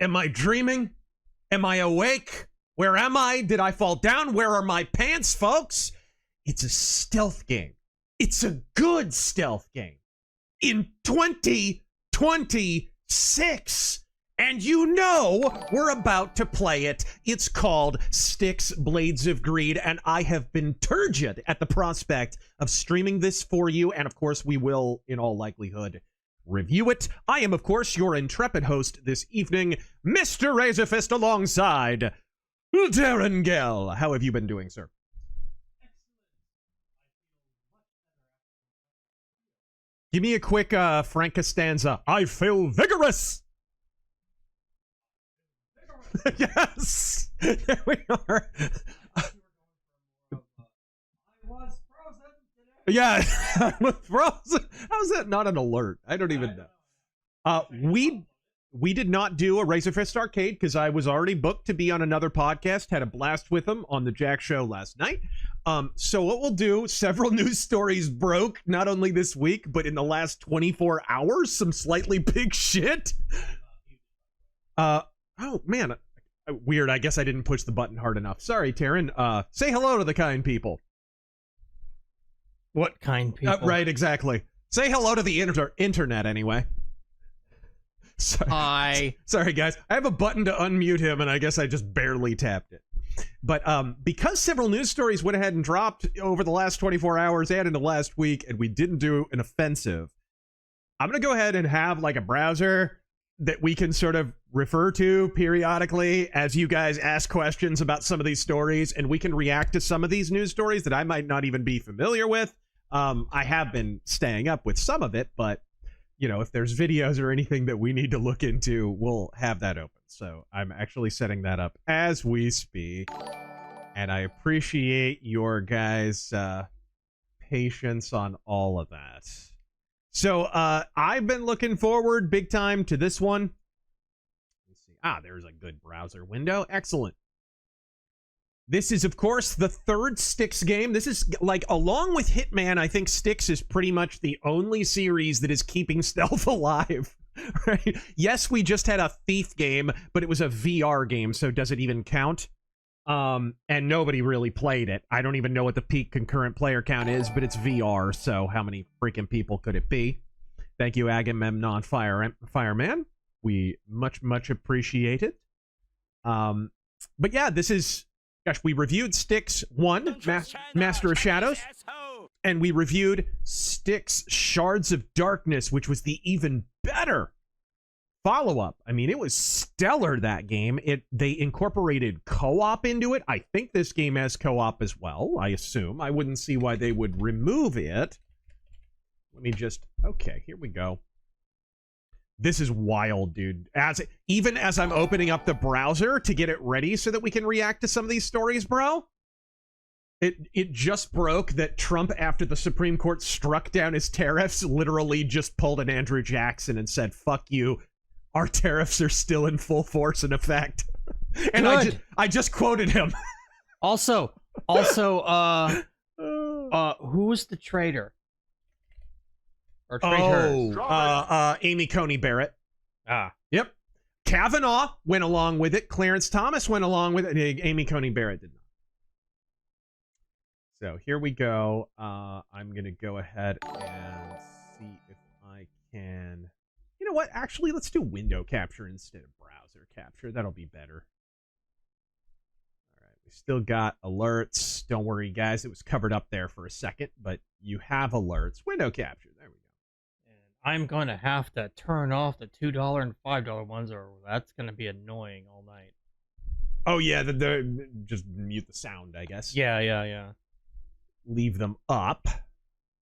Am I dreaming? Am I awake? Where am I? Did I fall down? Where are my pants, folks? It's a stealth game. It's a good stealth game. In 2026. And you know we're about to play it. It's called Styx Blades of Greed, and I have been turgid at the prospect of streaming this for you, and of course we will, in all likelihood, review it. I am, of course, your intrepid host this evening, Mr. RazorFist, alongside Darren Gell. How have you been doing, sir? Give me a quick Frank Costanza. I feel vigorous! Yes! There we are. I was frozen today. Yeah, I was frozen. How is that not an alert? I don't even know. We did not do a RazorFist arcade because I was already booked to be on another podcast. Had a blast with them on the Jack Show last night. So what we'll do, several news stories broke, not only this week, but in the last 24 hours, some slightly big shit. Oh, man. Weird. I guess I didn't push the button hard enough. Sorry, Taryn. Say hello to the kind people. What kind people? Right, exactly. Say hello to the internet, anyway. Sorry. Hi. Sorry, guys. I have a button to unmute him, and I guess I just barely tapped it. But because several news stories went ahead and dropped over the last 24 hours and in the last week, and we didn't do an offensive, I'm going to go ahead and have, like, a browser that we can sort of refer to periodically as you guys ask questions about some of these stories, and we can react to some of these news stories that I might not even be familiar with. I have been staying up with some of it, but, you know, if there's videos or anything that we need to look into, we'll have that open. So I'm actually setting that up as we speak, and I appreciate your guys' patience on all of that. So, I've been looking forward big time to this one. Let's see. There's a good browser window. Excellent. This is, of course, the third Styx game. This is, like, along with Hitman, I think Styx is pretty much the only series that is keeping stealth alive. Right? Yes, we just had a Thief game, but it was a VR game, so does it even count? And nobody really played it. I don't even know what the peak concurrent player count is, but it's VR, so how many freaking people could it be? Thank you, Agamemnon Fireman. We much appreciate it. But yeah, this is, gosh, we reviewed Styx 1, Master of Shadows, and we reviewed Styx Shards of Darkness, which was the even better follow-up. I mean, it was stellar, that game. They incorporated co-op into it. I think this game has co-op as well, I assume. I wouldn't see why they would remove it. Let me just... Okay, here we go. This is wild, dude. Even as I'm opening up the browser to get it ready so that we can react to some of these stories, bro, it just broke that Trump, after the Supreme Court struck down his tariffs, literally just pulled an Andrew Jackson and said, fuck you. Our tariffs are still in full force and effect. And I just quoted him. Also, who was the traitor? Or traitors? Amy Coney Barrett. Yep. Kavanaugh went along with it. Clarence Thomas went along with it. Amy Coney Barrett did not. So here we go. I'm going to go ahead and see if I can... You know what? Actually, let's do window capture instead of browser capture. That'll be better. All right. We still got alerts. Don't worry, guys. It was covered up there for a second, but you have alerts. Window capture. There we go. And I'm going to have to turn off the $2 and $5 ones, or that's going to be annoying all night. Oh, yeah. Just mute the sound, I guess. Yeah. Leave them up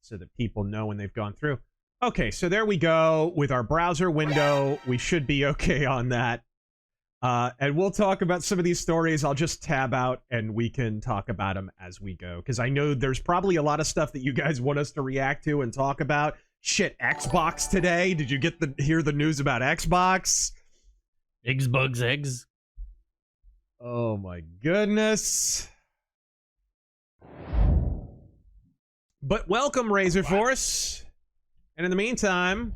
so that people know when they've gone through. Okay, so there we go with our browser window. We should be okay on that. And we'll talk about some of these stories. I'll just tab out and we can talk about them as we go. Because I know there's probably a lot of stuff that you guys want us to react to and talk about. Shit, Xbox today. Did you hear the news about Xbox? Eggs, bugs, eggs. Oh my goodness. But welcome, RazorForce. And in the meantime,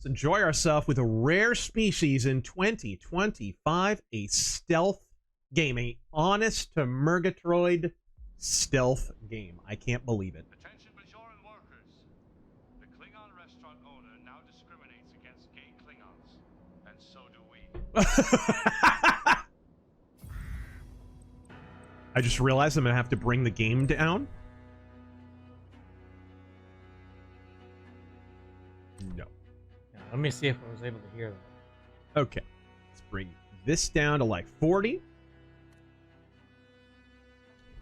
Let's enjoy ourselves with a rare species in 2025, a stealth game, a honest to Murgatroyd stealth game. I can't believe it. Attention Bajoran workers. The Klingon restaurant owner now discriminates against gay Klingons, and so do we. I just realized I'm gonna have to bring the game down. No. Yeah, let me see if I was able to hear that. Okay. Let's bring this down to like 40.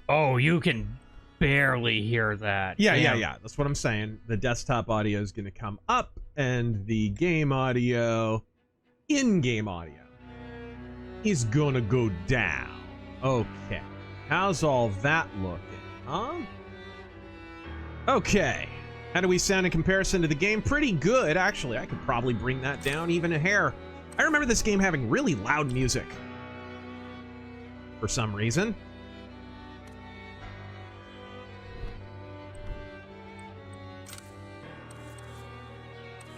Oh, you can barely hear that. Yeah, Damn. yeah. That's what I'm saying. The desktop audio is gonna come up, and the game audio, in-game audio, is gonna go down. Okay. How's all that looking, huh? Okay. How do we sound in comparison to the game? Pretty good, actually. I could probably bring that down even a hair. I remember this game having really loud music. For some reason.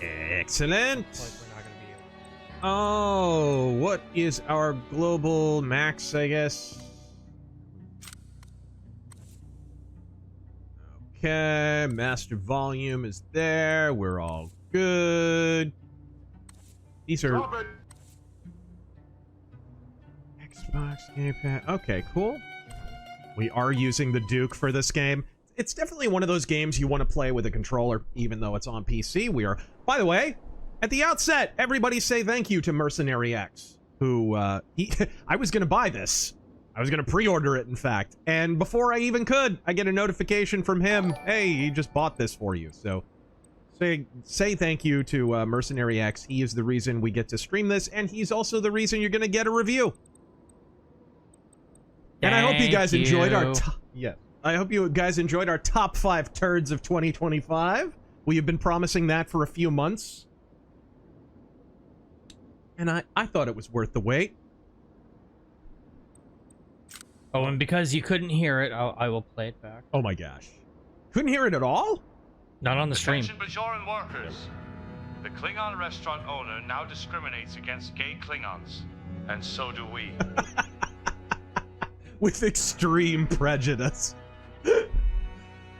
Excellent. Looks like we're not gonna be able to. Oh, what is our global max, I guess? Okay, master volume is there. We're all good. These are Xbox gamepad. Okay, cool. We are using the Duke for this game. It's definitely one of those games you want to play with a controller, even though it's on PC. We are, by the way, at the outset, everybody say thank you to Mercenary X, who, I was going to buy this. I was going to pre-order it, in fact. And before I even could, I get a notification from him. Hey, he just bought this for you. So say thank you to Mercenary X. He is the reason we get to stream this, and he's also the reason you're going to get a review. And I hope you guys enjoyed our I hope you guys enjoyed our top 5 turds of 2025. We have been promising that for a few months. And I thought it was worth the wait. Oh, and because you couldn't hear it, I will play it back. Oh my gosh. Couldn't hear it at all? Not on the stream. Attention Bajoran workers. The Klingon restaurant owner now discriminates against gay Klingons, and so do we. With extreme prejudice.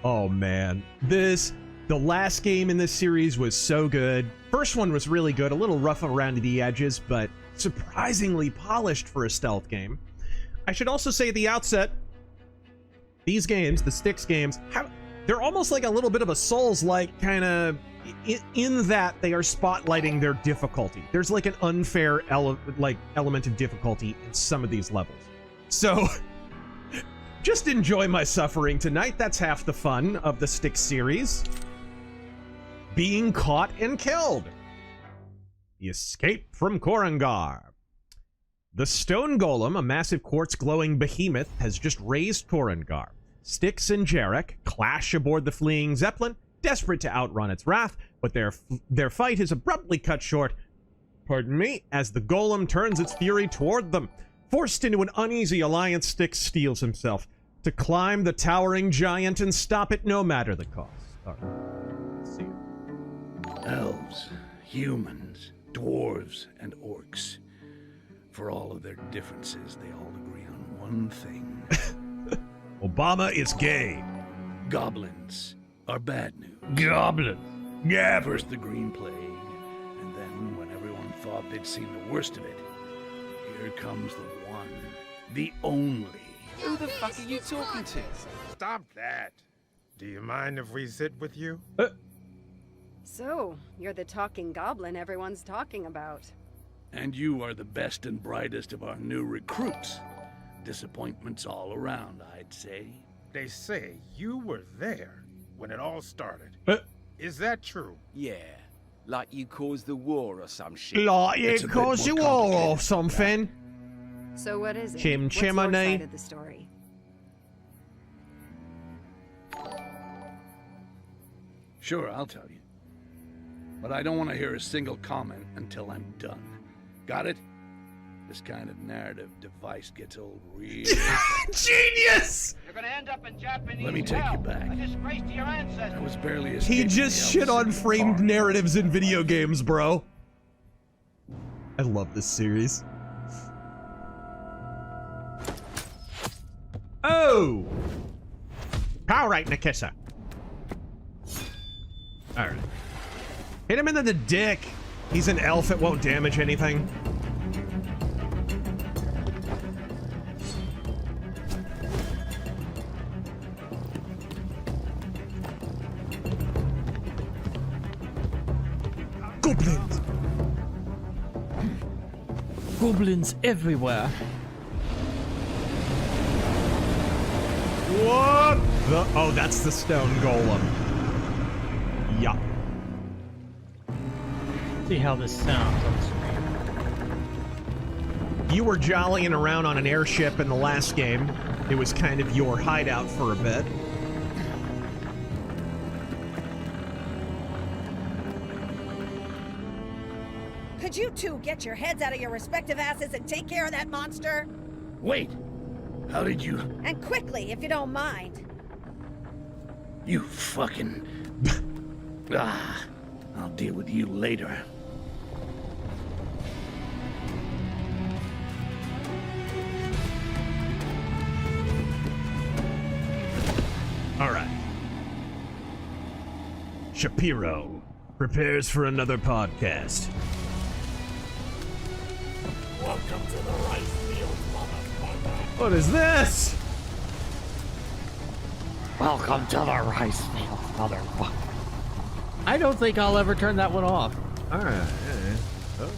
Oh man. The last game in this series was so good. First one was really good, a little rough around the edges, but surprisingly polished for a stealth game. I should also say at the outset, these games, the Styx games, they're almost like a little bit of a Souls-like kind of, in that they are spotlighting their difficulty. There's like an unfair element of difficulty in some of these levels. So, just enjoy my suffering tonight. That's half the fun of the Styx series. Being caught and killed. The escape from Korangar. The stone golem, a massive quartz glowing behemoth, has just raised Korangar. Styx and Geriatric clash aboard the fleeing Zeppelin, desperate to outrun its wrath, but their fight is abruptly cut short, pardon me, as the golem turns its fury toward them. Forced into an uneasy alliance, Styx steels himself to climb the towering giant and stop it no matter the cost. All right, let's see. Elves, humans, dwarves, and orcs. For all of their differences, they all agree on one thing. Obama is gay. Goblins are bad news. Goblin. Yeah. First the Green Plague, and then when everyone thought they'd seen the worst of it, here comes the one, the only. Who the fuck are you talking to? Stop that. Do you mind if we sit with you? So, you're the talking goblin everyone's talking about. And you are the best and brightest of our new recruits. Disappointments all around, I'd say. They say you were there when it all started. But Is that true? Yeah, like you caused the war or some shit. like It's it a bit cause more you all or complicated something. So what is it? Chim What's your chimney. side of the story? Sure, I'll tell you. But I don't want to hear a single comment until I'm done. Got it? This kind of narrative device gets old real. Genius! You're gonna end up in Japanese Let me take you hell. back. A disgrace to your ancestors. I was barely He escaping just the shit on Elvis framed bar. narratives in video games, bro. I love this series. Oh! All right, Nikissa. All right. Hit him into the dick. He's an elf, it won't damage anything. Goblins! Goblins everywhere. What the? Oh, that's the stone golem. Yeah. See how this sounds on screen. You were jollying around on an airship in the last game. It was kind of your hideout for a bit. Could you two get your heads out of your respective asses and take care of that monster? Wait! How did you... And quickly, if you don't mind. You fucking... I'll deal with you later. All right. Shapiro prepares for another podcast. Welcome to the rice field, motherfucker. What is this? Welcome to the rice field, motherfucker. I don't think I'll ever turn that one off. All right. Oh.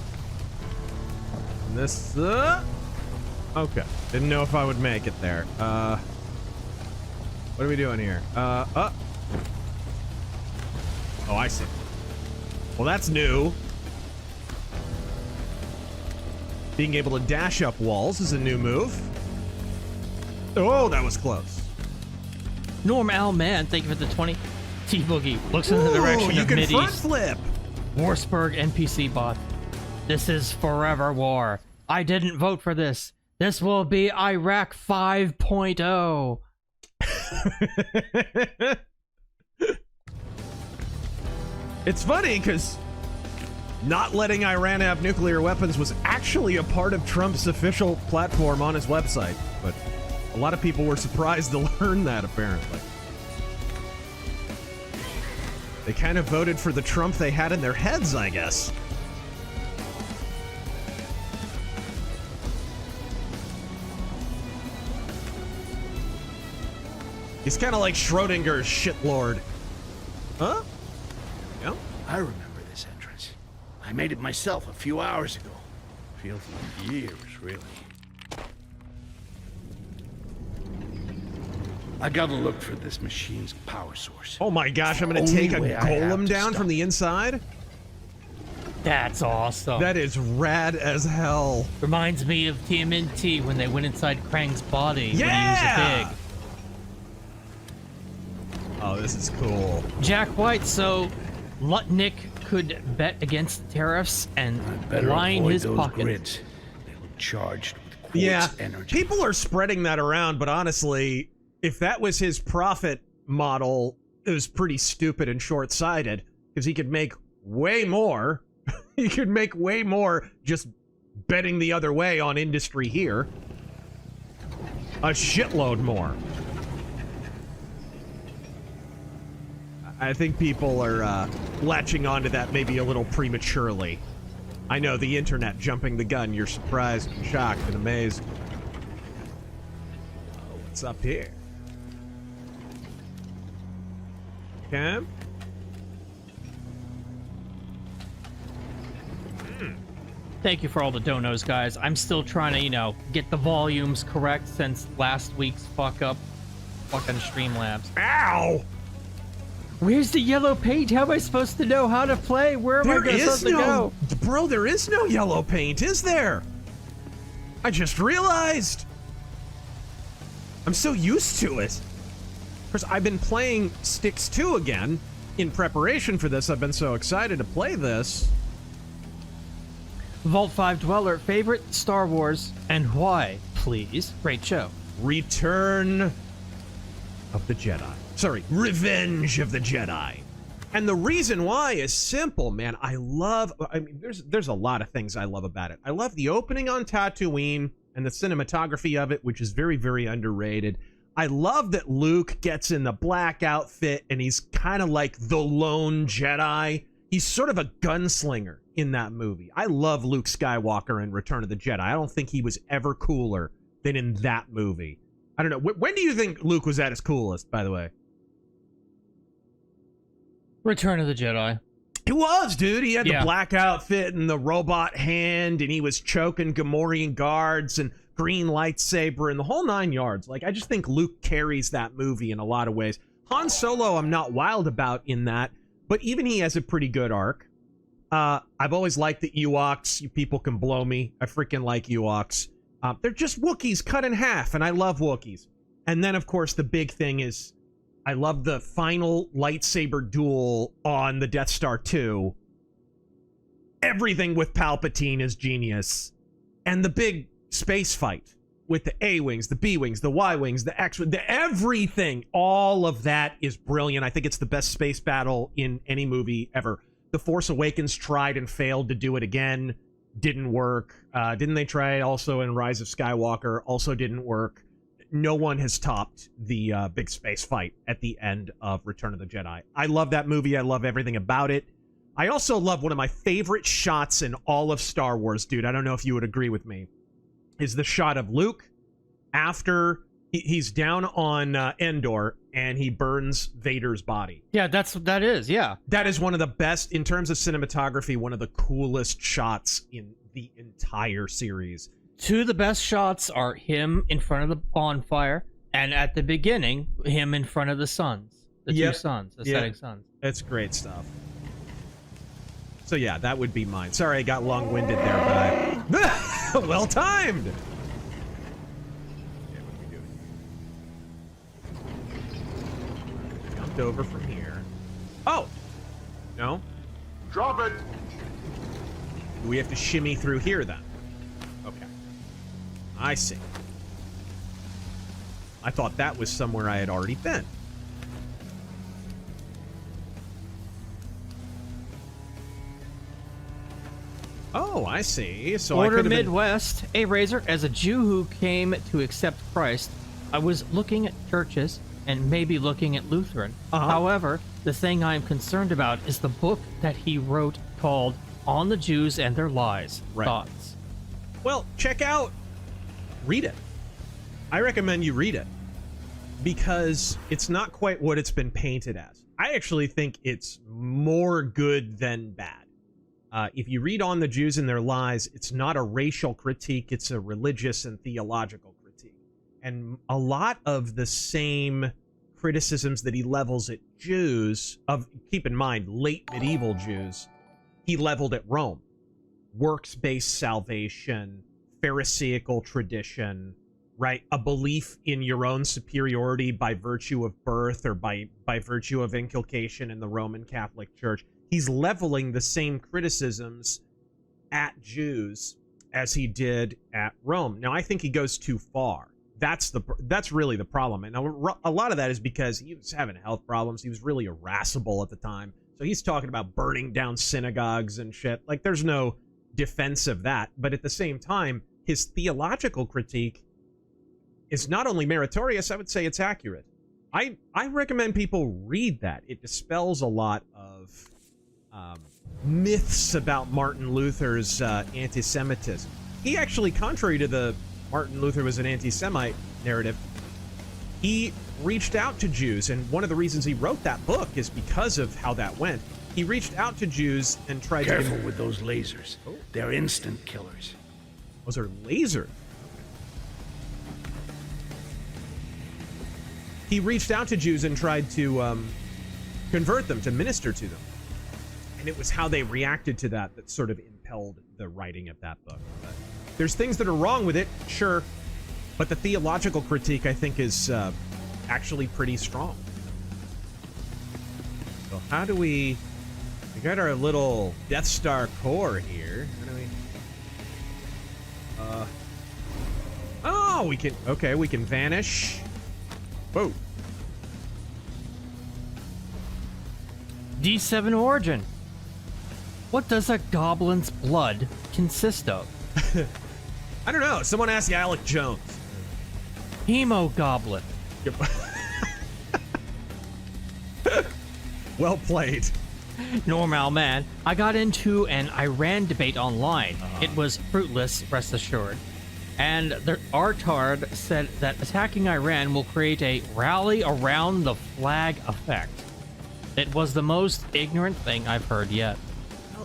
This. Okay. Didn't know if I would make it there. What are we doing here? Oh, I see. Well, that's new. Being able to dash up walls is a new move. Oh, that was close. Norm Al Man, thank you for the 20. T-Boogie looks in the direction you of can front Mideast. flip. Warsburg NPC bot. This is forever war. I didn't vote for this. This will be Iraq 5.0. It's funny because not letting Iran have nuclear weapons was actually a part of Trump's official platform on his website, but a lot of people were surprised to learn that, apparently. They kind of voted for the Trump they had in their heads, I guess. He's kind of like Schrodinger's shitlord. Huh? Yeah. I remember this entrance. I made it myself a few hours ago. Feels like years, really. I gotta look for this machine's power source. Oh my gosh, I'm gonna Only take a way I have golem to down stop from the inside? That's awesome. That is rad as hell. Reminds me of TMNT when they went inside Krang's body when he was Yeah! a pig. Oh, this is cool. Jack White, so Lutnick could bet against tariffs and Better line avoid his those pockets. grids. They look charged with quartz Yeah, energy. people are spreading that around, but honestly, if that was his profit model, it was pretty stupid and short-sighted, because he could make way more. He could make way more just betting the other way on industry here. A shitload more. I think people are latching onto that maybe a little prematurely. I know, the internet jumping the gun. You're surprised and shocked and amazed. Oh, what's up here? Okay. Thank you for all the donos, guys. I'm still trying to, you know, get the volumes correct since last week's fucking Streamlabs. Ow! Where's the yellow paint? How am I supposed to know how to play? Where am I supposed to go? Bro, there is no yellow paint, is there? I just realized. I'm so used to it. Of course, I've been playing Styx 2 again. In preparation for this, I've been so excited to play this. Vault 5 Dweller, favorite Star Wars and why, please? Great show. Return of the Jedi. Sorry, Revenge of the Jedi. And the reason why is simple, man. I mean, there's a lot of things I love about it. I love the opening on Tatooine and the cinematography of it, which is very, very underrated. I love that Luke gets in the black outfit and he's kind of like the lone Jedi. He's sort of a gunslinger in that movie. I love Luke Skywalker in Return of the Jedi. I don't think he was ever cooler than in that movie. I don't know. When do you think Luke was at his coolest, by the way? Return of the Jedi. He was, dude. He had the black outfit and the robot hand, and he was choking Gamorrean guards and green lightsaber and the whole 9 yards. Like, I just think Luke carries that movie in a lot of ways. Han Solo, I'm not wild about in that, but even he has a pretty good arc. I've always liked the Ewoks. You people can blow me. I freaking like Ewoks. They're just Wookiees cut in half, and I love Wookiees. And then, of course, the big thing is I love the final lightsaber duel on the Death Star 2. Everything with Palpatine is genius. And the big space fight with the A-Wings, the B-Wings, the Y-Wings, the X-Wings, everything. All of that is brilliant. I think it's the best space battle in any movie ever. The Force Awakens tried and failed to do it again. Didn't work. Didn't they try it also in Rise of Skywalker? Also didn't work. No one has topped the big space fight at the end of Return of the Jedi. I love that movie. I love everything about it. I also love one of my favorite shots in all of Star Wars, dude. I don't know if you would agree with me. Is the shot of Luke after he's down on Endor and he burns Vader's body. Yeah, that is one of the best in terms of cinematography, one of the coolest shots in the entire series. Two of the best shots are him in front of the bonfire, and at the beginning, him in front of the suns. The two suns, the setting suns. It's great stuff. So yeah, that would be mine. Sorry I got long-winded there, but I... well timed! Okay, what are we doing? Jumped over from here. Oh! No? Drop it! Do we have to shimmy through here, then? Okay. I see. I thought that was somewhere I had already been. Oh, I see. So Order I could Midwest, a Razor, as a Jew who came to accept Christ, I was looking at churches and maybe looking at Lutheran. However, the thing I'm concerned about is the book that he wrote called On the Jews and Their Lies. Right. Thoughts? Well, check out. Read it. I recommend you read it. Because it's not quite what it's been painted as. I actually think it's more good than bad. If you read On the Jews and Their Lies, it's not a racial critique, it's a religious and theological critique. And a lot of the same criticisms that he levels at Jews, keep in mind, late medieval Jews, he leveled at Rome. Works-based salvation, Pharisaical tradition, right? A belief in your own superiority by virtue of birth or by virtue of inculcation in the Roman Catholic Church. He's leveling the same criticisms at Jews as he did at Rome. Now, I think he goes too far. That's really the problem. And a lot of that is because he was having health problems. He was really irascible at the time. So he's talking about burning down synagogues and shit. Like, there's no defense of that. But at the same time, his theological critique is not only meritorious, I would say it's accurate. I recommend people read that. It dispels a lot of myths about Martin Luther's anti-Semitism. He actually, contrary to the Martin Luther was an anti-Semite narrative, he reached out to Jews, and one of the reasons he wrote that book is because of how that went. He reached out to Jews and tried to... Careful with those lasers. Oh. They're instant killers. Those are lasers? He reached out to Jews and tried to convert them, to minister to them. And it was how they reacted to that that sort of impelled the writing of that book. But there's things that are wrong with it, sure, but the theological critique, I think, is actually pretty strong. So how do we got our little Death Star core here. How do we... Oh, we can... Okay, we can vanish. Whoa. D7 origin. What does a goblin's blood consist of? I don't know. Someone asked Alec Jones. Hemogoblin. Yep. Well played. Normal man. I got into an Iran debate online. It was fruitless, rest assured. And the Artard said that attacking Iran will create a rally around the flag effect. It was the most ignorant thing I've heard yet.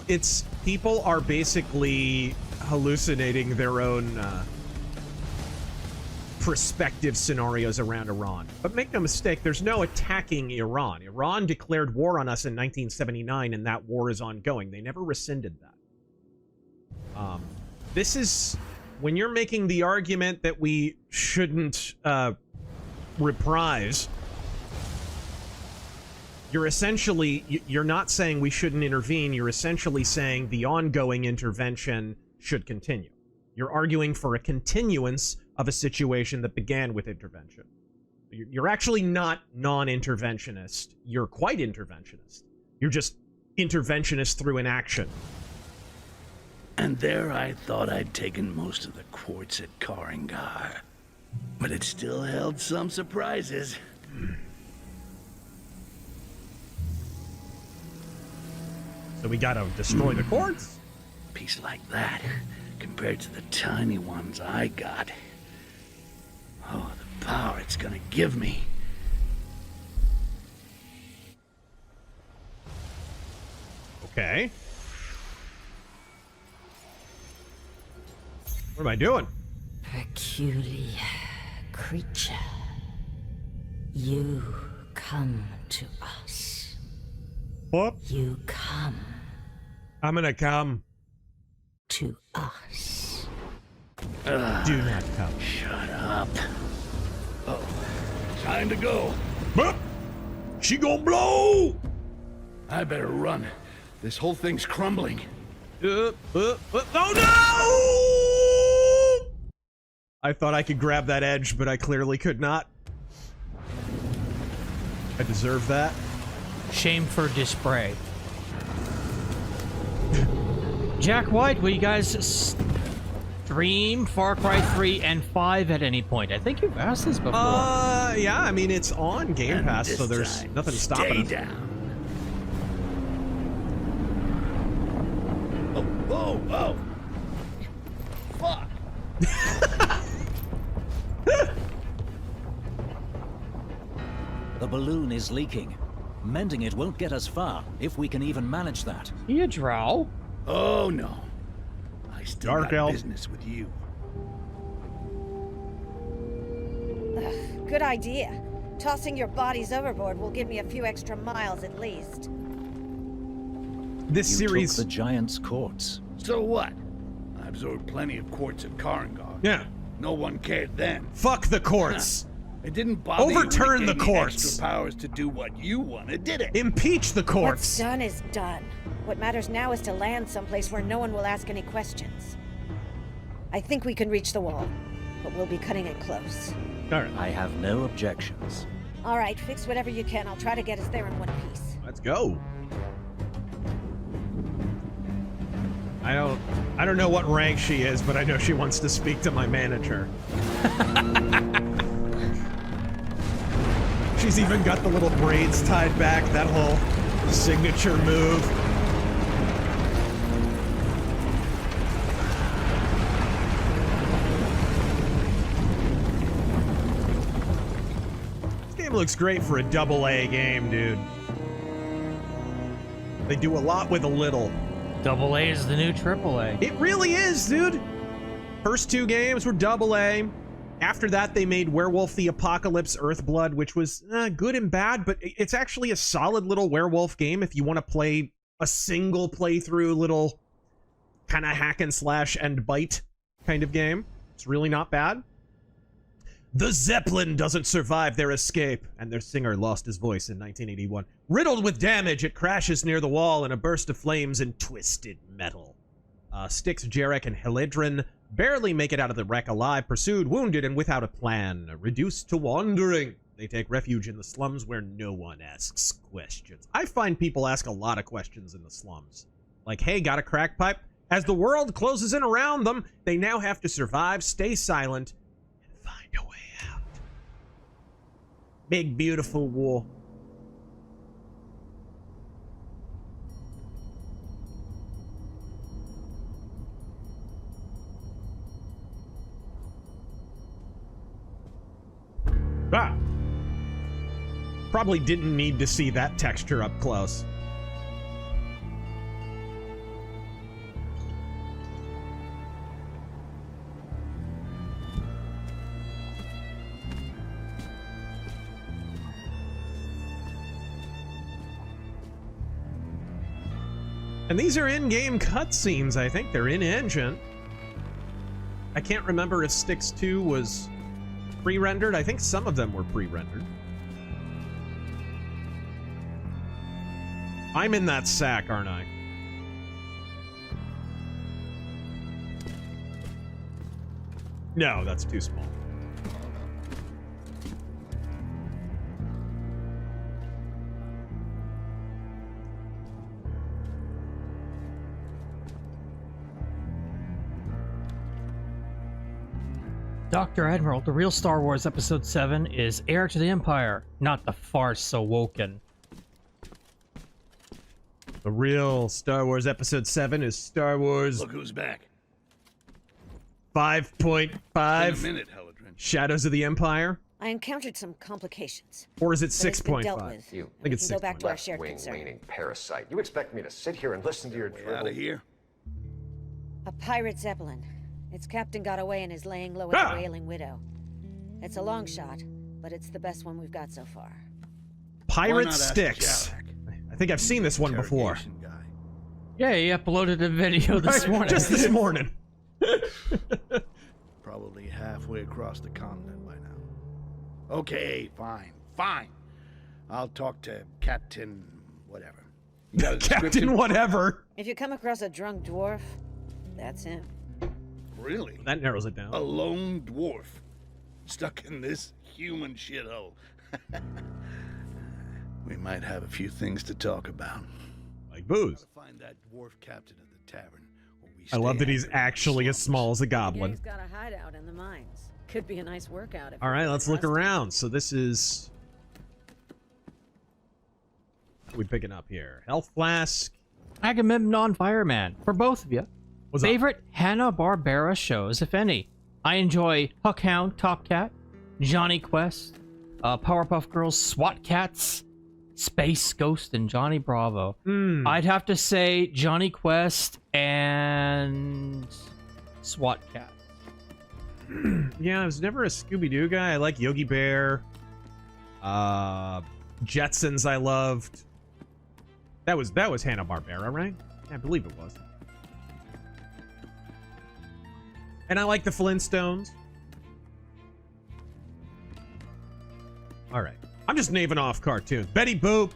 It's people are basically hallucinating their own prospective scenarios around Iran. But make no mistake, there's no attacking Iran. Iran declared war on us in 1979, and that war is ongoing. They never rescinded that. This is when you're making the argument that we shouldn't reprise. You're essentially, you're not saying we shouldn't intervene. You're essentially saying the ongoing intervention should continue. You're arguing for a continuance of a situation that began with intervention. You're actually not non-interventionist. You're quite interventionist. You're just interventionist through inaction. And there I thought I'd taken most of the quartz at Karangar. But it still held some surprises. So we gotta destroy the quartz? A piece like that, compared to the tiny ones I got. Oh, the power it's gonna give me. Okay. What am I doing? Peculiar creature. You come to us. What? You come. I'm gonna come. To us. Do not come. Shut up. Oh, time to go. But she gonna blow. I better run. This whole thing's crumbling. Oh no! I thought I could grab that edge, but I clearly could not. I deserve that. Shame for display. Jack White, will you guys stream Far Cry 3 and 5 at any point? I think you've asked this before. Yeah, I mean, it's on Game Pass, so there's nothing stopping us. Down. Oh. Fuck. The balloon is leaking. Mending it won't get us far, if we can even manage that. You drow? Oh no. I still Dark got elf. business with you. Good idea. Tossing your bodies overboard will give me a few extra miles at least. This You series... took the giant's quartz. So what? I absorbed plenty of quartz at Karangar. Yeah. No one cared then. Fuck the quartz. It didn't bother Overturn you when it the gave me courts. extra powers to do what you wanted, did it? Impeach the What's courts. done is done. What matters now is to land someplace where no one will ask any questions. I think we can reach the wall, but we'll be cutting it close. All right, I have no objections. All right, fix whatever you can. I'll try to get us there in one piece. let's go. I don't know what rank she is, but I know she wants to speak to my manager. She's even got the little braids tied back, that whole signature move. This game looks great for a AA game, dude. They do a lot with a little. AA is the new AAA. It really is, dude. First two games were AA. After that, they made Werewolf the Apocalypse Earthblood, which was good and bad, but it's actually a solid little werewolf game if you want to play a single playthrough little kind of hack and slash and bite kind of game. It's really not bad. The Zeppelin doesn't survive their escape, and their singer lost his voice in 1981. Riddled with damage, it crashes near the wall in a burst of flames and twisted metal. Styx, Geriatric, and Helidron barely make it out of the wreck alive, pursued, wounded, and without a plan. Reduced to wandering, they take refuge in the slums where no one asks questions. I find people ask a lot of questions in the slums. Like, hey, got a crack pipe? As the world closes in around them, they now have to survive, stay silent, and find a way out. Big, beautiful war. Ah! Probably didn't need to see that texture up close. And these are in-game cutscenes, I think. They're in-engine. I can't remember if Styx 2 was pre-rendered. I think some of them were pre-rendered. I'm in that sack, aren't I? No, that's too small. Dr. Admiral, the real Star Wars Episode 7 is Heir to the Empire, not the farce awoken. The real Star Wars Episode 7 is Star Wars... Look who's back. 5.5 Shadows of the Empire? I encountered some complications. Or is it But it's been 6.5? dealt with. You I think it's can go back to our left shared wing concern. leaning parasite. You expect me to sit here and listen to your Out dribble? of here. A pirate Zeppelin. Its captain got away and is laying low with a wailing widow. It's a long shot, but it's the best one we've got so far. Pirate not ask Styx. Jack? I think I've seen this one before. Interrogation guy. Yeah, he uploaded a video this morning. Just this morning. Probably halfway across the continent by now. Okay, fine. I'll talk to Captain whatever. You got a Captain description? whatever. If you come across a drunk dwarf, that's him. Really? That narrows it down. A lone dwarf stuck in this human shithole. We might have a few things to talk about. Like booze. Find that dwarf captain at the tavern. Where we I love stay that he's after the actually as slums. small as a Yeah, goblin. he's got a hideout in the mines. Could be a nice workout. If All right, you're let's look rusty. around. So this is... What are we picking up here? Health flask. Agamemnon Fireman, for both of you. What's up? Favorite Hanna-Barbera shows, if any? I enjoy Huckhound, Top Cat, Johnny Quest, Powerpuff Girls, SWAT Cats, Space Ghost, and Johnny Bravo. I'd have to say Johnny Quest and SWAT Cats. Yeah, I was never a Scooby-Doo guy. I like Yogi Bear. Jetsons I loved. That was Hanna-Barbera, right? Yeah, I believe it was. And I like the Flintstones. All right. I'm just naming off cartoons. Betty Boop.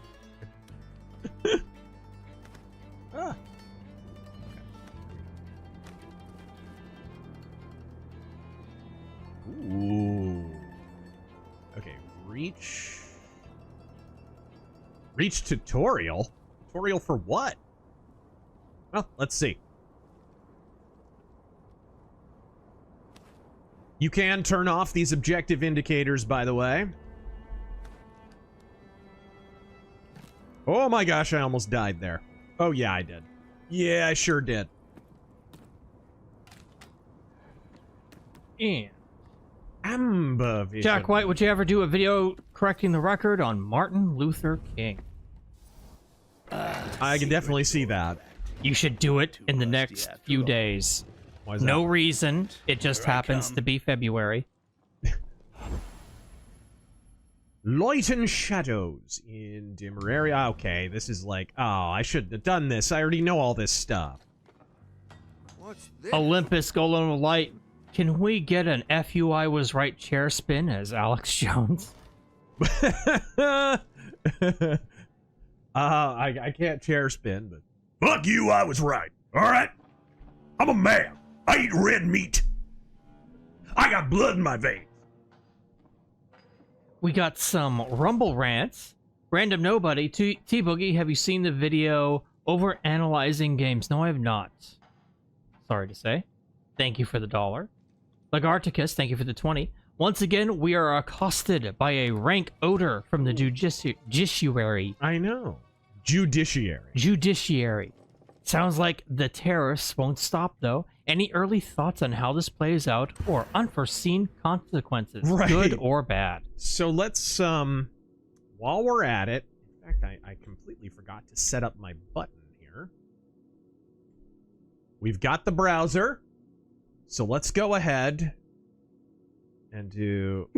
Ah. Ooh. Okay, reach tutorial? Tutorial for what? Well, let's see. You can turn off these objective indicators, by the way. Oh my gosh, I almost died there. Oh yeah, I did. Yeah, I sure did. And Amber vision. Jack White, would you ever do a video correcting the record on Martin Luther King? I can definitely see that. You should do it in the next few days. Why is that? No reason. It just Here I happens come. to be February. Light and shadows in dimmer area. Okay, this is like, oh, I shouldn't have done this. I already know all this stuff. What's this? Olympus Golem of Light. Can we get an FU I was right chair spin as Alex Jones? I can't chair spin, but Fuck you, I was right. All right? I'm a man. I eat red meat. I got blood in my veins. We got some Rumble rants. Random Nobody, T-Boogie, have you seen the video over analyzing games? No, I have not. Sorry to say. Thank you for the $1. Lagarticus, thank you for the 20. Once again, we are accosted by a rank odor from the judiciary. I know. Judiciary. Judiciary. Sounds like the tariffs won't stop, though. Any early thoughts on how this plays out or unforeseen consequences, good or bad? So let's, while we're at it, in fact, I completely forgot to set up my button here. We've got the browser. So let's go ahead and do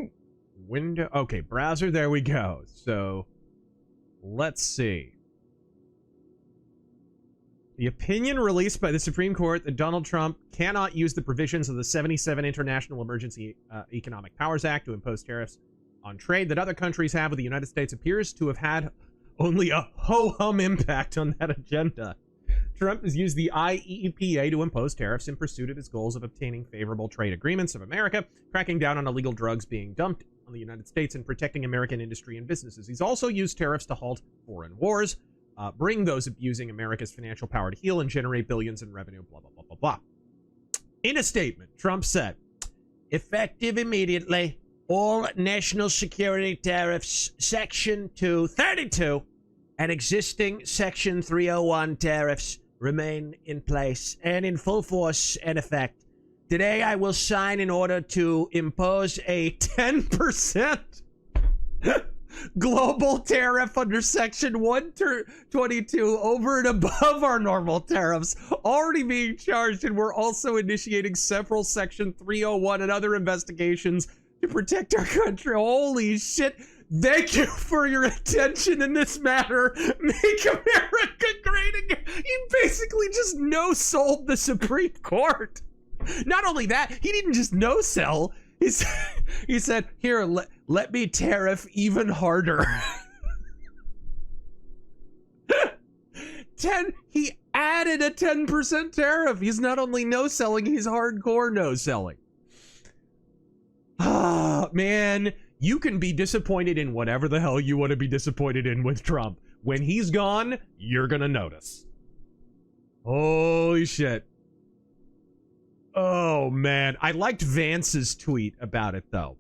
window. Okay, browser, there we go. So let's see. The opinion released by the Supreme Court that Donald Trump cannot use the provisions of the 77 International Emergency Economic Powers Act to impose tariffs on trade that other countries have with the United States appears to have had only a ho-hum impact on that agenda. Trump has used the IEEPA to impose tariffs in pursuit of his goals of obtaining favorable trade agreements of America, cracking down on illegal drugs being dumped on the United States, and protecting American industry and businesses. He's also used tariffs to halt foreign wars, bring those abusing America's financial power to heel, and generate billions in revenue, blah, blah, blah, blah, blah. In a statement, Trump said, effective immediately, all national security tariffs, Section 232, and existing Section 301 tariffs remain in place and in full force and effect. Today, I will sign an order to impose a 10% global tariff under Section 122 over and above our normal tariffs already being charged, and we're also initiating several Section 301 and other investigations to protect our country. Holy shit. Thank you for your attention in this matter. Make America great again. He basically just no-sold the Supreme Court. Not only that, he didn't just no-sell. He said, here, let me tariff even harder. He added a 10% tariff. He's not only no-selling, he's hardcore no-selling. Ah, man, you can be disappointed in whatever the hell you want to be disappointed in with Trump. When he's gone, you're gonna notice. Holy shit. Oh, man. I liked Vance's tweet about it, though.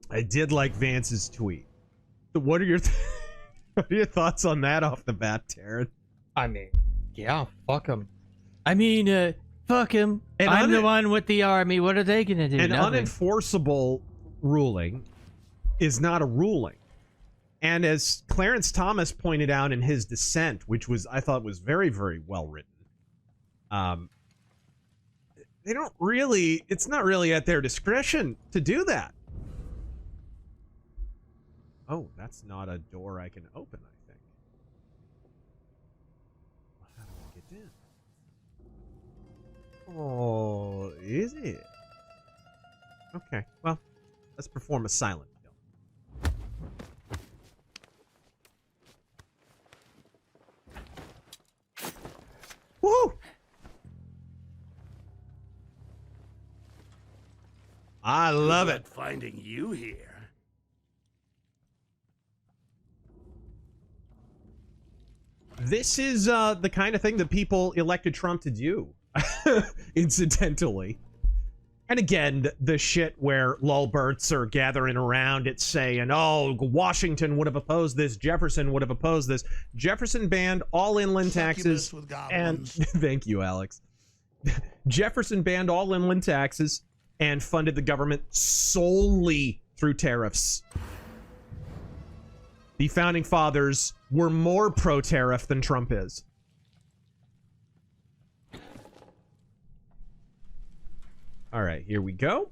I did like Vance's tweet. What are your, what are your thoughts on that off the bat, Taryn? I mean, yeah, fuck him. I mean, fuck him. And I'm the one with the army. What are they gonna do? An Nothing. unenforceable ruling is not a ruling. And as Clarence Thomas pointed out in his dissent, which was, I thought, was very, very well written, they don't really, it's not really at their discretion to do that. Oh, that's not a door I can open, I think. Well, how do I get in? Oh, is it? Okay, well, let's perform a silent kill. Woo! I love it. Finding you here. This is the kind of thing that people elected Trump to do, incidentally. And again, the shit where lulberts are gathering around it saying, oh, Washington would have opposed this, Jefferson would have opposed this. Jefferson banned all inland taxes. And thank you, Alex. Jefferson banned all inland taxes and funded the government solely through tariffs. The founding fathers were more pro-tariff than Trump is. All right, here we go.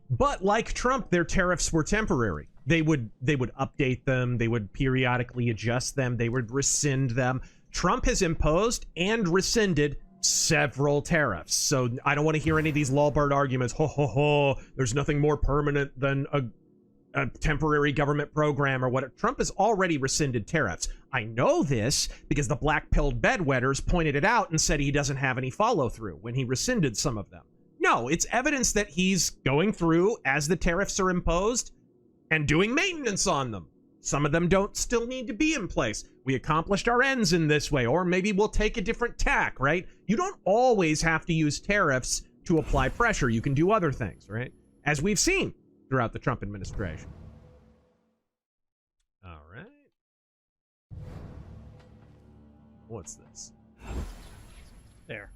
But like Trump, their tariffs were temporary. They would update them, they would periodically adjust them, they would rescind them. Trump has imposed and rescinded several tariffs. So I don't want to hear any of these lulbert arguments. Ho ho ho, there's nothing more permanent than a temporary government program or what. Trump has already rescinded tariffs. I know this because the black-pilled bedwetters pointed it out and said he doesn't have any follow-through when he rescinded some of them. No, it's evidence that he's going through as the tariffs are imposed and doing maintenance on them. Some of them don't still need to be in place. We accomplished our ends in this way, or maybe we'll take a different tack, right? You don't always have to use tariffs to apply pressure. You can do other things, right? As we've seen throughout the Trump administration. All right. What's this? There.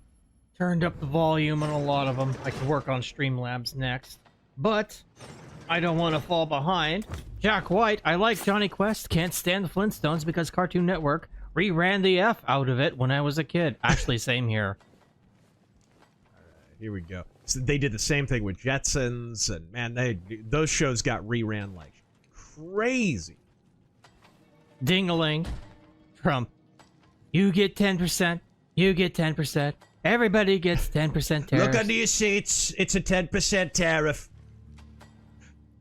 Turned up the volume on a lot of them. I can work on Streamlabs next. But I don't want to fall behind. Jack White, I like Johnny Quest, can't stand the Flintstones because Cartoon Network reran the F out of it when I was a kid. Actually, same here. Here we go. So they did the same thing with Jetsons, and man, those shows got reran like crazy. Ding-a-ling. Trump. You get 10%. You get 10%. Everybody gets 10% tariff. Look under your seats. It's a 10% tariff.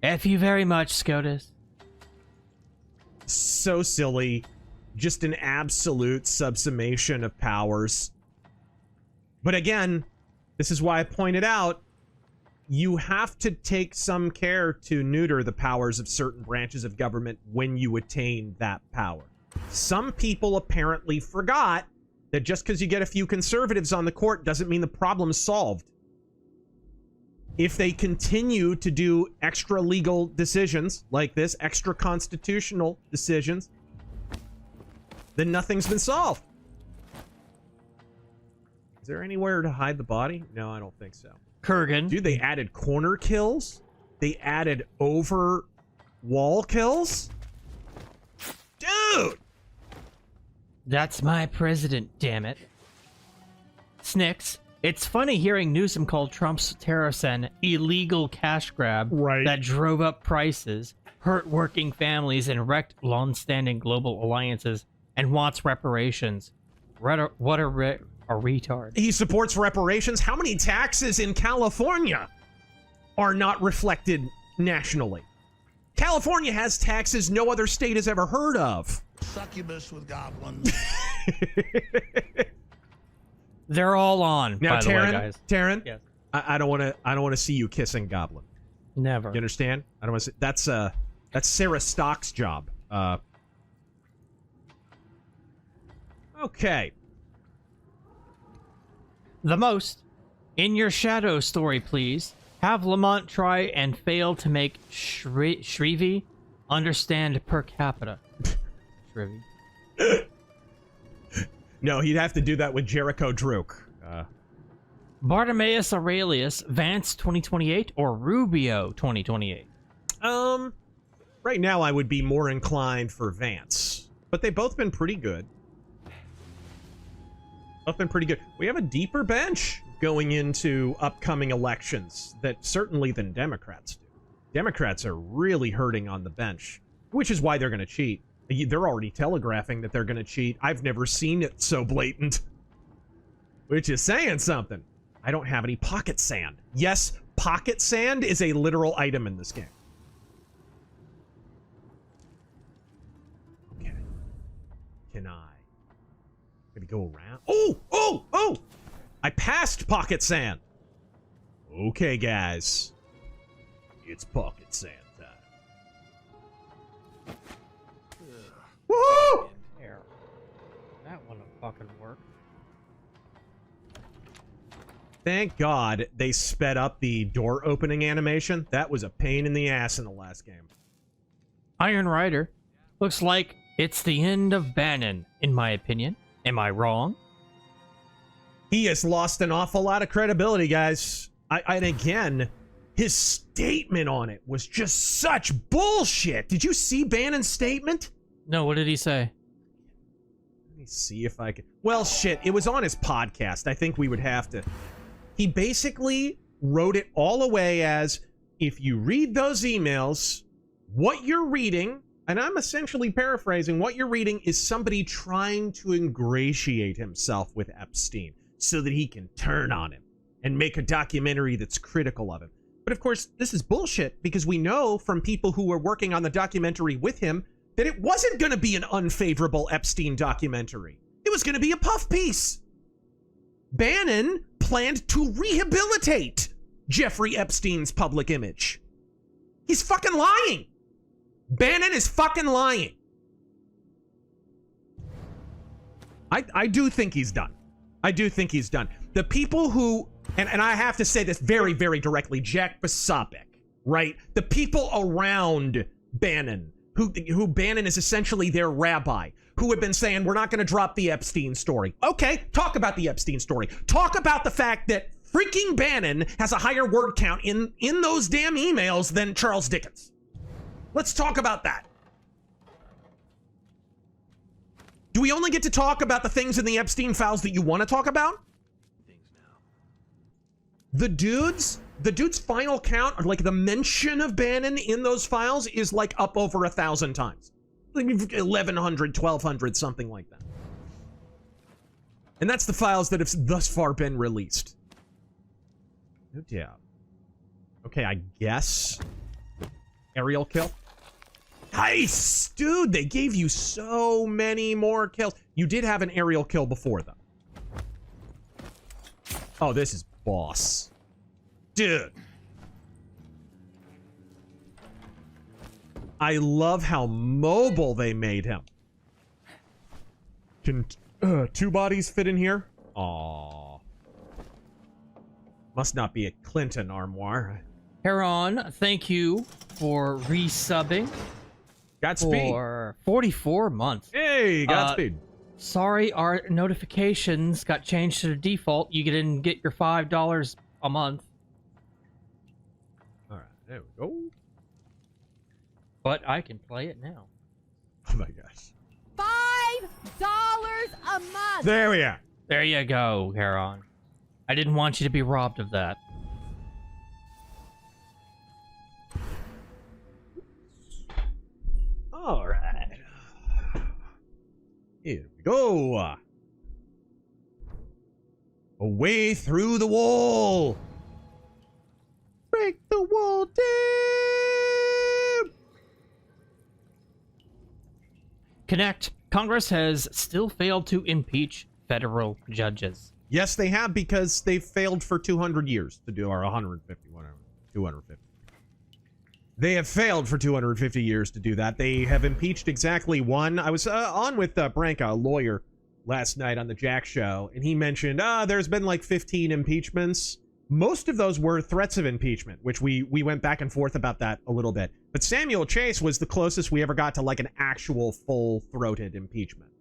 F you very much, SCOTUS. So silly. Just an absolute subsummation of powers. But again, this is why I pointed out, you have to take some care to neuter the powers of certain branches of government when you attain that power. Some people apparently forgot that just because you get a few conservatives on the court doesn't mean the problem's solved. If they continue to do extra legal decisions like this, extra constitutional decisions, then nothing's been solved. Is there anywhere to hide the body? No, I don't think so. Kurgan. Dude, they added corner kills. They added over wall kills. Dude! That's my president, damn it. Snicks. It's funny hearing Newsom call Trump's tariffs an illegal cash grab that drove up prices, hurt working families, and wrecked long-standing global alliances, and wants reparations. What a retard. He supports reparations. How many taxes in California are not reflected nationally? California has taxes no other state has ever heard of. Succubus with goblins. They're all on. Now, by the way, guys. Taryn, yes. I don't want to see you kissing Goblin. Never. You understand? I don't want to see. That's Sarah Stock's job. Okay. The most. In your shadow story, please. Have Lamont try and fail to make Shrivi understand per capita. Shrivi. No, he'd have to do that with Jericho Druk. Bartimaeus Aurelius, Vance 2028 or Rubio 2028? Right now I would be more inclined for Vance. But they've both been pretty good. Both been pretty good. We have a deeper bench going into upcoming elections that certainly than Democrats do. Democrats are really hurting on the bench, which is why they're going to cheat. They're already telegraphing that they're going to cheat. I've never seen it so blatant. Which is saying something. I don't have any pocket sand. Yes, pocket sand is a literal item in this game. Okay. Can I? Gonna go around. Oh! I passed pocket sand. Okay, guys. It's pocket sand time. Woohoo! That wouldn't fucking work. Thank God they sped up the door opening animation. That was a pain in the ass in the last game. Iron Rider. Looks like it's the end of Bannon, in my opinion. Am I wrong? He has lost an awful lot of credibility, guys. And again, his statement on it was just such bullshit. Did you see Bannon's statement? No, what did he say? Let me see if I can. Well, shit, it was on his podcast. I think we would have to. He basically wrote it all away as, if you read those emails, what you're reading, and I'm essentially paraphrasing, what you're reading is somebody trying to ingratiate himself with Epstein so that he can turn on him and make a documentary that's critical of him. But of course, this is bullshit because we know from people who were working on the documentary with him that it wasn't going to be an unfavorable Epstein documentary. It was going to be a puff piece. Bannon planned to rehabilitate Jeffrey Epstein's public image. He's fucking lying. Bannon is fucking lying. I do think he's done. I do think he's done. The people who, and I have to say this very, very directly, Jack Posobiec, right? The people around Bannon, who Bannon is essentially their rabbi, who have been saying, we're not going to drop the Epstein story. Okay, talk about the Epstein story. Talk about the fact that freaking Bannon has a higher word count in those damn emails than Charles Dickens. Let's talk about that. Do we only get to talk about the things in the Epstein files that you want to talk about? The dude's final count, or like the mention of Bannon in those files, is like up over 1,000 times. Like 1,100, 1,200, something like that. And that's the files that have thus far been released. No doubt. Okay, I guess. Aerial kill. Nice! Dude, they gave you so many more kills. You did have an aerial kill before, though. Oh, this is boss. Dude. I love how mobile they made him. Can 2 bodies fit in here? Aww. Must not be a Clinton armoire. Heron, thank you for resubbing. Godspeed. For 44 months. Hey, Godspeed. Sorry, our notifications got changed to the default. You didn't get your $5 a month. All right, there we go. But I can play it now. Oh my gosh. $5 a month. There we are. There you go, Heron. I didn't want you to be robbed of that. All right. Here we go. Away through the wall. Break the wall down. Connect. Congress has still failed to impeach federal judges. Yes, they have, because they've failed for 200 years to do, or 150, whatever. 250. They have failed for 250 years to do that. They have impeached exactly one. I was on with Branka, a lawyer, last night on the Jack Show, and he mentioned, there's been like 15 impeachments. Most of those were threats of impeachment, which we went back and forth about that a little bit. But Samuel Chase was the closest we ever got to like an actual full-throated impeachment.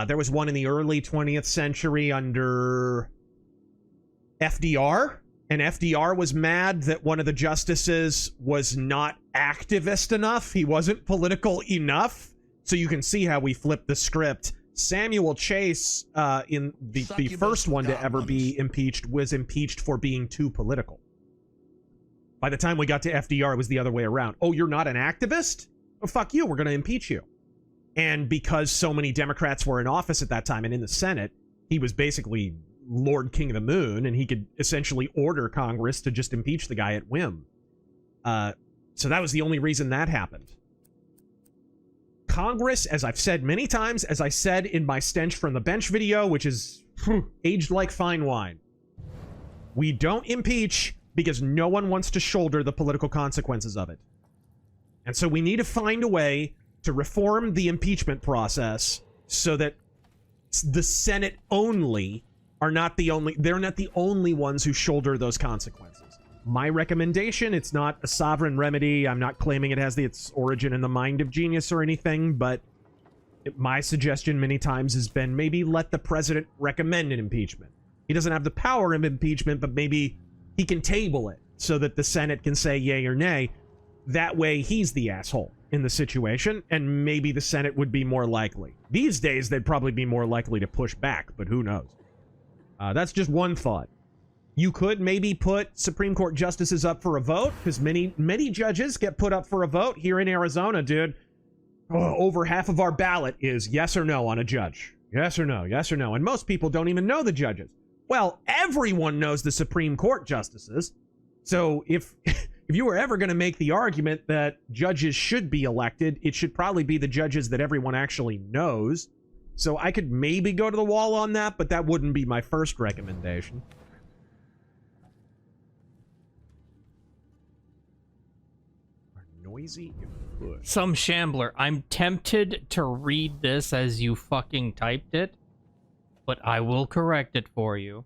There was one in the early 20th century under FDR. And FDR was mad that one of the justices was not activist enough. He wasn't political enough. So you can see how we flipped the script. Samuel Chase, in the first one to ever be impeached, was impeached for being too political. By the time we got to FDR, it was the other way around. Oh, you're not an activist? Oh, fuck you. We're going to impeach you. And because so many Democrats were in office at that time and in the Senate, he was basically Lord King of the Moon, and he could essentially order Congress to just impeach the guy at whim. So that was the only reason that happened. Congress, as I've said many times, as I said in my Stench from the Bench video, which is aged like fine wine, we don't impeach because no one wants to shoulder the political consequences of it. And so we need to find a way to reform the impeachment process so that the Senate only are not the only, they're not the only ones who shoulder those consequences. My recommendation, it's not a sovereign remedy. I'm not claiming it has its origin in the mind of genius or anything, but my suggestion many times has been maybe let the president recommend an impeachment. He doesn't have the power of impeachment, but maybe he can table it so that the Senate can say yay or nay. That way he's the asshole in the situation, and maybe the Senate would be more likely. These days, they'd probably be more likely to push back, but who knows? That's just one thought. You could maybe put Supreme Court justices up for a vote, because many judges get put up for a vote here in Arizona, dude. Over half of our ballot is yes or no on a judge. Yes or no, yes or no. And most people don't even know the judges. Well, everyone knows the Supreme Court justices. So if you were ever going to make the argument that judges should be elected, it should probably be the judges that everyone actually knows. So I could maybe go to the wall on that, but that wouldn't be my first recommendation. noisy if you could. Some shambler. I'm tempted to read this as you fucking typed it, but I will correct it for you.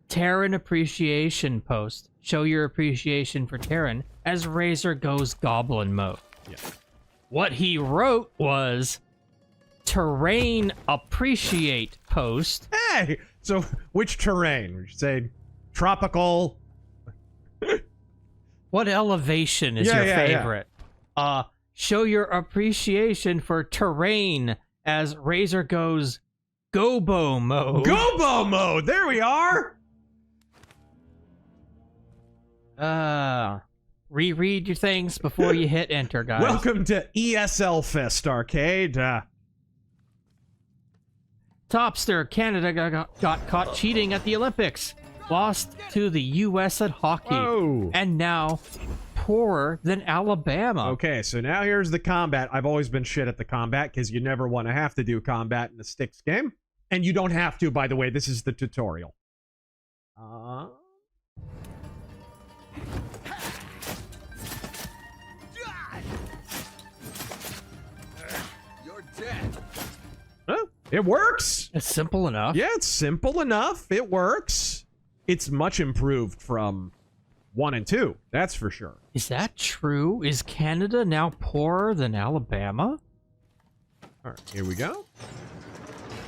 Terran appreciation post. Show your appreciation for Terran as Razor goes goblin mode. Yeah. What he wrote was terrain appreciate post. Hey! So, which terrain? Would you say tropical? What elevation is your favorite? Show your appreciation for terrain as Razor goes gobo mode. Gobo mode! There we are! Reread your things before you hit enter, guys. Welcome to ESL Fist Arcade. Topster Canada got caught cheating at the Olympics. Lost to the U.S. at hockey. Whoa. And now poorer than Alabama. Okay, so now here's the combat. I've always been shit at the combat because you never want to have to do combat in the Styx game. And you don't have to, by the way. This is the tutorial. You're dead. Huh? It works. It's simple enough. Yeah, it's simple enough. It works. It's much improved from 1 and 2. That's for sure. Is that true? Is Canada now poorer than Alabama? All right, here we go.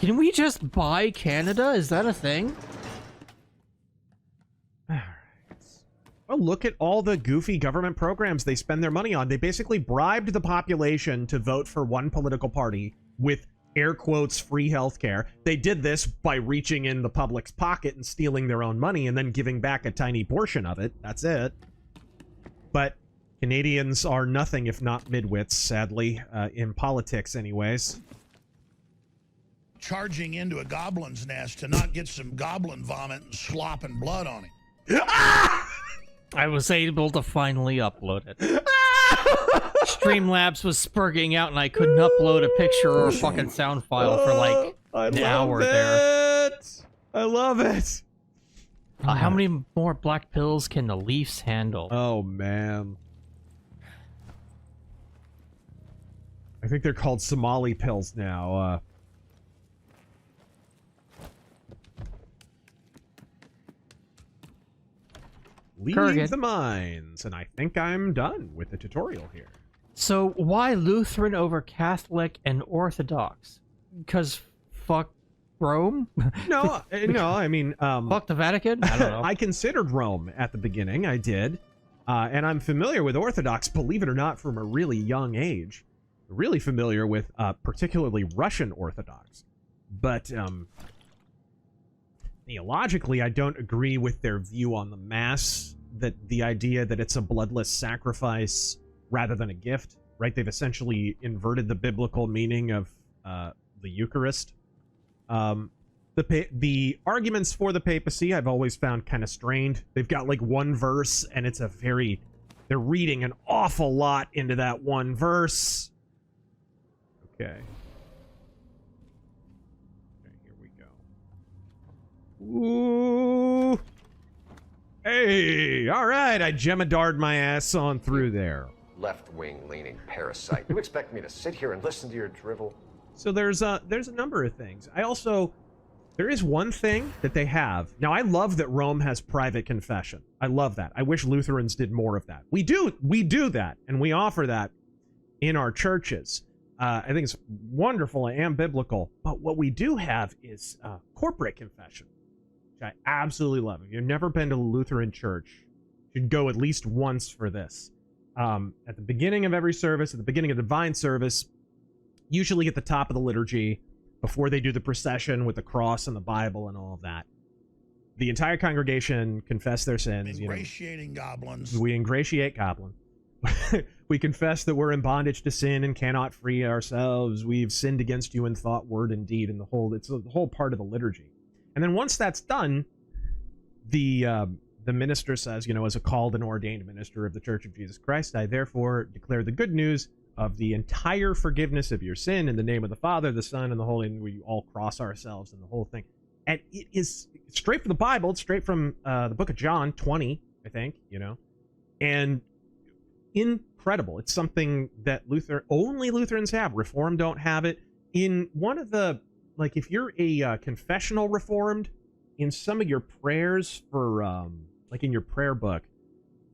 Can we just buy Canada? Is that a thing? All right. Well, look at all the goofy government programs they spend their money on. They basically bribed the population to vote for one political party with air quotes free healthcare. They did this by reaching in the public's pocket and stealing their own money and then giving back a tiny portion of it. That's it. But Canadians are nothing if not midwits, sadly, in politics anyways. Charging into a goblin's nest to not get some goblin vomit and slop and blood on him. I was able to finally upload it. Streamlabs was spurging out and I couldn't upload a picture or a fucking sound file for like an hour there. I love it. How many more black pills can the Leafs handle? Oh, man. I think they're called Somali pills now. Leave Kurgan. the mines, and I think I'm done with the tutorial here. So why Lutheran over Catholic and Orthodox? Because fuck Rome? No, I mean... fuck the Vatican? I don't know. I considered Rome at the beginning, I did. And I'm familiar with Orthodox, believe it or not, from a really young age. Really familiar with particularly Russian Orthodox. But theologically, I don't agree with their view on the Mass, that the idea that it's a bloodless sacrifice rather than a gift, right? They've essentially inverted the biblical meaning of the Eucharist. The arguments for the papacy I've always found kind of strained. They've got like one verse, and it's they're reading an awful lot into that one verse. Okay. Here we go. Ooh. Hey, all right, I Jem'Hadar'd my ass on through there. Left-wing leaning parasite. You expect me to sit here and listen to your drivel? So there's a number of things. There is one thing that they have. Now, I love that Rome has private confession. I love that. I wish Lutherans did more of that. We do that, and we offer that in our churches. I think it's wonderful and biblical. But what we do have is corporate confession, which I absolutely love. If you've never been to a Lutheran church, you should go at least once for this. At the beginning of every service, at the beginning of divine service, usually at the top of the liturgy, before they do the procession with the cross and the Bible and all of that, the entire congregation confess their sins. Ingratiating goblins. We ingratiate goblin. We confess that we're in bondage to sin and cannot free ourselves. We've sinned against you in thought, word, and deed. And it's the whole part of the liturgy. And then once that's done, the minister says, as a called and ordained minister of the Church of Jesus Christ, I therefore declare the good news of the entire forgiveness of your sin in the name of the Father, the Son, and the Holy, and we all cross ourselves and the whole thing. And it is straight from the Bible. It's straight from the book of John 20, I think, And incredible. It's something that only Lutherans have. Reformed don't have it. In one of the, like, if you're a confessional Reformed, in some of your prayers for, like in your prayer book,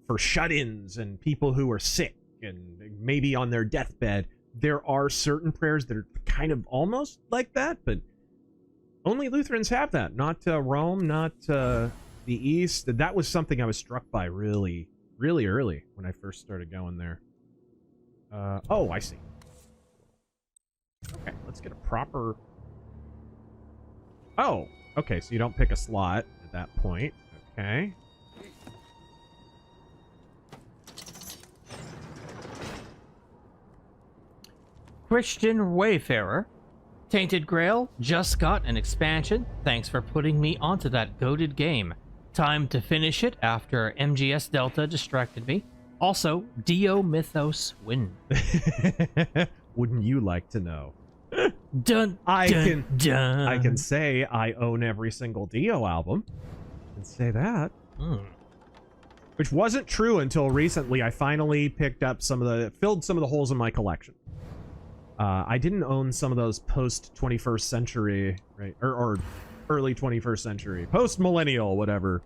for shut-ins and people who are sick and maybe on their deathbed, there are certain prayers that are kind of almost like that, but only Lutherans have that. Not Rome, not the East. That was something I was struck by really, really early when I first started going there. Oh, I see. Okay, let's get a proper... Oh, okay, so you don't pick a slot at that point. Okay. Christian Wayfarer. Tainted Grail just got an expansion. Thanks for putting me onto that goated game. Time to finish it after MGS Delta distracted me. Also, Dio Mythos win. Wouldn't you like to know? Dun, I dun. can say I own every single Dio album. I can say that. Which wasn't true until recently. I finally picked up filled some of the holes in my collection. I didn't own some of those post-21st century, right, or early 21st century, post-millennial, whatever,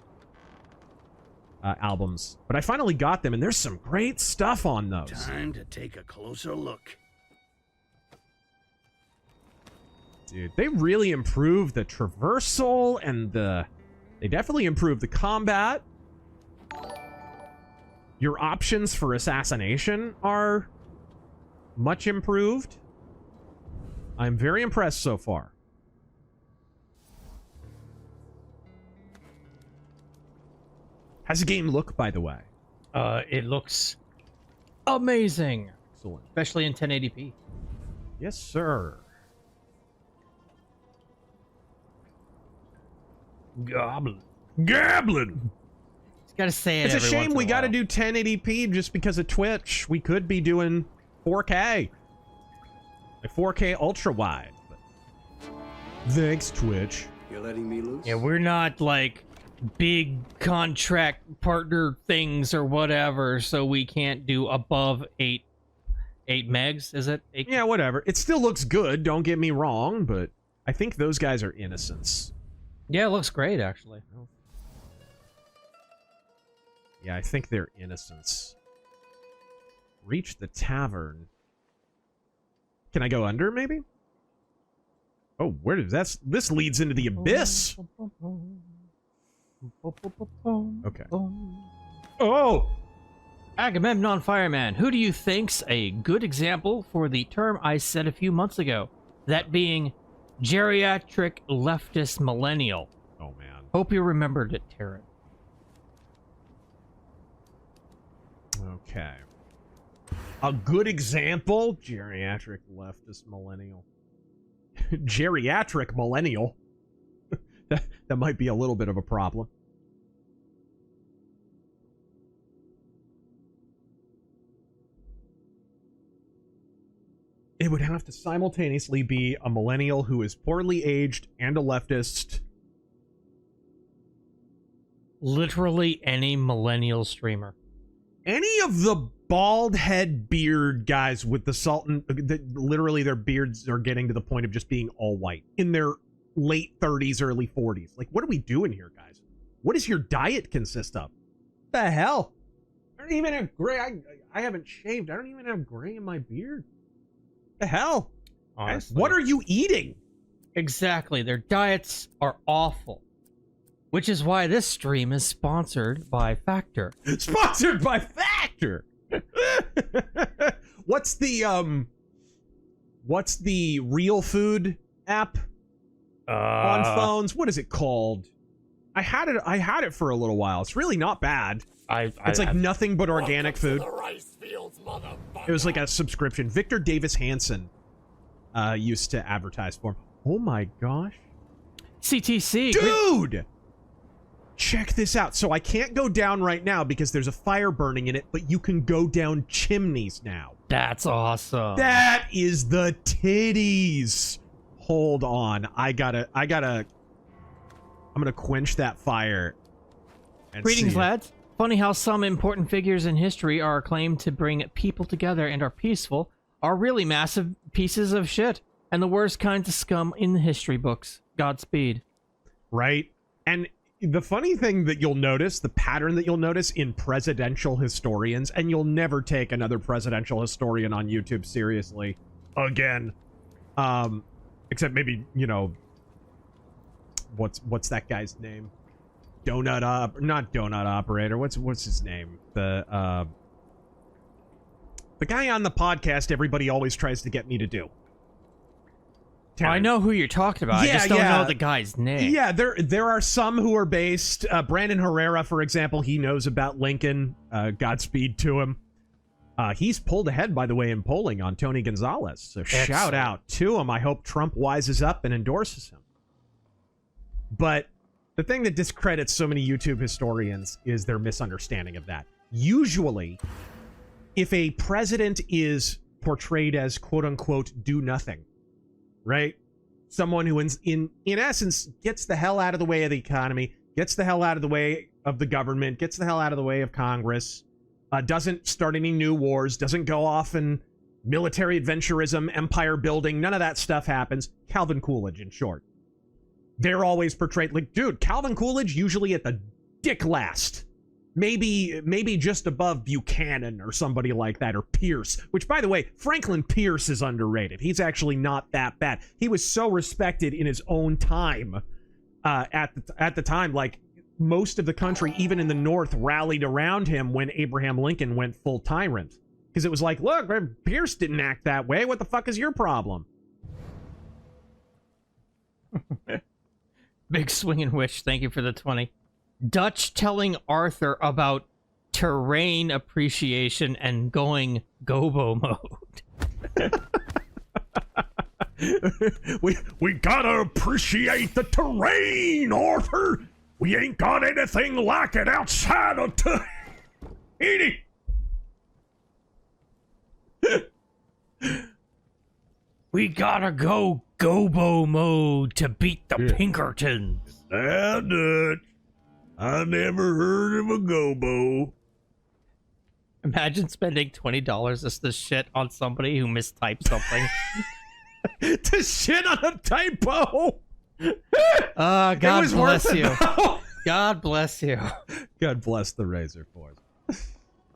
albums. But I finally got them, and there's some great stuff on those. Time to take a closer look. Dude, they really improved the traversal, and they definitely improved the combat. Your options for assassination are much improved. I'm very impressed so far. How's the game look, by the way? It looks amazing. Excellent. Especially in 1080p. Yes, sir. Goblin. Just gotta say it. It's a every shame once in we a gotta while. do 1080p just because of Twitch. We could be doing 4K. Like 4K ultra wide. But... Thanks, Twitch. You're letting me loose? Yeah, we're not like big contract partner things or whatever, so we can't do above 8 megs, is it? 8? Yeah, whatever. It still looks good, don't get me wrong, but I think those guys are innocents. Yeah, it looks great, actually. Yeah, I think they're innocents. Reach the tavern. Can I go under, maybe? Oh, where did this leads into the abyss. Okay. Oh! Agamemnon Fireman, who do you think's a good example for the term I said a few months ago? That being geriatric leftist millennial. Oh, man. Hope you remembered it, Taryn. Okay. A good example? Geriatric leftist millennial. Geriatric millennial? that might be a little bit of a problem. It would have to simultaneously be a millennial who is poorly aged and a leftist. Literally any millennial streamer. Any of the bald head beard guys with the sultan, literally their beards are getting to the point of just being all white in their late 30s, early 40s. Like, what are we doing here, guys? What does your diet consist of? What the hell? I don't even have gray. I haven't shaved. I don't even have gray in my beard. The hell? Honestly. What are you eating? Exactly. Their diets are awful. Which is why this stream is sponsored by Factor. Sponsored by Factor. What's the real food app on phones? What is it called? I had it for a little while. It's really not bad. It's like nothing but organic food. It was like a subscription. Victor Davis Hansen used to advertise for him. Oh my gosh. CTC. Dude! Check this out. So I can't go down right now because there's a fire burning in it, but you can go down chimneys now. That's awesome. That is the titties. Hold on. I'm gonna quench that fire. And Greetings, lads. Funny how some important figures in history are claimed to bring people together and are peaceful, are really massive pieces of shit, and the worst kinds of scum in the history books. Godspeed. Right? And the funny thing that you'll notice, the pattern that you'll notice in presidential historians, and you'll never take another presidential historian on YouTube seriously again. Except maybe, you know, what's that guy's name? Not Donut Operator. What's his name? The guy on the podcast everybody always tries to get me to do. I know who you're talking about. Yeah, I just don't know the guy's name. Yeah, there are some who are based. Brandon Herrera, for example, he knows about Lincoln. Godspeed to him. He's pulled ahead, by the way, in polling on Tony Gonzalez. So shout out to him. I hope Trump wises up and endorses him. But the thing that discredits so many YouTube historians is their misunderstanding of that. Usually, if a president is portrayed as quote-unquote do nothing, right? Someone who in essence gets the hell out of the way of the economy, gets the hell out of the way of the government, gets the hell out of the way of Congress, doesn't start any new wars, doesn't go off in military adventurism, empire building, none of that stuff happens. Calvin Coolidge, in short. They're always portrayed like, dude, Calvin Coolidge usually at the dick last. Maybe just above Buchanan or somebody like that, or Pierce, which, by the way, Franklin Pierce is underrated. He's actually not that bad. He was so respected in his own time at the time. Like, most of the country, even in the North, rallied around him when Abraham Lincoln went full tyrant. Because it was like, look, Pierce didn't act that way. What the fuck is your problem? Big Swinging Witch, thank you for the 20. Dutch telling Arthur about terrain appreciation and going gobo mode. we gotta appreciate the terrain, Arthur. We ain't got anything like it outside of Tahiti. We gotta go gobo mode to beat the Pinkertons. Now, Dutch, I never heard of a gobo. Imagine spending $20 just to shit on somebody who mistyped something. To shit on a typo. God bless you. God bless you. God bless the RazorForce.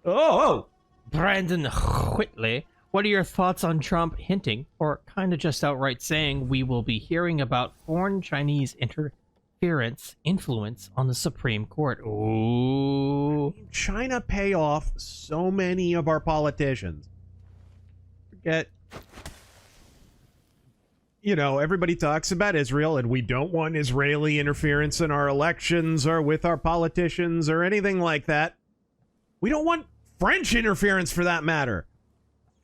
Oh, Brandon Whitley, what are your thoughts on Trump hinting, or kind of just outright saying, we will be hearing about foreign Chinese interference influence on the Supreme Court? Ooh. China pay off so many of our politicians. Forget. You know, everybody talks about Israel, and we don't want Israeli interference in our elections or with our politicians or anything like that. We don't want French interference for that matter.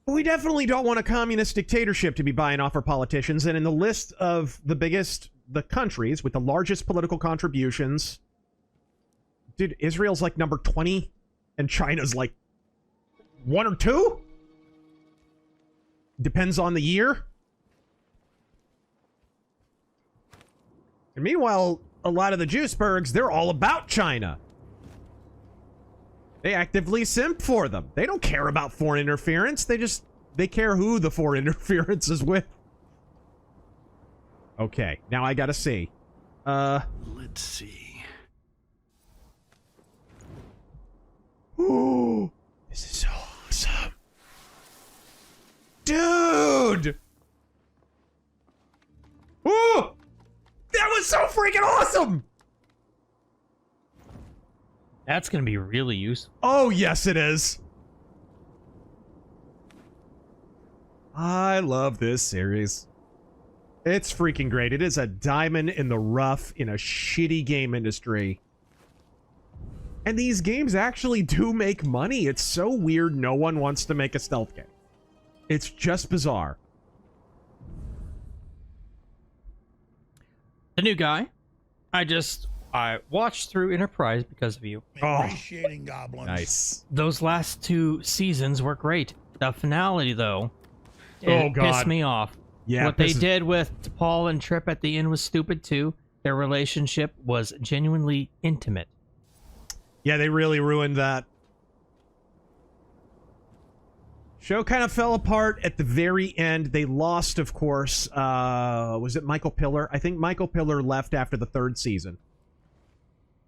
But we definitely don't want a communist dictatorship to be buying off our politicians. And in the list of the countries with the largest political contributions, dude, Israel's like number 20, and China's like 1 or 2? Depends on the year. And meanwhile, a lot of the Juicebergs, they're all about China. They actively simp for them. They don't care about foreign interference. They care who the foreign interference is with. Okay, now I gotta see. Let's see. Ooh, this is so awesome. Dude! Ooh! That was so freaking awesome! That's going to be really useful. Oh, yes, it is. I love this series. It's freaking great. It is a diamond in the rough in a shitty game industry. And these games actually do make money. It's so weird no one wants to make a stealth game. It's just bizarre. The new guy. I watched through Enterprise because of you. Appreciating goblins. Nice. Those last 2 seasons were great. The finale, though, it pissed me off. Yeah, what they did with Paul and Trip at the end was stupid, too. Their relationship was genuinely intimate. Yeah, they really ruined that. Show kind of fell apart at the very end. They lost, of course. Was it Michael Piller? I think Michael Piller left after the 3rd season.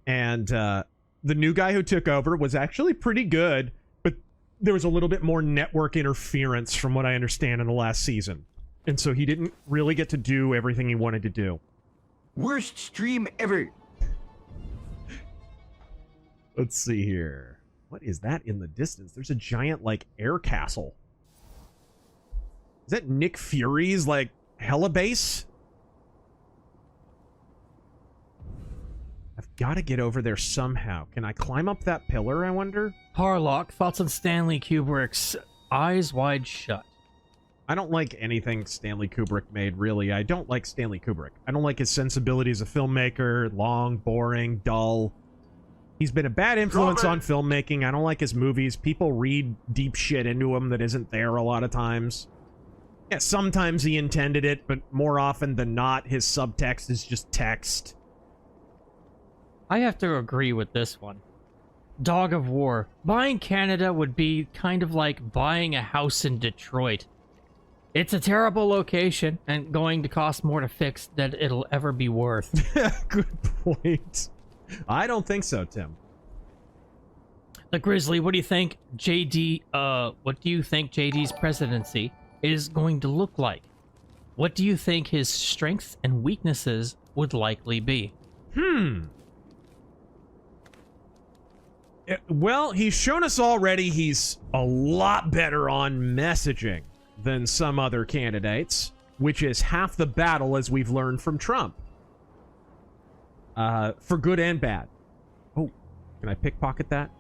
And the new guy who took over was actually pretty good, but there was a little bit more network interference from what I understand in the last season. And so he didn't really get to do everything he wanted to do. Worst stream ever. Let's see here. What is that in the distance? There's a giant, like, air castle. Is that Nick Fury's, like, helibase? I've got to get over there somehow. Can I climb up that pillar, I wonder? Harlock, thoughts on Stanley Kubrick's Eyes Wide Shut? I don't like anything Stanley Kubrick made, really. I don't like Stanley Kubrick. I don't like his sensibility as a filmmaker. Long, boring, dull. He's been a bad influence on filmmaking. I don't like his movies. People read deep shit into him that isn't there a lot of times. Yeah, sometimes he intended it, but more often than not, his subtext is just text. I have to agree with this one. Dog of War. Buying Canada would be kind of like buying a house in Detroit. It's a terrible location and going to cost more to fix than it'll ever be worth. Good point. I don't think so, Tim. The Grizzly, what do you think JD's presidency is going to look like? What do you think his strengths and weaknesses would likely be? Well, he's shown us already he's a lot better on messaging than some other candidates, which is half the battle, as we've learned from Trump. For good and bad. Oh, can I pickpocket that?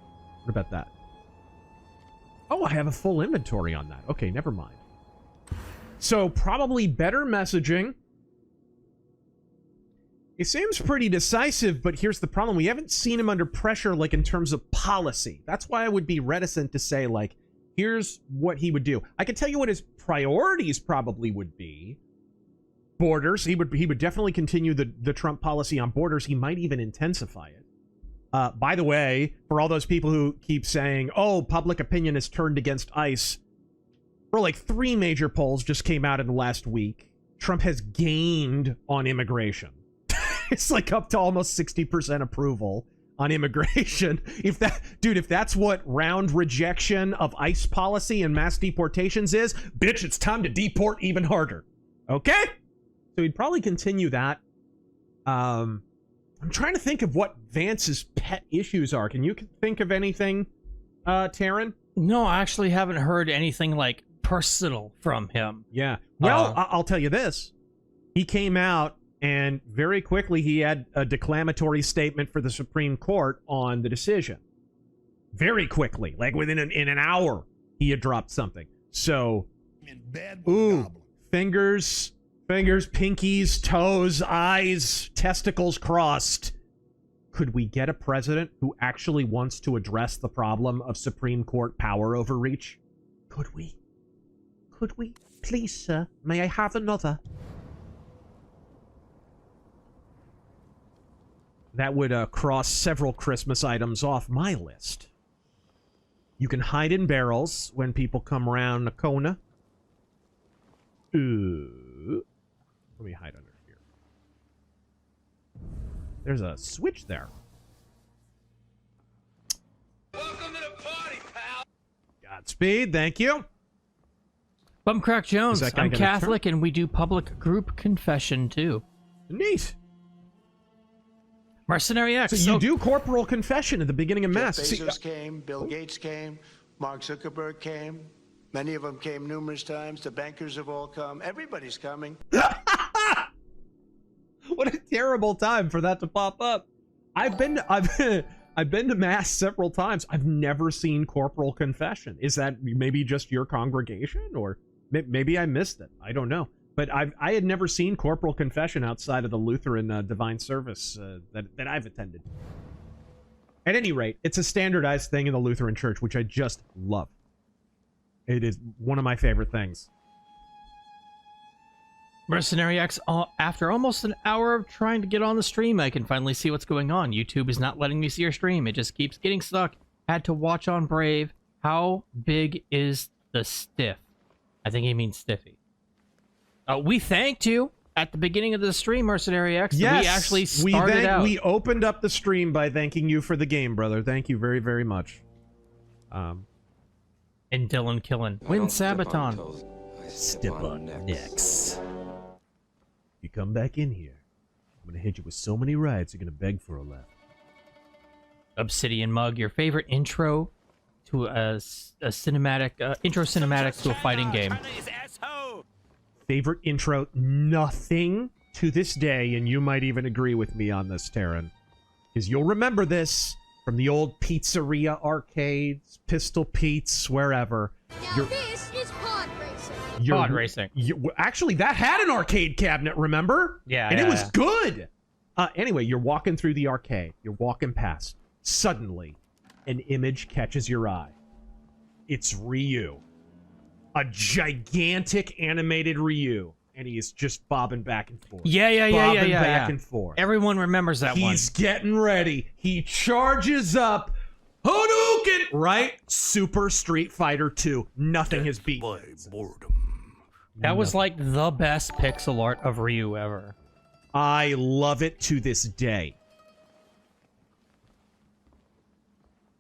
What about that? Oh, I have a full inventory on that. Okay, never mind. So, probably better messaging. He seems pretty decisive, but here's the problem. We haven't seen him under pressure, like, in terms of policy. That's why I would be reticent to say, like, here's what he would do. I can tell you what his priorities probably would be. Borders. He would definitely continue the Trump policy on borders. He might even intensify it. By the way, for all those people who keep saying, oh, public opinion is turned against ICE, for like 3 major polls just came out in the last week. Trump has gained on immigration. It's like up to almost 60% approval on immigration. If that's what round rejection of ICE policy and mass deportations is, bitch, it's time to deport even harder. Okay? So he'd probably continue that. I'm trying to think of what Vance's pet issues are. Can you think of anything, Taryn? No, I actually haven't heard anything, like, personal from him. Yeah. Well, I'll tell you this. He came out, and very quickly he had a declamatory statement for the Supreme Court on the decision. Very quickly. Like, within an hour, he had dropped something. So, fingers, pinkies, toes, eyes, testicles crossed. Could we get a president who actually wants to address the problem of Supreme Court power overreach? Could we? Could we? Please, sir, may I have another? That would cross several Christmas items off my list. You can hide in barrels when people come around the corner. Let me hide under here. There's a switch there. Welcome to the party, pal. Godspeed, thank you. Bumcrack Jones, I'm Catholic turn? and we do public group confession too. Neat. Mercenary X. So you do corporal confession at the beginning of Mass. Jeff Bezos came, Bill Gates came, Mark Zuckerberg came. Many of them came numerous times. The bankers have all come. Everybody's coming. What a terrible time for that to pop up. I've been to Mass several times. I've never seen corporal confession. Is that maybe just your congregation, or maybe I missed it? I don't know. But I had never seen corporal confession outside of the Lutheran divine service that I've attended. At any rate, it's a standardized thing in the Lutheran Church, which I just love. It is one of my favorite things. Mercenary X, after almost an hour of trying to get on the stream, I can finally see what's going on. YouTube is not letting me see your stream. It just keeps getting stuck. Had to watch on Brave. How big is the stiff? I think he means stiffy. We thanked you at the beginning of the stream, Mercenary X. Yes, we actually started out. We opened up the stream by thanking you for the game, brother. Thank you very, very much. And Dylan killing. Win Sabaton. Step on necks. You come back in here, I'm gonna hit you with so many rides you're gonna beg for a laugh. Obsidian Mug, your favorite intro to a cinematic intro cinematic to a fighting game. Favorite intro? Nothing to this day, and you might even agree with me on this, Taryn, because you'll remember this from the old pizzeria arcades, Pistol Pete's, wherever. Now this is pod racing. Pod racing. Actually, that had an arcade cabinet, remember? Yeah. And it was good. Anyway, you're walking through the arcade. You're walking past. Suddenly, an image catches your eye. It's Ryu. A gigantic animated Ryu. And he is just bobbing back and forth. Yeah. Bobbing back and forth. Everyone remembers that one. He's getting ready. He charges up. Hadouken! Right? Super Street Fighter 2. Nothing has beaten it. That was like the best pixel art of Ryu ever. I love it to this day.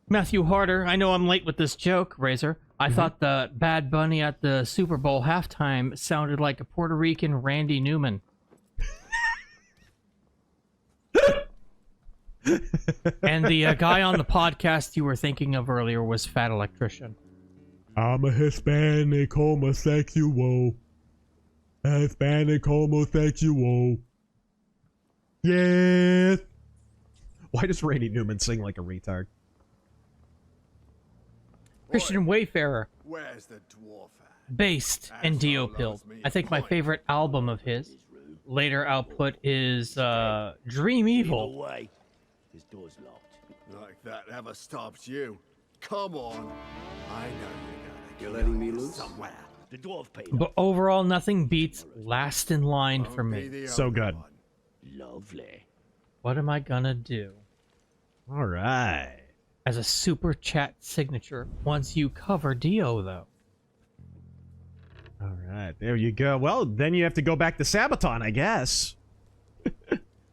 Matthew Harder, I know I'm late with this joke, Razor. I thought the Bad Bunny at the Super Bowl halftime sounded like a Puerto Rican Randy Newman. And the guy on the podcast you were thinking of earlier was Fat Electrician. I'm a Hispanic homosexual. Hispanic homosexual. Yes. Why does Randy Newman sing like a retard? Christian Wayfarer. Where's the dwarf at? Based and Dio Pilled. I think my favorite album of his. Later output is Dream Evil. This door's locked. Like that ever stops you. Come on. I know you're letting me loose somewhere. The dwarf paid. But overall, nothing beats Last in Line for me. So good. Lovely. What am I gonna do? All right. As a super chat signature, once you cover Dio, though. All right, there you go. Well, then you have to go back to Sabaton, I guess.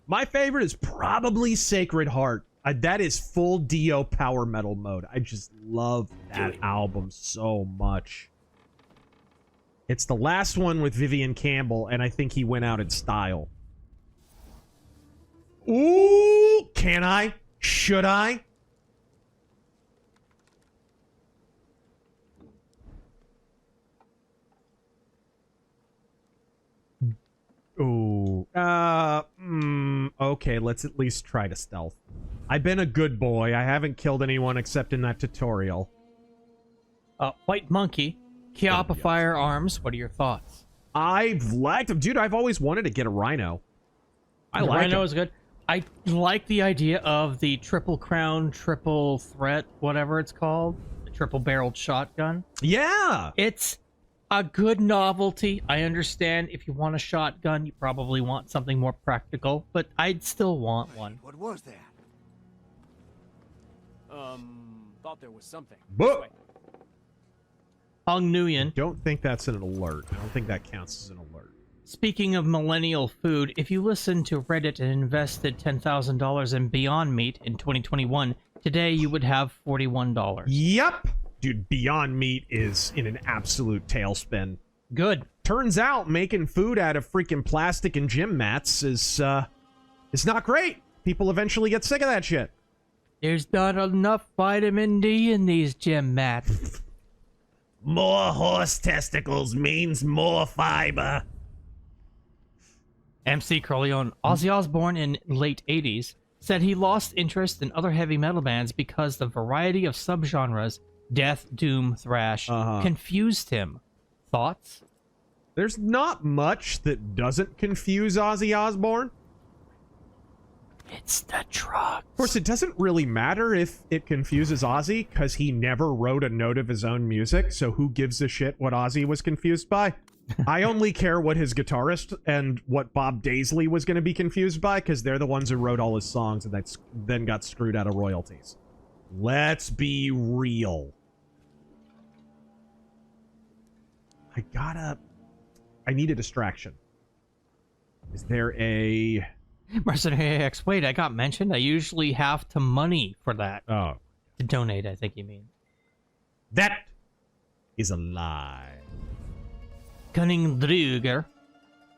My favorite is probably Sacred Heart. That is full Dio power metal mode. I just love that album so much. It's the last one with Vivian Campbell, and I think he went out in style. Ooh, can I? Should I? Ooh. Okay, let's at least try to stealth. I've been a good boy. I haven't killed anyone except in that tutorial. White Monkey, Chiappa Firearms, what are your thoughts? I've liked him. Dude, I've always wanted to get a Rhino. I like Rhino him. is good. I like the idea of the triple crown, triple threat, whatever it's called. The triple barreled shotgun. Yeah! It's a good novelty. I understand if you want a shotgun, you probably want something more practical, but I'd still want one. What was that? Thought there was something. But Hong Nguyen. Don't think that's an alert. I don't think that counts as an alert. Speaking of millennial food, if you listen to Reddit and invested $10,000 in Beyond Meat in 2021, today you would have $41. Yep. Dude, Beyond Meat is in an absolute tailspin. Good. Turns out making food out of freaking plastic and gym mats is not great. People eventually get sick of that shit. There's not enough vitamin D in these gym mats. More horse testicles means more fiber. MC Corleone, Ozzy Osbourne in late 80s, said he lost interest in other heavy metal bands because the variety of subgenres, death, doom, thrash, confused him. Thoughts? There's not much that doesn't confuse Ozzy Osbourne. It's the drugs. Of course, it doesn't really matter if it confuses Ozzy, because he never wrote a note of his own music, so who gives a shit what Ozzy was confused by? I only care what his guitarist and what Bob Daisley was going to be confused by, because they're the ones who wrote all his songs and that's then got screwed out of royalties. Let's be real. I need a distraction. Is there a... Mercenary X, wait, I got mentioned? I usually have to money for that. Oh. To donate, I think you mean. That is a lie. Cunning Druger.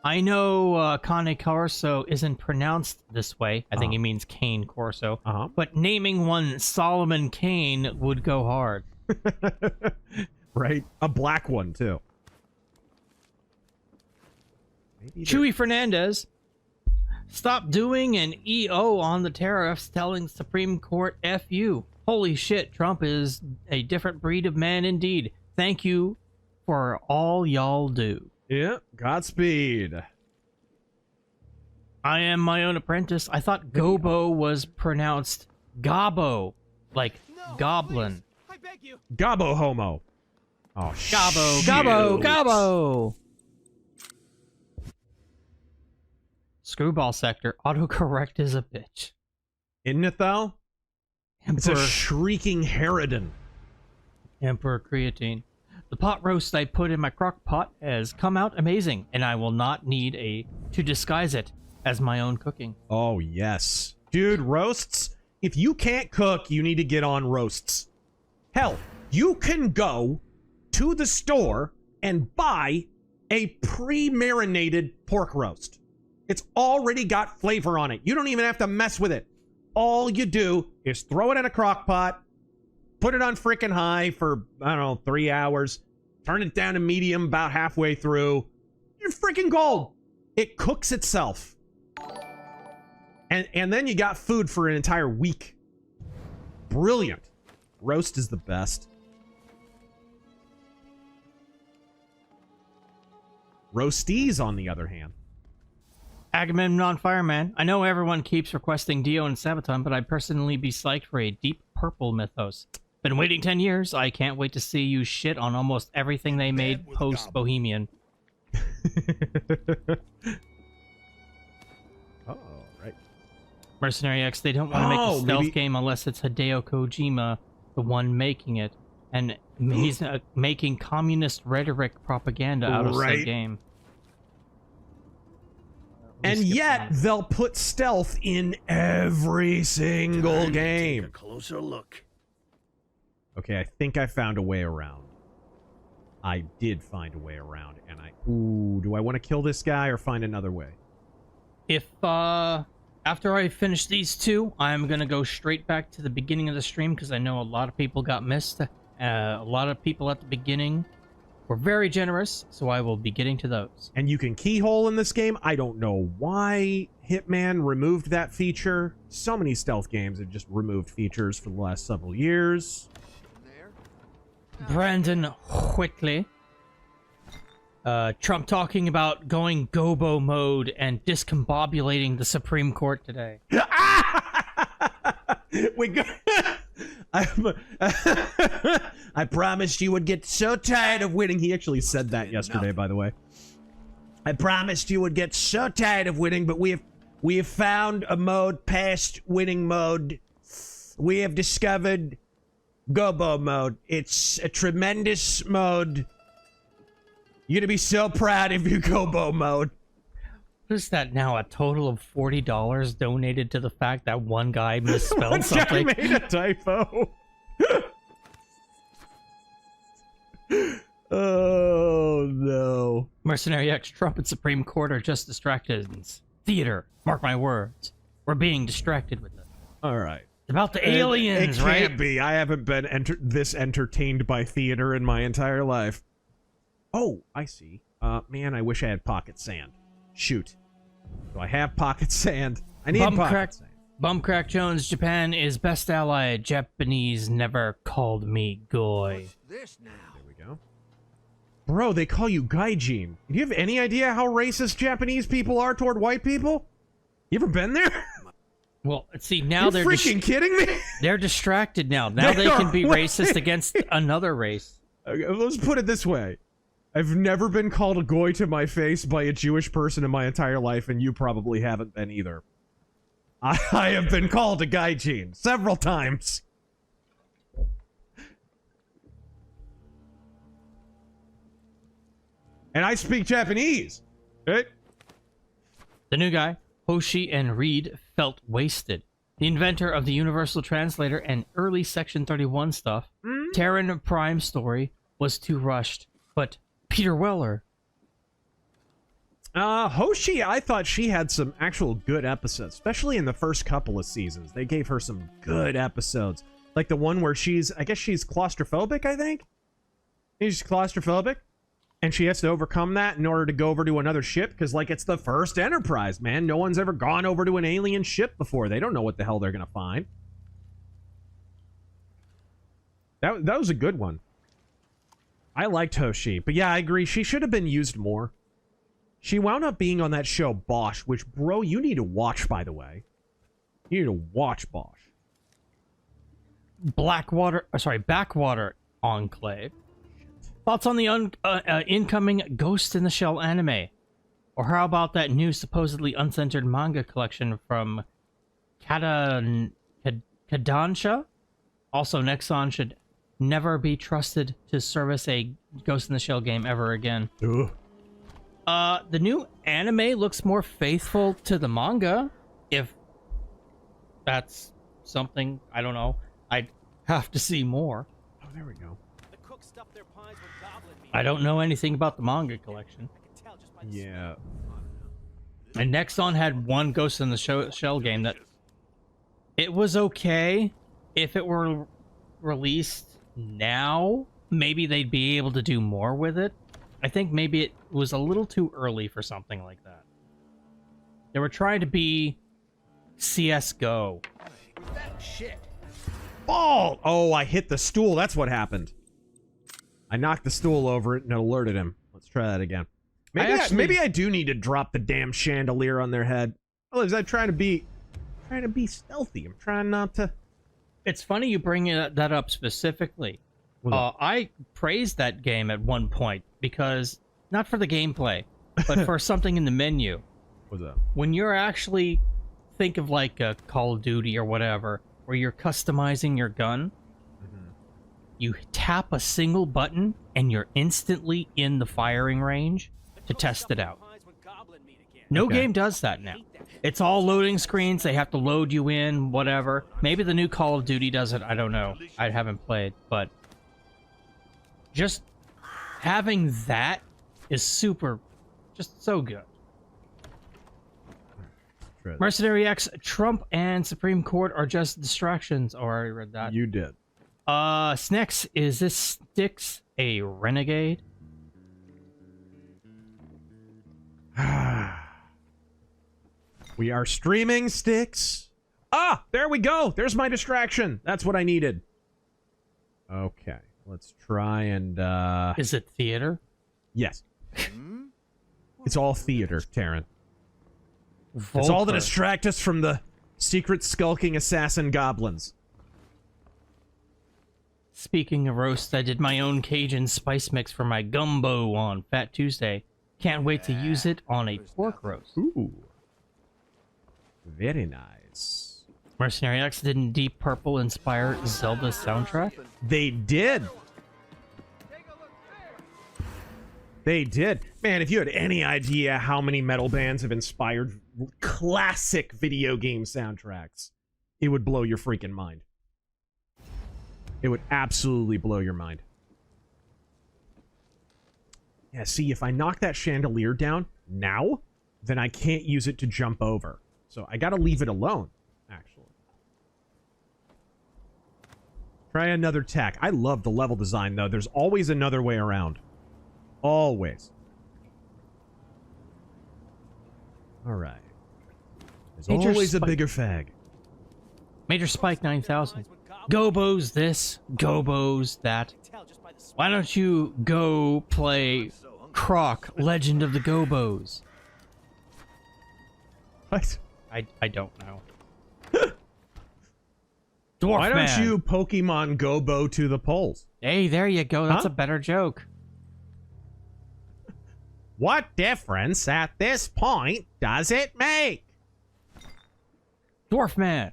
I know Cane Corso isn't pronounced this way. I think he means Cane Corso. But naming one Solomon Kane would go hard. Right? A black one, too. Chewy Fernandez. Stop doing an EO on the tariffs, telling Supreme Court F you. Holy shit, Trump is a different breed of man indeed. Thank you for all y'all do. Yeah, Godspeed. I am my own apprentice. I thought Gobo was pronounced Gobbo, like goblin. I beg you. Gobbo homo. Oh, Gobbo, Gobbo, Gobbo. Screwball sector. Autocorrect is a bitch. Isn't it, though? It's a shrieking harridan. Emperor Creatine. The pot roast I put in my crock pot has come out amazing, and I will not need to disguise it as my own cooking. Oh, yes. Dude, roasts? If you can't cook, you need to get on roasts. Hell, you can go to the store and buy a pre-marinated pork roast. It's already got flavor on it. You don't even have to mess with it. All you do is throw it in a crock pot, put it on freaking high for, I don't know, 3 hours, turn it down to medium about halfway through. You're freaking gold. It cooks itself. And then you got food for an entire week. Brilliant. Roast is the best. Roasties, on the other hand. Agamemnon Fireman. I know everyone keeps requesting Dio and Sabaton, but I'd personally be psyched for a deep purple mythos. Been waiting 10 years. I can't wait to see you shit on almost everything they made post-Bohemian. Oh, right. Mercenary X, they don't want to make a stealth game unless it's Hideo Kojima, the one making it. And he's making communist rhetoric propaganda out of the game. And yet, they'll put stealth in every single game. Take a closer look. Okay, I think I found a way around. I did find a way around, and ooh, do I want to kill this guy or find another way? If, after I finish these two, I'm gonna go straight back to the beginning of the stream, because I know a lot of people got missed. A lot of people at the beginning were very generous, so I will be getting to those. And you can keyhole in this game. I don't know why Hitman removed that feature. So many stealth games have just removed features for the last several years. Brandon Whitley. Trump talking about going Gobo mode and discombobulating the Supreme Court today. We go. I promised you would get so tired of winning. He actually said that yesterday, by the way. I promised you would get so tired of winning, but we have found a mode past winning mode. We have discovered Gobo mode. It's a tremendous mode. You're gonna be so proud of your Gobo mode. What is that now? A total of $40 donated to the fact that one guy misspelled something. One guy made a typo. Oh no. Mercenary X, Trump and Supreme Court are just distractions. Theater. Mark my words. We're being distracted with it. All right. It's about the aliens, it right? Can't be. I haven't been this entertained by theater in my entire life. Oh, I see. Man, I wish I had pocket sand. Shoot. Do I have pocket sand? I need pocket sand. Bumcrack Jones, Japan is best ally. Japanese never called me goy. This now. There we go. Bro, they call you gaijin. Do you have any idea how racist Japanese people are toward white people? You ever been there? Well, see, now You're they're freaking kidding me? They're distracted now. Now they can be racist against another race. Okay, let's put it this way. I've never been called a goy to my face by a Jewish person in my entire life, and you probably haven't been either. I have been called a gaijin several times. And I speak Japanese. Right? The new guy, Hoshi and Reed, felt wasted. The inventor of the Universal Translator and early Section 31 stuff, Terran Prime story, was too rushed. But Peter Weller... Hoshi, I thought she had some actual good episodes, especially in the first couple of seasons. They gave her some good episodes. Like the one where I guess she's claustrophobic, I think? She's claustrophobic? And she has to overcome that in order to go over to another ship, because, like, it's the first Enterprise, man. No one's ever gone over to an alien ship before. They don't know what the hell they're gonna find. That was a good one. I liked Hoshi, but yeah, I agree. She should have been used more. She wound up being on that show, Bosch, which, bro, you need to watch, by the way. You need to watch Bosch. Backwater Enclave. Thoughts on the incoming Ghost in the Shell anime? Or how about that new supposedly uncensored manga collection from Kadansha? Also, Nexon should never be trusted to service a Ghost in the Shell game ever again. Ugh. The new anime looks more faithful to the manga, if that's something, I don't know. I'd have to see more. Oh, there we go. I don't know anything about the manga collection. Yeah. And Nexon had one Ghost in the Shell game that... It was okay. If it were released now, maybe they'd be able to do more with it. I think maybe it was a little too early for something like that. They were trying to be CSGO. Shit. Ball! Oh, I hit the stool. That's what happened. I knocked the stool over it and it alerted him. Let's try that again. Maybe I do need to drop the damn chandelier on their head. Oh, is that trying to be stealthy? I'm trying not to. It's funny you bring that up specifically. I praised that game at one point because, not for the gameplay, but for something in the menu. What's that? When you're actually, think of like a Call of Duty or whatever, where you're customizing your gun, you tap a single button and you're instantly in the firing range to test it out. No game does that now. It's all loading screens. They have to load you in, whatever. Maybe the new Call of Duty does it. I don't know. I haven't played, but just having that is just so good. Mercenary X, Trump and Supreme Court are just distractions. Oh, I already read that. You did. Snex, is this Styx a renegade? We are streaming, Styx. Ah, there we go. There's my distraction. That's what I needed. Okay, let's try and, Is it theater? Yes. It's all theater, Taryn. Volker. It's all to distract us from the secret skulking assassin goblins. Speaking of roast, I did my own Cajun spice mix for my gumbo on Fat Tuesday. Can't wait to use it on a pork roast. Ooh. Very nice. Mercenary X, didn't Deep Purple inspire Zelda's soundtrack? They did. They did. Man, if you had any idea how many metal bands have inspired classic video game soundtracks, it would blow your freaking mind. It would absolutely blow your mind. Yeah, see, if I knock that chandelier down now, then I can't use it to jump over. So I gotta leave it alone, actually. Try another tack. I love the level design, though. There's always another way around. Always. Alright. There's always a bigger fag. Major Spike 9000. Gobos this, Gobos that. Why don't you go play Croc, Legend of the Gobos? What? I don't know. Dwarf Why don't Man. you Pokemon Gobo to the polls? Hey, there you go. That's a better joke. What difference at this point does it make? Dwarfman.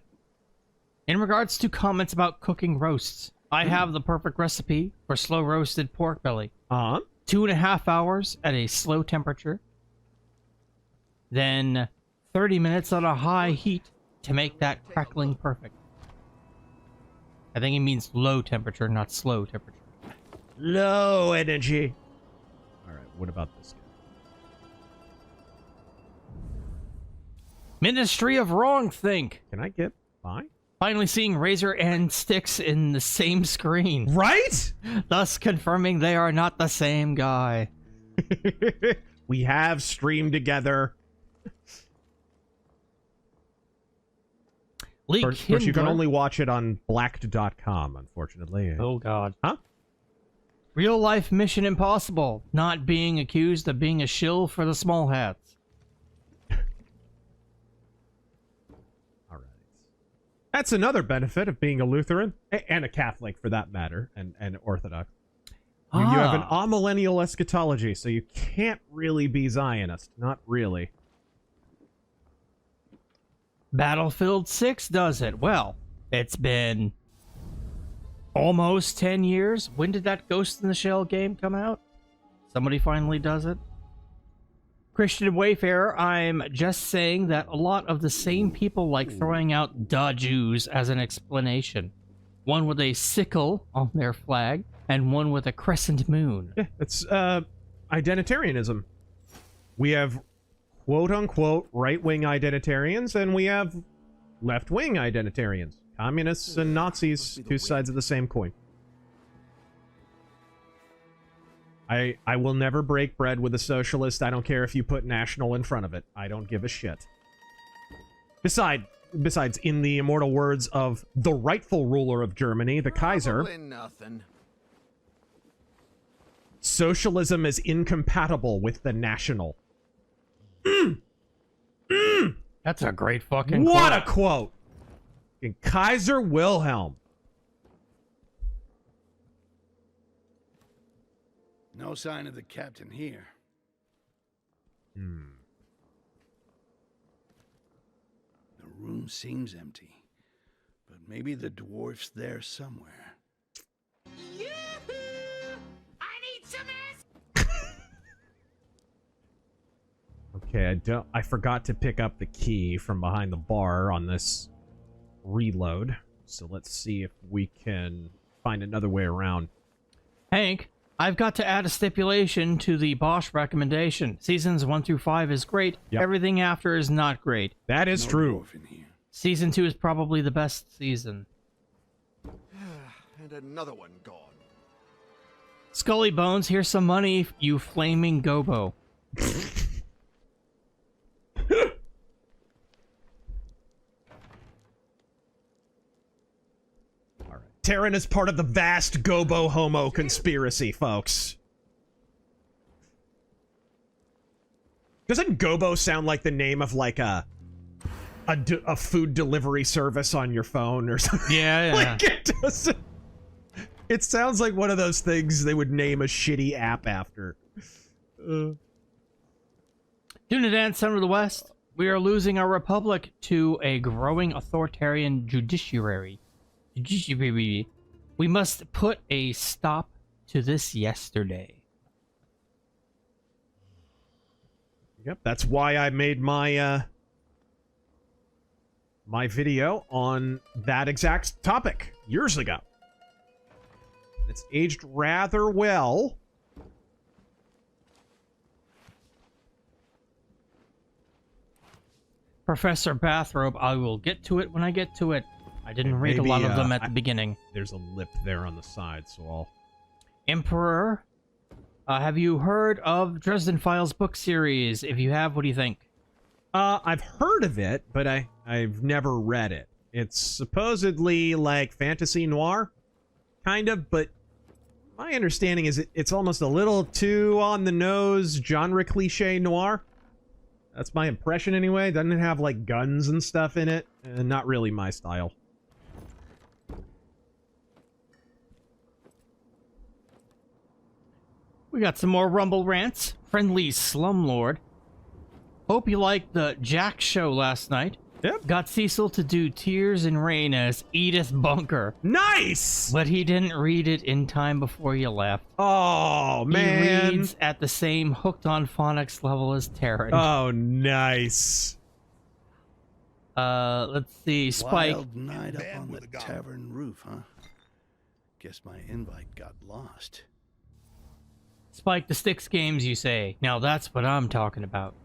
In regards to comments about cooking roasts, I have the perfect recipe for slow roasted pork belly. 2.5 hours at a slow temperature. Then 30 minutes on a high heat to make that crackling perfect. I think he means low temperature, not slow temperature. Low energy. All right, what about this guy? Ministry of Wrongthink. Can I get by? Finally seeing Razor and Styx in the same screen. Right? Thus confirming they are not the same guy. We have streamed together. Lee Of course, you can Kindler- only watch it on blacked.com, unfortunately. Oh, God. Huh? Real life Mission Impossible. Not being accused of being a shill for the small hats. All right. That's another benefit of being a Lutheran, and a Catholic for that matter, and Orthodox. You have an amillennial eschatology, so you can't really be Zionist. Not really. Battlefield 6 does it. Well, it's been almost 10 years. When did that Ghost in the Shell game come out? Somebody finally does it. Christian Wayfarer, I'm just saying that a lot of the same people like throwing out "da Jews" as an explanation. One with a sickle on their flag, and one with a crescent moon. Yeah, it's identitarianism. We have quote-unquote right-wing identitarians, and we have left-wing identitarians. Communists and Nazis, two sides of the same coin. I will never break bread with a socialist. I don't care if you put national in front of it. I don't give a shit. Besides, in the immortal words of the rightful ruler of Germany, the Kaiser, socialism is incompatible with the national. That's a great fucking What quote. a quote! In Kaiser Wilhelm. No sign of the captain here. The room seems empty, but maybe the dwarf's there somewhere. Okay, I forgot to pick up the key from behind the bar on this reload. So let's see if we can find another way around. Hank, I've got to add a stipulation to the Bosch recommendation. Seasons 1 through 5 is great. Yep. Everything after is not great. That is true. Season 2 is probably the best season. And another one gone. Scully Bones, here's some money, you flaming gobo. Terran is part of the vast Gobo Homo conspiracy, folks. Doesn't Gobo sound like the name of like a food delivery service on your phone or something? Yeah. Like it doesn't. It sounds like one of those things they would name a shitty app after. Dunadan, Son of the West, we are losing our republic to a growing authoritarian judiciary. We must put a stop to this yesterday. Yep, that's why I made my my video on that exact topic years ago. It's aged rather well. Professor Bathrobe, I will get to it when I get to it. I didn't read a lot of them at the beginning. There's a lip there on the side, so I'll... Emperor, have you heard of Dresden Files book series? If you have, what do you think? I've heard of it, but I've never read it. It's supposedly like fantasy noir, kind of, but my understanding is it's almost a little too on the nose genre cliche noir. That's my impression anyway. Doesn't it have like guns and stuff in it? Not really my style. We got some more Rumble rants. Friendly Slumlord. Hope you liked the Jack show last night. Yep. Got Cecil to do Tears in Rain as Edith Bunker. Nice! But he didn't read it in time before you left. Oh, man. He reads at the same hooked on phonics level as Terran. Oh, nice. Let's see. Spike. Wild night up on the tavern roof, huh? Guess my invite got lost. Spike the Styx games, you say. Now that's what I'm talking about.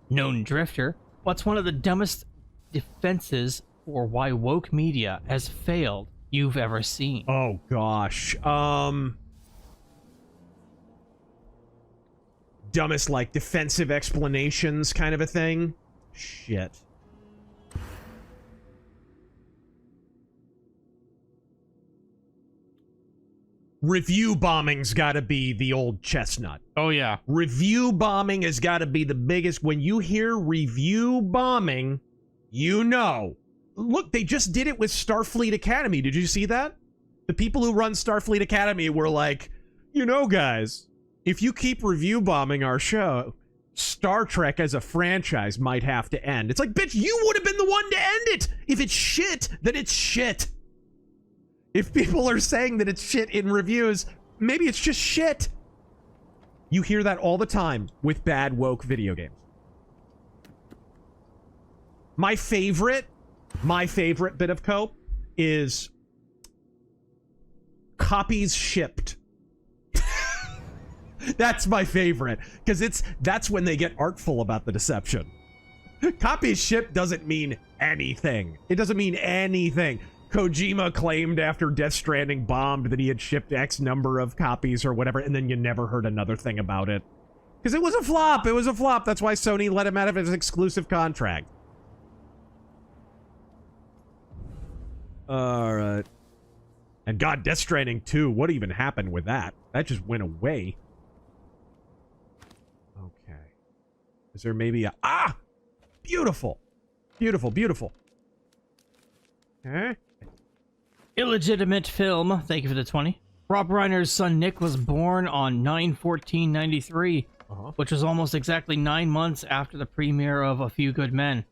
Known Drifter. What's one of the dumbest defenses for why woke media has failed you've ever seen? Oh, gosh. Dumbest, like, defensive explanations kind of a thing? Shit. Review bombing's gotta be the old chestnut. Oh, yeah. Review bombing has gotta be the biggest. When you hear review bombing, you know. Look, they just did it with Starfleet Academy. Did you see that? The people who run Starfleet Academy were like, you know, guys, if you keep review bombing our show, Star Trek as a franchise might have to end. It's like, bitch, you would have been the one to end it. If it's shit, then it's shit. If people are saying that it's shit in reviews, maybe it's just shit. You hear that all the time with bad woke video games. My favorite bit of cope is copies shipped. That's my favorite, because that's when they get artful about the deception. Copies shipped doesn't mean anything. It doesn't mean anything. Kojima claimed after Death Stranding bombed that he had shipped X number of copies or whatever, and then you never heard another thing about it. Because it was a flop. It was a flop. That's why Sony let him out of his exclusive contract. Alright. And God, Death Stranding 2, what even happened with that? That just went away. Okay. Is there maybe a... Ah! Beautiful! Beautiful, beautiful. Okay. Illegitimate film. Thank you for the 20. Rob Reiner's son Nick was born on 9/14/93, which was almost exactly 9 months after the premiere of A Few Good Men.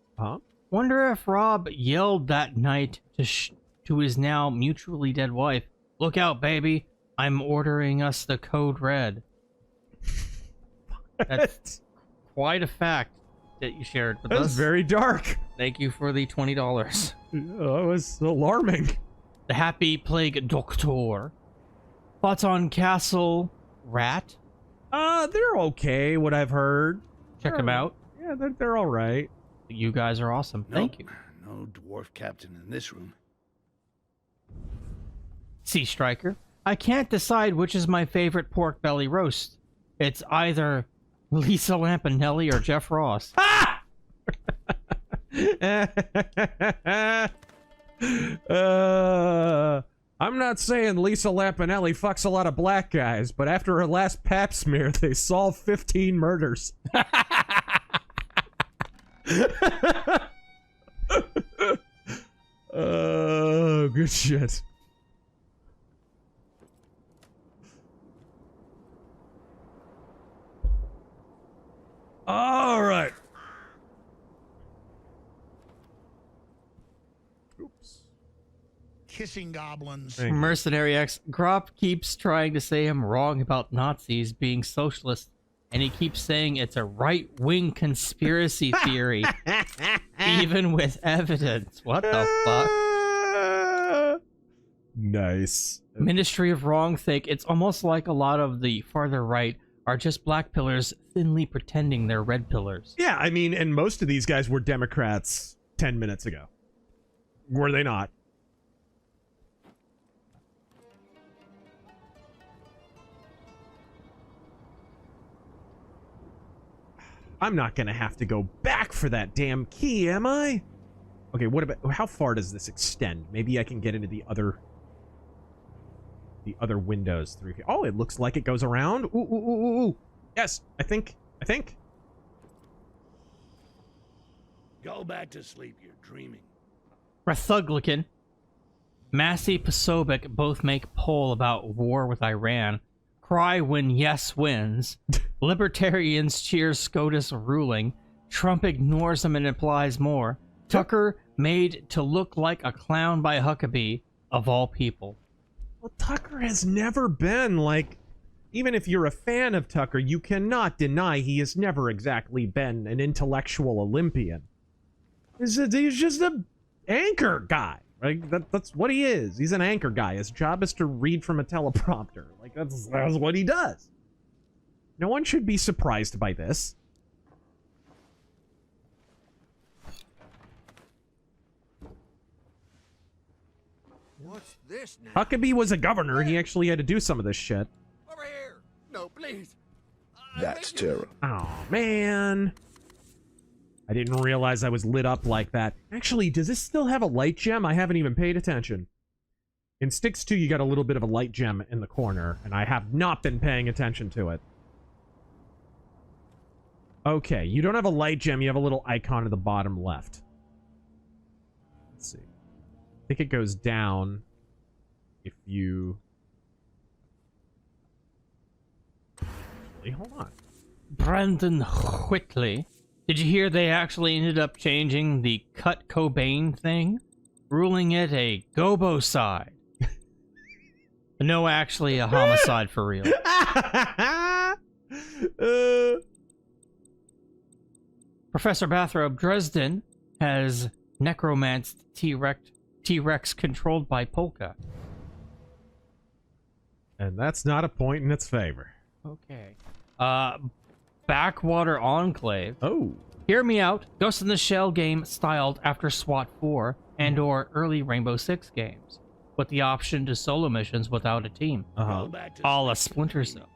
Wonder if Rob yelled that night to his now mutually dead wife, "Look out, baby! I'm ordering us the code red." That's quite a fact that you shared with us. That's very dark. Thank you for the $20. That was alarming. The Happy Plague Doctor. Thoughts on Castle Rat? They're okay, what I've heard. Check them out. Yeah, they're all right. You guys are awesome. Thank you. No dwarf captain in this room. Sea Striker. I can't decide which is my favorite pork belly roast. It's either Lisa Lampanelli or Jeff Ross. I'm not saying Lisa Lampanelli fucks a lot of black guys, but after her last pap smear, they solved 15 murders. Oh, good shit. All right. Oops. Kissing goblins. Mercenary X. Grop keeps trying to say I'm wrong about Nazis being socialist, and he keeps saying it's a right-wing conspiracy theory, even with evidence. What the fuck? Nice. Ministry of Wrongthink. It's almost like a lot of the farther right are just black pillars thinly pretending they're red pillars. Yeah, I mean, and most of these guys were Democrats 10 minutes ago. Were they not? I'm not gonna have to go back for that damn key, am I? Okay, what about... How far does this extend? Maybe I can get into the other windows through here. Oh, it looks like it goes around. Ooh, ooh, ooh, ooh, ooh. Yes, I think. Go back to sleep, you're dreaming. Rathuglican. Massey Pasobic both make poll about war with Iran. cry when yes wins. Libertarians cheer SCOTUS ruling. Trump ignores them and implies more. Tucker made to look like a clown by Huckabee, of all people. Well, Tucker has never been like... Even if you're a fan of Tucker, you cannot deny he has never exactly been an intellectual Olympian. He's just an anchor guy. Right? That's what he is. He's an anchor guy. His job is to read from a teleprompter. Like, that's what he does. No one should be surprised by this. What's this now? Huckabee was a governor. He actually had to do some of this shit. Over here! No, please! That's terror. Oh, man. I didn't realize I was lit up like that. Actually, does this still have a light gem? I haven't even paid attention. In Styx 2, you got a little bit of a light gem in the corner, and I have not been paying attention to it. Okay, you don't have a light gem, you have a little icon at the bottom left. Let's see. I think it goes down if you... Actually, hold on. Brandon Whitley. Did you hear they actually ended up changing the Cut Cobain thing? Ruling it a gobocide. No, actually a homicide for real. Professor Bathrobe Dresden has necromanced T-Rex controlled by Polka. And that's not a point in its favor. Okay. Backwater Enclave. Oh. Hear me out. Ghost in the Shell game styled after SWAT 4 and or early Rainbow Six games, with the option to solo missions without a team. A la Splinter Cell.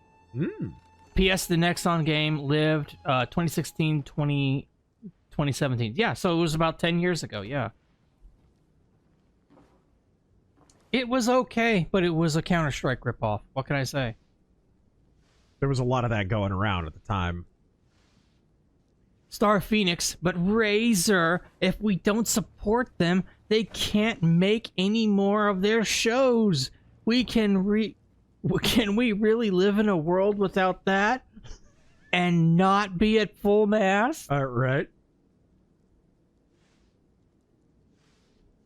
P.S. The Nexon game lived 2016, 2017. Yeah, so it was about 10 years ago, yeah. It was okay, but it was a Counter-Strike ripoff. What can I say? There was a lot of that going around at the time. Star Phoenix, but Razor, if we don't support them, they can't make any more of their shows. Can we really live in a world without that and not be at full mast? Right.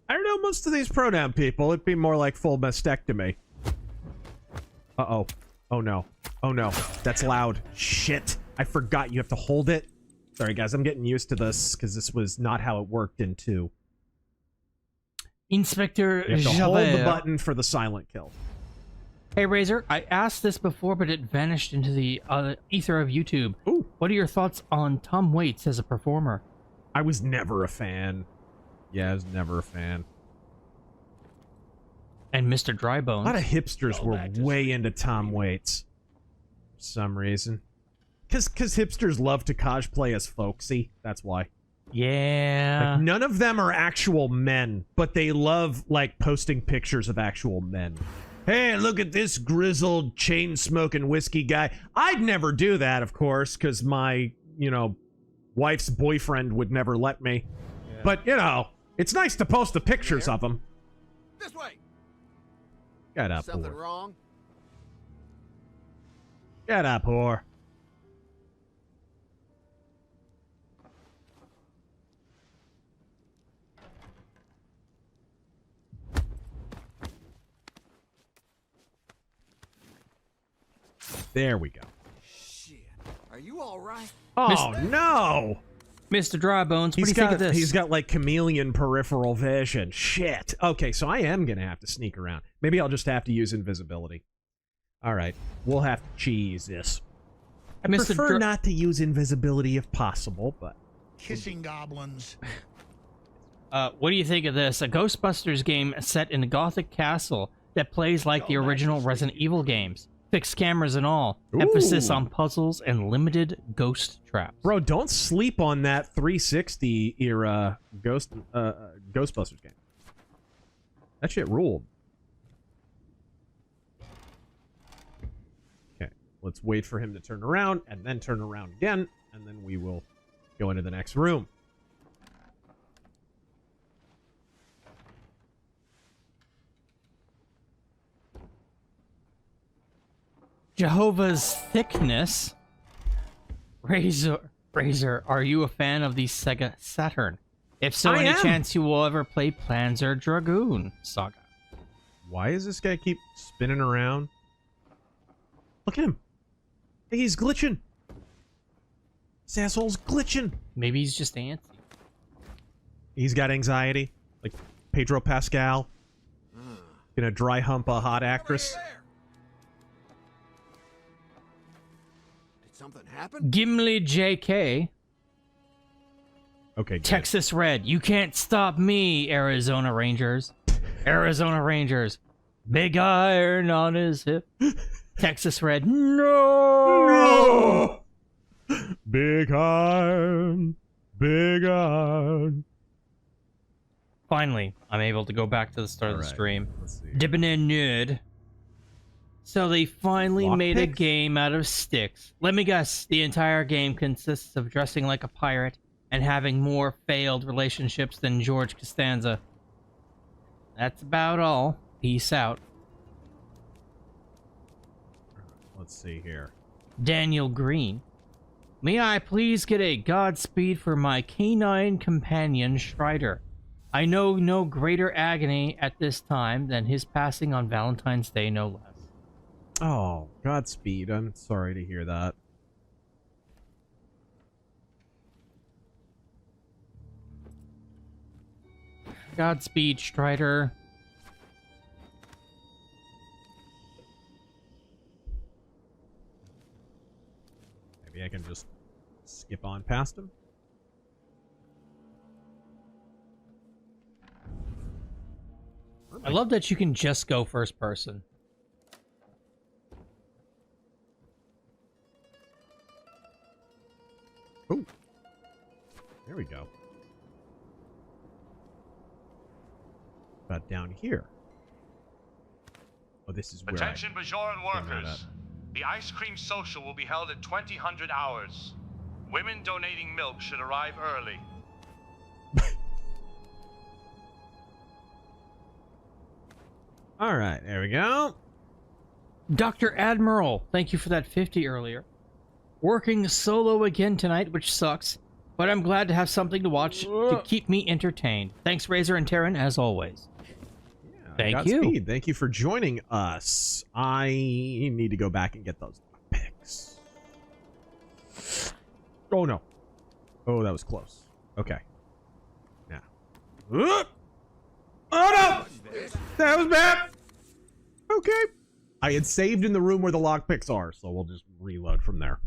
I don't know, most of these pronoun people, it'd be more like full mastectomy. Uh-oh. Oh no. Oh no. That's loud. Shit. I forgot you have to hold it. Sorry guys, I'm getting used to this because this was not how it worked in 2. Inspector You have to hold Javert. the button for the silent kill. Hey Razor, I asked this before, but it vanished into the ether of YouTube. Ooh. What are your thoughts on Tom Waits as a performer? I was never a fan. Yeah, I was never a fan. And Mr. Drybones. A lot of hipsters were way into Tom Waits. For some reason. Because hipsters love to cosplay as folksy. That's why. Yeah. Like, none of them are actual men, but they love, like, posting pictures of actual men. Hey, look at this grizzled, chain-smoking whiskey guy. I'd never do that, of course, because my, wife's boyfriend would never let me. Yeah. But, it's nice to post the pictures of them. This way. Get up, Something whore. wrong? Get up, whore. There we go. Shit. Are you all right? Oh, no! Mr. Drybones, what do you think of this? He's got, like, chameleon peripheral vision. Shit. Okay, so I am gonna have to sneak around. Maybe I'll just have to use invisibility. Alright, we'll have to cheese this. I prefer not to use invisibility if possible, but... Kissing goblins. What do you think of this? A Ghostbusters game set in a gothic castle that plays like the original Resident Evil games. Fixed cameras and all. Ooh. Emphasis on puzzles and limited ghost traps. Bro, don't sleep on that 360 era Ghostbusters game. That shit ruled. Okay, let's wait for him to turn around and then turn around again, and then we will go into the next room. Jehovah's Thickness. Razor, are you a fan of the Sega Saturn? If so, any chance you will ever play Panzer Dragoon Saga? Why does this guy keep spinning around? Look at him. Hey, he's glitching. This asshole's glitching. Maybe he's just antsy. He's got anxiety, like Pedro Pascal. Gonna dry hump a hot actress. Did something happen? Gimli JK. Okay, good. Texas Red, you can't stop me, Arizona Rangers. Arizona Rangers, big iron on his hip. Texas Red, no! Big iron, big iron. Finally, I'm able to go back to the start of the stream. Dipping in nerd. So they finally made a game out of Styx. Let me guess, the entire game consists of dressing like a pirate and having more failed relationships than George Costanza. That's about all. Peace out. Let's see here. Daniel Green. May I please get a Godspeed for my canine companion, Strider? I know no greater agony at this time than his passing on Valentine's Day, no less. Oh, Godspeed. I'm sorry to hear that. Godspeed, Strider. Maybe I can just skip on past him. I love that you can just go first person. Oh, there we go. About down here. Oh, this is where Attention, Bajoran workers. The ice cream social will be held at 2000 hours. Women donating milk should arrive early. All right, there we go. Dr. Admiral, thank you for that 50 earlier. Working solo again tonight, which sucks, but I'm glad to have something to watch to keep me entertained. Thanks, Razor and Terran, as always. Thank you. Godspeed. Thank you for joining us. I need to go back and get those picks. Oh, no. Oh, that was close. Okay. Now. Oh, no! That was bad! Okay. I had saved in the room where the lockpicks are, so we'll just reload from there.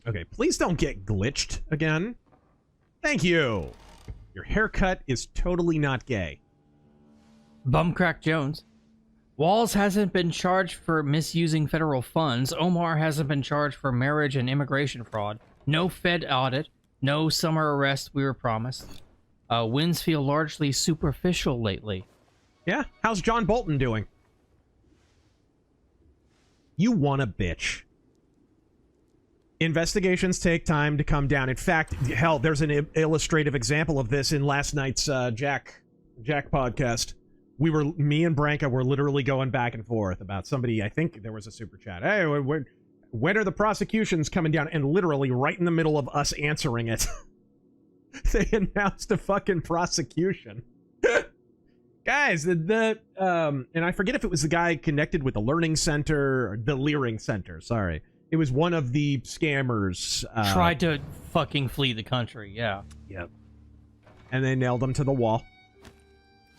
Okay, please don't get glitched again. Thank you. Your haircut is totally not gay. Bumcrack Jones. Walls hasn't been charged for misusing federal funds. Omar hasn't been charged for marriage and immigration fraud. No Fed audit. No summer arrest we were promised. Winds feel largely superficial lately. Yeah? How's John Bolton doing? You want a bitch. Investigations take time to come down. In fact, hell, there's an illustrative example of this in last night's Jack podcast. Me and Branka were literally going back and forth about somebody. I think there was a super chat. Hey, when are the prosecutions coming down? And literally right in the middle of us answering it, they announced a fucking prosecution. Guys, and I forget if it was the guy connected with the Learning Center or the Leering Center. Sorry. It was one of the scammers. Tried to fucking flee the country, yeah. Yep. And they nailed him to the wall.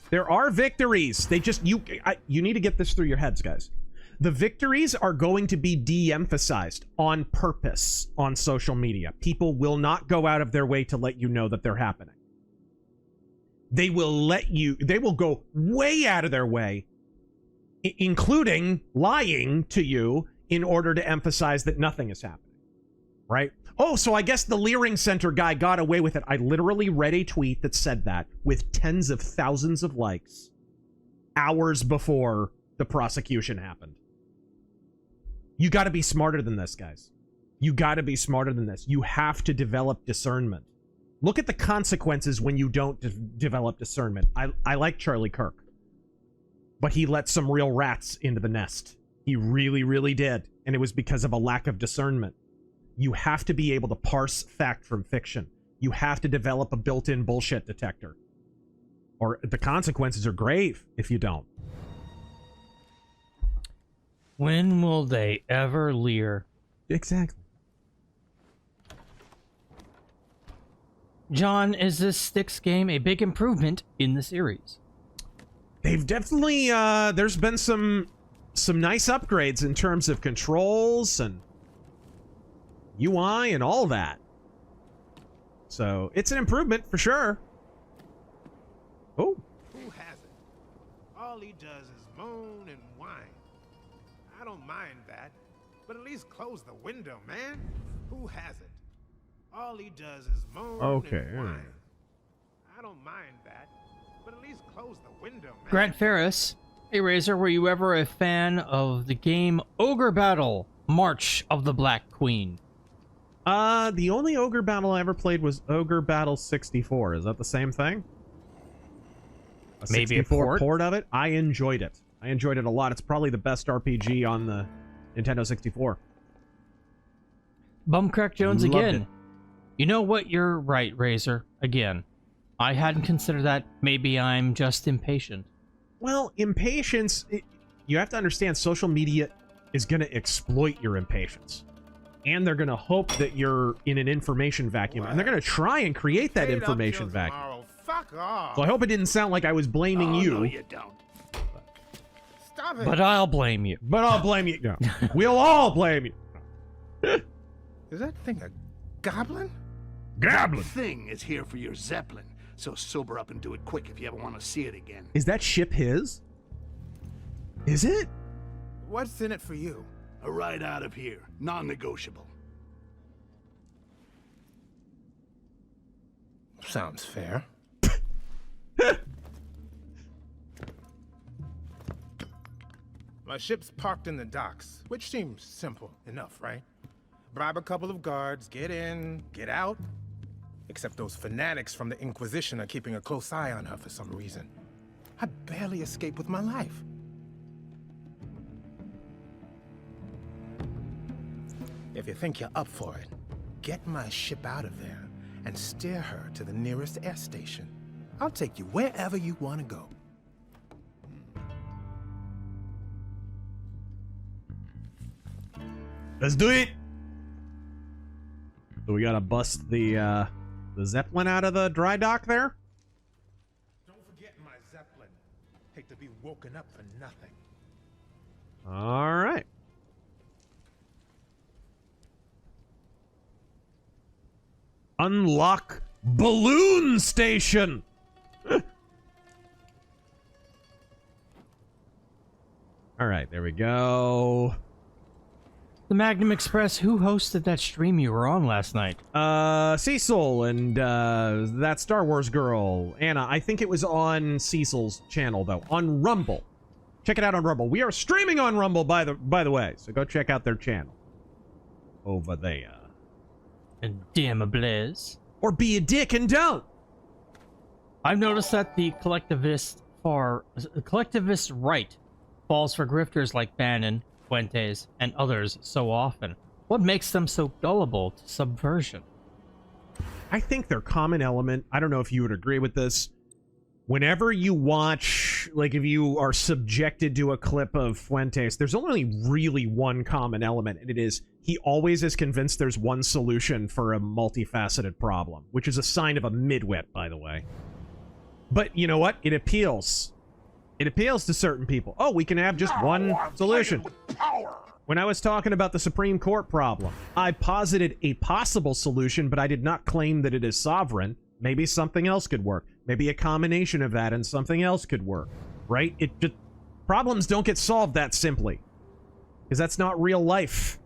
There are victories. They just, you need to get this through your heads, guys. The victories are going to be de-emphasized on purpose on social media. People will not go out of their way to let you know that they're happening. They will go way out of their way, including lying to you, in order to emphasize that nothing is happening, right? Oh, so I guess the Leering Center guy got away with it. I literally read a tweet that said that with tens of thousands of likes hours before the prosecution happened. You got to be smarter than this, guys. You got to be smarter than this. You have to develop discernment. Look at the consequences when you don't develop discernment. I like Charlie Kirk, but he let some real rats into the nest. He really, really did, and it was because of a lack of discernment. You have to be able to parse fact from fiction. You have to develop a built-in bullshit detector, or the consequences are grave if you don't. When will they ever leer? Exactly. John, is this Styx game a big improvement in the series? They've definitely, there's been some nice upgrades in terms of controls and UI and all that. So, it's an improvement for sure. Oh. Who has it? All he does is moan and whine. I don't mind that, but at least close the window, man. Who has it? All he does is moan and whine. I don't mind that, but at least close the window, man. Grant Ferris, hey Razor, were you ever a fan of the game Ogre Battle, March of the Black Queen? The only Ogre Battle I ever played was Ogre Battle 64. Is that the same thing? Maybe a 64 port of it? I enjoyed it. I enjoyed it a lot. It's probably the best RPG on the Nintendo 64. Bumcrack Jones again. It. You know what? You're right, Razor. Again. I hadn't considered that. Maybe I'm just impatient. Well, impatience... you have to understand, social media is going to exploit your impatience. And they're going to hope that you're in an information vacuum. And they're going to try and create that information vacuum. Fuck off. So I hope it didn't sound like I was blaming you. No, you don't. Stop it. But I'll blame you. But I'll blame you. No. We'll all blame you. Is that thing a goblin? Goblin. Thing is here for your Zeppelin, so sober up and do it quick if you ever want to see it again. Is that ship his? Is it? What's in it for you? A ride out of here, non-negotiable. Sounds fair. My ship's parked in the docks, which seems simple enough, right? Bribe a couple of guards, get in, get out. Except those fanatics from the Inquisition are keeping a close eye on her for some reason. I barely escaped with my life. If you think you're up for it, get my ship out of there and steer her to the nearest air station. I'll take you wherever you want to go. Let's do it. So we gotta bust the Zeppelin out of the dry dock there. Don't forget my Zeppelin. Hate to be woken up for nothing. All right. Unlock balloon station. All right, there we go. The Magnum Express, who hosted that stream you were on last night? Cecil and that Star Wars girl, Anna. I think it was on Cecil's channel though, on Rumble. Check it out on Rumble. We are streaming on Rumble by the way, so go check out their channel over there. And damn a blaze. Or be a dick and don't. I've noticed that the collectivist right falls for grifters like Bannon, Fuentes, and others so often. What makes them so gullible to subversion? I think their common element, I don't know if you would agree with this, whenever you watch, like if you are subjected to a clip of Fuentes, there's only really one common element, and it is he always is convinced there's one solution for a multifaceted problem, which is a sign of a midwit, by the way. But you know what? It appeals. It appeals to certain people. Oh, we can have just one solution. When I was talking about the Supreme Court problem, I posited a possible solution, but I did not claim that it is sovereign. Maybe something else could work. Maybe a combination of that and something else could work, right? Problems don't get solved that simply, because that's not real life.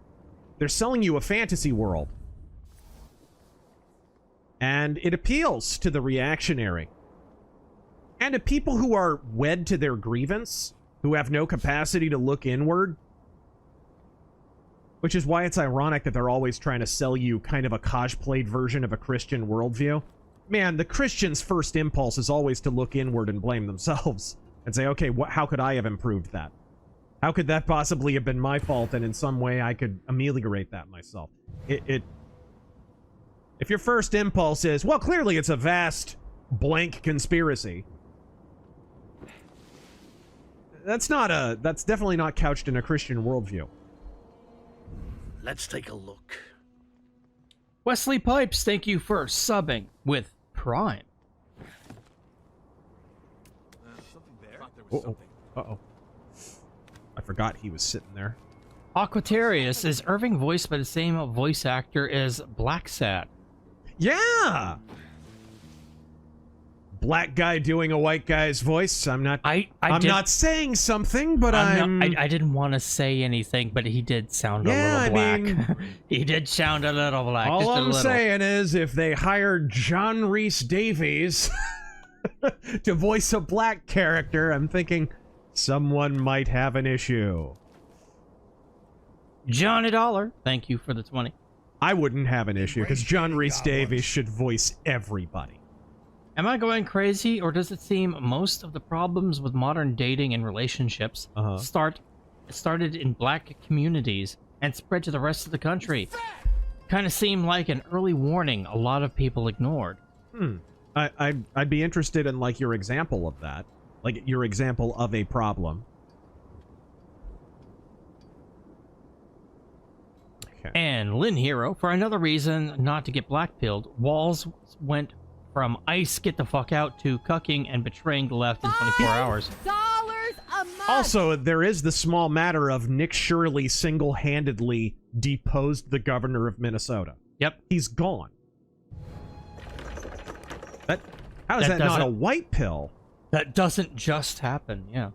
They're selling you a fantasy world. And it appeals to the reactionary. And to people who are wed to their grievance, who have no capacity to look inward. Which is why it's ironic that they're always trying to sell you kind of a cosplayed version of a Christian worldview. man, the Christian's first impulse is always to look inward and blame themselves and say, okay, how could I have improved that? How could that possibly have been my fault, and in some way I could ameliorate that myself? If your first impulse is, well, clearly it's a vast blank conspiracy, that's definitely not couched in a Christian worldview. Let's take a look. Wesley Pipes, thank you for subbing with Prime. Uh-oh. I forgot he was sitting there. Aquatarius, is Irving voiced by the same voice actor as Black Sad? Yeah! Black guy doing a white guy's voice. I'm not saying something, but I didn't want to say anything, but he did sound a little black. He did sound a little black. All just I'm a little. saying is, if they hired John Rhys Davies to voice a black character, I'm thinking someone might have an issue. Johnny Dollar, thank you for the 20. I wouldn't have an issue, because John Rhys Davies should voice everybody. Am I going crazy, or does it seem most of the problems with modern dating and relationships started in black communities and spread to the rest of the country? Kind of seemed like an early warning a lot of people ignored. I'd be interested in, like, your example of that. Like, your example of a problem. Okay. And Lynn Hero, for another reason not to get blackpilled, Walls went from ice get the fuck out to cucking and betraying the left in 24 hours. Also, there is the small matter of Nick Shirley single-handedly deposed the governor of Minnesota. Yep. He's gone. How is that not a white pill? That doesn't just happen, yeah.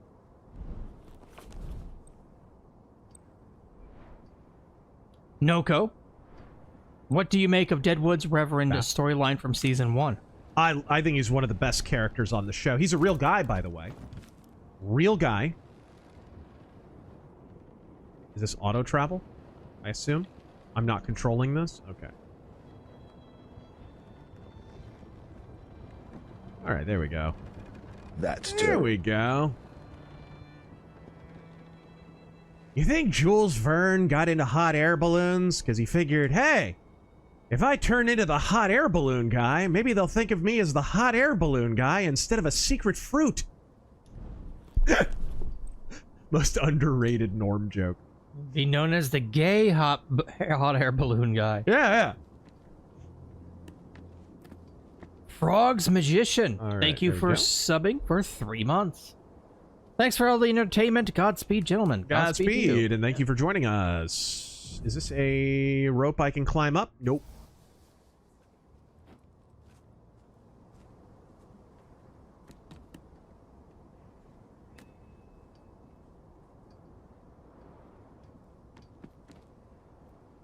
Noko, what do you make of Deadwood's Reverend storyline from season 1? I think he's one of the best characters on the show. He's a real guy, by the way. Real guy. Is this auto travel? I assume? I'm not controlling this? Okay. Alright, there we go. There we go. You think Jules Verne got into hot air balloons because he figured, hey, if I turn into the hot air balloon guy, maybe they'll think of me as the hot air balloon guy instead of a secret fruit. Most underrated Norm joke. Be known as the gay hot air balloon guy. Yeah. Frog's Magician, right, thank you for subbing for 3 months. Thanks for all the entertainment. Godspeed, gentlemen. Godspeed, and thank you for joining us. Is this a rope I can climb up? Nope.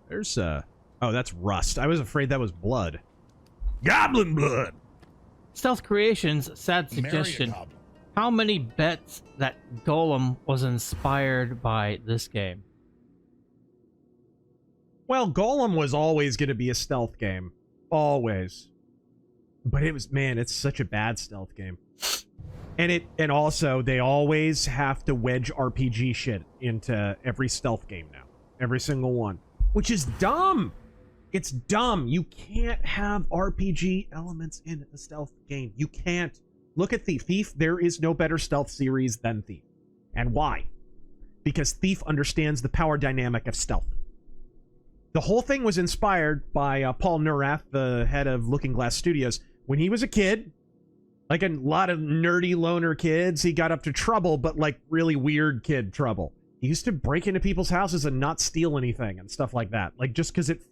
There's oh, that's rust. I was afraid that was blood. Goblin blood. Stealth Creations, sad suggestion. How many bets that Golem was inspired by this game? Well, Golem was always going to be a stealth game. Always. But it was, man, it's such a bad stealth game. And also, they always have to wedge RPG shit into every stealth game now. Every single one. Which is dumb. It's dumb. You can't have RPG elements in a stealth game. You can't. Look at Thief. Thief, there is no better stealth series than Thief. And why? Because Thief understands the power dynamic of stealth. The whole thing was inspired by Paul Neurath, the head of Looking Glass Studios. When he was a kid, like a lot of nerdy loner kids, he got up to trouble, but like really weird kid trouble. He used to break into people's houses and not steal anything and stuff like that. Like, just because it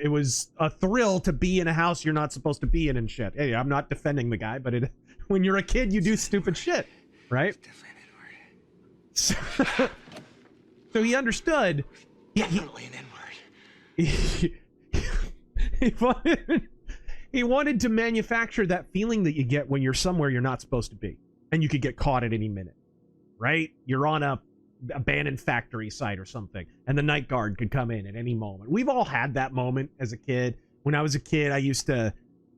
was a thrill to be in a house you're not supposed to be in and shit. Hey, I'm not defending the guy, but when you're a kid, you do stupid shit, right? So he understood. Definitely an N-word. He wanted to manufacture that feeling that you get when you're somewhere you're not supposed to be. And you could get caught at any minute, right? You're on a abandoned factory site or something, and the night guard could come in at any moment. We've all had that moment as a kid. When I was a kid, I used to,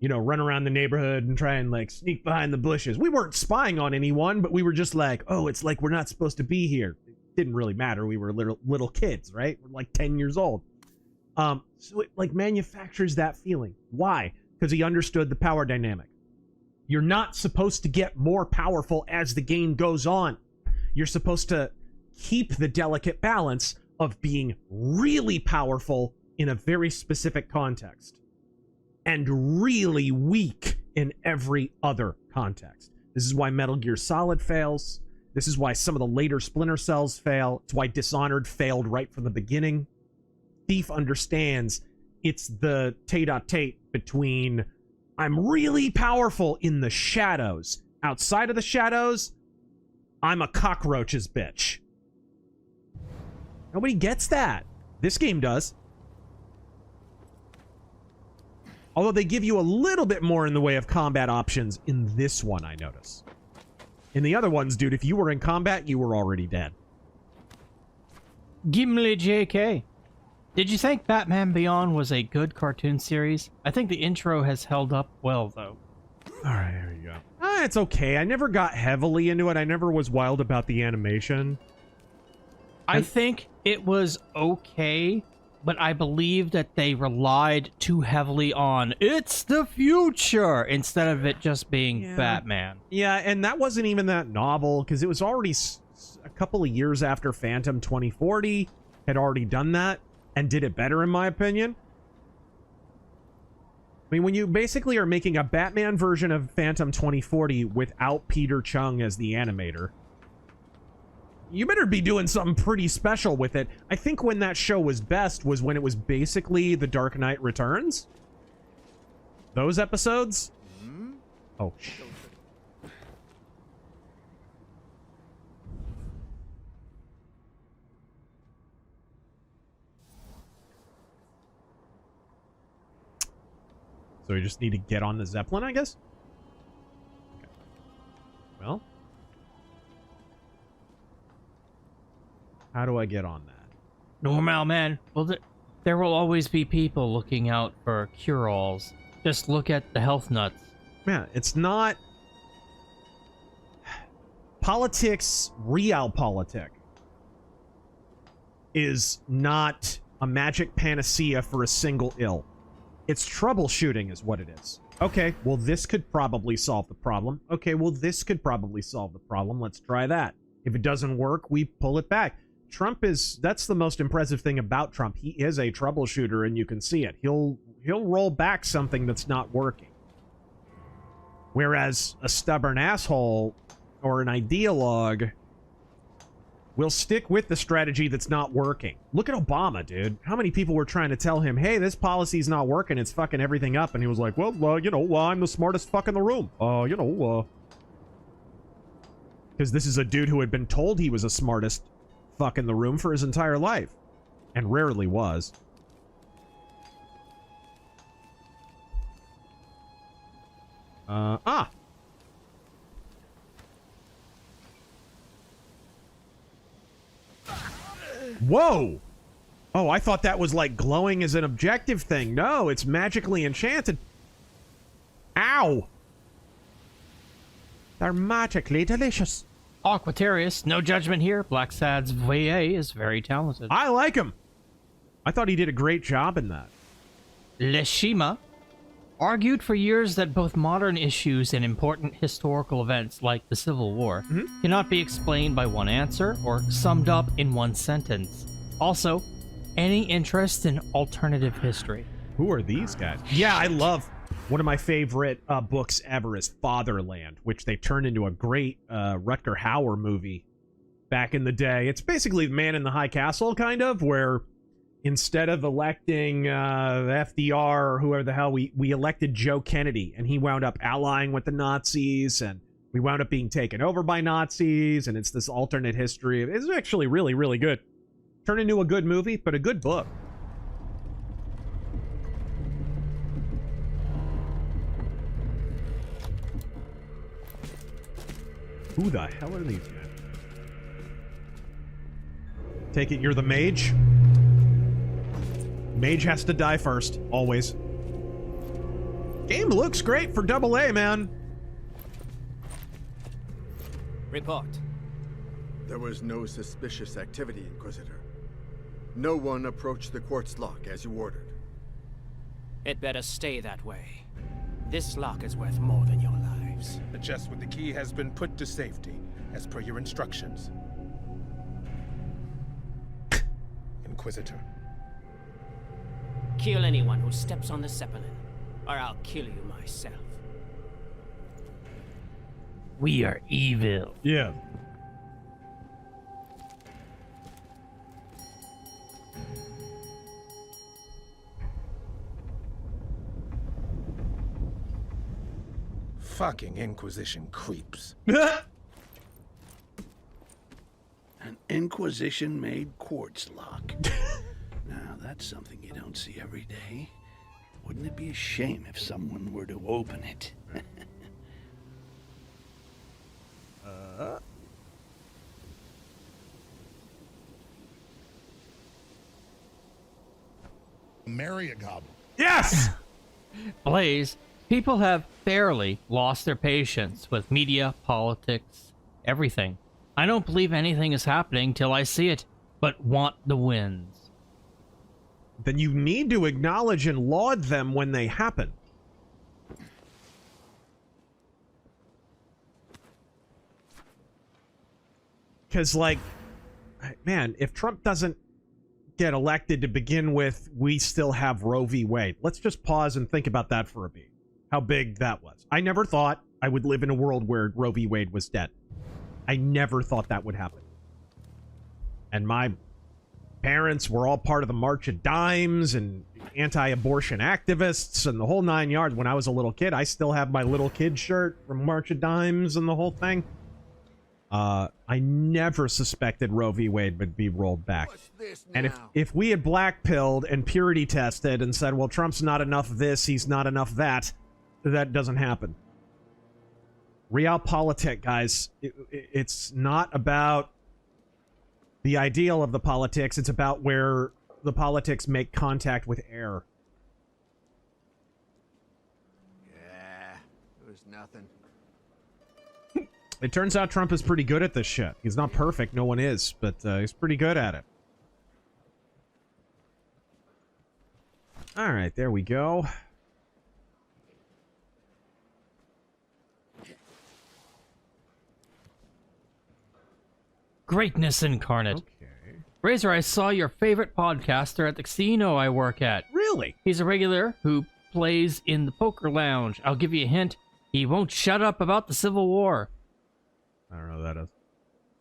you know, run around the neighborhood and try and like sneak behind the bushes. We weren't spying on anyone, but we were just like, oh, it's like we're not supposed to be here. It didn't really matter. We were little kids, right? We're like 10 years old. So it like manufactures that feeling. Why? Because he understood the power dynamic. You're not supposed to get more powerful as the game goes on. You're supposed to keep the delicate balance of being really powerful in a very specific context and really weak in every other context. This is why Metal Gear Solid fails. This is why some of the later Splinter Cells fail. It's why Dishonored failed right from the beginning. Thief understands it's the tete-a-tete between I'm really powerful in the shadows. Outside of the shadows, I'm a cockroach's bitch. Nobody gets that. This game does. Although they give you a little bit more in the way of combat options in this one, I notice. In the other ones, dude, if you were in combat, you were already dead. Gimli JK. Did you think Batman Beyond was a good cartoon series? I think the intro has held up well, though. All right, there you go. It's okay. I never got heavily into it. I never was wild about the animation. I think it was okay, but I believe that they relied too heavily on it's the future instead of it just being Batman. Yeah, and that wasn't even that novel because it was already a couple of years after Phantom 2040 had already done that and did it better, in my opinion. I mean, when you basically are making a Batman version of Phantom 2040 without Peter Chung as the animator, you better be doing something pretty special with it. I think when that show was best was when it was basically The Dark Knight Returns. Those episodes. Oh, shit. So we just need to get on the Zeppelin, I guess? Okay. Well. How do I get on that? Normal, man. Well, there will always be people looking out for cure-alls. Just look at the health nuts. Yeah, it's not... Politics, realpolitik, is not a magic panacea for a single ill. It's troubleshooting is what it is. Okay, well, this could probably solve the problem. Okay, well, this could probably solve the problem. Let's try that. If it doesn't work, we pull it back. Trump is... That's the most impressive thing about Trump. He is a troubleshooter, and you can see it. He'll roll back something that's not working. Whereas a stubborn asshole or an ideologue will stick with the strategy that's not working. Look at Obama, dude. How many people were trying to tell him, hey, this policy's not working, it's fucking everything up, and he was like, well, you know, I'm the smartest fuck in the room. Because this is a dude who had been told he was the smartest fuck in the room for his entire life. And rarely was. Whoa! Oh, I thought that was like glowing as an objective thing. No, it's magically enchanted. Ow! They're magically delicious. Aquatarius, no judgment here. Black Sad's VA is very talented. I like him. I thought he did a great job in that. Leshima argued for years that both modern issues and important historical events like the Civil War cannot be explained by one answer or summed up in one sentence. Also, any interest in alternative history. Who are these guys? Yeah, I love... One of my favorite books ever is Fatherland, which they turned into a great Rutger Hauer movie back in the day. It's basically Man in the High Castle, kind of, where instead of electing FDR or whoever the hell, we elected Joe Kennedy, and he wound up allying with the Nazis, and we wound up being taken over by Nazis, and it's this alternate history. It's actually really, really good. Turned into a good movie, but a good book. Who the hell are these men? Take it you're the mage? Mage has to die first, always. Game looks great for AA, man. Report. There was no suspicious activity, Inquisitor. No one approached the quartz lock as you ordered. It better stay that way. This lock is worth more than your lives. The chest with the key has been put to safety, as per your instructions. Inquisitor. Kill anyone who steps on the Zeppelin, or I'll kill you myself. We are evil. Yeah. Fucking Inquisition creeps. An Inquisition-made quartz lock. Now, that's something you don't see every day. Wouldn't it be a shame if someone were to open it? Marry a goblin. Yes! Blaze, people have barely lost their patience with media, politics, everything. I don't believe anything is happening till I see it, but want the wins. Then you need to acknowledge and laud them when they happen. Because, like, man, if Trump doesn't get elected to begin with, we still have Roe v. Wade. Let's just pause and think about that for a beat. How big that was. I never thought I would live in a world where Roe v. Wade was dead. I never thought that would happen. And my parents were all part of the March of Dimes and anti-abortion activists and the whole 9 yards. When I was a little kid, I still have my little kid shirt from March of Dimes and the whole thing. I never suspected Roe v. Wade would be rolled back. And if we had black-pilled and purity tested and said, well, Trump's not enough this, he's not enough that, that doesn't happen. Realpolitik, guys, it's not about the ideal of the politics, it's about where the politics make contact with air. Yeah, it was nothing. It turns out Trump is pretty good at this shit. He's not perfect, no one is, but he's pretty good at it. Alright, there we go. Greatness incarnate. Okay. Razor, I saw your favorite podcaster at the casino I work at. Really? He's a regular who plays in the poker lounge. I'll give you a hint. He won't shut up about the Civil War. I don't know who that is.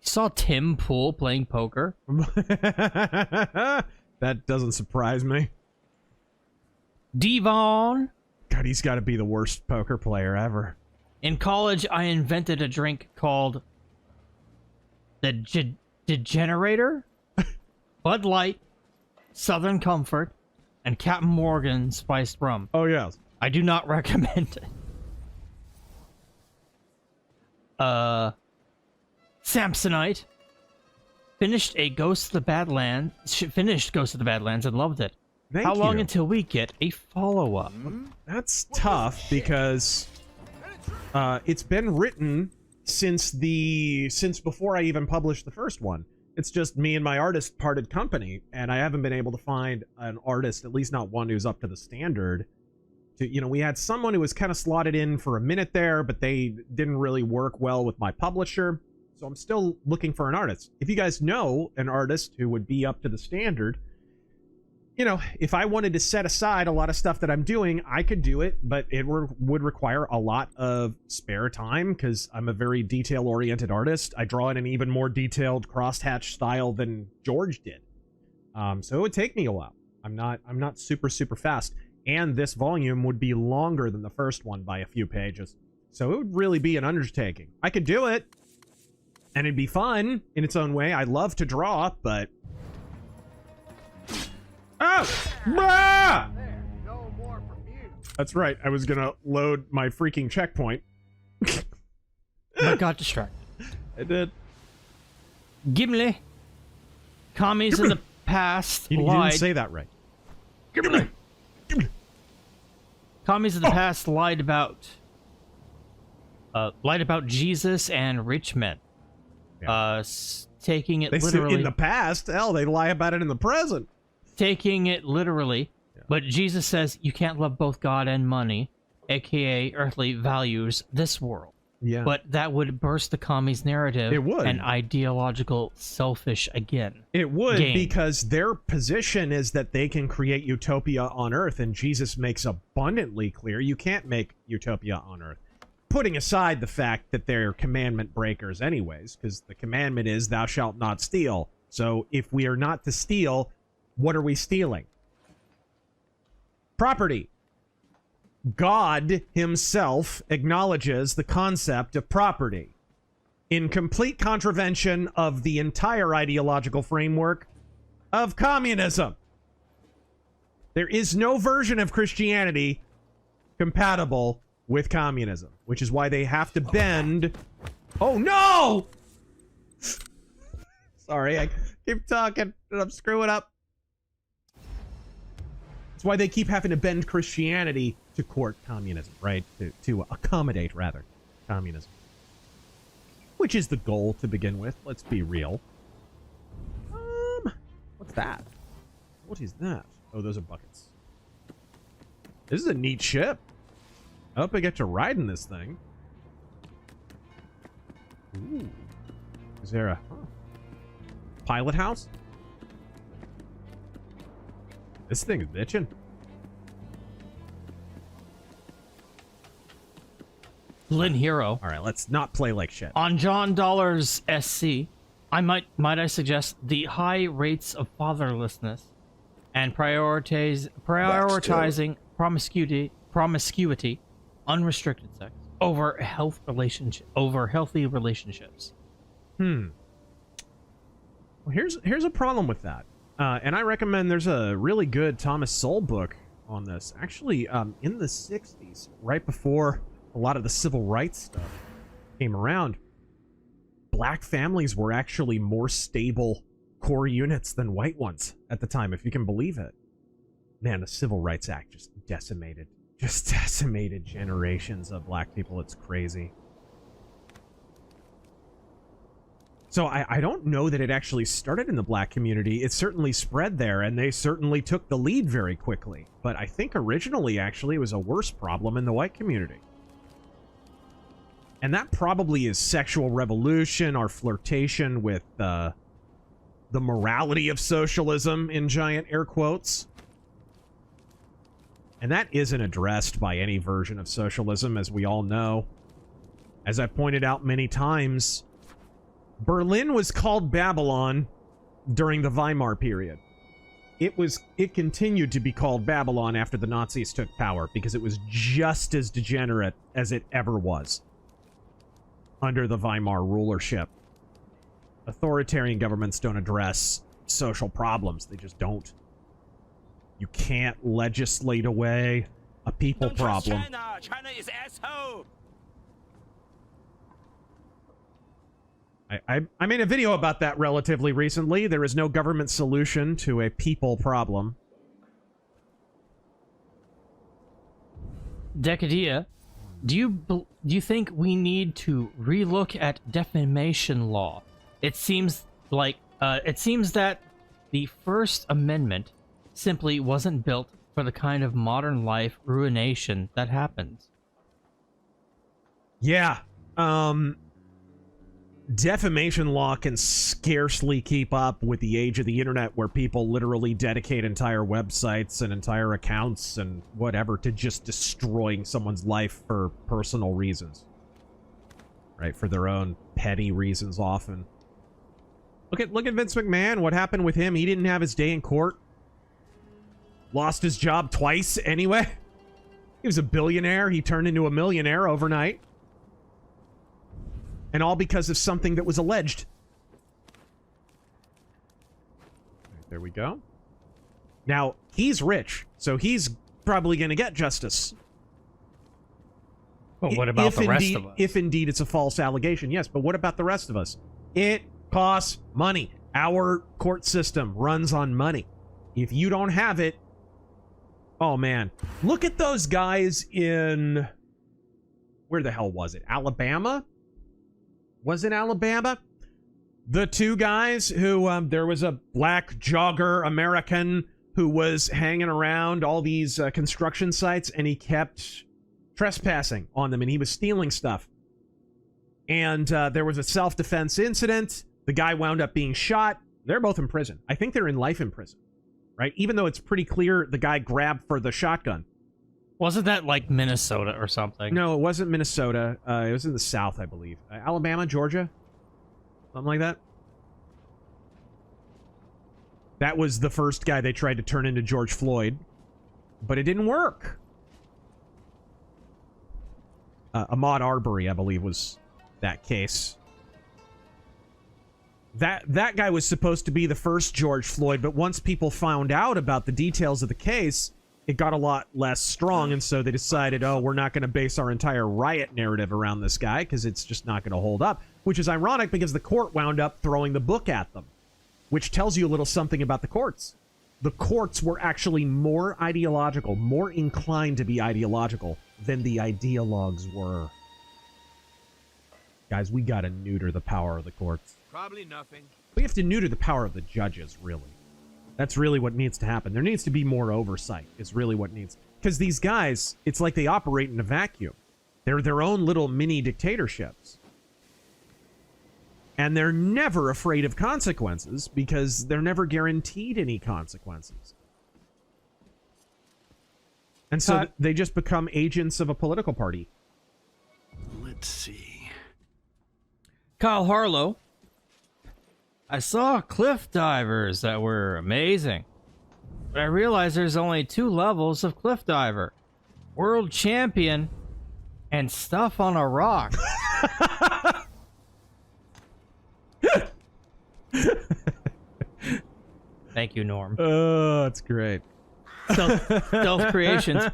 You saw Tim Pool playing poker? That doesn't surprise me. Dion. God, he's got to be the worst poker player ever. In college, I invented a drink called the Degenerator, Bud Light, Southern Comfort, and Captain Morgan spiced rum. Oh, yes. I do not recommend it. Samsonite. Finished Ghost of the Badlands and loved it. How long until we get a follow-up? That's tough because it's been written since before I even published the first one. It's just me and my artist parted company, and I haven't been able to find an artist, at least not one who's up to the standard. We had someone who was kind of slotted in for a minute there, but they didn't really work well with my publisher. So I'm still looking for an artist. If you guys know an artist who would be up to the standard, if I wanted to set aside a lot of stuff that I'm doing, I could do it, but it would require a lot of spare time because I'm a very detail-oriented artist. I draw in an even more detailed crosshatch style than George did. So it would take me a while. I'm not super fast. And this volume would be longer than the first one by a few pages. So it would really be an undertaking. I could do it, and it'd be fun in its own way. I love to draw, but... Oh! Ah! That's right. I was gonna load my freaking checkpoint. I got distracted. I did. Gimli. Commies in the past You lied. didn't say that right. Gimli! Commies of the past lied about Jesus and rich men. Taking it literally. In the past, hell, they lie about it in the present. Taking it literally. Yeah. But Jesus says you can't love both God and money, aka earthly values, this world. Yeah. But that would burst the commies' narrative. It would. And ideological selfish again. It would, because their position is that they can create utopia on Earth, and Jesus makes abundantly clear you can't make utopia on Earth. Putting aside the fact that they're commandment breakers anyways, because the commandment is thou shalt not steal. So if we are not to steal, what are we stealing? Property. God himself acknowledges the concept of property in complete contravention of the entire ideological framework of communism. There is no version of Christianity compatible with communism, which is why they have to bend. Oh no! Sorry, I keep talking and I'm screwing up. That's why they keep having to bend Christianity to court communism, right? To accommodate, rather, communism. Which is the goal to begin with, let's be real. What's that? What is that? Oh, those are buckets. This is a neat ship. I hope I get to ride in this thing. Ooh. Is there a pilot house? This thing is bitchin'. Lynn Hero. All right, let's not play like shit. On John Dollar's SC, might I suggest the high rates of fatherlessness and prioritizing promiscuity, unrestricted sex over healthy relationships. Well, here's a problem with that, and I recommend there's a really good Thomas Sowell book on this. Actually, in the 60s, right before a lot of the civil rights stuff came around, black families were actually more stable core units than white ones at the time, if you can believe it. Man, the Civil Rights Act just decimated generations of black people. It's crazy. So I don't know that it actually started in the black community. It certainly spread there, and they certainly took the lead very quickly. But I think originally, actually, it was a worse problem in the white community. And that probably is sexual revolution or flirtation with the morality of socialism, in giant air quotes. And that isn't addressed by any version of socialism, as we all know. As I've pointed out many times, Berlin was called Babylon during the Weimar period. It continued to be called Babylon after the Nazis took power, because it was just as degenerate as it ever was under the Weimar rulership. Authoritarian governments don't address social problems. They just don't. You can't legislate away a people problem. China is asshole. I made a video about that relatively recently. There is no government solution to a people problem. Decadia, do you think we need to relook at defamation law? It seems that the First Amendment simply wasn't built for the kind of modern life ruination that happens. Yeah. Defamation law can scarcely keep up with the age of the internet, where people literally dedicate entire websites and entire accounts and whatever to just destroying someone's life for personal reasons. Right? For their own petty reasons often. Look at Vince McMahon. What happened with him? He didn't have his day in court. Lost his job twice anyway. He was a billionaire. He turned into a millionaire overnight. And all because of something that was alleged. Right, there we go. Now, he's rich, so he's probably going to get justice. Well, what about the rest of us? If indeed it's a false allegation, yes. But what about the rest of us? It costs money. Our court system runs on money. If you don't have it, Oh, man. Look at those guys in... Where the hell was it? Alabama? Was it Alabama? The two guys who... there was a black jogger American who was hanging around all these construction sites, and he kept trespassing on them, and he was stealing stuff. And there was a self-defense incident. The guy wound up being shot. They're both in prison. I think they're in life in prison, right? Even though it's pretty clear the guy grabbed for the shotgun. Wasn't that like Minnesota or something? No, it wasn't Minnesota. It was in the South, I believe. Alabama, Georgia? Something like that. That was the first guy they tried to turn into George Floyd, but it didn't work. Ahmaud Arbery, I believe, was that case. That guy was supposed to be the first George Floyd, but once people found out about the details of the case, it got a lot less strong, and so they decided, oh, we're not going to base our entire riot narrative around this guy because it's just not going to hold up, which is ironic because the court wound up throwing the book at them, which tells you a little something about the courts. The courts were actually more ideological, more inclined to be ideological than the ideologues were. Guys, we gotta neuter the power of the courts. Probably nothing. We have to neuter the power of the judges, really. That's really what needs to happen. There needs to be more oversight, is really what needs... Because these guys, it's like they operate in a vacuum. They're their own little mini dictatorships. And they're never afraid of consequences because they're never guaranteed any consequences. And so they just become agents of a political party. Let's see. Kyle Harlow. I saw cliff divers that were amazing, but I realized there's only 2 levels of cliff diver. World champion and stuff on a rock. Thank you, Norm. Oh, that's great. Stealth Creations.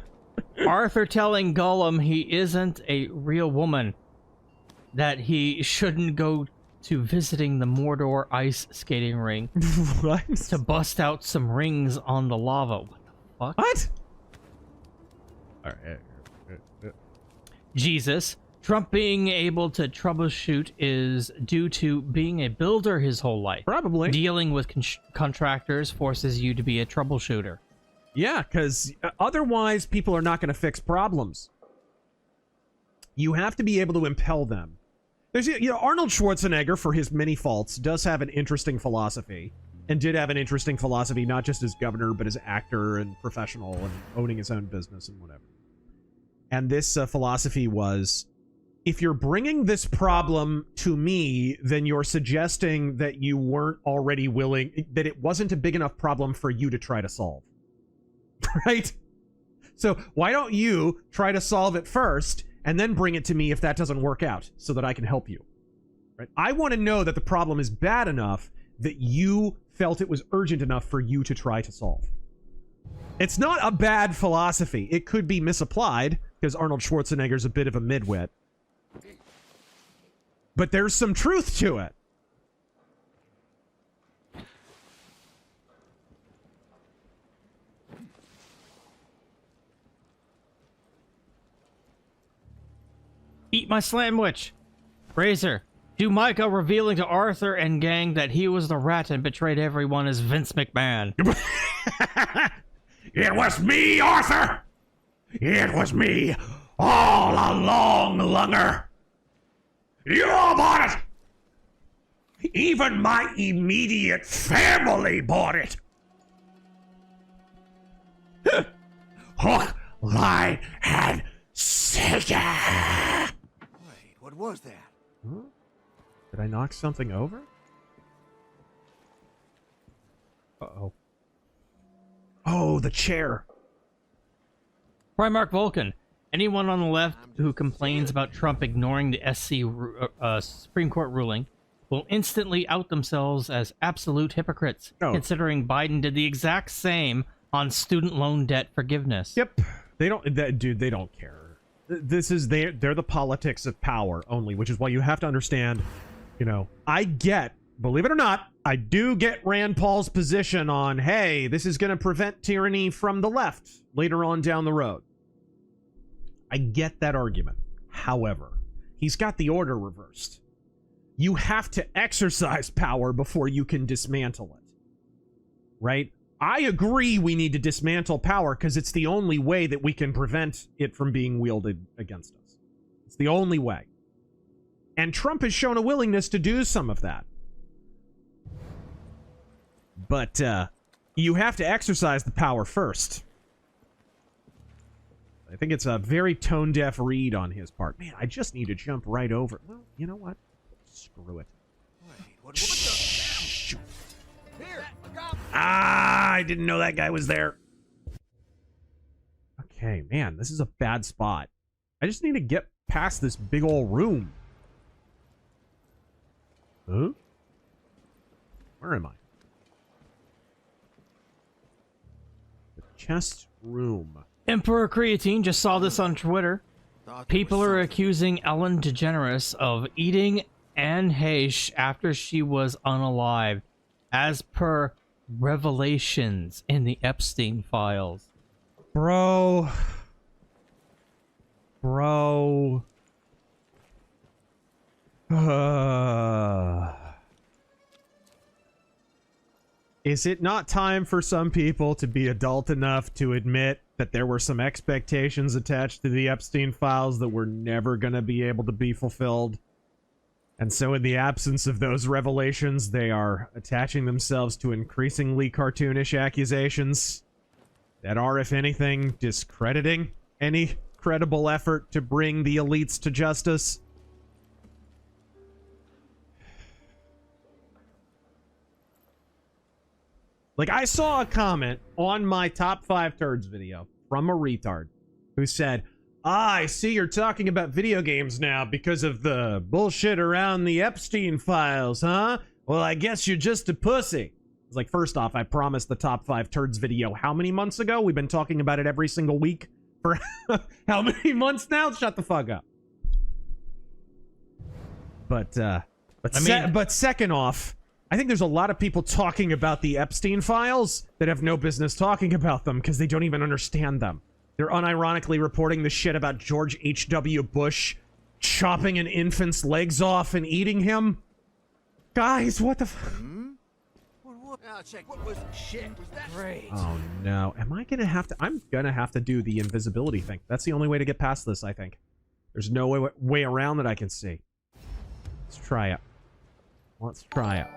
Arthur telling Golem he isn't a real woman. That he shouldn't go to visiting the Mordor ice skating ring. What? To bust out some rings on the lava. What the fuck? What? All right. Jesus. Trump being able to troubleshoot is due to being a builder his whole life. Probably. Dealing with contractors forces you to be a troubleshooter. Yeah, because otherwise people are not going to fix problems. You have to be able to impel them. There's, Arnold Schwarzenegger, for his many faults, does have an interesting philosophy, and did have an interesting philosophy not just as governor, but as actor and professional and owning his own business and whatever. And this philosophy was, if you're bringing this problem to me, then you're suggesting that you weren't already willing, that it wasn't a big enough problem for you to try to solve. Right? So why don't you try to solve it first, and then bring it to me if that doesn't work out, so that I can help you. Right? I want to know that the problem is bad enough that you felt it was urgent enough for you to try to solve. It's not a bad philosophy. It could be misapplied, because Arnold Schwarzenegger's a bit of a midwit. But there's some truth to it. Eat my slamwich. Razor. Do Micah revealing to Arthur and gang that he was the rat and betrayed everyone as Vince McMahon. It was me, Arthur! It was me all along, Lunger! You all bought it! Even my immediate family bought it! Hook, line, and sinker! Wait, what was that? Huh? Did I knock something over? Uh-oh. Oh, the chair. Primarch Vulcan. Anyone on the left who complains about Trump ignoring the Supreme Court ruling will instantly out themselves as absolute hypocrites, considering Biden did the exact same on student loan debt forgiveness. Yep. They don't, dude, they don't care. This is, they're the politics of power only, which is why you have to understand, I get believe it or not, I do get Rand Paul's position on, hey, this is going to prevent tyranny from the left later on down the road. I get that argument. However, he's got the order reversed. You have to exercise power before you can dismantle it. Right? I agree we need to dismantle power because it's the only way that we can prevent it from being wielded against us. It's the only way. And Trump has shown a willingness to do some of that. But you have to exercise the power first. I think it's a very tone-deaf read on his part. Man, I just need to jump right over. Well, you know what? Screw it. I didn't know that guy was there. Okay, man, this is a bad spot. I just need to get past this big old room. Huh? Where am I? The chest room. Emperor Creatine just saw this on Twitter. People are accusing Ellen DeGeneres of eating Anne Heche after she was unalived, as per revelations in the Epstein files. Bro. Is it not time for some people to be adult enough to admit that there were some expectations attached to the Epstein files that were never going to be able to be fulfilled? And so in the absence of those revelations, they are attaching themselves to increasingly cartoonish accusations that are, if anything, discrediting any credible effort to bring the elites to justice. Like, I saw a comment on my top 5 turds video from a retard who said, I see you're talking about video games now because of the bullshit around the Epstein files, huh? Well, I guess you're just a pussy. It's like, first off, I promised the top 5 turds video how many months ago? We've been talking about it every single week for how many months now? Shut the fuck up. But second off, I think there's a lot of people talking about the Epstein files that have no business talking about them because they don't even understand them. They're unironically reporting the shit about George H.W. Bush chopping an infant's legs off and eating him. Guys, what the f- What was shit? Was that great? Oh no. Am I gonna have to? I'm gonna have to do the invisibility thing. That's the only way to get past this, I think. There's no way around that I can see. Let's try it. Let's try it.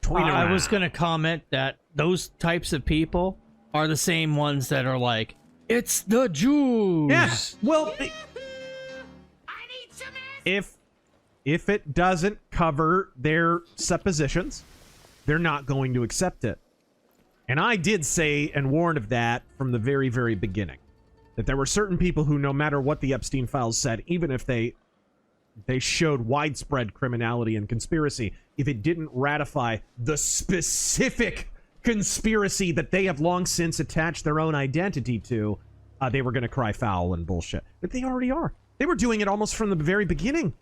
I was going to comment that those types of people are the same ones that are like, it's the Jews. Yeah. Well, if it doesn't cover their suppositions, they're not going to accept it. And I did say and warn of that from the very, very beginning. That there were certain people who, no matter what the Epstein files said, even if they showed widespread criminality and conspiracy, if it didn't ratify the specific conspiracy that they have long since attached their own identity to, they were going to cry foul and bullshit. But they already are. They were doing it almost from the very beginning.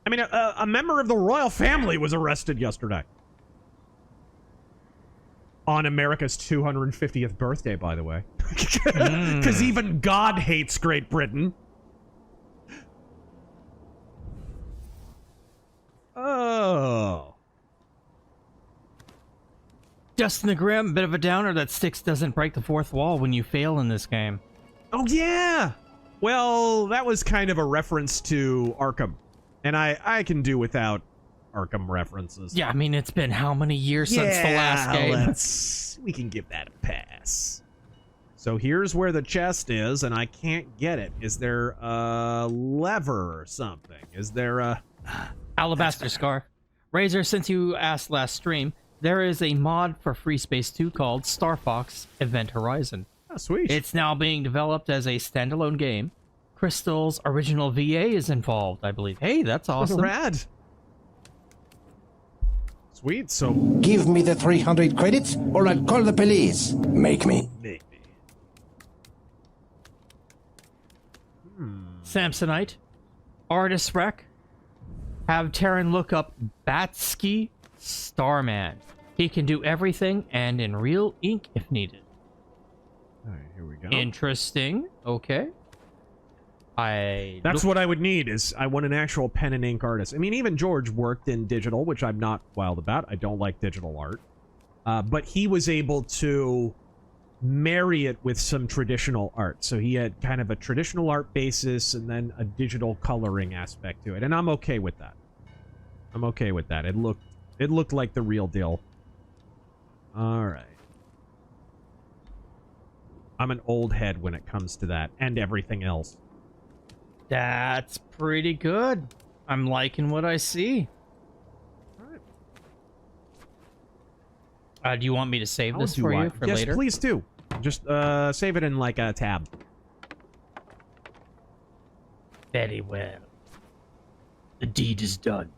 I mean, a member of the royal family was arrested yesterday. On America's 250th birthday, by the way. Because even God hates Great Britain. Oh. Justin the Grim, bit of a downer that Styx doesn't break the fourth wall when you fail in this game. Oh, yeah. Well, that was kind of a reference to Arkham. And I can do without Arkham references. Yeah, I mean, it's been how many years since the last game? We can give that a pass. So here's where the chest is, and I can't get it. Is there a lever or something? Is there a... Alabaster Scarf. Razor, since you asked last stream, there is a mod for Free Space 2 called Star Fox Event Horizon. Oh, sweet. It's now being developed as a standalone game. Crystal's original VA is involved, I believe. Hey, that's awesome. Rad. Sweet, so... Give me the 300 credits, or I'll call the police. Make me. Samsonite. Artist rec. Have Terran look up Batsky Starman. He can do everything and in real ink if needed. Alright, here we go. Interesting. Okay. That's what I would need, is I want an actual pen and ink artist. I mean, even George worked in digital, which I'm not wild about. I don't like digital art. But he was able to marry it with some traditional art. So he had kind of a traditional art basis and then a digital coloring aspect to it. And I'm okay with that. I'm okay with that. It looked like the real deal. Alright. I'm an old head when it comes to that and everything else. That's pretty good. I'm liking what I see. Do you want me to save this for you for later? Yes, please do. Just save it in like a tab. Very well. The deed is done.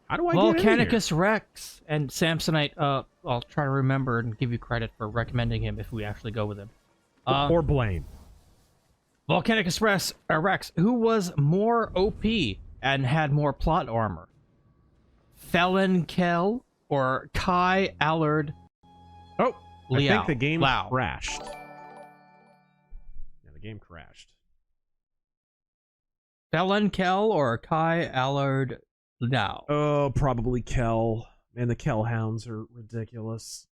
How do I get in here? Volcanicus Rex and Samsonite. I'll try to remember and give you credit for recommending him if we actually go with him. Or Blaine. Volcanicus Rex, who was more OP and had more plot armor. Felon Kell or Kai Allard. Oh, Liao. I think the game Lao. crashed. Yeah, the game crashed. Felon Kell or Kai Allard Liao. Oh, probably Kell. Man, the Kell hounds are ridiculous.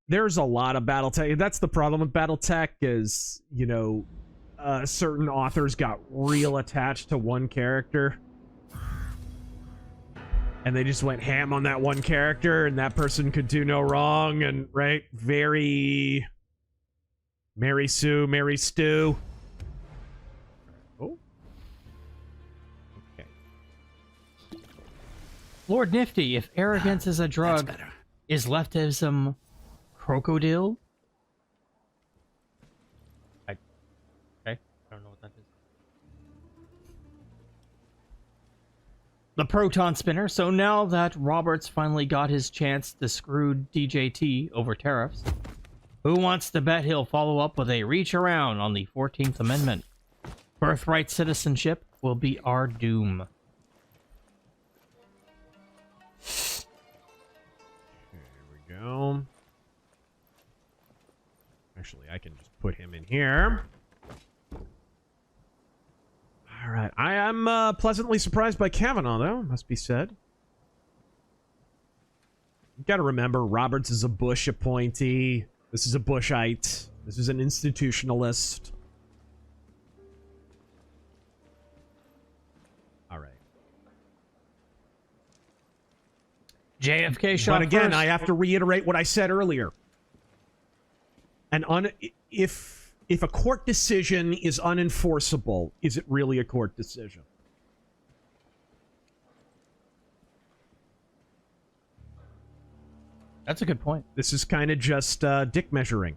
There's a lot of BattleTech. That's the problem with BattleTech is, you know, certain authors got real attached to one character. And they just went ham on that one character, and that person could do no wrong, and, right? Very... Mary Sue, Mary Stew. Oh. Okay. Lord Nifty, if arrogance is a drug, is leftism crocodile? Okay. I don't know what that is. The proton spinner. So now that Roberts finally got his chance to screw DJT over tariffs, who wants to bet he'll follow up with a reach around on the 14th Amendment? Birthright citizenship will be our doom. Here we go. Actually, I can just put him in here. All right. I am pleasantly surprised by Kavanaugh, though, must be said. You got to remember, Roberts is a Bush appointee. This is a Bushite. This is an institutionalist. All right. JFK shot But again, first. I have to reiterate what I said earlier. If a court decision is unenforceable, is it really a court decision? That's a good point. This is kind of just dick measuring.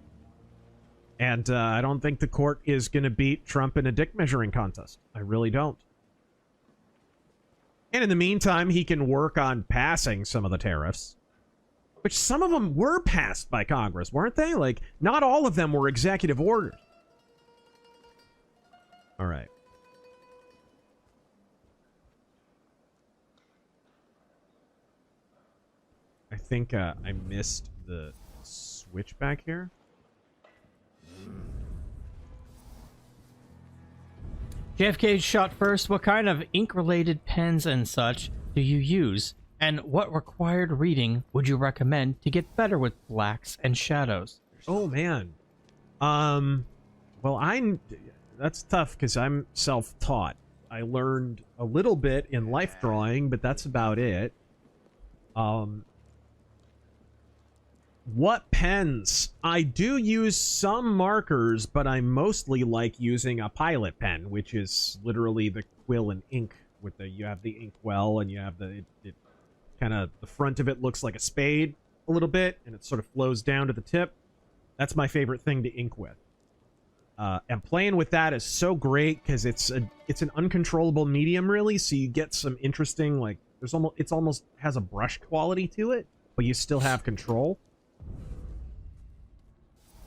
And I don't think the court is going to beat Trump in a dick measuring contest. I really don't. And in the meantime, he can work on passing some of the tariffs. Which some of them were passed by Congress, weren't they? Like, not all of them were executive orders. All right. I think I missed the switch back here. JFK shot first. What kind of ink-related pens and such do you use? And what required reading would you recommend to get better with blacks and shadows? Oh, man. Well, that's tough because I'm self-taught. I learned a little bit in life drawing, but that's about it. What pens? I do use some markers, but I mostly like using a pilot pen, which is literally the quill and ink. With you have the ink well, and you have the kind of the front of it looks like a spade a little bit, and it sort of flows down to the tip. That's my favorite thing to ink with. And playing with that is so great because it's an uncontrollable medium, really. So you get some interesting, like, it's almost has a brush quality to it, but you still have control.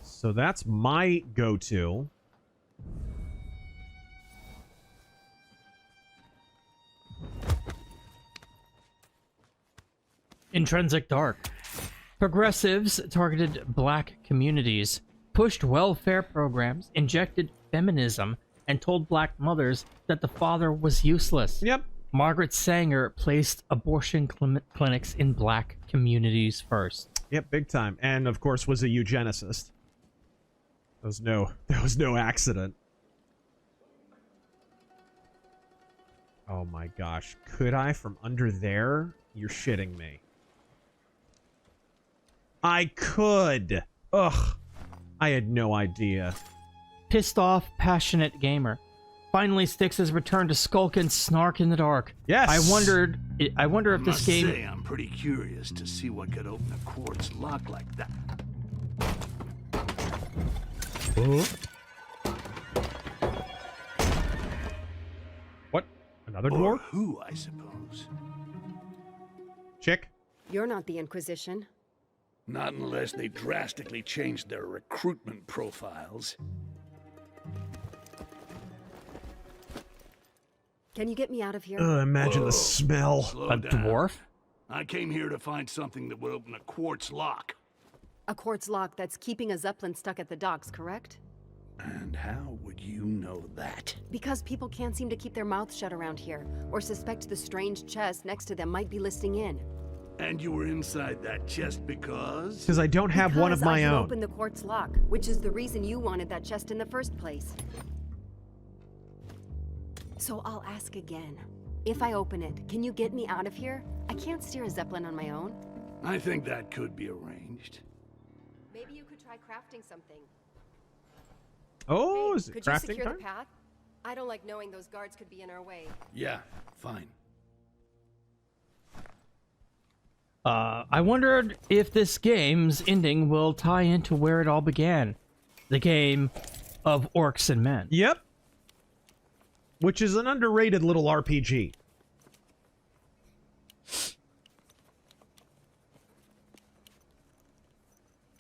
So that's my go-to. Intrinsic Dark. Progressives targeted black communities, pushed welfare programs, injected feminism, and told black mothers that the father was useless. Yep. Margaret Sanger placed abortion clinics in black communities first. Yep, big time. And of course was a eugenicist. There was no accident. Oh my gosh. Could I from under there? You're shitting me. I could. Ugh. I had no idea. Pissed off, passionate gamer. Finally, Styx has returned to skulk and snark in the dark. Yes. I wonder if this game. Say, I'm pretty curious to see what could open a quartz lock like that. What? Another Or dwarf? who, I suppose. Chick? You're not the Inquisition. Not unless they drastically changed their recruitment profiles. Can you get me out of here? Imagine the smell. A dwarf? I came here to find something that would open a quartz lock. A quartz lock that's keeping a Zeppelin stuck at the docks, correct? And how would you know that? Because people can't seem to keep their mouths shut around here, or suspect the strange chest next to them might be listing in. And you were inside that chest because? Because I don't have one of my I can own. open the quartz lock, which is the reason you wanted that chest in the first place. So I'll ask again. If I open it, can you get me out of here? I can't steer a Zeppelin on my own. I think that could be arranged. Maybe you could try crafting something. Oh, hey, is it could crafting you secure time? the path? I don't like knowing those guards could be in our way. Yeah, fine. I wondered if this game's ending will tie into where it all began. The game of orcs and men. Yep. Which is an underrated little RPG.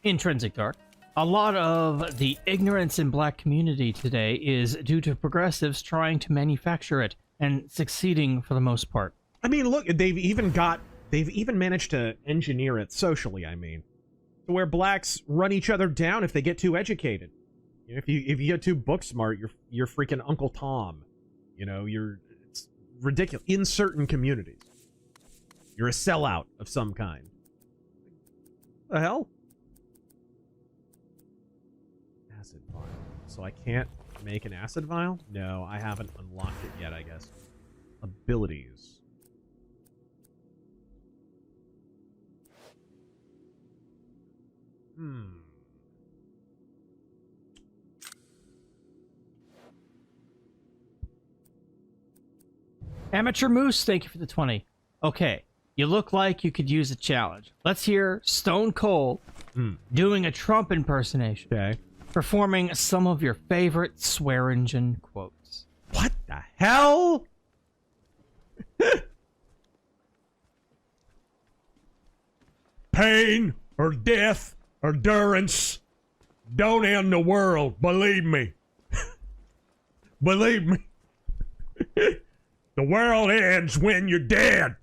Intrinsic Dark. A lot of the ignorance in black community today is due to progressives trying to manufacture it and succeeding for the most part. I mean, look, they've even managed to engineer it socially, I mean, to where blacks run each other down if they get too educated. You know, if you get too book smart, you're freaking Uncle Tom. You know, it's ridiculous. In certain communities, you're a sellout of some kind. The hell? Acid vial. So I can't make an acid vial? No, I haven't unlocked it yet, I guess. Abilities. Amateur Moose, thank you for the 20. Okay, you look like you could use a challenge. Let's hear Stone Cold doing a Trump impersonation. Okay. Performing some of your favorite swear engine quotes. What the hell? Pain or death or durance don't end the world, believe me. Believe me. The world ends when you're dead.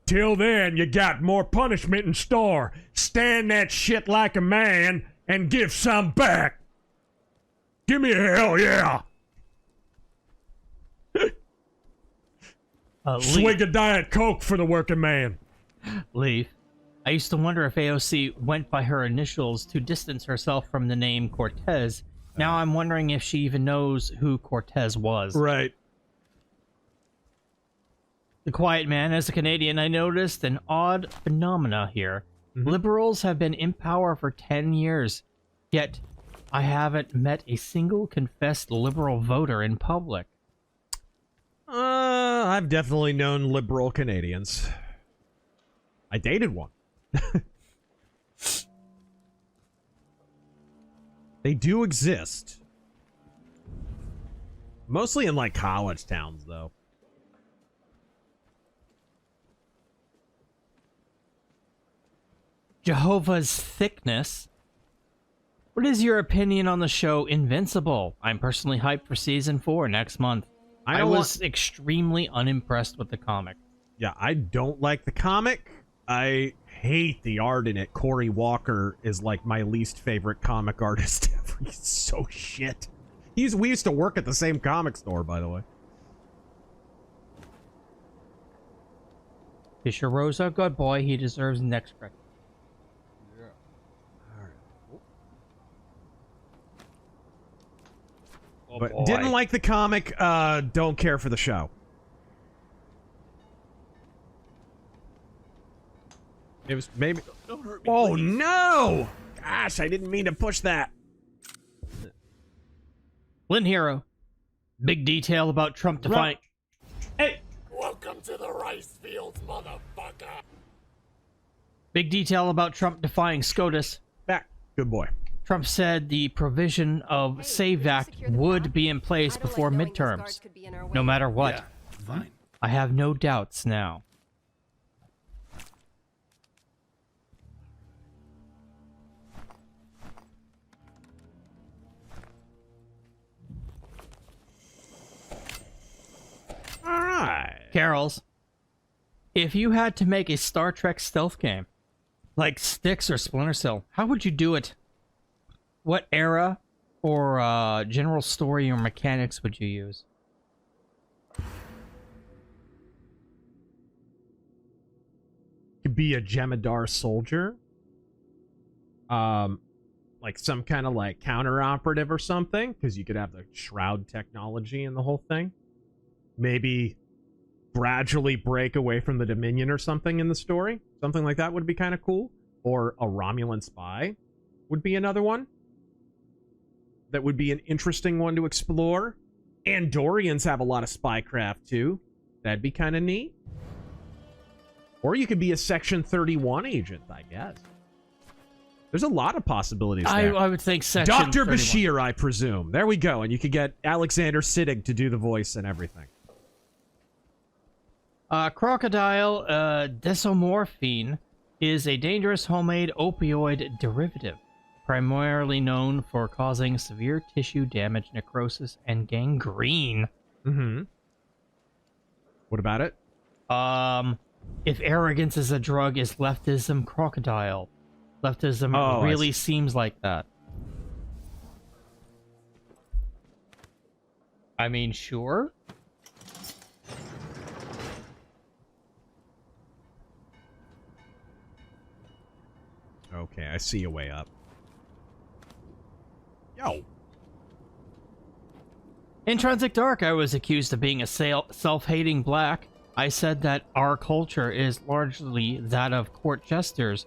Till then, you got more punishment in store. Stand that shit like a man and give some back. Give me a hell yeah. Swig a Diet Coke for the working man. Leaf. I used to wonder if AOC went by her initials to distance herself from the name Cortez. Now I'm wondering if she even knows who Cortez was. Right. The Quiet Man. As a Canadian, I noticed an odd phenomena here. Liberals have been in power for 10 years, yet I haven't met a single confessed liberal voter in public. I've definitely known liberal Canadians. I dated one. They do exist. Mostly in like college towns, though. Jehovah's Thickness. What is your opinion on the show Invincible? I'm personally hyped for season 4 next month. I was extremely unimpressed with the comic. Yeah, I don't like the comic. I hate the art in it. Cory Walker is like my least favorite comic artist ever. He's so shit. We used to work at the same comic store, by the way. Fisher Rosa, good boy. He deserves next credit. Oh, but didn't like the comic, don't care for the show. It was maybe... Don't hurt me, oh, please. no! Gosh, I didn't mean to push that. Lynn Hero. Big detail about Trump defying... Hey! Welcome to the rice fields, motherfucker! Big detail about Trump defying SCOTUS. Back. Good boy. Trump said the provision of SAVE Act would be in place before midterms, no matter what. Yeah, fine. I have no doubts now. All right. Carols, if you had to make a Star Trek stealth game, like Styx or Splinter Cell, how would you do it? What era or general story or mechanics would you use? Could be a Jemadar soldier. Like some kind of like counter operative or something, because you could have the shroud technology and the whole thing. Maybe gradually break away from the Dominion or something in the story. Something like that would be kind of cool. Or a Romulan spy would be another one. That would be an interesting one to explore. Andorians have a lot of spycraft too. That'd be kind of neat. Or you could be a Section 31 agent, I guess. There's a lot of possibilities there. I would think Section Dr. 31. Bashir, I presume. There we go. And you could get Alexander Siddig to do the voice and everything. Crocodile desomorphine is a dangerous homemade opioid derivative, primarily known for causing severe tissue damage, necrosis, and gangrene. Mm-hmm. What about it? If arrogance is a drug, is leftism crocodile? Leftism really seems like that. I mean, sure. Okay, I see a way up. Yo. In Intrinsic Dark, I was accused of being a self-hating black. I said that our culture is largely that of court jesters,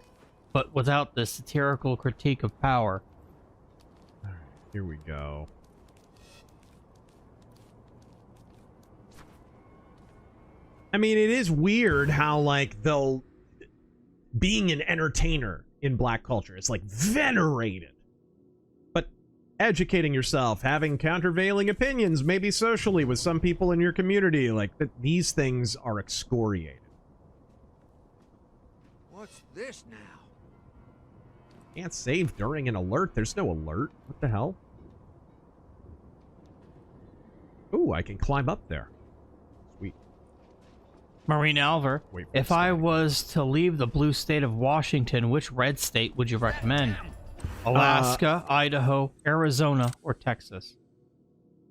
but without the satirical critique of power. Alright, here we go. I mean, it is weird how, like, being an entertainer in black culture, it's like venerated. But educating yourself, having countervailing opinions, maybe socially with some people in your community, like, these things are excoriated. What's this now? Can't save during an alert. There's no alert. What the hell? Ooh, I can climb up there. Sweet. Marine Alver, if I was to leave the blue state of Washington, which red state would you recommend? Alaska, Idaho, Arizona, or Texas?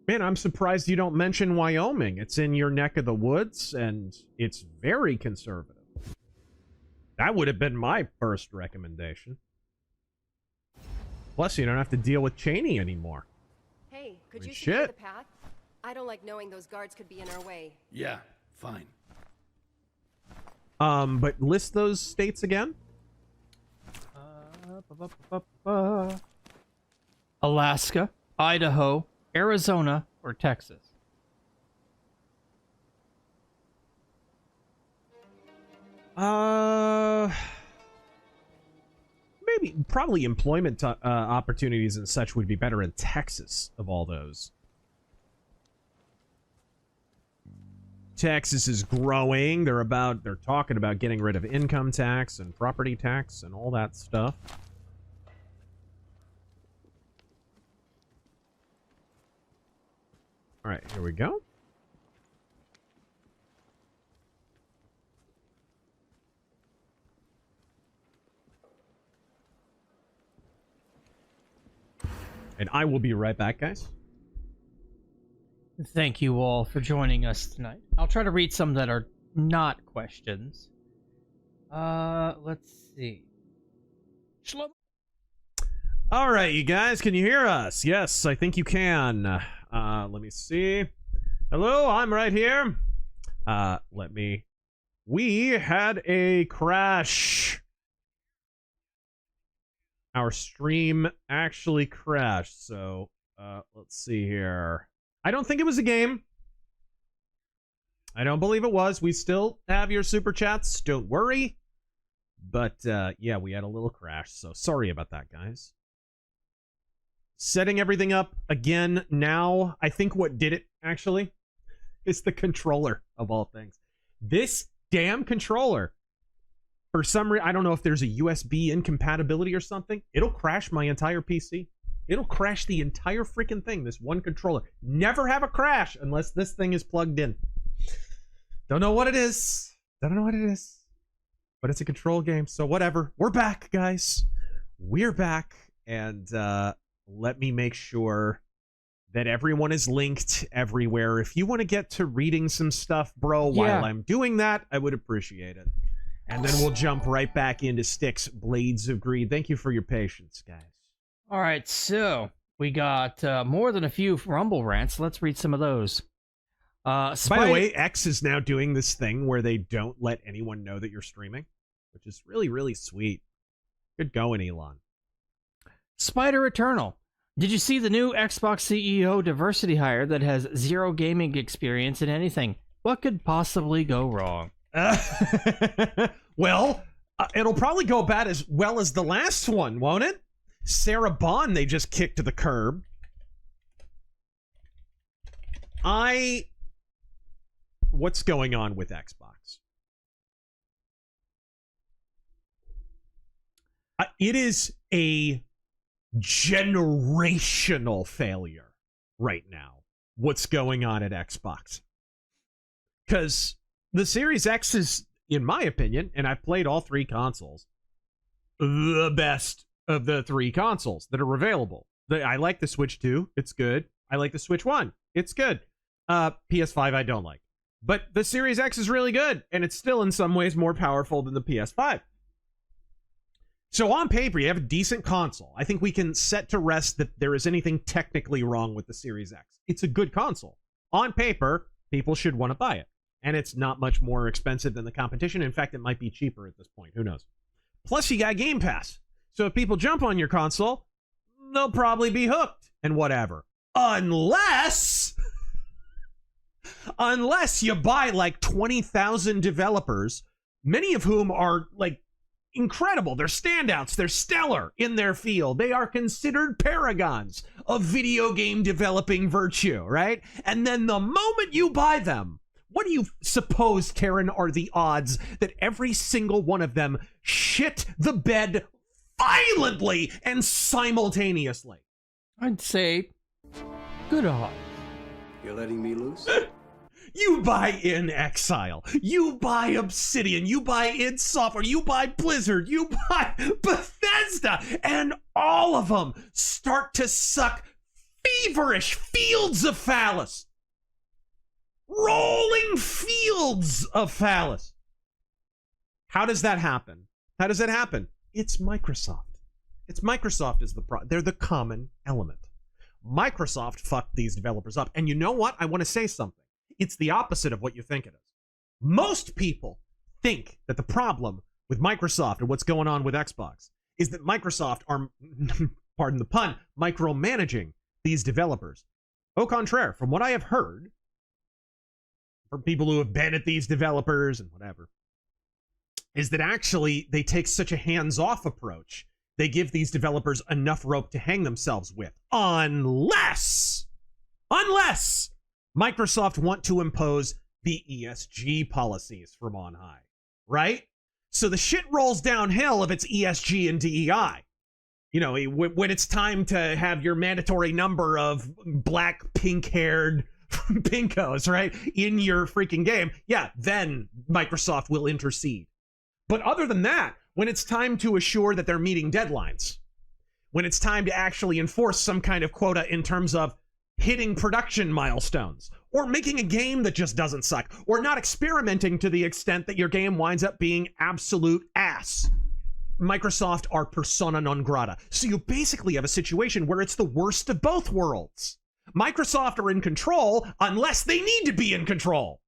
Man, I'm surprised you don't mention Wyoming. It's in your neck of the woods, and it's very conservative. That would have been my first recommendation. Plus, you don't have to deal with Cheney anymore. Hey, could I mean, you secure shit. the path? I don't like knowing those guards could be in our way. Yeah, fine. But list those states again? Alaska, Idaho, Arizona, or Texas? Maybe, probably employment opportunities and such would be better in Texas of all those. Texas is growing. They're talking about getting rid of income tax and property tax and all that stuff. All right, here we go. And I will be right back, guys. Thank you all for joining us tonight. I'll try to read some that are not questions. Let's see. All right, you guys, can you hear us? Yes, I think you can. Let me see. Hello, I'm right here. We had a crash. Our stream actually crashed, so let's see here. I don't think it was a game. I don't believe it was. We still have your super chats. Don't worry. But yeah, we had a little crash, so sorry about that, guys. Setting everything up again now. I think what did it, actually, is the controller, of all things. This damn controller. For some reason, I don't know if there's a USB incompatibility or something. It'll crash my entire PC. It'll crash the entire freaking thing, this one controller. Never have a crash unless this thing is plugged in. Don't know what it is. Don't know what it is. But it's a control game, so whatever. We're back, guys. We're back. And let me make sure that everyone is linked everywhere. If you want to get to reading some stuff, bro, while I'm doing that, I would appreciate it. And then we'll jump right back into Styx, Blades of Greed. Thank you for your patience, guys. All right, so we got more than a few Rumble rants. Let's read some of those. By the way, X is now doing this thing where they don't let anyone know that you're streaming, which is really, really sweet. Good going, Elon. Spider Eternal. Did you see the new Xbox CEO diversity hire that has zero gaming experience in anything? What could possibly go wrong? Well, it'll probably go about as well as the last one, won't it? Sarah Bond, they just kicked to the curb. What's going on with Xbox? It is a generational failure right now. What's going on at Xbox? Because the Series X is, in my opinion, and I've played all three consoles, the best of the three consoles that are available. I like the Switch 2. It's good. I like the Switch 1. It's good. PS5 I don't like. But the Series X is really good, and it's still in some ways more powerful than the PS5. So on paper, you have a decent console. I think we can set to rest that there is anything technically wrong with the Series X. It's a good console. On paper, people should want to buy it. And it's not much more expensive than the competition. In fact, it might be cheaper at this point. Who knows? Plus, you got Game Pass. So if people jump on your console, they'll probably be hooked and whatever. Unless you buy like 20,000 developers, many of whom are like incredible. They're standouts. They're stellar in their field. They are considered paragons of video game developing virtue, right? And then the moment you buy them, what do you suppose, Karen, are the odds that every single one of them shit the bed violently and simultaneously? I'd say good odds. You're letting me loose? You buy In Exile, you buy Obsidian, you buy id Software, you buy Blizzard, you buy Bethesda, and all of them start to suck feverish fields of phallus. Rolling fields of phallus. How does that happen? How does that happen? It's Microsoft. It's Microsoft is the problem. They're the common element. Microsoft fucked these developers up. And you know what? I want to say something. It's the opposite of what you think it is. Most people think that the problem with Microsoft and what's going on with Xbox is that Microsoft are, pardon the pun, micromanaging these developers. Au contraire, from what I have heard, from people who have been at these developers and whatever, is that actually they take such a hands-off approach. They give these developers enough rope to hang themselves with. Unless Microsoft want to impose the ESG policies from on high, right? So the shit rolls downhill if it's ESG and DEI. You know, when it's time to have your mandatory number of black, pink-haired pinkos, right, in your freaking game, yeah, then Microsoft will intercede. But other than that, when it's time to assure that they're meeting deadlines, when it's time to actually enforce some kind of quota in terms of hitting production milestones, or making a game that just doesn't suck, or not experimenting to the extent that your game winds up being absolute ass, Microsoft are persona non grata. So you basically have a situation where it's the worst of both worlds. Microsoft are in control unless they need to be in control.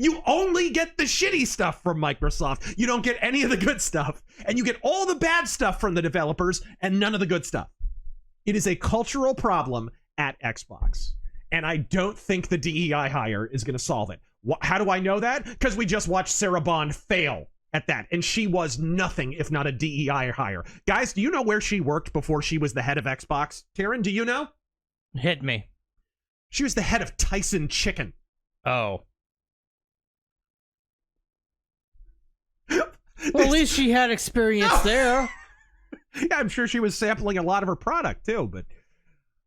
You only get the shitty stuff from Microsoft. You don't get any of the good stuff. And you get all the bad stuff from the developers and none of the good stuff. It is a cultural problem at Xbox. And I don't think the DEI hire is going to solve it. How do I know that? Because we just watched Sarah Bond fail at that. And she was nothing if not a DEI hire. Guys, do you know where she worked before she was the head of Xbox? Taryn, do you know? Hit me. She was the head of Tyson Chicken. Oh. Well, at least she had experience there. Yeah, I'm sure she was sampling a lot of her product too, but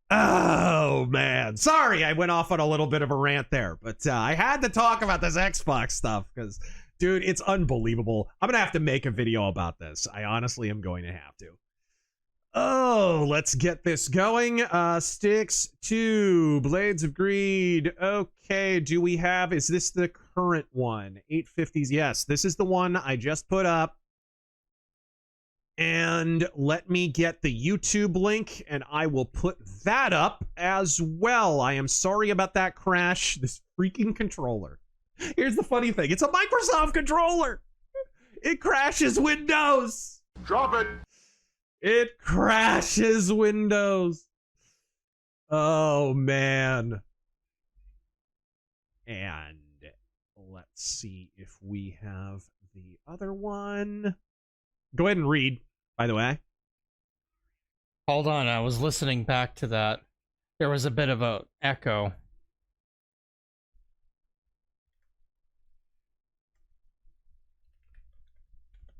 oh man, sorry I went off on a little bit of a rant there, but I had to talk about this Xbox stuff because, dude, it's unbelievable. I'm gonna have to make a video about this. I honestly am going to have to. Oh, let's get this going. Styx 2, Blades of Greed. Okay, do we have, is this the current one? 850s, yes, this is the one I just put up. And let me get the YouTube link, and I will put that up as well. I am sorry about that crash. This freaking controller. Here's the funny thing. It's a Microsoft controller. It crashes Windows. Drop it. It crashes Windows. Oh, man. And let's see if we have the other one. Go ahead and read, by the way. Hold on, I was listening back to that. There was a bit of a echo.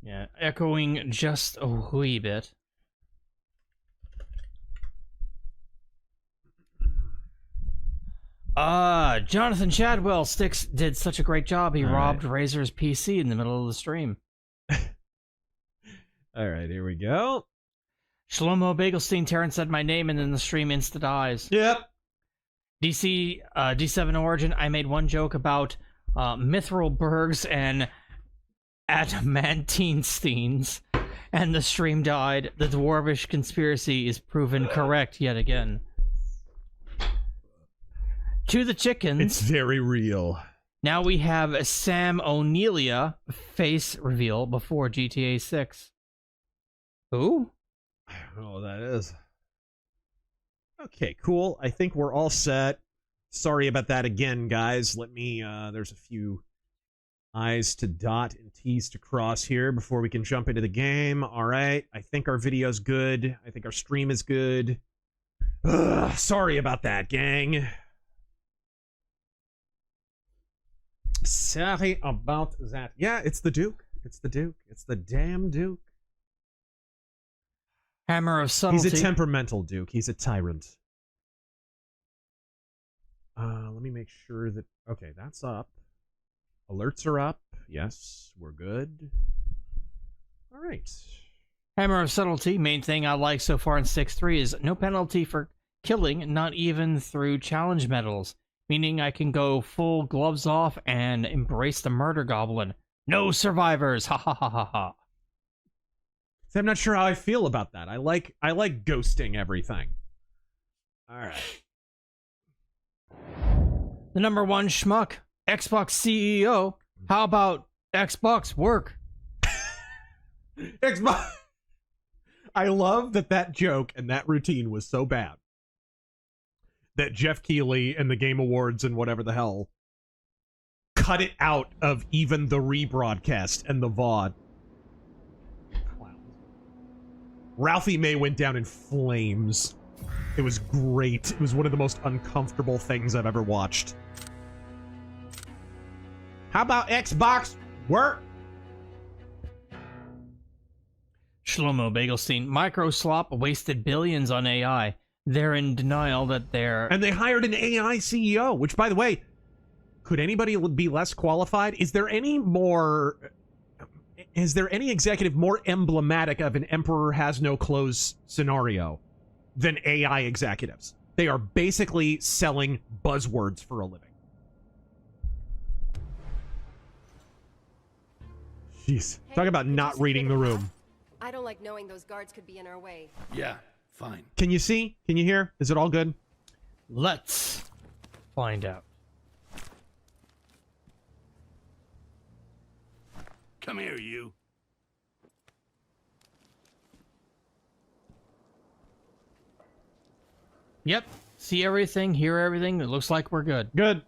Yeah, echoing just a wee bit. Jonathan Chadwell, Styx did such a great job. He robbed Razor's PC in the middle of the stream. All right, here we go. Shlomo Bagelstein, Terrence said my name, and then the stream insta dies. Yep. D7 Origin, I made one joke about mithril bergs and adamantine steins, and the stream died. The dwarvish conspiracy is proven correct yet again. To the chickens. It's very real. Now we have Sam O'Neillia face reveal before GTA 6. Who? I don't know what that is. Okay, cool. I think we're all set. Sorry about that again, guys. Let me, there's a few I's to dot and T's to cross here before we can jump into the game. All right. I think our video's good. I think our stream is good. Ugh, sorry about that, gang. Sorry about that. Yeah, it's the Duke. It's the Duke. It's the damn Duke. Hammer of Subtlety. He's a temperamental Duke. He's a tyrant. Let me make sure that... Okay, that's up. Alerts are up. Yes, we're good. All right. Hammer of Subtlety. Main thing I like so far in 6.3 is no penalty for killing, not even through challenge medals. Meaning I can go full gloves off and embrace the murder goblin. No survivors. Ha ha ha ha ha. See, I'm not sure how I feel about that. I like ghosting everything. All right. The number one schmuck, Xbox CEO. How about Xbox work? Xbox. I love that joke and that routine was so bad that Jeff Keighley and the Game Awards and whatever the hell cut it out of even the rebroadcast and the VOD. Ralphie May went down in flames. It was great. It was one of the most uncomfortable things I've ever watched. How about Xbox work? Shlomo Begelstein, Microsoft wasted billions on AI. They're in denial that they're... And they hired an AI CEO, which, by the way, could anybody be less qualified? Is there any executive more emblematic of an emperor has no clothes scenario than AI executives? They are basically selling buzzwords for a living. Jeez. Talk about not reading the room. I don't like knowing those guards could be in our way. Yeah, fine. Can you see? Can you hear? Is it all good? Let's find out. Come here, you. Yep. See everything, hear everything. It looks like we're good. Good.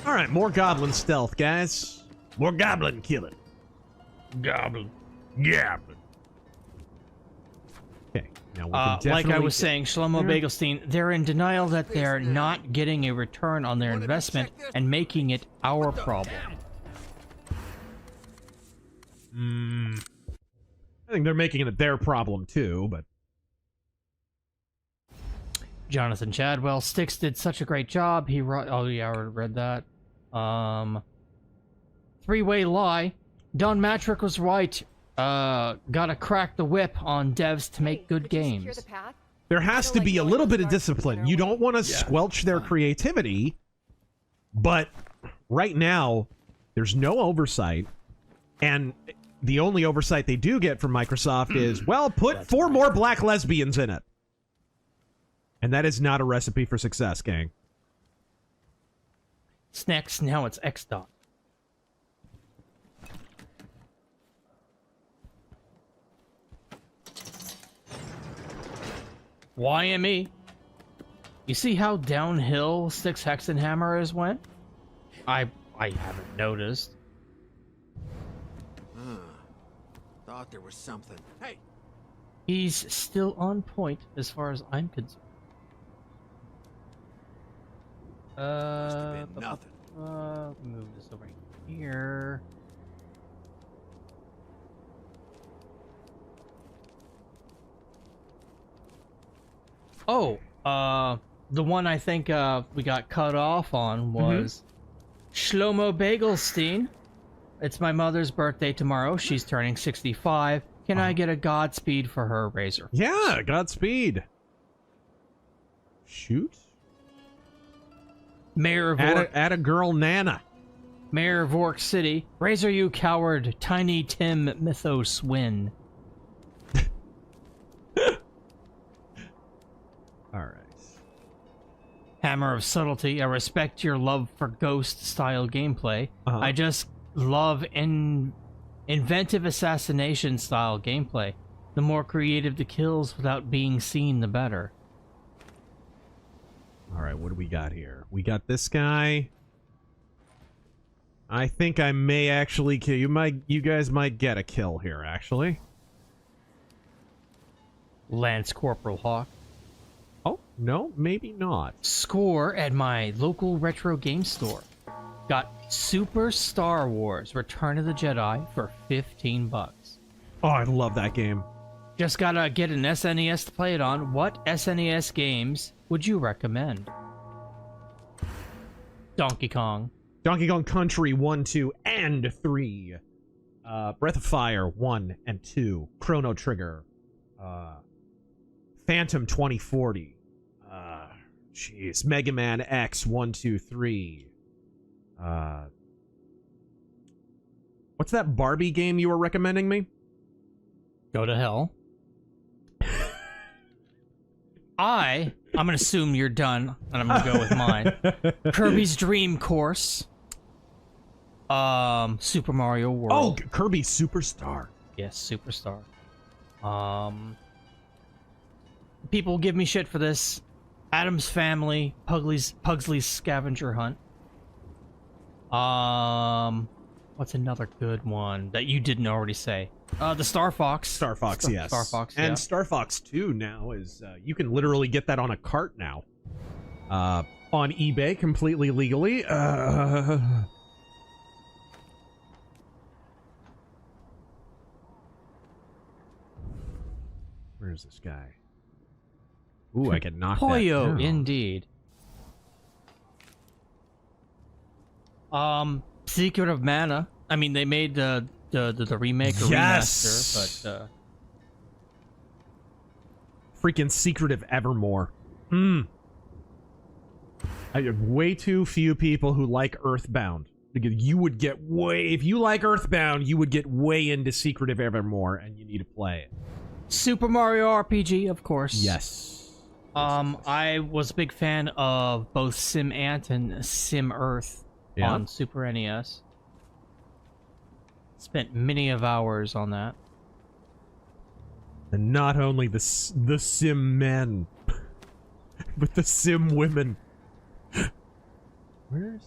All right, more goblin stealth, guys. More goblin killing. Goblin. Goblin. Okay, now we can definitely... Like I was saying, Shlomo Begelstein, they're in denial that they're not getting a return on their investment and making it our problem. I think they're making it their problem too, but... Jonathan Chadwell, Styx did such a great job. He wrote... Oh, yeah, I already read that. Three-way lie. Don Matrick was right. Gotta crack the whip on devs to make good games. There has to be a little bit of discipline. You don't want to squelch their creativity, but right now, there's no oversight, and the only oversight they do get from Microsoft is, well, put 4 more black lesbians in it. And that is not a recipe for success, gang. Snacks, now it's X-Dot. YME. You see how downhill Styx Hexenhammer went? I haven't noticed. Thought there was something. Hey! He's still on point as far as I'm concerned. Nothing. Move this over here. Oh, the one I think we got cut off on was Shlomo Begelstein. It's my mother's birthday tomorrow. She's turning 65. Can I get a Godspeed for her, Razor? Yeah, Godspeed. Shoot. Mayor of add a girl Nana. Mayor of Orc City. Razor, you coward. Tiny Tim Mythos win. Alright. Hammer of Subtlety. I respect your love for Ghost-style gameplay. I just love inventive assassination-style gameplay. The more creative the kills without being seen, the better. Alright, what do we got here? We got this guy. I think I may actually kill you guys might get a kill here, actually. Lance Corporal Hawk. Oh, no, maybe not. Score at my local retro game store. Got Super Star Wars Return of the Jedi for $15. Oh, I love that game. Just gotta get an SNES to play it on. What SNES games would you recommend? Donkey Kong. Donkey Kong Country 1, 2, and 3. Breath of Fire 1 and 2. Chrono Trigger. Phantom 2040. Jeez. Mega Man X 1, 2, 3. What's that Barbie game you were recommending me? Go to hell. I'm gonna assume you're done, and I'm gonna go with mine. Kirby's Dream Course. Super Mario World. Oh, Kirby Superstar. Yes, Superstar. People give me shit for this. Adam's Family, Pugsley's Scavenger Hunt. What's another good one that you didn't already say? The Star Fox. Star Fox, yes. Star Fox, and yeah. Star Fox 2 now is, you can literally get that on a cart now. On eBay, completely legally. Where's this guy? Ooh, I can knock that Poyo, down. indeed. Secret of Mana. I mean, they made the remake or Yes! remaster, but Freaking Secret of Evermore. I have way too few people who like Earthbound. Because you would get way... If you like Earthbound, you would get way into Secret of Evermore, and you need to play it. Super Mario RPG, of course. Yes. I was a big fan of both Sim Ant and Sim Earth on Super NES. Spent many of hours on that. And not only the Sim men, but the Sim women. Where's...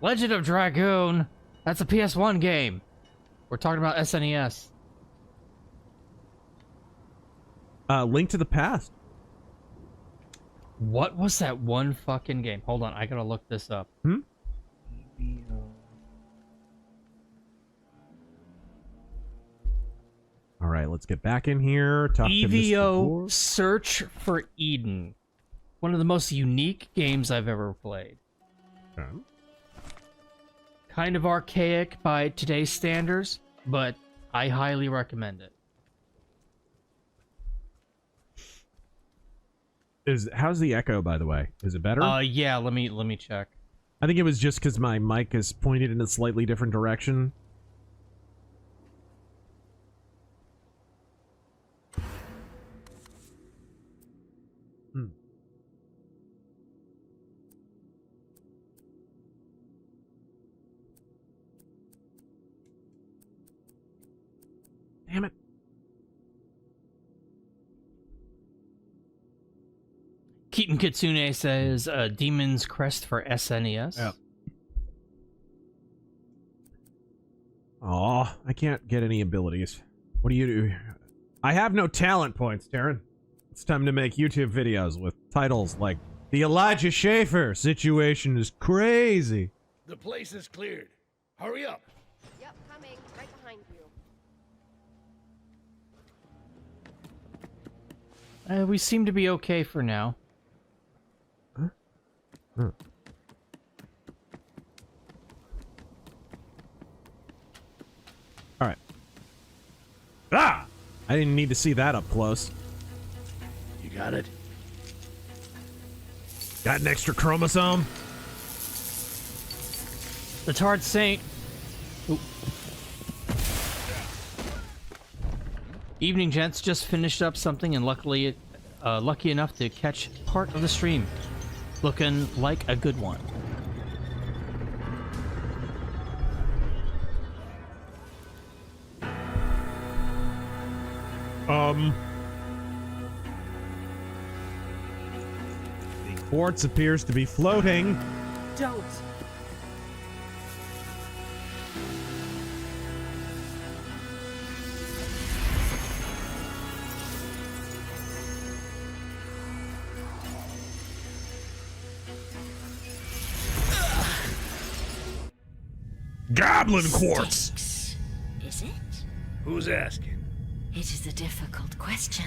Legend of Dragoon. That's a PS1 game. We're talking about SNES. Link to the Past. What was that one fucking game? Hold on, I gotta look this up. All right, let's get back in here. Talk to Mr. EVO Gore. Search for Eden. One of the most unique games I've ever played. Okay. Kind of archaic by today's standards, but I highly recommend it. How's the echo, by the way? Is it better? Yeah, let me check. I think it was just because my mic is pointed in a slightly different direction. Damn it. Keaton Kitsune says Demon's Crest for SNES. Yeah. Aw, I can't get any abilities. What do you do? I have no talent points, Darren. It's time to make YouTube videos with titles like The Elijah Schaefer Situation is Crazy. The place is cleared. Hurry up. Yep, coming. Right behind you. We seem to be okay for now. Huh. All right. Ah! I didn't need to see that up close. You got it? Got an extra chromosome? The Tard Saint. Ooh. Evening, gents. Just finished up something and lucky enough to catch part of the stream. Looking like a good one. The quartz appears to be floating. Don't. Goblin quartz! Styx, is it? Who's asking? It is a difficult question.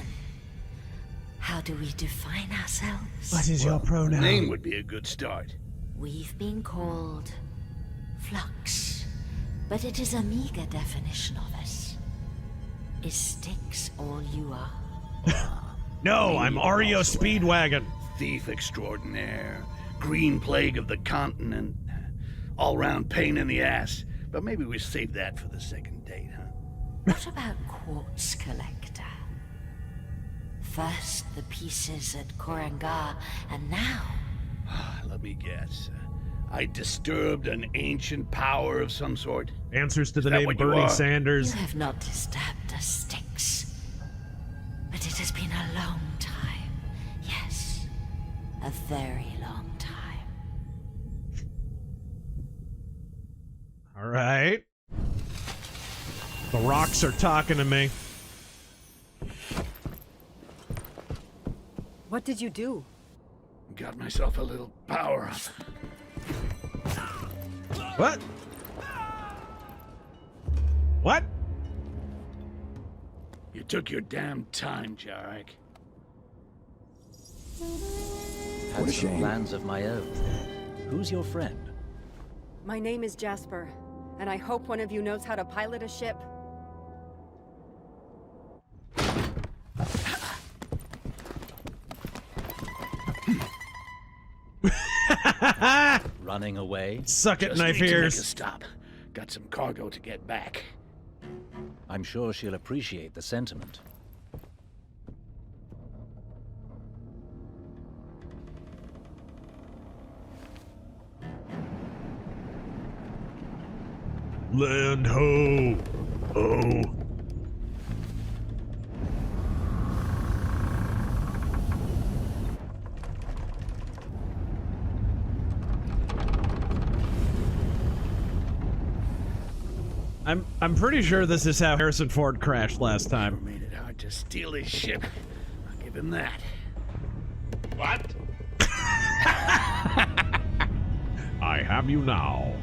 How do we define ourselves? What is your pronoun? Name would be a good start. We've been called Flux, but it is a meager definition of us. Is Styx all you are? No, I'm Ario Speedwagon. Thief extraordinaire, green plague of the continent, all-round pain in the ass. But maybe we save that for the second date, huh? What about quartz collector? First the pieces at Korangar, and now... Let me guess. I disturbed an ancient power of some sort? Answers to the Is that name what you Bernie are? Sanders. You have not disturbed a Styx. But it has been a long time. Yes, a very long time. All right. The rocks are talking to me. What did you do? Got myself a little power up. What? What? You took your damn time, Jarek. Had some plans of my own. Who's your friend? My name is Jasper, and I hope one of you knows how to pilot a ship. Running away? Suck it, Just knife need to make ears. a stop. Got some cargo to get back. I'm sure she'll appreciate the sentiment. Land ho! Oh. I'm pretty sure this is how Harrison Ford crashed last time. Made it hard to steal his ship. I'll give him that. What? I have you now.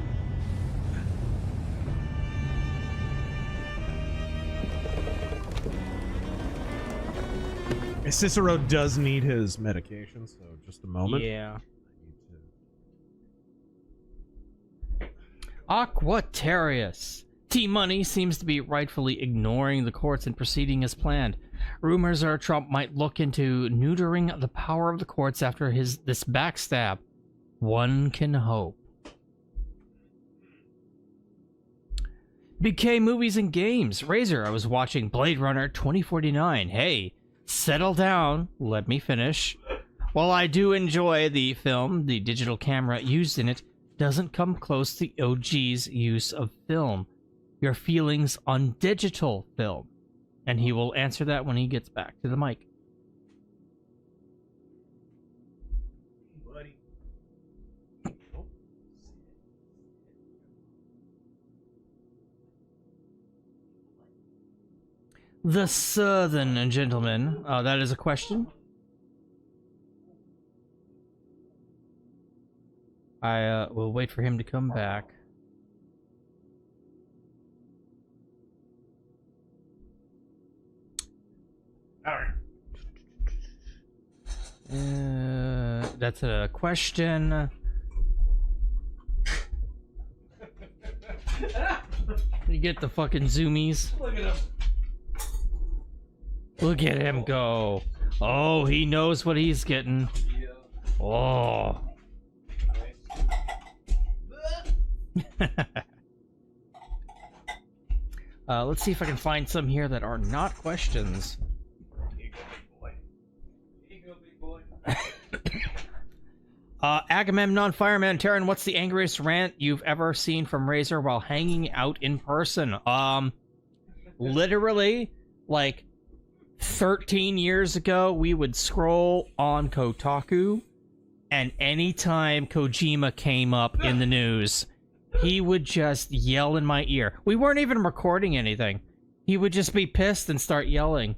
Cicero does need his medication, so just a moment. Yeah. Aquatarius. T-Money seems to be rightfully ignoring the courts and proceeding as planned. Rumors are Trump might look into neutering the power of the courts after this backstab. One can hope. BK Movies and Games. Razor, I was watching Blade Runner 2049. Hey, settle down. Let me finish. While I do enjoy the film, the digital camera used in it doesn't come close to OG's use of film. Your feelings on digital film. And he will answer that when he gets back to the mic. Buddy. The Southern Gentleman. That is a question. I will wait for him to come back. That's a question. You get the fucking zoomies. Look at him. Look at him go. Oh, he knows what he's getting. Oh. Let's see if I can find some here that are not questions. Agamemnon Fireman Terran, what's the angriest rant you've ever seen from Razor while hanging out in person? Literally, like 13 years ago, we would scroll on Kotaku, and anytime Kojima came up in the news, he would just yell in my ear. We weren't even recording anything. He would just be pissed and start yelling.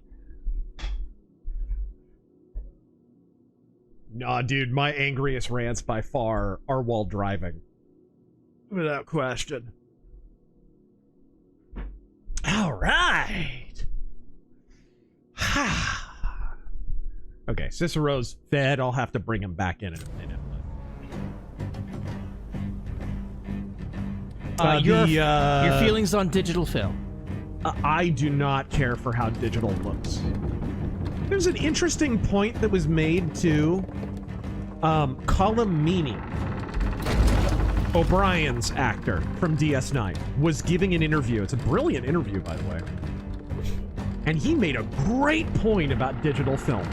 Nah, dude, my angriest rants by far are while driving. Without question. All right. Okay, Cicero's fed. I'll have to bring him back in a minute. Your feelings on digital film? I do not care for how digital looks. There's an interesting point that was made to Colm Meaney, O'Brien's actor from DS9, was giving an interview. It's a brilliant interview, by the way. And he made a great point about digital film.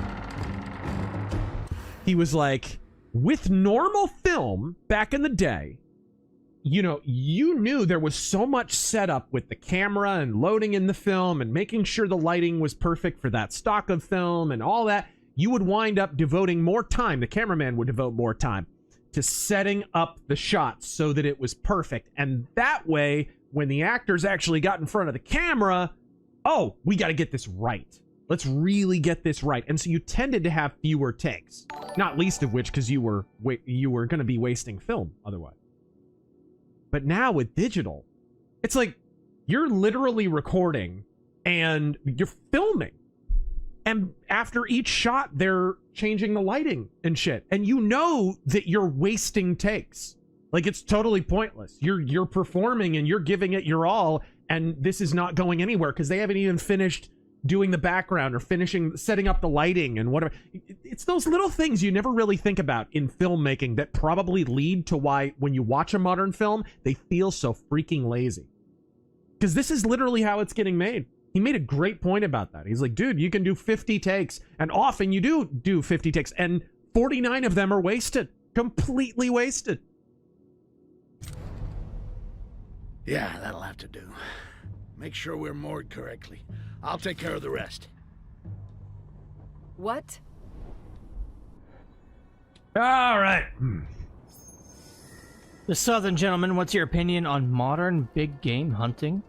He was like, with normal film back in the day, you know, you knew there was so much setup with the camera and loading in the film and making sure the lighting was perfect for that stock of film and all that. You would wind up devoting more time, the cameraman would devote more time to setting up the shots so that it was perfect. And that way, when the actors actually got in front of the camera, oh, we got to get this right. Let's really get this right. And so you tended to have fewer takes, not least of which because you were going to be wasting film otherwise. But now with digital, it's like you're literally recording and you're filming. And after each shot, they're changing the lighting and shit. And you know that you're wasting takes. Like, it's totally pointless. You're performing and you're giving it your all, and this is not going anywhere because they haven't even finished doing the background or setting up the lighting and whatever. It's those little things you never really think about in filmmaking that probably lead to why when you watch a modern film, they feel so freaking lazy. Because this is literally how it's getting made. He made a great point about that. He's like, dude, you can do 50 takes, and often you do 50 takes, and 49 of them are wasted. Completely wasted. Yeah, that'll have to do. Make sure we're moored correctly. I'll take care of the rest. What? All right. The Southern gentleman, what's your opinion on modern big game hunting?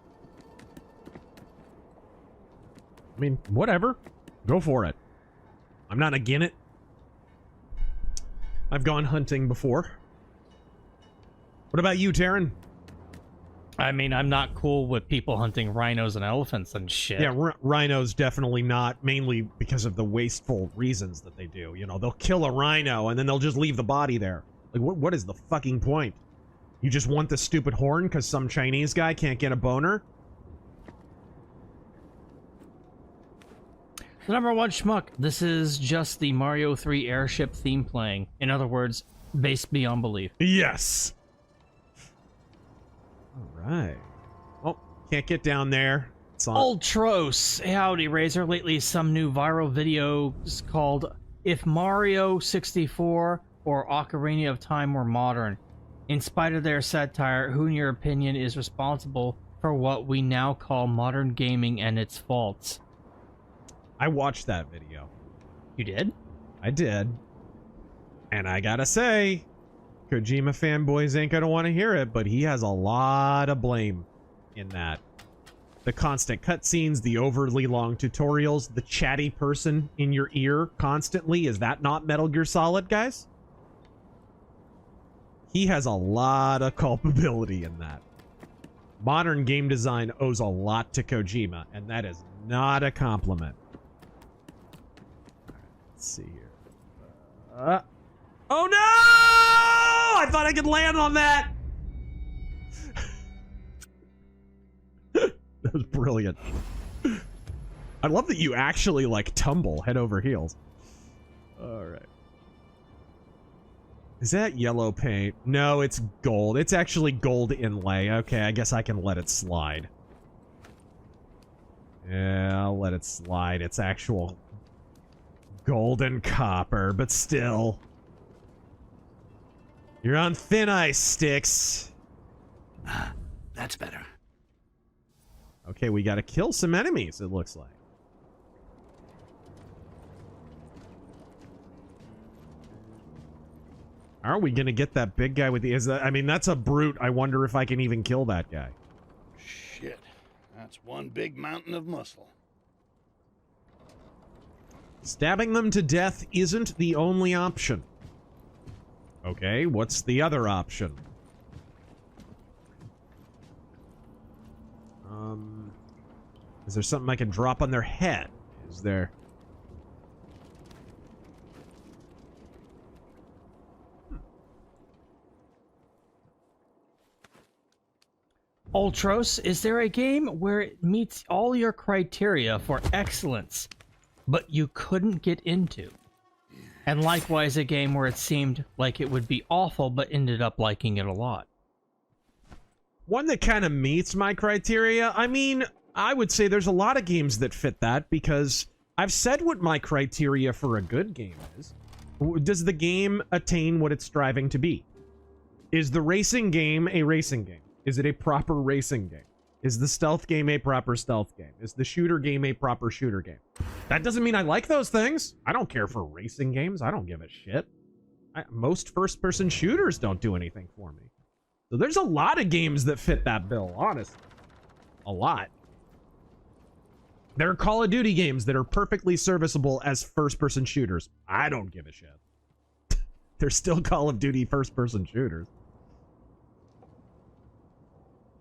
I mean, whatever. Go for it. I'm not against it. I've gone hunting before. What about you, Taryn? I mean, I'm not cool with people hunting rhinos and elephants and shit. Yeah, rhinos definitely not, mainly because of the wasteful reasons that they do. You know, they'll kill a rhino and then they'll just leave the body there. Like, what is the fucking point? You just want the stupid horn because some Chinese guy can't get a boner? The number one schmuck, this is just the Mario 3 airship theme playing. In other words, based beyond belief. Yes. All right. Well, can't get down there. It's on. Ultros. Howdy, Razor. Lately, some new viral videos called If Mario 64 or Ocarina of Time Were Modern. In spite of their satire, who in your opinion is responsible for what we now call modern gaming and its faults? I watched that video. You did? I did. And I gotta say, Kojima fanboys ain't gonna want to hear it, but he has a lot of blame in that. The constant cutscenes, the overly long tutorials, the chatty person in your ear constantly. Is that not Metal Gear Solid, guys? He has a lot of culpability in that. Modern game design owes a lot to Kojima, and that is not a compliment. Let's see here. Oh no! I thought I could land on that! That was brilliant. I love that you actually, like, tumble head over heels. Alright. Is that yellow paint? No, it's gold. It's actually gold inlay. Okay, I guess I can let it slide. Yeah, I'll let it slide. It's actual gold and copper, but still. You're on thin ice, Styx. That's better. Okay, we gotta kill some enemies, it looks like. Are we gonna get that big guy with the... I mean, that's a brute. I wonder if I can even kill that guy. Shit. That's one big mountain of muscle. Stabbing them to death isn't the only option. Okay, what's the other option? Is there something I can drop on their head? Is there... Ultros, is there a game where it meets all your criteria for excellence, but you couldn't get into? And likewise, a game where it seemed like it would be awful, but ended up liking it a lot. One that kind of meets my criteria? I mean, I would say there's a lot of games that fit that, because I've said what my criteria for a good game is. Does the game attain what it's striving to be? Is the racing game a racing game? Is it a proper racing game? Is the stealth game a proper stealth game? Is the shooter game a proper shooter game? That doesn't mean I like those things. I don't care for racing games. I don't give a shit. Most first-person shooters don't do anything for me. So there's a lot of games that fit that bill, honestly. A lot. There are Call of Duty games that are perfectly serviceable as first-person shooters. I don't give a shit. They're still Call of Duty first-person shooters.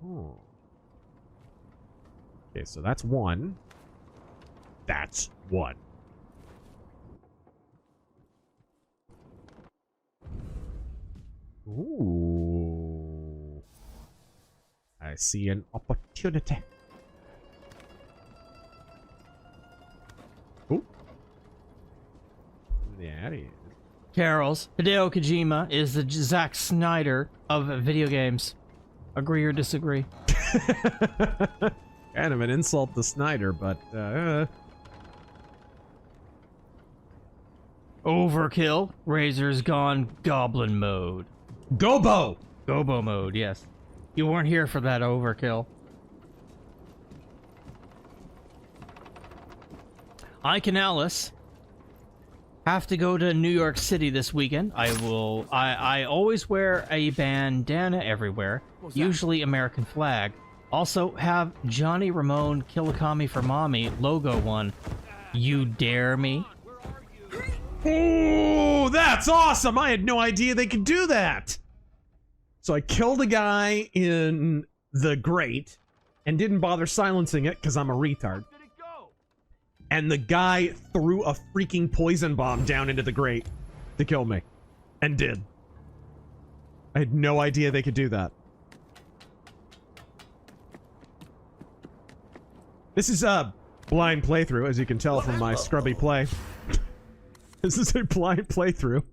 Oh. Okay, so that's one. That's one. Ooh. I see an opportunity. Ooh. Yeah, it is. Carols. Hideo Kojima is the Zack Snyder of video games. Agree or disagree? Kind of an insult to Snyder, but Overkill. Razor's gone goblin mode. Gobo! Gobo mode, yes. You weren't here for that overkill. Ike and Alice have to go to New York City this weekend. I always wear a bandana everywhere, usually American flag. Also have Johnny Ramone Killikami for Mommy logo one. You dare me? Oh, that's awesome! I had no idea they could do that! So I killed a guy in the grate and didn't bother silencing it because I'm a retard. And the guy threw a freaking poison bomb down into the grate to kill me. And did. I had no idea they could do that. This is a blind playthrough, as you can tell from my scrubby play. This is a blind playthrough.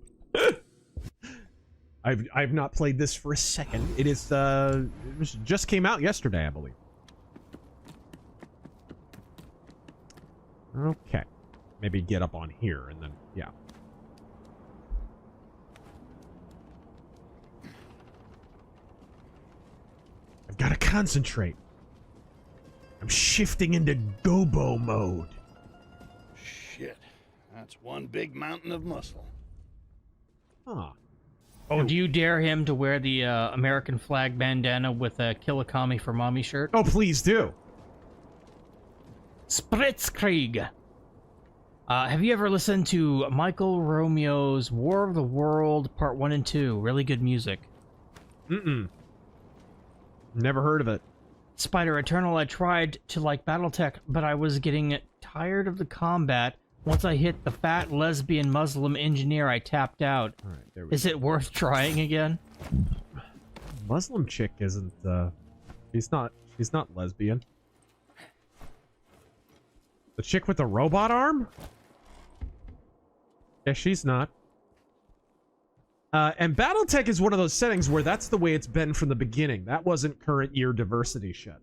I've not played this for a second. It is just came out yesterday, I believe. Okay. Maybe get up on here and then yeah. I've got to concentrate. I'm shifting into Gobo mode. Shit. That's one big mountain of muscle. Huh. Oh, do you dare him to wear the American flag bandana with a Killikami for Mommy shirt? Oh, please do. Spritzkrieg. Have you ever listened to Michael Romeo's War of the World Part 1 and 2? Really good music. Mm-mm. Never heard of it. Spider Eternal, I tried to like Battletech, but I was getting tired of the combat. Once I hit the fat lesbian Muslim engineer, I tapped out. All right, there we Is it worth trying again? Muslim chick isn't, she's not lesbian. The chick with the robot arm? Yeah, she's not. And Battletech is one of those settings where that's the way it's been from the beginning. That wasn't current year diversity shit.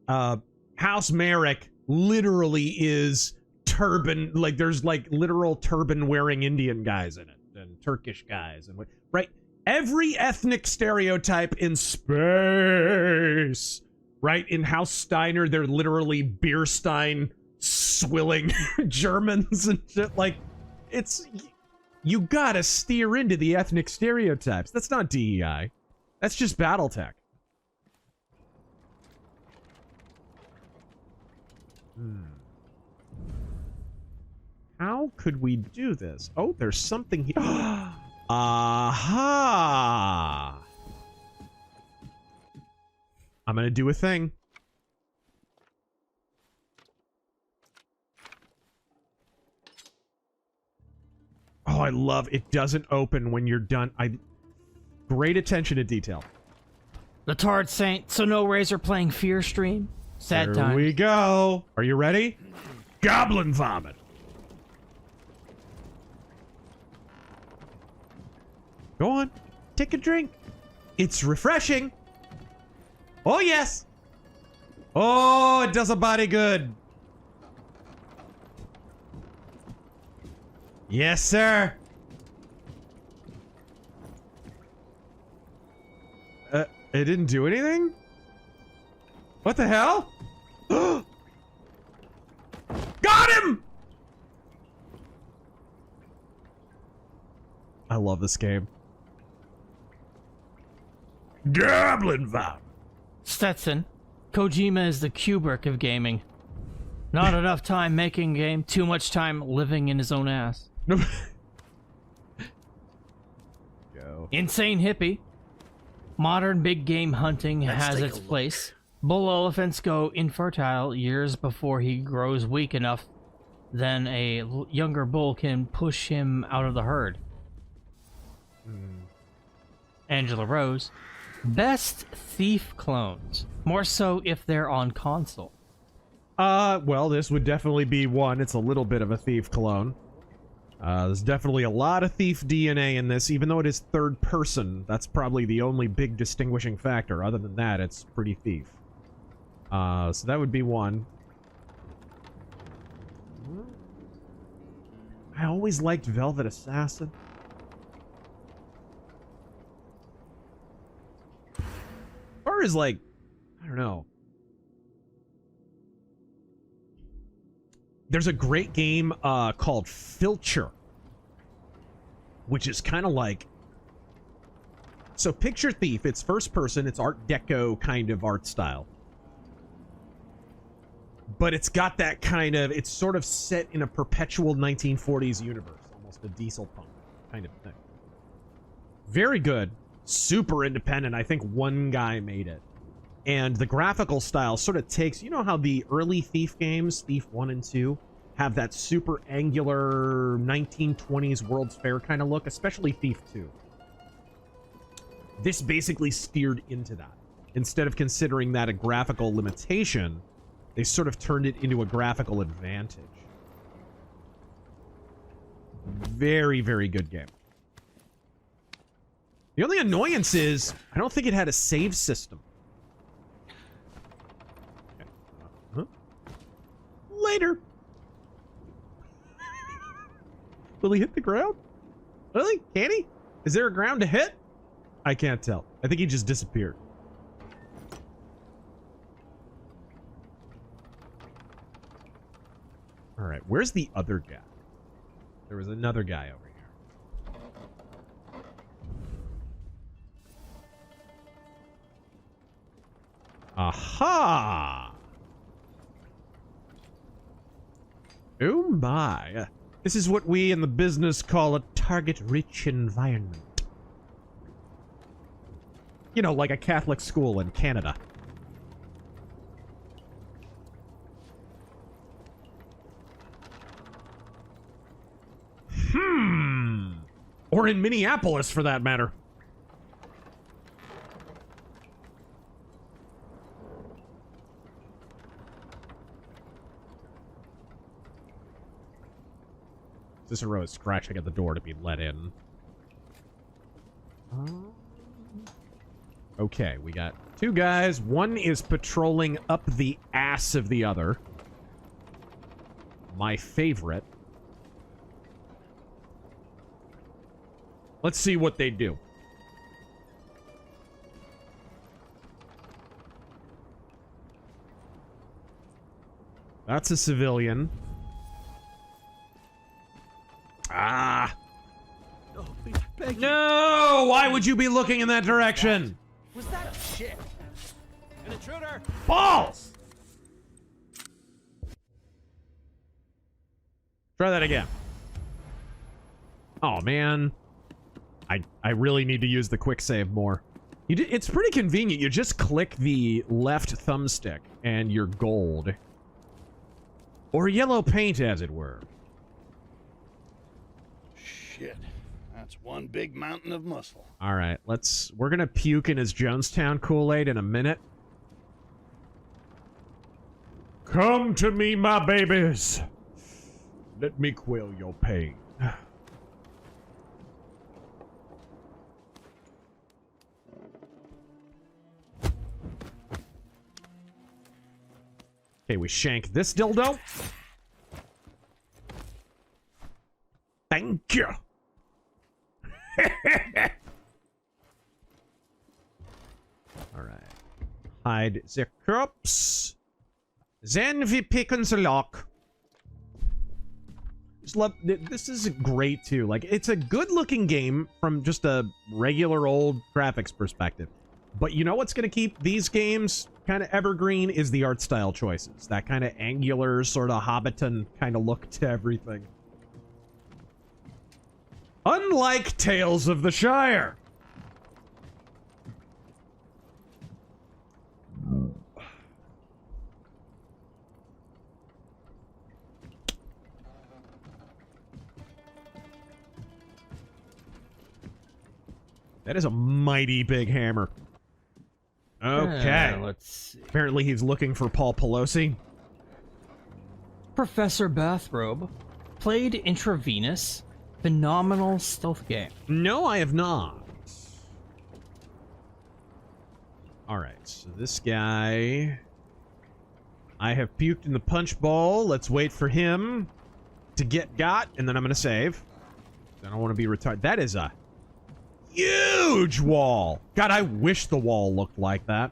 House Merrick literally is turban, like there's like literal turban wearing Indian guys in it and Turkish guys and right, every ethnic stereotype in space. Right, in House Steiner they're literally Beerstein swilling Germans and shit. Like, it's, you gotta steer into the ethnic stereotypes. That's not DEI, that's just Battletech. How could we do this? Oh, there's something here. Aha! I'm gonna do a thing. Oh, I love it. Doesn't open when you're done. Great attention to detail. The Tard Saint, so no Razor playing Fear stream. Sad time. Here we go. Are you ready? Goblin vomit. Go on. Take a drink. It's refreshing. Oh, yes. Oh, it does a body good. Yes, sir. It didn't do anything? What the hell? Got him! I love this game. Goblin vomit. Stetson, Kojima is the Kubrick of gaming. Not enough time making a game, too much time living in his own ass. Go. Insane hippie. Modern big game hunting has its place. Bull elephants go infertile years before he grows weak enough. Then a younger bull can push him out of the herd. Angela Rose. Best Thief clones. More so if they're on console. Well, this would definitely be one. It's a little bit of a Thief clone. There's definitely a lot of Thief DNA in this, even though it is third person. That's probably the only big distinguishing factor. Other than that, it's pretty Thief. So that would be one. I always liked Velvet Assassin. As far as, like, I don't know. There's a great game called Filcher, which is kind of like... So picture Thief. It's first person. It's Art Deco kind of art style. But it's got that kind of... It's sort of set in a perpetual 1940s universe. Almost a diesel punk kind of thing. Very good. Super independent. I think one guy made it. And the graphical style sort of takes... You know how the early Thief games, Thief 1 and 2, have that super angular 1920s World's Fair kind of look? Especially Thief 2. This basically steered into that. Instead of considering that a graphical limitation, they sort of turned it into a graphical advantage. Very, very good game. The only annoyance is, I don't think it had a save system. Huh? Later. Will he hit the ground? Really? Can he? Is there a ground to hit? I can't tell. I think he just disappeared. All right, where's the other guy? There was another guy over here. Aha! Oh my. This is what we in the business call a target-rich environment. You know, like a Catholic school in Canada. Or in Minneapolis, for that matter. Cicero is scratching at the door to be let in. Okay, we got two guys. One is patrolling up the ass of the other. My favorite. Let's see what they do. That's a civilian. Ah. No! Why would you be looking in that direction? Was that shit? An intruder? Balls! Try that again. Oh, man. I really need to use the quick save more. It's pretty convenient. You just click the left thumbstick and you're gold. Or yellow paint, as it were. Shit. That's one big mountain of muscle. All right, we're gonna puke in his Jonestown Kool-Aid in a minute. Come to me, my babies. Let me quell your pain. Okay, we shank this dildo. Thank you. Alright. Hide the corpse. Then we pick on the lock. This is great too. Like, it's a good looking game from just a regular old graphics perspective. But you know what's going to keep these games kind of evergreen is the art style choices. That kind of angular, sort of Hobbiton kind of look to everything. Unlike Tales of the Shire. That is a mighty big hammer. Okay. Let's see. Apparently he's looking for Paul Pelosi. Professor Bathrobe played Intravenous. Phenomenal stealth game. No, I have not. Alright, so this guy... I have puked in the punch bowl. Let's wait for him to get got, and then I'm going to save. I don't want to be retired. That is a huge wall. God, I wish the wall looked like that.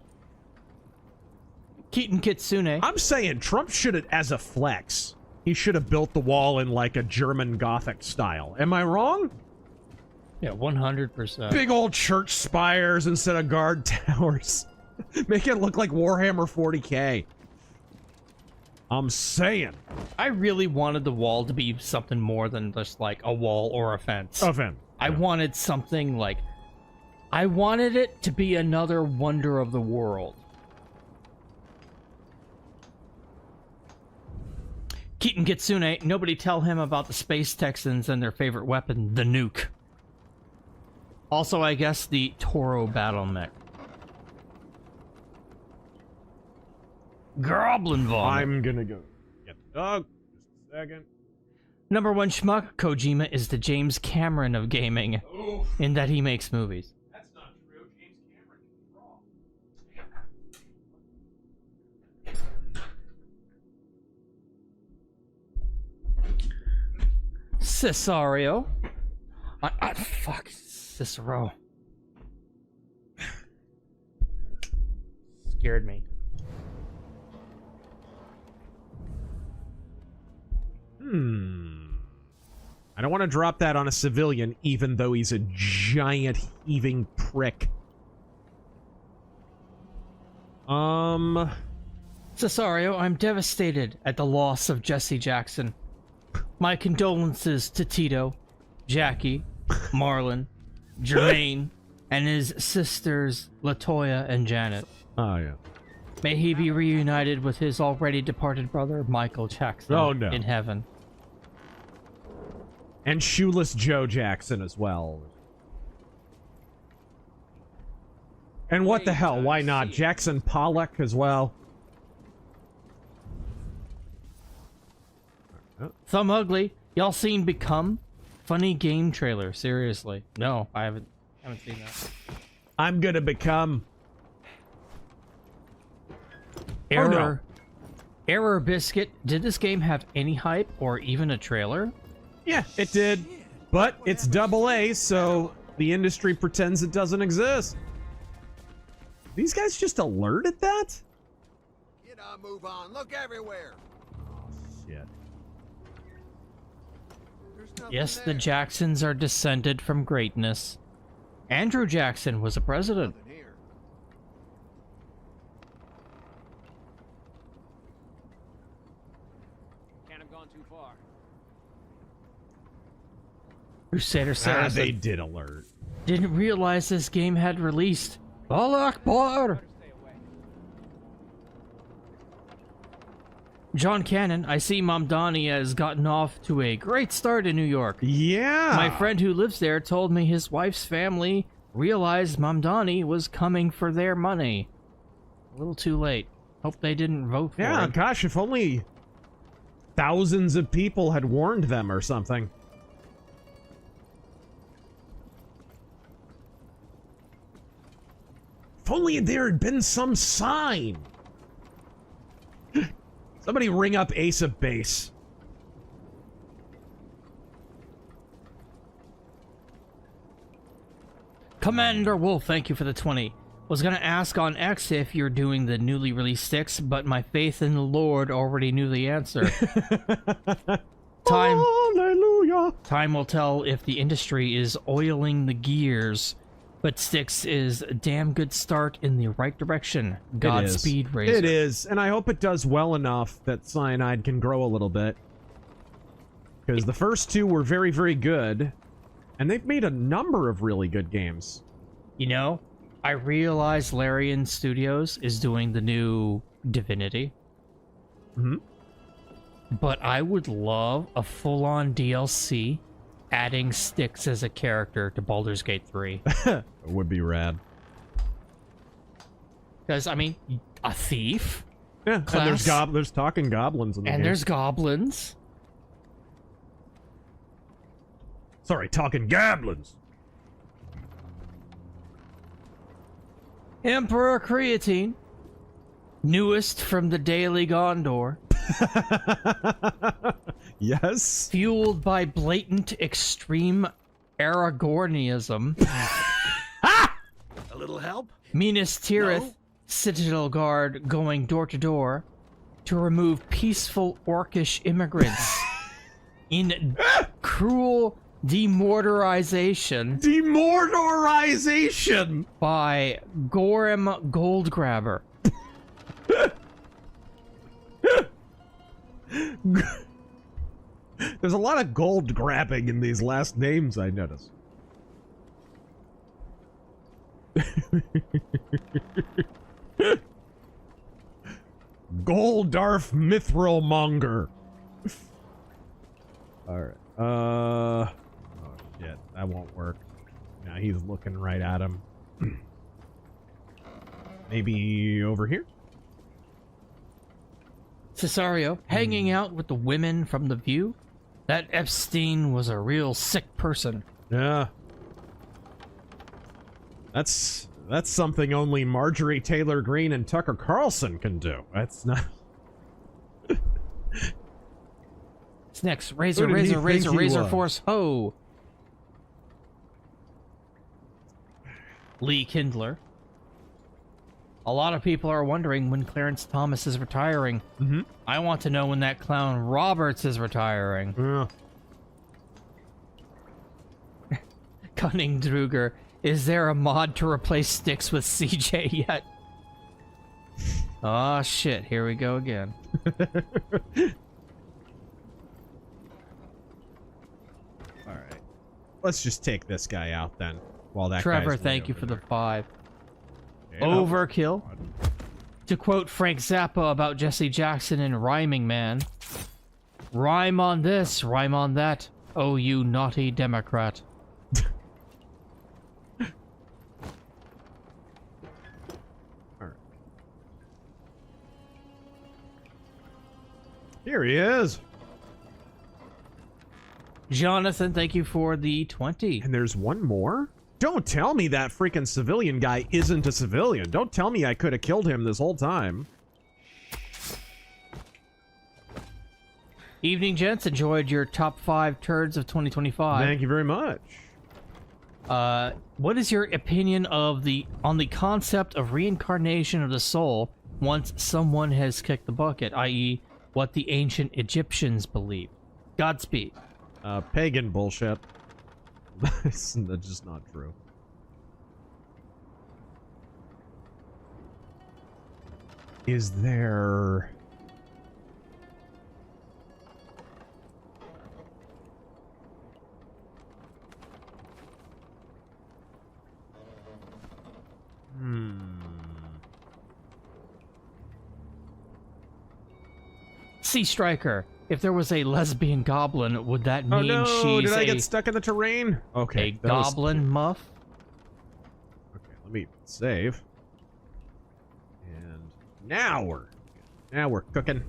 Keaton Kitsune. I'm saying Trump should have, as a flex, he should have built the wall in like a German Gothic style. Am I wrong? Yeah, 100%. Big old church spires instead of guard towers. Make it look like Warhammer 40k. I'm saying. I really wanted the wall to be something more than just like a wall or a fence. A fence. I wanted something like... I wanted it to be another wonder of the world. Keaton Kitsune, nobody tell him about the Space Texans and their favorite weapon, the nuke. Also, I guess, the Toro battle mech. Goblin vomit. I'm gonna go get the dog. Just a second. Number one schmuck, Kojima is the James Cameron of gaming, in that he makes movies. That's not true. James Cameron is wrong. Cesario. Fuck. Cicero. Scared me. I don't want to drop that on a civilian, even though he's a giant heaving prick. Cesario, I'm devastated at the loss of Jesse Jackson. My condolences to Tito, Jackie, Marlon, Jermaine, and his sisters Latoya and Janet. Oh, yeah. May he be reunited with his already departed brother, Michael Jackson, in heaven. And Shoeless Joe Jackson as well. And what the hell, why not? Jackson Pollock as well. Thumb Ugly, y'all seen Become? Funny game trailer, seriously. No, I haven't seen that. I'm gonna become... Error. no. Error Biscuit, did this game have any hype or even a trailer? Yeah, it did. But it's AA, so the industry pretends it doesn't exist. These guys just alerted that? Get on, move on. Look everywhere. Shit. Yes, the Jacksons are descended from greatness. Andrew Jackson was a president. Can't have gone too far. Crusader Saracen. They did alert. Didn't realize this game had released. Allah Akbar! John Cannon, I see Mamdani has gotten off to a great start in New York. Yeah! My friend who lives there told me his wife's family realized Mamdani was coming for their money. A little too late. Hope they didn't vote for Yeah, him. gosh, if only thousands of people had warned them or something. If only there had been some sign. Somebody ring up Ace of Base. Commander Wolf, thank you for the 20. Was gonna ask on X if you're doing the newly released Styx, but my faith in the Lord already knew the answer. Hallelujah. Time will tell if the industry is oiling the gears But Styx is a damn good start in the right direction. Godspeed, Razor. It is, and I hope it does well enough that Cyanide can grow a little bit. Because the first two were very, very good, and they've made a number of really good games. You know, I realize Larian Studios is doing the new Divinity. Mm-hmm. But I would love a full-on DLC adding Styx as a character to Baldur's Gate 3. It would be rad. Because, I mean, a thief. Yeah, and there's talking goblins in the game. And there's goblins. Sorry, talking goblins. Emperor Creatine. Newest from the Daily Gondor. Yes. Fueled by blatant extreme Aragornism. A little help? Minas Tirith, No? Citadel Guard going door to door to remove peaceful orcish immigrants in cruel demortarization. Demortarization! By Golem Goldgrabber. There's a lot of gold grabbing in these last names, I notice. Goldarf Mithril-monger. Alright. Oh shit, that won't work. Now he's looking right at him. Maybe over here? Cesario, hanging out with the women from The View? That Epstein was a real sick person. Yeah. That's something only Marjorie Taylor Greene and Tucker Carlson can do. That's not... What's next? RazorForce Ho! Lee Kindler. A lot of people are wondering when Clarence Thomas is retiring. Mm-hmm. I want to know when that clown Roberts is retiring. Yeah. Cunning Druger. Is there a mod to replace Styx with CJ yet? Oh shit, here we go again. Alright. Let's just take this guy out then. While that Trevor, guy's thank you for the 5. Yeah. Overkill. To quote Frank Zappa about Jesse Jackson in Rhyming Man. Rhyme on this, rhyme on that. Oh, you naughty Democrat. Here he is. Jonathan, thank you for the 20. And there's one more? Don't tell me that freaking civilian guy isn't a civilian. Don't tell me I could have killed him this whole time. Evening, gents. Enjoyed your top 5 turds of 2025. Thank you very much. What is your opinion on the concept of reincarnation of the soul once someone has kicked the bucket, i.e., what the ancient Egyptians believe? Godspeed. Pagan bullshit. That's just not true. Is there... Sea Striker. If there was a lesbian goblin, would that mean she's did I get stuck in the terrain? Okay. A goblin muff? Okay, let me save. And now we're cooking.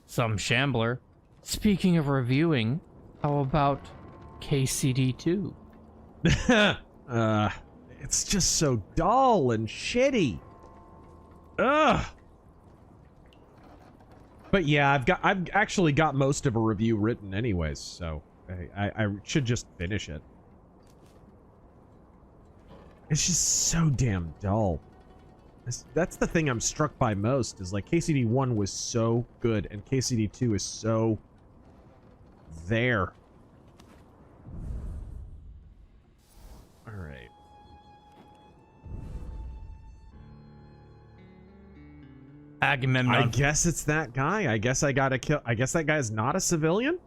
Some shambler. Speaking of reviewing, how about KCD2? It's just so dull and shitty. Ugh. But yeah, I've actually got most of a review written anyways, so I should just finish it. It's just so damn dull. That's the thing I'm struck by most, is like KCD 1 was so good and KCD 2 is so there. All right. Agamemnon. I guess it's that guy. I guess I gotta kill. I guess that guy's not a civilian.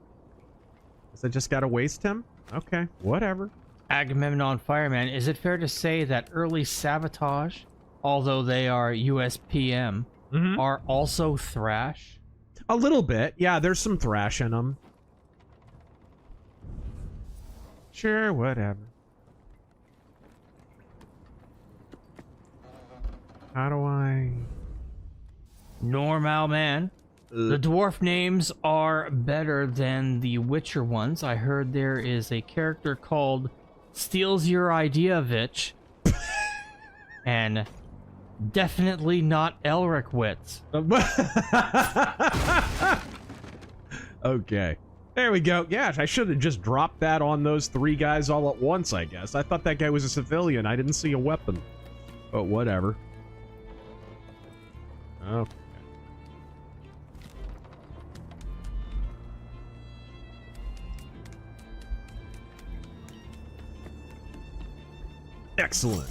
Guess I just gotta waste him. Okay, whatever. Agamemnon Fireman. Is it fair to say that early Sabotage, although they are USPM, are also thrash? A little bit. Yeah, there's some thrash in them. Sure, whatever. How do I... Normal man. The dwarf names are better than the Witcher ones. I heard there is a character called Steals Your Idea Vitch. And definitely not Elric Witz. Okay. There we go. Yeah, I should have just dropped that on those three guys all at once, I guess. I thought that guy was a civilian. I didn't see a weapon. But whatever. Okay. Excellent.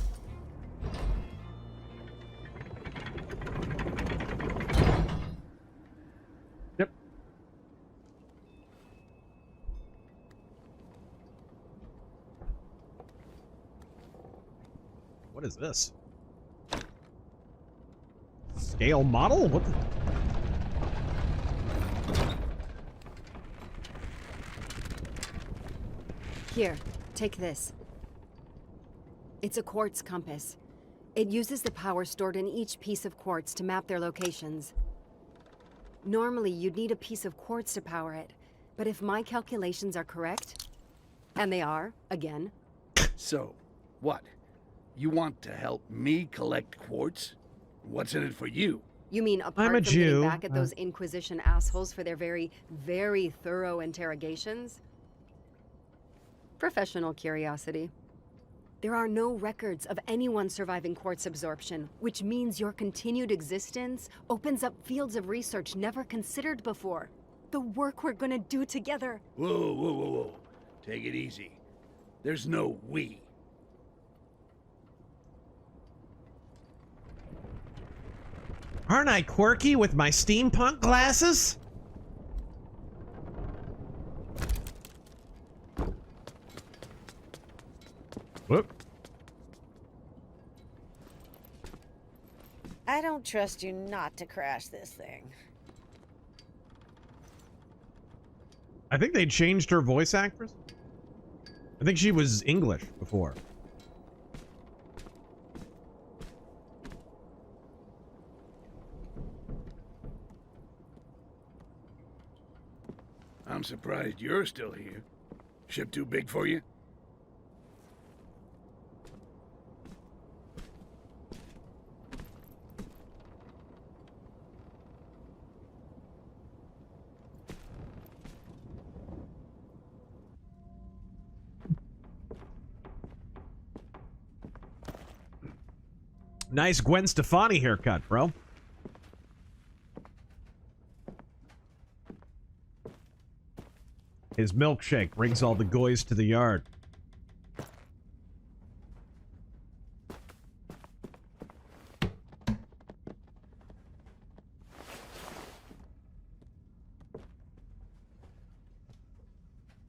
Yep. What is this? Scale model? What the... Here, take this. It's a quartz compass. It uses the power stored in each piece of quartz to map their locations. Normally, you'd need a piece of quartz to power it, but if my calculations are correct, and they are, again... So, what? You want to help me collect quartz? What's in it for you? You mean apart from getting back at those Inquisition assholes for their very, very thorough interrogations? Professional curiosity. There are no records of anyone surviving quartz absorption, which means your continued existence opens up fields of research never considered before. The work we're gonna do together. Whoa, whoa, whoa, whoa. Take it easy. There's no we. Aren't I quirky with my steampunk glasses? Whoop. I don't trust you not to crash this thing. I think they changed her voice actress. I think she was English before. I'm surprised you're still here. Ship too big for you? Nice Gwen Stefani haircut, bro. His milkshake brings all the goys to the yard.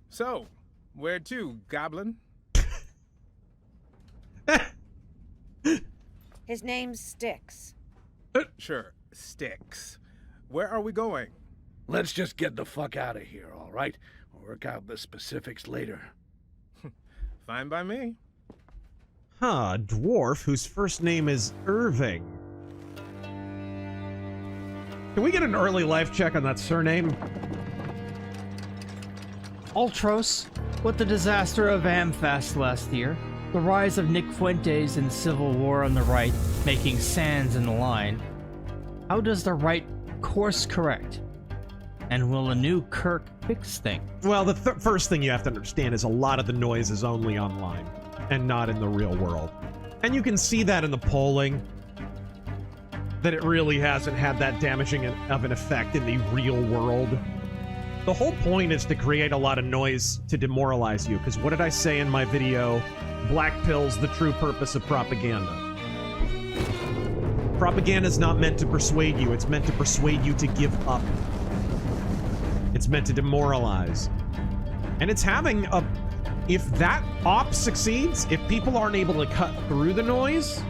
So, where to, Goblin? His name's Styx. Sure, Styx. Where are we going? Let's just get the fuck out of here, all right? We'll work out the specifics later. Fine by me. Huh, a dwarf whose first name is Irving. Can we get an early life check on that surname? Ultros, with the disaster of Amfast last year, the rise of Nick Fuentes in Civil War on the right, making Sands in the line. How does the right course correct? And will a new Kirk fix things? Well, the first thing you have to understand is a lot of the noise is only online and not in the real world. And you can see that in the polling, that it really hasn't had that damaging of an effect in the real world. The whole point is to create a lot of noise to demoralize you, because what did I say in my video? Black pill's the true purpose of propaganda. Propaganda is not meant to persuade you. It's meant to persuade you to give up. It's meant to demoralize. And it's having a... If that op succeeds, if people aren't able to cut through the noise,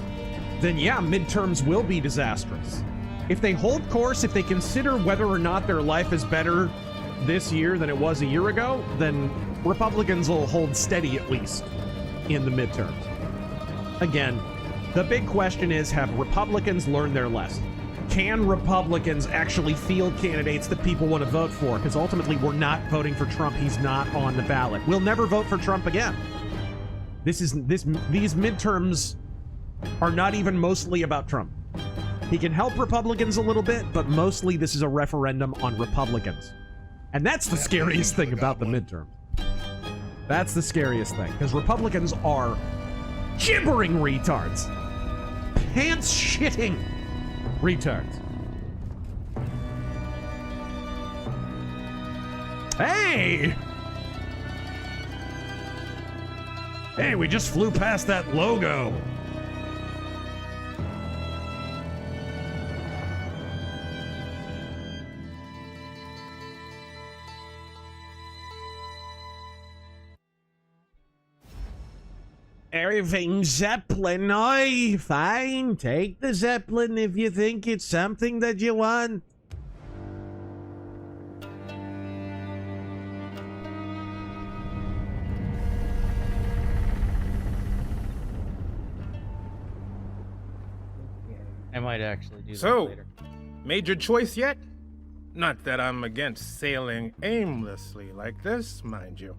then yeah, midterms will be disastrous. If they hold course, if they consider whether or not their life is better this year than it was a year ago, then Republicans will hold steady at least in the midterms. Again, the big question is, have Republicans learned their lesson? Can Republicans actually field candidates that people want to vote for? Because ultimately, we're not voting for Trump. He's not on the ballot. We'll never vote for Trump again. These midterms are not even mostly about Trump. He can help Republicans a little bit, but mostly this is a referendum on Republicans. And that's the scariest thing about the midterm. That's the scariest thing, because Republicans are gibbering retards. Pants-shitting retards. Hey! Hey, we just flew past that logo. Everything Zeppelin, aye, fine. Take the Zeppelin if you think it's something that you want. I might actually do that So, later. made your choice yet? Not that I'm against sailing aimlessly like this, mind you.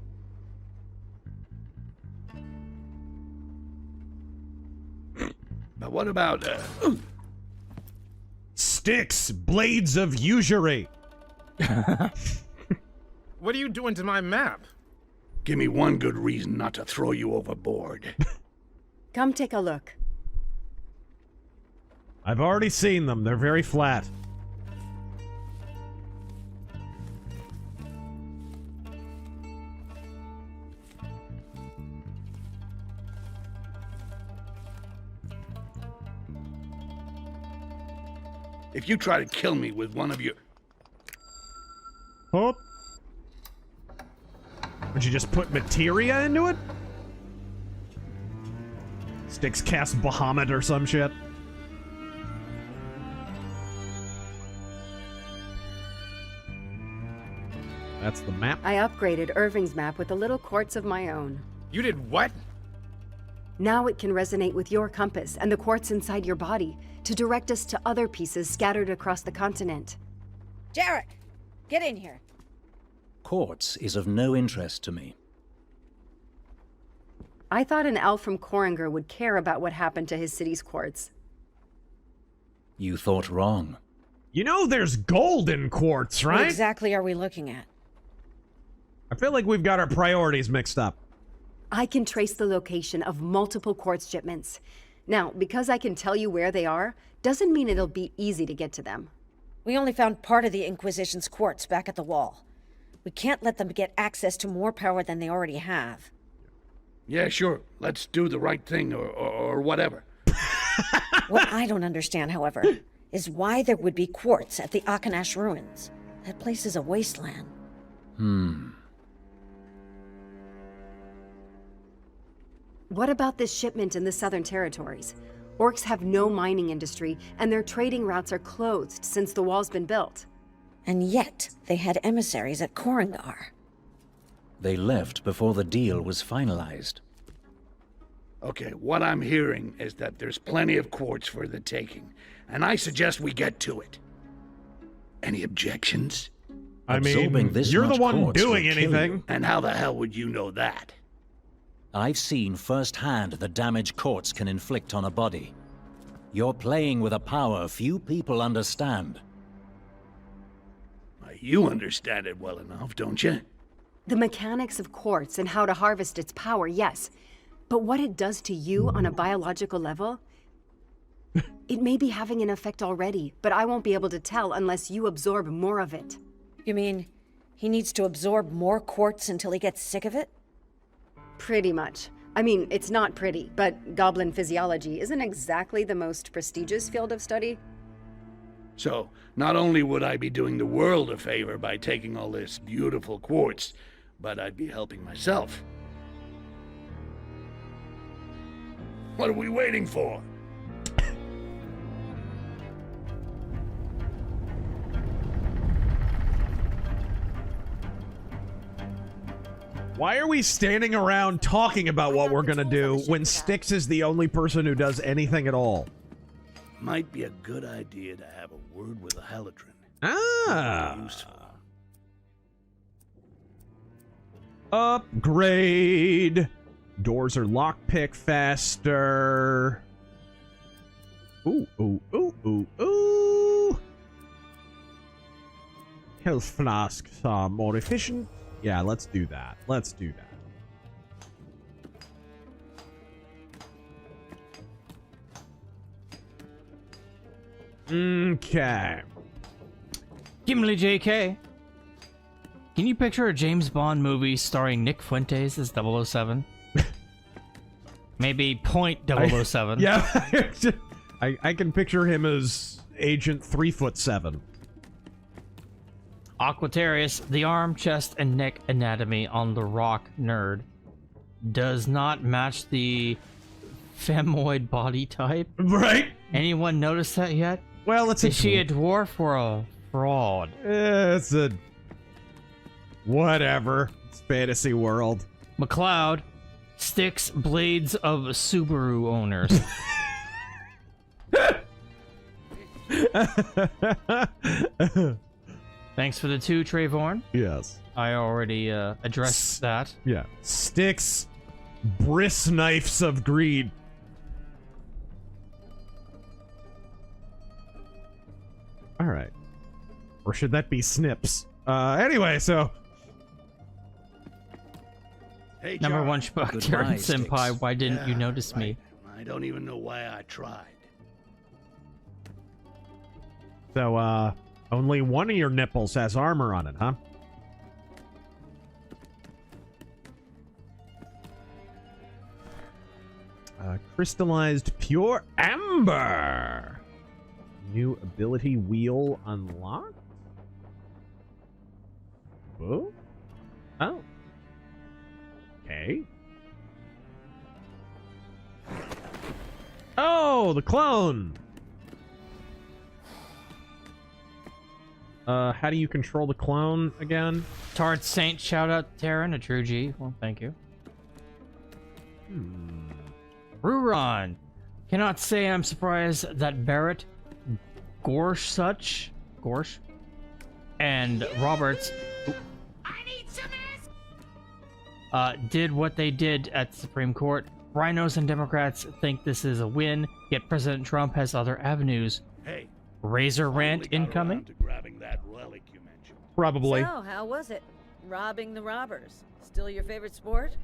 But what about, Styx, blades of usury. What are you doing to my map? Give me one good reason not to throw you overboard. Come take a look. I've already seen them. They're very flat. If you try to kill me with one of your... Oh. Would you just put materia into it? Styx cast Bahamut or some shit? That's the map. I upgraded Irving's map with a little quartz of my own. You did what? Now it can resonate with your compass and the quartz inside your body to direct us to other pieces scattered across the continent. Jarek, get in here. Quartz is of no interest to me. I thought an elf from Koringer would care about what happened to his city's quartz. You thought wrong. You know there's gold in quartz, right? What exactly are we looking at? I feel like we've got our priorities mixed up. I can trace the location of multiple quartz shipments. Now, because I can tell you where they are, doesn't mean it'll be easy to get to them. We only found part of the Inquisition's quartz back at the wall. We can't let them get access to more power than they already have. Yeah, sure. Let's do the right thing or whatever. What I don't understand, however, is why there would be quartz at the Akanash ruins. That place is a wasteland. What about this shipment in the Southern Territories? Orcs have no mining industry, and their trading routes are closed since the wall's been built. And yet, they had emissaries at Koringar. They left before the deal was finalized. Okay, what I'm hearing is that there's plenty of quartz for the taking, and I suggest we get to it. Any objections? I Absorbing mean, this you're the much one quartz doing will kill anything. you. And how the hell would you know that? I've seen firsthand the damage quartz can inflict on a body. You're playing with a power few people understand. You understand it well enough, don't you? The mechanics of quartz and how to harvest its power, yes. But what it does to you on a biological level? It may be having an effect already, but I won't be able to tell unless you absorb more of it. You mean, he needs to absorb more quartz until he gets sick of it? Pretty much. I mean, it's not pretty, but goblin physiology isn't exactly the most prestigious field of study. So, not only would I be doing the world a favor by taking all this beautiful quartz, but I'd be helping myself. What are we waiting for? Why are we standing around talking about what we're gonna do when Styx is the only person who does anything at all? Might be a good idea to have a word with a Haladrin. Ah. Upgrade. Doors are lockpick faster. Ooh, ooh, ooh, ooh, ooh. Health flasks are more efficient. Yeah, let's do that. Let's do that. Okay. Gimli JK. Can you picture a James Bond movie starring Nick Fuentes as 007? Maybe Point 007. Yeah. I can picture him as Agent 3'7". Aquatarius, the arm, chest, and neck anatomy on the rock nerd does not match the femoid body type. Right? Anyone notice that yet? Well, it's Is she a dwarf or a fraud? It's a... Whatever. It's fantasy world. McLeod, Styx blades of Subaru owners. Thanks for the 2, Trayvorn. Yes. I already addressed that. Yeah. Styx, bris knives of greed. All right. Or should that be snips? Anyway, so... Hey, Number Charlie. 1 Schmuck, Terran Senpai, why didn't you notice me? I don't even know why I tried. So, only one of your nipples has armor on it, huh? Crystallized pure amber. New ability wheel unlocked. Oh. Oh. Okay. Oh, the clone. How do you control the clone again? Tard Saint, shout out Terran, a true G. Well, thank you. Ruron. Cannot say I'm surprised that Barrett, Gorsuch, and Roberts did what they did at the Supreme Court. Rhinos and Democrats think this is a win, yet President Trump has other avenues. Hey. Razor rant incoming? Grabbing that relic you mentioned. Probably. So, how was it? Robbing the robbers. Still your favorite sport?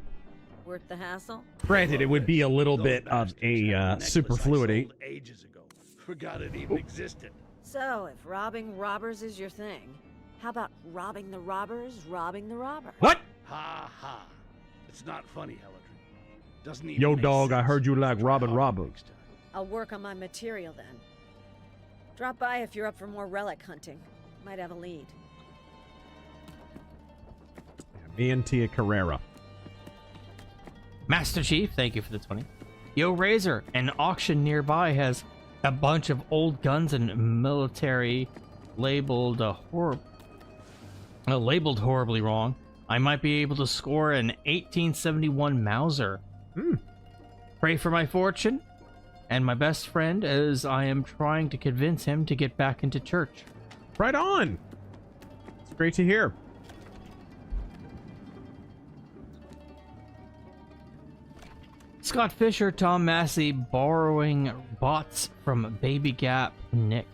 Worth the hassle? Granted, it would be a little bit of a superfluity. Ages ago. Forgot it even existed. So, if robbing robbers is your thing, how about robbing the robbers, robbing the robber? What? Ha ha. It's not funny, Haladrin. Doesn't even Yo, make dog, sense. I heard you like robbing robbers. I'll work on my material then. Drop by if you're up for more relic hunting. Might have a lead. Me and Tia Carrera. Master Chief, thank you for the 20. Yo, Razor, an auction nearby has a bunch of old guns and military labeled horribly wrong. I might be able to score an 1871 Mauser. Pray for my fortune and my best friend as I am trying to convince him to get back into church. Right on. It's great to hear. Scott Fisher, Tom Massey borrowing bots from Baby Gap Nick.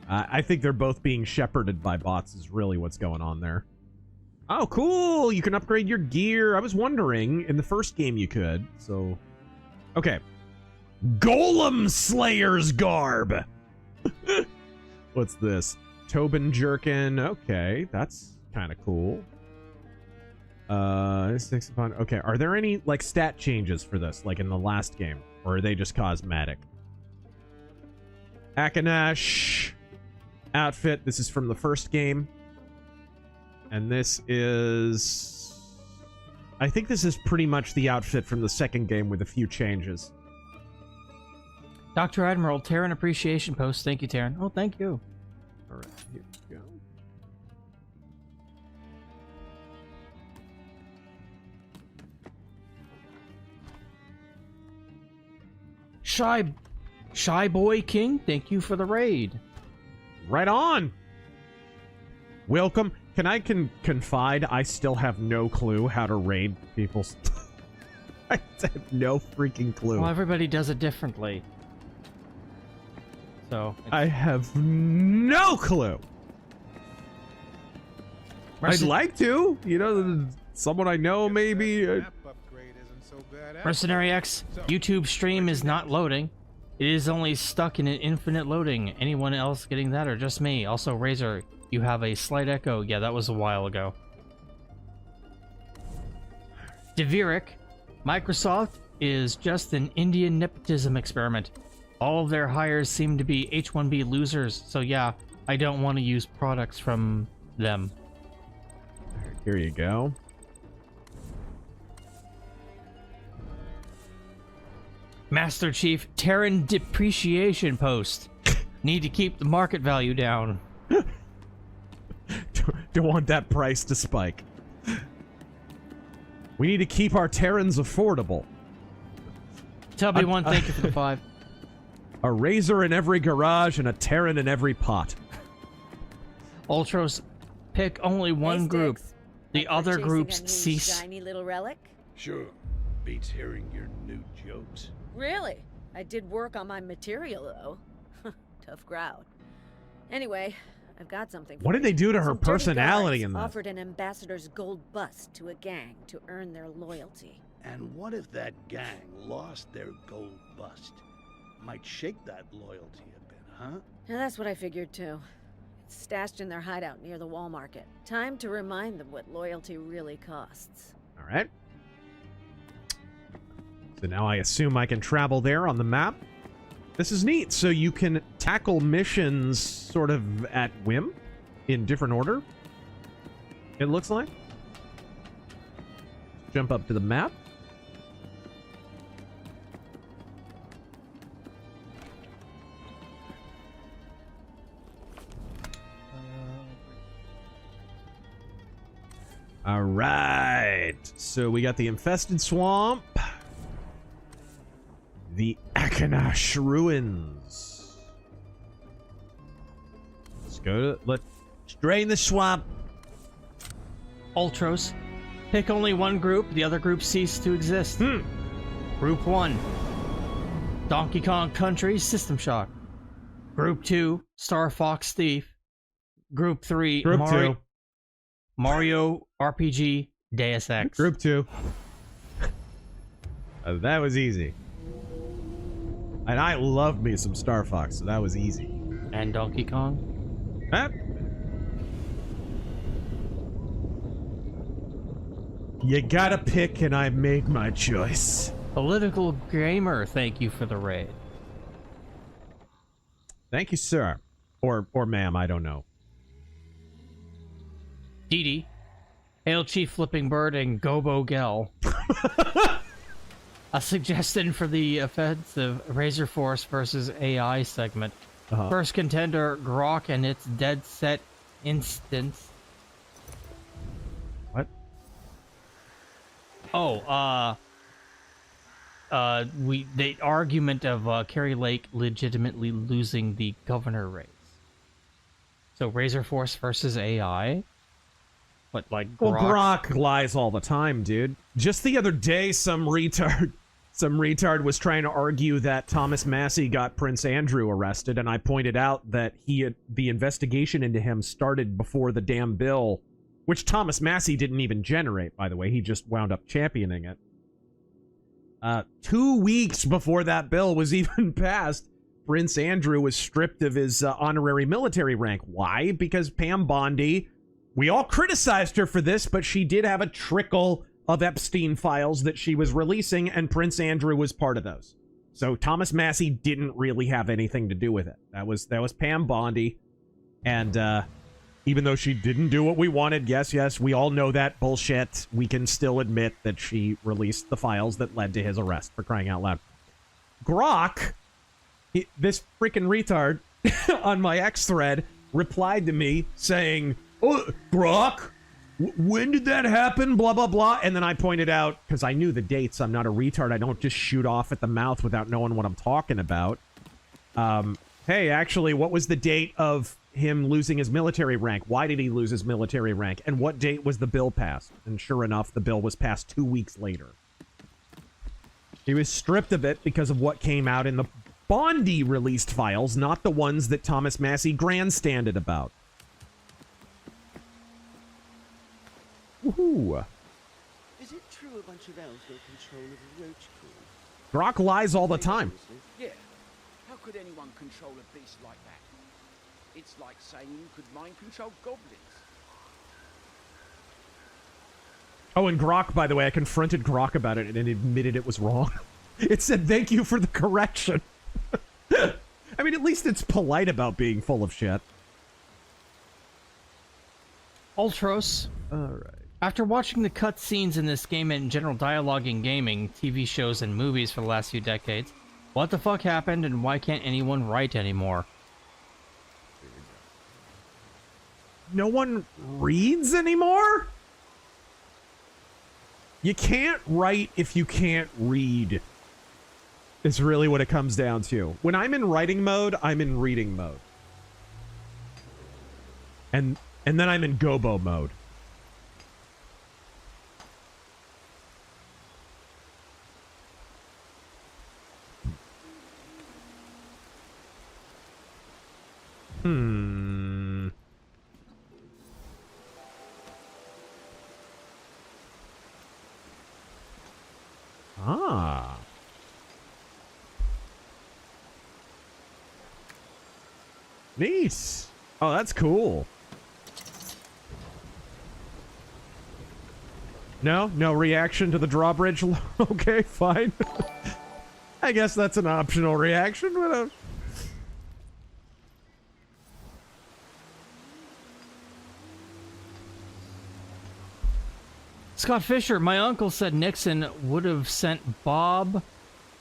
I think they're both being shepherded by bots is really what's going on there. Oh, cool. You can upgrade your gear. I was wondering. In the first game you could. So, okay. Golem Slayer's garb. What's this? Tobin Jerkin. Okay, that's kind of cool. Six upon. Okay, are there any like stat changes for this, like in the last game, or are they just cosmetic? Akanash outfit. This is from the first game, and this is. I think this is pretty much the outfit from the second game with a few changes. Dr. Admiral, Terran appreciation post. Thank you, Terran. Oh, thank you. All right, here we go. Shy Boy King, thank you for the raid. Right on. Welcome. Can I confide? I still have no clue how to raid people's. I have no freaking clue. Well, everybody does it differently. So I have no clue. I'd like to, you know, someone I know maybe. Mercenary X, YouTube stream is not loading. It is only stuck in an infinite loading. Anyone else getting that or just me? Also, Razor, you have a slight echo. Yeah, that was a while ago. Deviric, Microsoft is just an Indian nepotism experiment. All of their hires seem to be H-1B losers, so yeah, I don't want to use products from them. Here you go. Master Chief, Terran depreciation post. Need to keep the market value down. Don't want that price to spike. We need to keep our Terrans affordable. Tell me one, thank you for the 5. A Razor in every garage and a Terran in every pot. Ultros, pick only one group. The other groups a new cease. Shiny little relic? Sure. Beats hearing your new jokes. Really? I did work on my material, though. Tough crowd. Anyway, I've got something for What did they do to her Some dirty personality guys in that? offered an ambassador's gold bust to a gang to earn their loyalty. And what if that gang lost their gold bust? Might shake that loyalty a bit, huh? Yeah, that's what I figured, too. It's stashed in their hideout near the wall market. Time to remind them what loyalty really costs. All right. So now I assume I can travel there on the map. This is neat. So you can tackle missions sort of at whim in different order. It looks like. Jump up to the map. All right. So we got the infested swamp. The Akanash ruins. Let's go to let's drain the swamp. Ultros, pick only one group. The other groups cease to exist. Group 1, Donkey Kong Country System Shock. Group 2, Star Fox Thief. Group 3, Group 2. Mario RPG Deus Ex. Group 2. That was easy. And I love me some Star Fox, so that was easy. And Donkey Kong. Huh? You gotta pick, and I made my choice. Political Gamer, thank you for the raid. Thank you, sir. Or ma'am, I don't know. Dee Hail Chief Flipping Bird and Gobo Gel. A suggestion for the offensive RazorForce versus AI segment. First contender, Grok and its dead set instance. What? Oh, the argument of Kerry Lake legitimately losing the governor race. So RazorForce versus AI? What, like Grok? Well, Grok lies all the time, dude. Just the other day, some retard was trying to argue that Thomas Massey got Prince Andrew arrested, and I pointed out that the investigation into him started before the damn bill, which Thomas Massey didn't even generate, by the way. He just wound up championing it. 2 weeks before that bill was even passed, Prince Andrew was stripped of his honorary military rank. Why? Because Pam Bondi We all criticized her for this, but she did have a trickle of Epstein files that she was releasing, and Prince Andrew was part of those. So Thomas Massie didn't really have anything to do with it. That was Pam Bondi, and even though she didn't do what we wanted, yes, we all know that bullshit, we can still admit that she released the files that led to his arrest, for crying out loud. Grok, this freaking retard on my X thread, replied to me saying, "Oh, Grok, when did that happen? Blah, blah, blah." And then I pointed out, because I knew the dates, I'm not a retard, I don't just shoot off at the mouth without knowing what I'm talking about. Hey, actually, what was the date of him losing his military rank? Why did he lose his military rank? And what date was the bill passed? And sure enough, the bill was passed 2 weeks later. He was stripped of it because of what came out in the Bondi released files, not the ones that Thomas Massie grandstanded about. Woohoo. Is it true a bunch of elves got control of a roach crew? Grok lies all the time. Yeah. How could anyone control a beast like that? It's like saying you could mind control goblins. Oh, and Grok, by the way, I confronted Grok about it and it admitted it was wrong. It said, "Thank you for the correction." I mean, at least it's polite about being full of shit. Ultros. Alright. After watching the cutscenes in this game and general dialogue in gaming, TV shows, and movies for the last few decades, what the fuck happened and why can't anyone write anymore? No one reads anymore? You can't write if you can't read. It's really what it comes down to. When I'm in writing mode, I'm in reading mode. And then I'm in gobo mode. Ah. Neat. Oh, that's cool. No reaction to the drawbridge. Okay, fine. I guess that's an optional reaction, but Scott Fisher, my uncle said Nixon would have sent Bob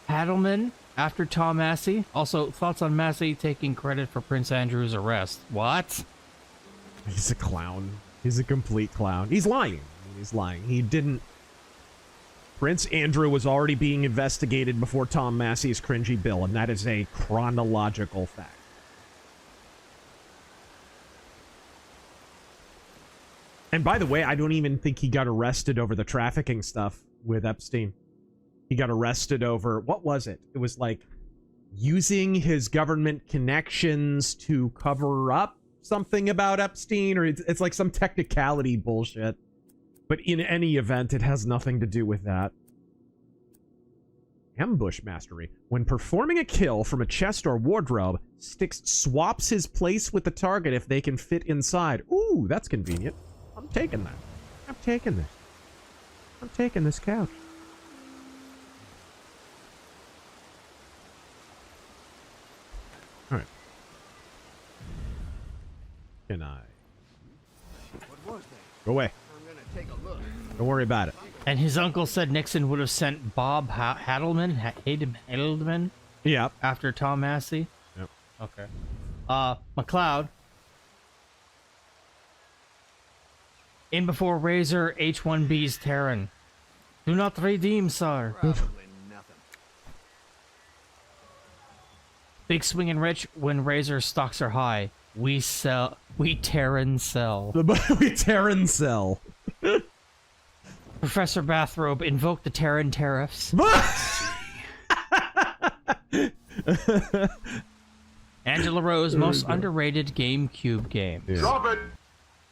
Hadelman after Tom Massie. Also, thoughts on Massie taking credit for Prince Andrew's arrest. What? He's a clown. He's a complete clown. He's lying. He's lying. He didn't. Prince Andrew was already being investigated before Tom Massie's cringy bill, and that is a chronological fact. And by the way, I don't even think he got arrested over the trafficking stuff with Epstein. He got arrested over, what was it? It was like using his government connections to cover up something about Epstein, or it's like some technicality bullshit. But in any event, it has nothing to do with that. Ambush mastery. When performing a kill from a chest or wardrobe, Styx swaps his place with the target if they can fit inside. Ooh, that's convenient. I'm taking that. I'm taking this. I'm taking this couch. Alright. Can I? What was that? Go away. I'm gonna take a look. Don't worry about it. And his uncle said Nixon would have sent Bob Hadelman Yeah. after Tom Massie. Yep. Okay. McLeod. In before Razor H1B's Terran. Do not redeem, sir. Probably nothing. Big swing and rich when Razor stocks are high. We Terran sell. We Terran sell. Professor Bathrobe, invoke the Terran tariffs. Angela Rose, most underrated GameCube game. Yeah. Drop it.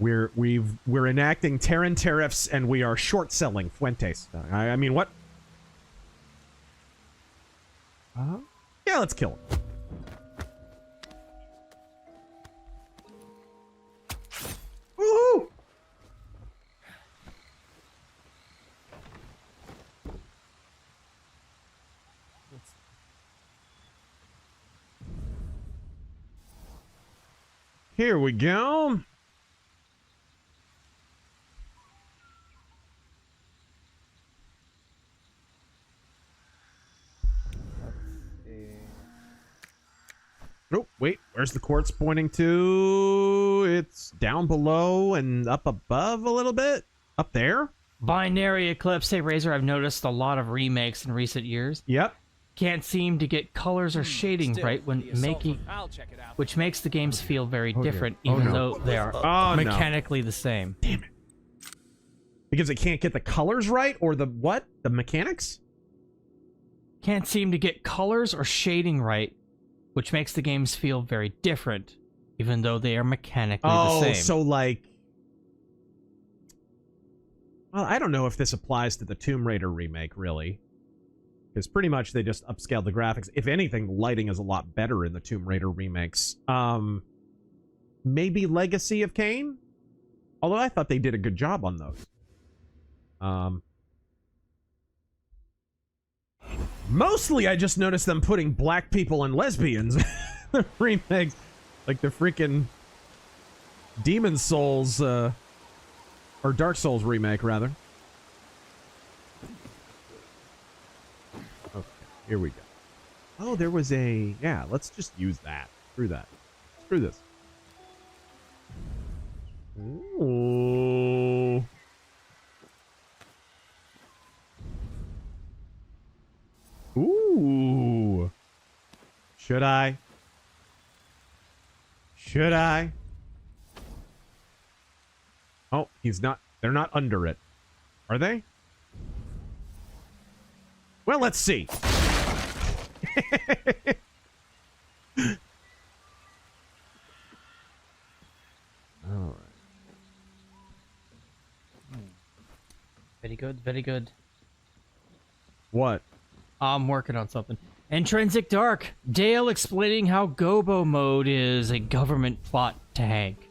We're enacting Terran tariffs and we are short selling Fuentes. I mean, what? Yeah, let's kill him. Woohoo! Here we go. Oh, wait, where's the quartz pointing to? It's down below and up above a little bit? Up there? Binary Eclipse. Hey, Razor, I've noticed a lot of remakes in recent years. Yep. Can't seem to get colors or shading right when making, which makes the games feel very different, even though they are mechanically the same. Damn it. Because it can't get the colors right, or the what? The mechanics? Can't seem to get colors or shading right, which makes the games feel very different, even though they are mechanically the same. Oh, so like... Well, I don't know if this applies to the Tomb Raider remake, really. Because pretty much they just upscaled the graphics. If anything, the lighting is a lot better in the Tomb Raider remakes. Maybe Legacy of Kain? Although I thought they did a good job on those. Mostly I just noticed them putting black people and lesbians in the remakes. Like the freaking Demon Souls, or Dark Souls remake, rather. Okay, here we go. Oh, there was a... Yeah, let's just use that. Screw that. Screw this. Ooh. Ooh. Should I? Should I? Oh, he's not. They're not under it. Are they? Well, let's see. All right. Very good, very good. What? I'm working on something. Intrinsic Dark. Dale explaining how Gobo mode is a government plot to Hank.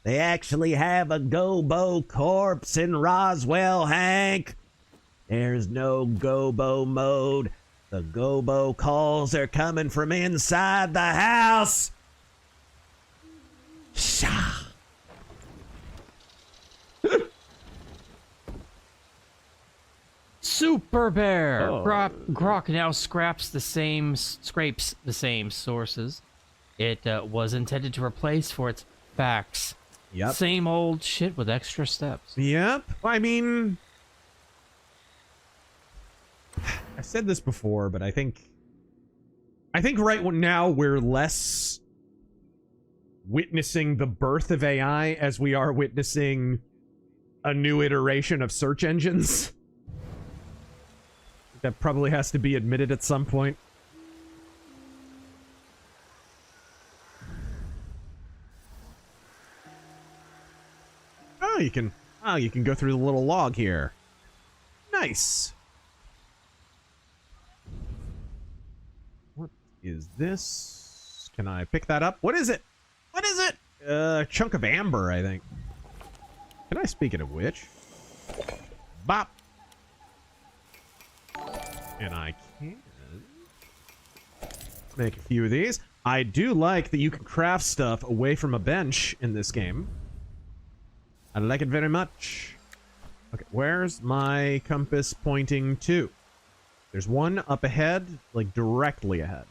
They actually have a Gobo corpse in Roswell, Hank. There's no Gobo mode. The Gobo calls are coming from inside the house. Shah. Super Bear. Grok now scraps the same sources it was intended to replace for its facts. Yep. Same old shit with extra steps. Yep. I mean, I said this before, but I think right now we're less witnessing the birth of AI as we are witnessing a new iteration of search engines. That probably has to be admitted at some point. Oh, you can go through the little log here. Nice. What is this? Can I pick that up? What is it? What is it? A chunk of amber, I think. Can I, speaking of which? Bop. And I can make a few of these. I do like that you can craft stuff away from a bench in this game. I like it very much. Okay, where's my compass pointing to? There's one up ahead, like directly ahead.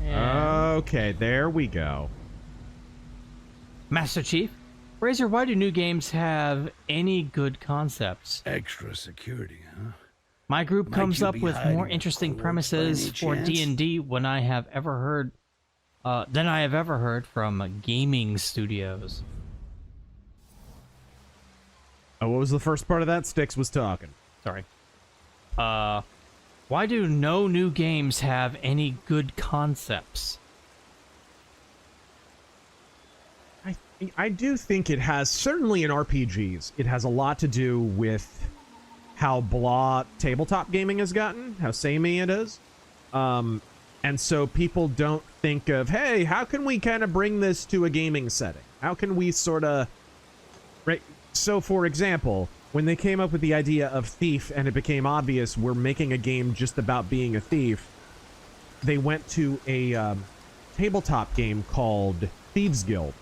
Okay, there we go. Master Chief, Razor, why do new games have any good concepts? Extra security, huh? My group comes up with more interesting premises for chance? D&D than I have ever heard from gaming studios. Oh, what was the first part of that? Styx was talking. Sorry. Why do no new games have any good concepts? I do think it has, certainly in RPGs, it has a lot to do with how blah tabletop gaming has gotten, how samey it is. And so people don't think of, hey, how can we kind of bring this to a gaming setting? How can we sort of... Right? So, for example, when they came up with the idea of Thief and it became obvious we're making a game just about being a thief, they went to a tabletop game called Thieves Guild.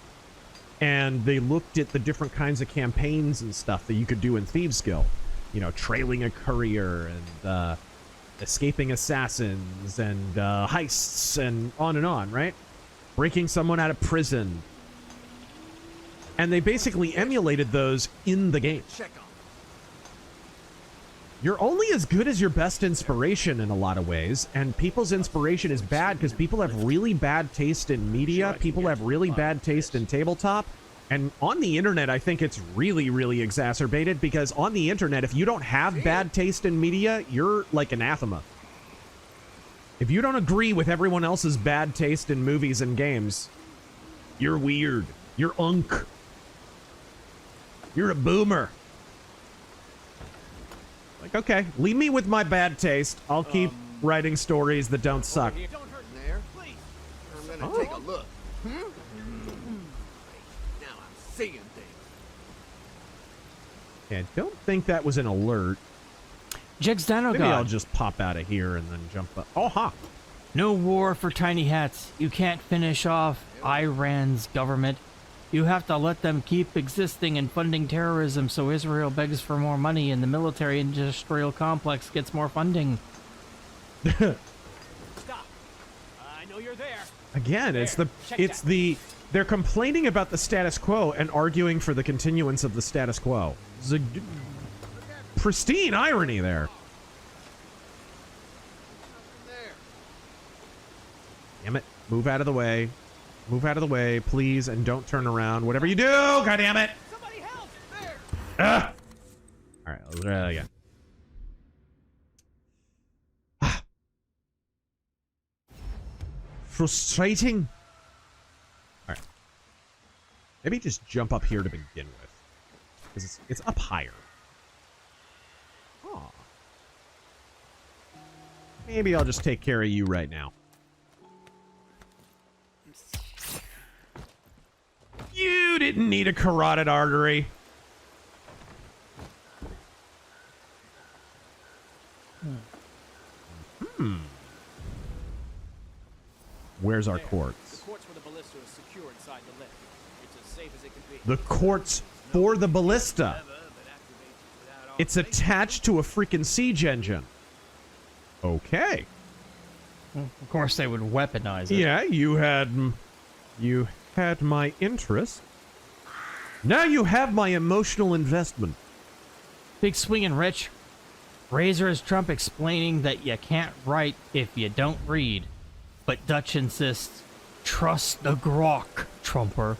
And they looked at the different kinds of campaigns and stuff that you could do in Thieves Guild. You know, trailing a courier and escaping assassins and heists and on, right? Breaking someone out of prison. And they basically emulated those in the game. You're only as good as your best inspiration in a lot of ways, and people's inspiration is bad because people have really bad taste in media, people have really bad taste in tabletop, and on the internet I think it's really, really exacerbated because on the internet, if you don't have bad taste in media, you're like anathema. If you don't agree with everyone else's bad taste in movies and games, you're weird. You're unk. You're a boomer. Like, okay, leave me with my bad taste. I'll keep writing stories that don't suck. Don't hurt there, please. I'm gonna take a look. Now I'm seeing things. Yeah, I don't think that was an alert. Maybe I'll just pop out of here and then jump up. Oh, ha! No war for tiny hats. You can't finish off Iran's government. You have to let them keep existing and funding terrorism so Israel begs for more money and the military-industrial complex gets more funding. Stop. I know you're there. Again, they're complaining about the status quo and arguing for the continuance of the status quo. It's a pristine irony there. Damn it. Move out of the way. Move out of the way, please, and don't turn around. Whatever you do, goddammit! Somebody help! There! Alright, let's try that again. Frustrating. Alright. Maybe just jump up here to begin with. Because it's up higher. Aw. Maybe I'll just take care of you right now. You didn't need a carotid artery. Where's our quartz? The quartz for the ballista is secure inside the lift. It's as safe as it can be. The quartz for the ballista. It's attached to a freaking siege engine. Okay. Of course they would weaponize it. Yeah, you had my interest. Now you have my emotional investment. Big swinging rich. Razor is Trump explaining that you can't write if you don't read. But Dutch insists, trust the grok, Trumper.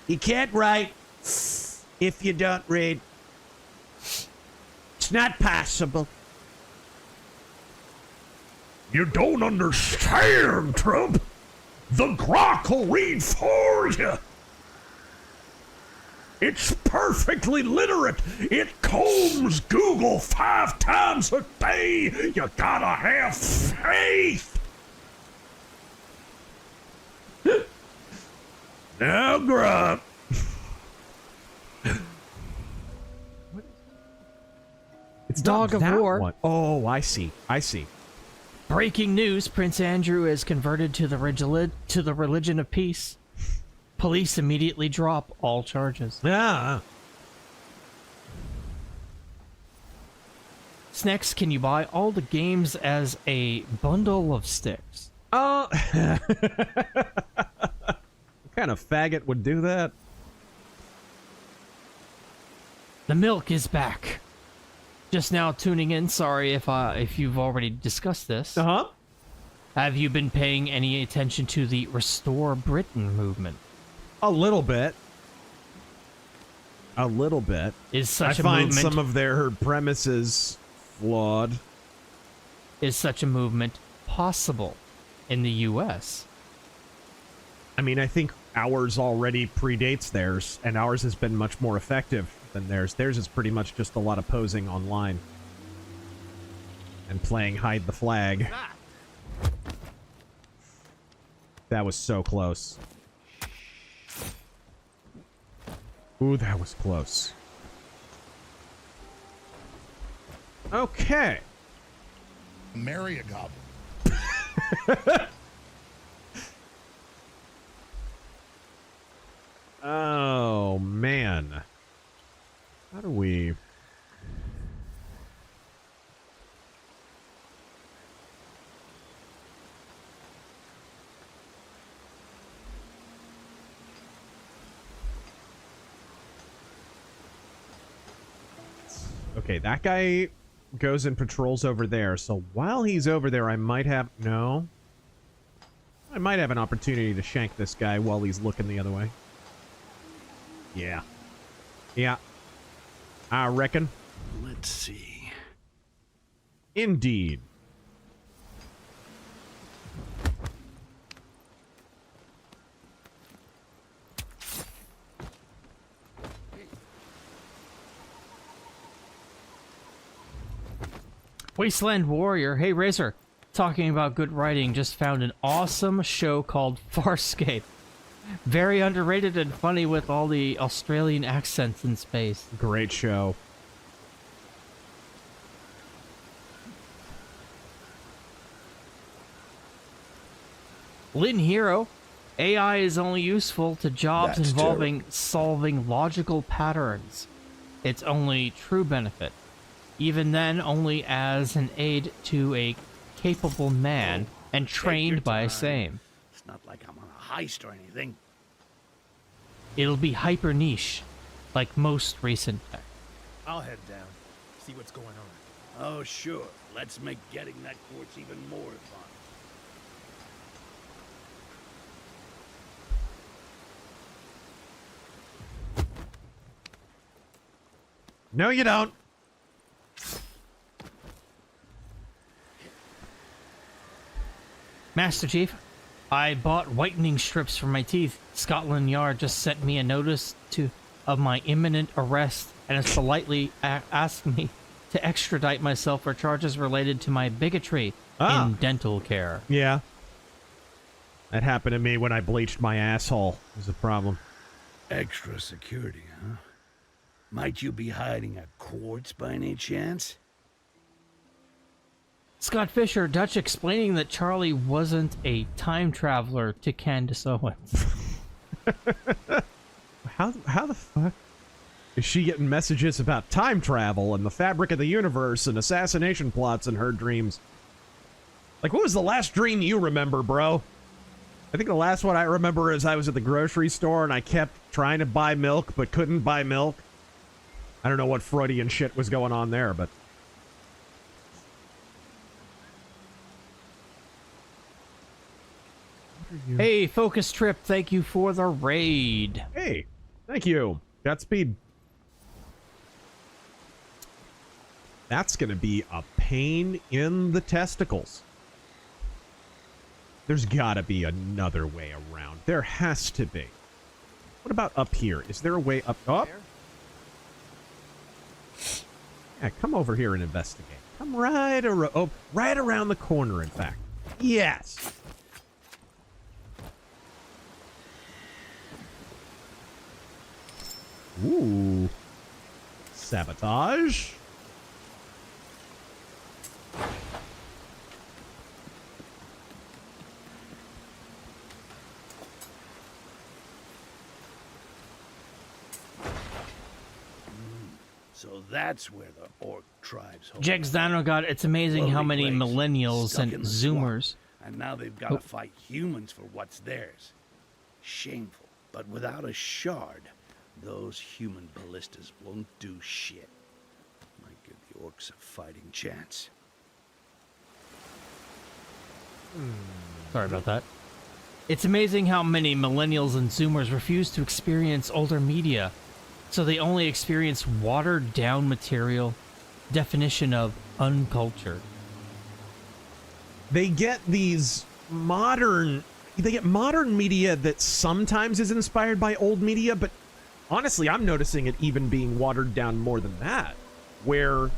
You can't write if you don't read. It's not possible. You don't understand, Trump. The grok will read for you. It's perfectly literate. It combs Google 5 times a day. You gotta have faith. Now, Grump. It's Dog of War. One. Oh, I see. I see. Breaking news, Prince Andrew is converted to the religion of peace. Police immediately drop all charges. Yeah. Next, can you buy all the games as a bundle of sticks? What kind of faggot would do that? The milk is back. Just now tuning in, sorry if you've already discussed this. Uh-huh. Have you been paying any attention to the Restore Britain movement? A little bit. A little bit. Is such I a find movement, some of their premises flawed. Is such a movement possible in the U.S.? I mean, I think ours already predates theirs, and ours has been much more effective than theirs. Theirs is pretty much just a lot of posing online and playing hide the flag. That was so close. Ooh, that was close. Okay. Marry a goblin. Oh, man. How do we... Okay, that guy goes and patrols over there. So while he's over there, I might have... No. I might have an opportunity to shank this guy while he's looking the other way. Yeah. Yeah. I reckon. Let's see. Indeed. Wasteland Warrior. Hey, Razor. Talking about good writing, just found an awesome show called Farscape. Very underrated and funny with all the Australian accents in space. Great show. Lynn Hero. AI is only useful to jobs That's involving solving logical patterns. Its only true benefit. Even then, only as an aid to a capable man and trained by a same. It's not like I'm on a heist or anything. It'll be hyper niche, like most recent tech. I'll head down, see what's going on. Oh, sure. Let's make getting that quartz even more fun. No, you don't. Master Chief, I bought whitening strips for my teeth. Scotland Yard just sent me a notice of my imminent arrest and has politely asked me to extradite myself for charges related to my bigotry in dental care. Yeah. That happened to me when I bleached my asshole. It was a problem. Extra security, huh? Might you be hiding a quartz by any chance? Scott Fisher, Dutch explaining that Charlie wasn't a time traveler to Candace Owens. How the fuck is she getting messages about time travel and the fabric of the universe and assassination plots in her dreams? Like, what was the last dream you remember, bro? I think the last one I remember is I was at the grocery store and I kept trying to buy milk but couldn't buy milk. I don't know what Freudian shit was going on there, but... Hey, Focus Trip, thank you for the raid. Hey, thank you. Godspeed. That's going to be a pain in the testicles. There's got to be another way around. There has to be. What about up here? Is there a way up? Oh. Yeah, come over here and investigate. Come right around the corner, in fact. Yes. Ooh. Sabotage. So that's where the orc tribes hold. Jegs Dino God, it's amazing how many millennials and zoomers. And now they've got to fight humans for what's theirs. Shameful. But without a shard, those human ballistas won't do shit. Might give the orcs a fighting chance. Sorry about that. It's amazing how many millennials and zoomers refuse to experience older media. So they only experience watered down material. Definition of uncultured. They get these modern media that sometimes is inspired by old media, but honestly, I'm noticing it even being watered down more than that, where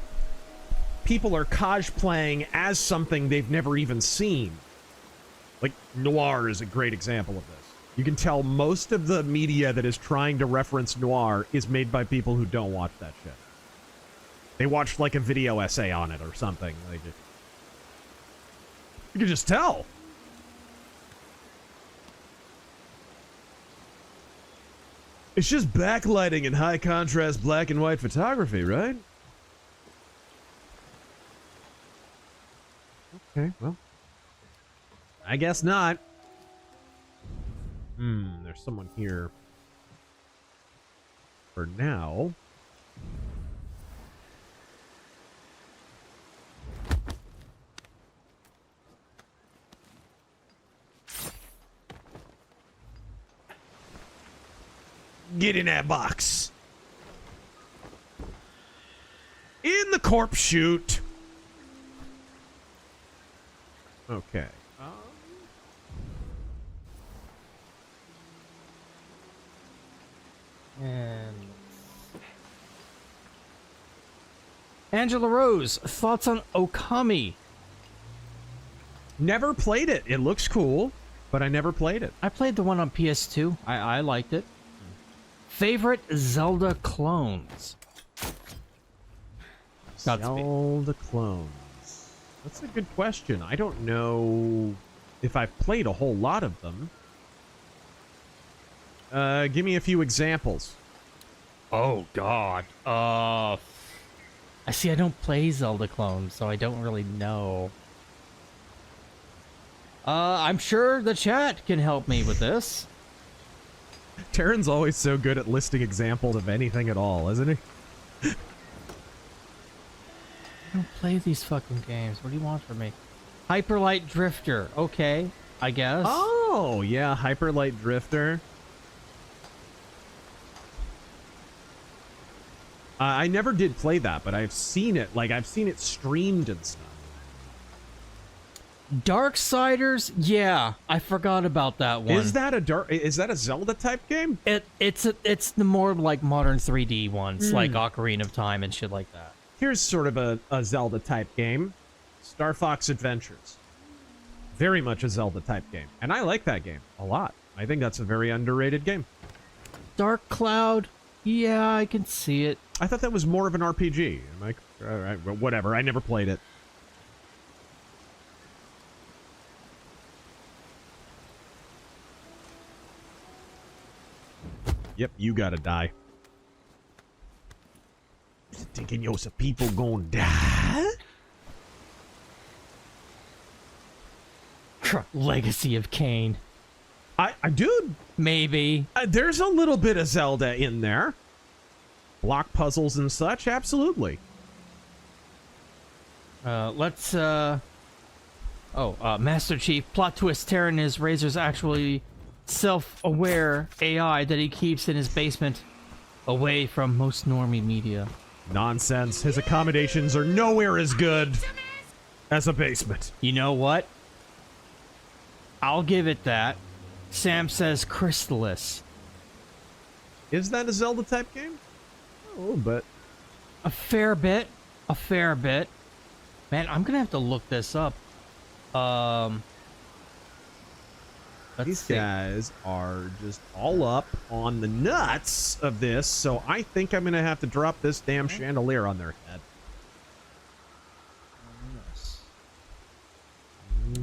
people are cosplaying as something they've never even seen. Like, noir is a great example of this. You can tell most of the media that is trying to reference noir is made by people who don't watch that shit. They watched like a video essay on it or something. Like, you can just tell. It's just backlighting and high contrast black and white photography, right? Okay, well, I guess not. There's someone here. For now. Get in that box. In the corpse chute. Okay. And Angela Rose, thoughts on Okami? Never played it. It looks cool, but I never played it. I played the one on PS2. I liked it. Favorite Zelda clones? Zelda clones. That's a good question. I don't know if I've played a whole lot of them. Give me a few examples. Oh, God. I see, I don't play Zelda clones, so I don't really know. I'm sure the chat can help me with this. Taryn's always so good at listing examples of anything at all, isn't he? I don't play these fucking games. What do you want from me? Hyperlight Drifter. Okay, I guess. Oh, yeah, Hyperlight Drifter. I never did play that, but I've seen it. Like, I've seen it streamed and stuff. Darksiders, yeah, I forgot about that one. Is that a Zelda type game? It's the more like modern 3D ones, like Ocarina of Time and shit like that. Here's sort of a Zelda type game, Star Fox Adventures. Very much a Zelda type game, and I like that game a lot. I think that's a very underrated game. Dark Cloud, yeah, I can see it. I thought that was more of an RPG. Am I? All right, well, whatever. I never played it. Yep, you gotta die. Thinking yo, some people gonna die? Legacy of Kain. I dude, maybe. There's a little bit of Zelda in there. Block puzzles and such, absolutely. Let's, Master Chief, plot twist, Terran is Razor's actually self-aware AI that he keeps in his basement away from most normie media. Nonsense. His accommodations are nowhere as good as a basement. You know what? I'll give it that. Sam says Crystallis. Is that a Zelda type game? A little bit. A fair bit. A fair bit. Man, I'm gonna have to look this up. These guys are just all up on the nuts of this, so I think I'm gonna have to drop this damn chandelier on their head.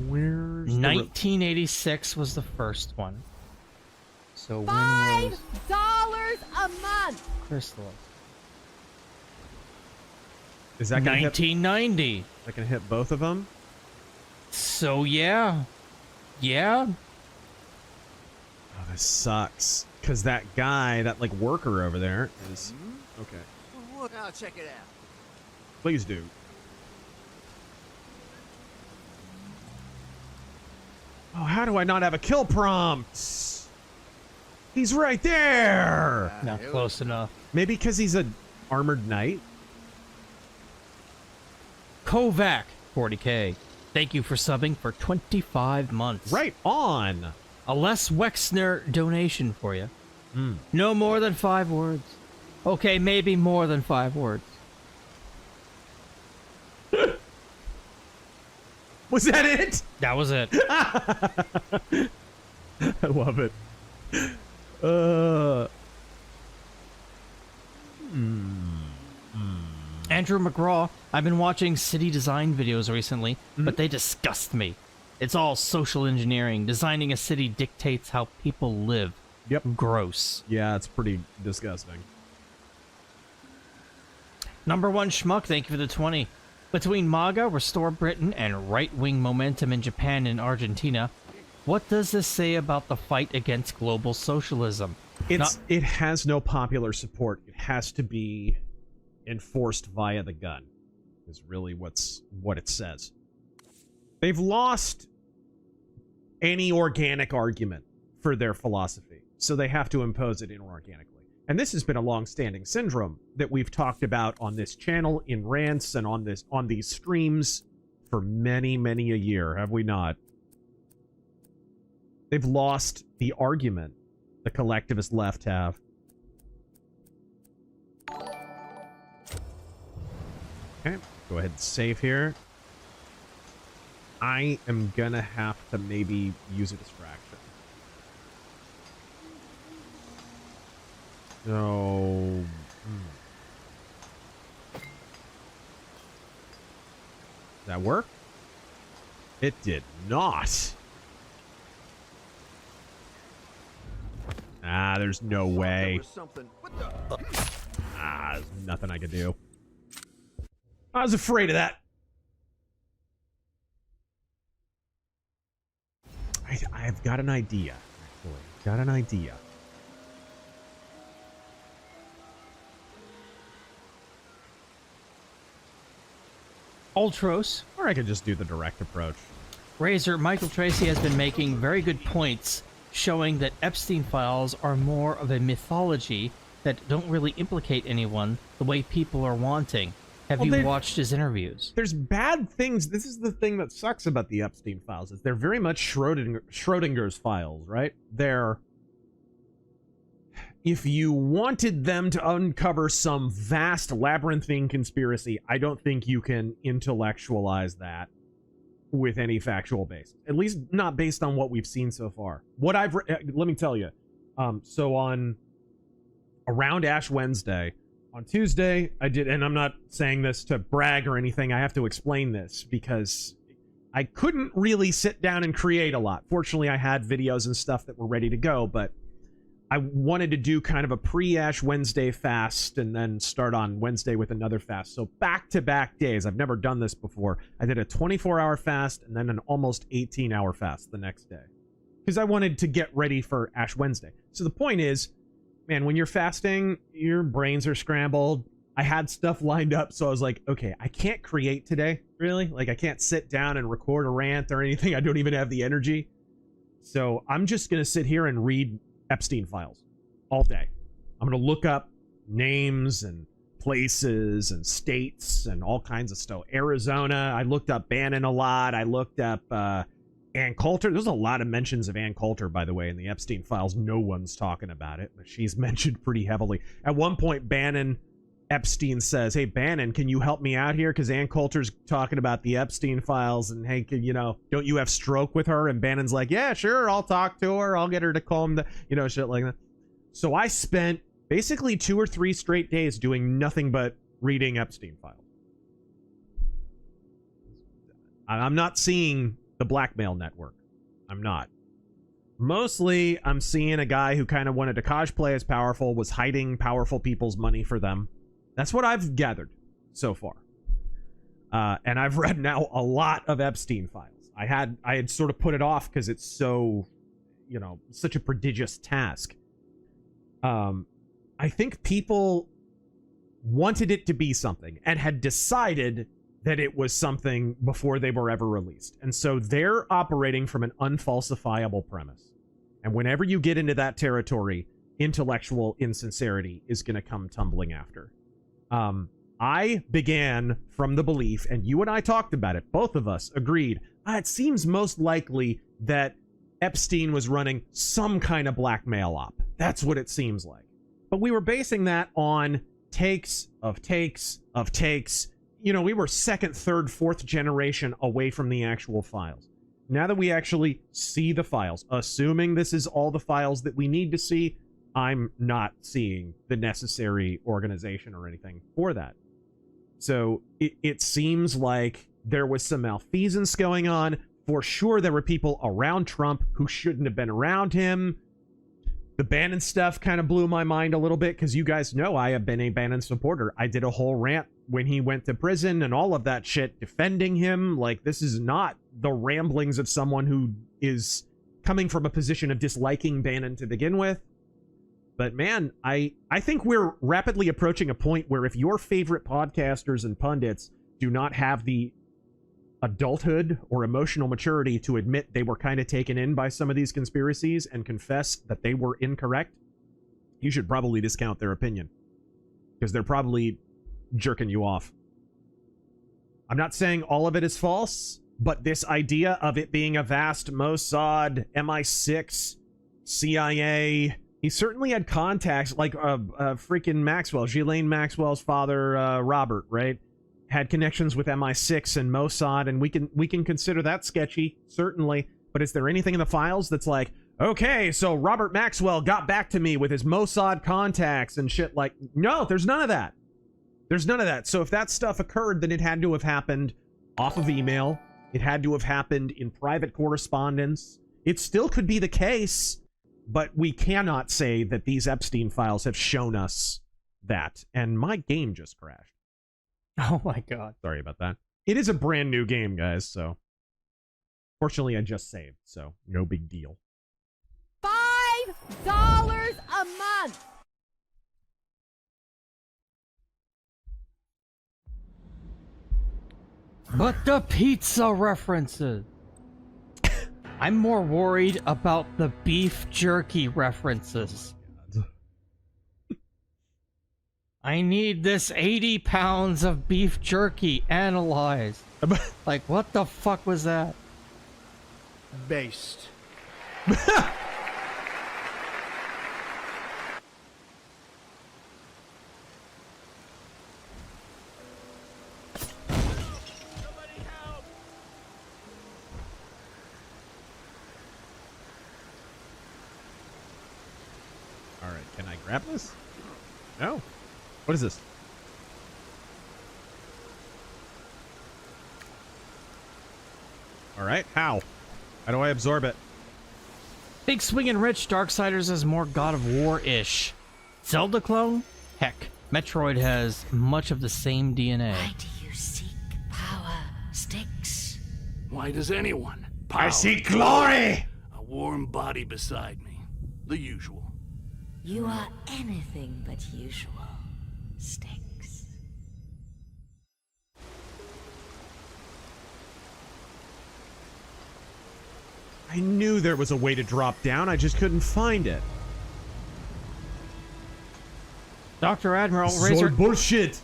Where's 1986 was the first one. So when was $5 a month. Crystal? Is that gonna 1990? That can hit both of them. So yeah. Oh, this sucks. Because that guy, that like worker over there is... Okay. I'll check it out. Please do. Oh, how do I not have a kill prompt? He's right there! Not close enough. Maybe because he's an armored knight? Kovac, 40k. Thank you for subbing for 25 months. Right on! A Les Wexner donation for you. No more than 5 words. Okay, maybe more than 5 words. Was that it? That was it. I love it. Andrew McGraw, I've been watching city design videos recently, but they disgust me. It's all social engineering. Designing a city dictates how people live. Yep. Gross. Yeah, it's pretty disgusting. Number one schmuck, thank you for the 20. Between MAGA, Restore Britain, and right-wing momentum in Japan and Argentina, what does this say about the fight against global socialism? It has no popular support. It has to be enforced via the gun, is really what it says. They've lost any organic argument for their philosophy, so they have to impose it inorganically. And this has been a long-standing syndrome that we've talked about on this channel, in rants, and on these streams for many, many a year, have we not? They've lost the argument the collectivist left have. Okay, go ahead and save here. I am gonna have to maybe use a distraction. So... Does that work? It did not. Ah, there's no way. There's nothing I could do. I was afraid of that. I've got an idea, actually. Got an idea. Ultros. Or I could just do the direct approach. Razor, Michael Tracy has been making very good points, showing that Epstein files are more of a mythology that don't really implicate anyone the way people are wanting. Have you watched his interviews? There's bad things. This is the thing that sucks about the Epstein files, is they're very much Schrodinger's files, right? They're... If you wanted them to uncover some vast labyrinthine conspiracy, I don't think you can intellectualize that with any factual basis. At least not based on what we've seen so far. What I've... let me tell you. So on... Around Ash Wednesday... On Tuesday, I did, and I'm not saying this to brag or anything, I have to explain this, because I couldn't really sit down and create a lot. Fortunately, I had videos and stuff that were ready to go, but I wanted to do kind of a pre-Ash Wednesday fast, and then start on Wednesday with another fast. So back-to-back days, I've never done this before. I did a 24-hour fast, and then an almost 18-hour fast the next day. Because I wanted to get ready for Ash Wednesday. So the point is, man, when you're fasting, your brains are scrambled. I had stuff lined up, so I was like, okay, I can't create today, really. Like, I can't sit down and record a rant or anything. I don't even have the energy. So I'm just going to sit here and read Epstein files all day. I'm going to look up names and places and states and all kinds of stuff. Arizona, I looked up Bannon a lot. I looked up... Ann Coulter. There's a lot of mentions of Ann Coulter, by the way, in the Epstein files. No one's talking about it, but she's mentioned pretty heavily. At one point, Epstein says, hey, Bannon, can you help me out here? Because Ann Coulter's talking about the Epstein files, and hey, don't you have stroke with her? And Bannon's like, yeah, sure, I'll talk to her. I'll get her to calm the, shit like that. So I spent basically 2 or 3 straight days doing nothing but reading Epstein files. I'm not seeing the blackmail network. I'm not. Mostly, I'm seeing a guy who kind of wanted to cosplay as powerful, was hiding powerful people's money for them. That's what I've gathered so far. And I've read now a lot of Epstein files. I had sort of put it off because it's so, such a prodigious task. I think people wanted it to be something and had decided that it was something before they were ever released. And so they're operating from an unfalsifiable premise. And whenever you get into that territory, intellectual insincerity is going to come tumbling after. I began from the belief, and you and I talked about it, both of us agreed, it seems most likely that Epstein was running some kind of blackmail op. That's what it seems like. But we were basing that on takes of takes of takes. We were 2nd, 3rd, 4th generation away from the actual files. now that we actually see the files, assuming this is all the files that we need to see, I'm not seeing the necessary organization or anything for that. So it seems like there was some malfeasance going on. For sure, there were people around Trump who shouldn't have been around him. The Bannon stuff kind of blew my mind a little bit, because you guys know I have been a Bannon supporter. I did a whole rant when he went to prison and all of that shit, defending him. Like, this is not the ramblings of someone who is coming from a position of disliking Bannon to begin with. But man, I think we're rapidly approaching a point where if your favorite podcasters and pundits do not have the adulthood or emotional maturity to admit they were kind of taken in by some of these conspiracies and confess that they were incorrect, you should probably discount their opinion, because they're probably jerking you off. I'm not saying all of it is false, but this idea of it being a vast Mossad, MI6, CIA, he certainly had contacts, like freaking Maxwell, Ghislaine Maxwell's father, Robert, right? Had connections with MI6 and Mossad, and we can consider that sketchy, certainly. But is there anything in the files that's like, okay, so Robert Maxwell got back to me with his Mossad contacts and shit? Like, no, there's none of that. There's none of that. So if that stuff occurred, then it had to have happened off of email. It had to have happened in private correspondence. It still could be the case, but we cannot say that these Epstein files have shown us that. And my game just crashed. Oh my god. Sorry about that. It is a brand new game, guys, so... Fortunately, I just saved, so no big deal. $5 a month! But the pizza references! I'm more worried about the beef jerky references. I need this 80 pounds of beef jerky analyzed. Like, what the fuck was that? Based. Alright, can I grab this? No. What is this? Alright, how? How do I absorb it? Big swingin' rich, Darksiders is more God of War-ish. Zelda clone? Heck, Metroid has much of the same DNA. Why do you seek power, Styx? Why does anyone? I seek glory! A warm body beside me. The usual. You are anything but usual, Styx. I knew there was a way to drop down, I just couldn't find it. Dr. Admiral, This is Razor... all bullshit!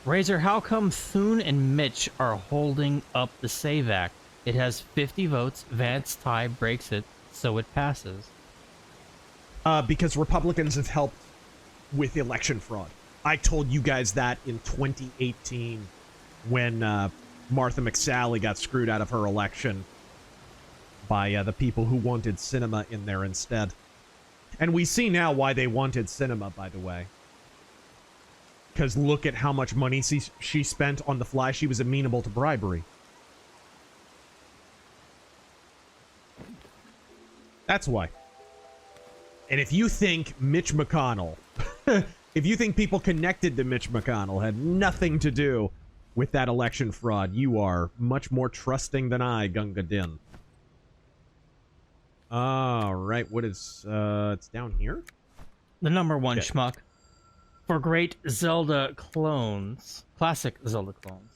Razor, how come Thune and Mitch are holding up the Save Act? It has 50 votes, Vance tie breaks it, so it passes. Because Republicans have helped with election fraud. I told you guys that in 2018 when Martha McSally got screwed out of her election by the people who wanted cinema in there instead. And we see now why they wanted cinema, by the way. Because look at how much money she spent on The Fly. She was amenable to bribery. That's why. And if you think Mitch McConnell, if you think people connected to Mitch McConnell had nothing to do with that election fraud, you are much more trusting than I, Gunga Din. Alright, what is, it's down here? The number one schmuck. For great Zelda clones. Classic Zelda clones.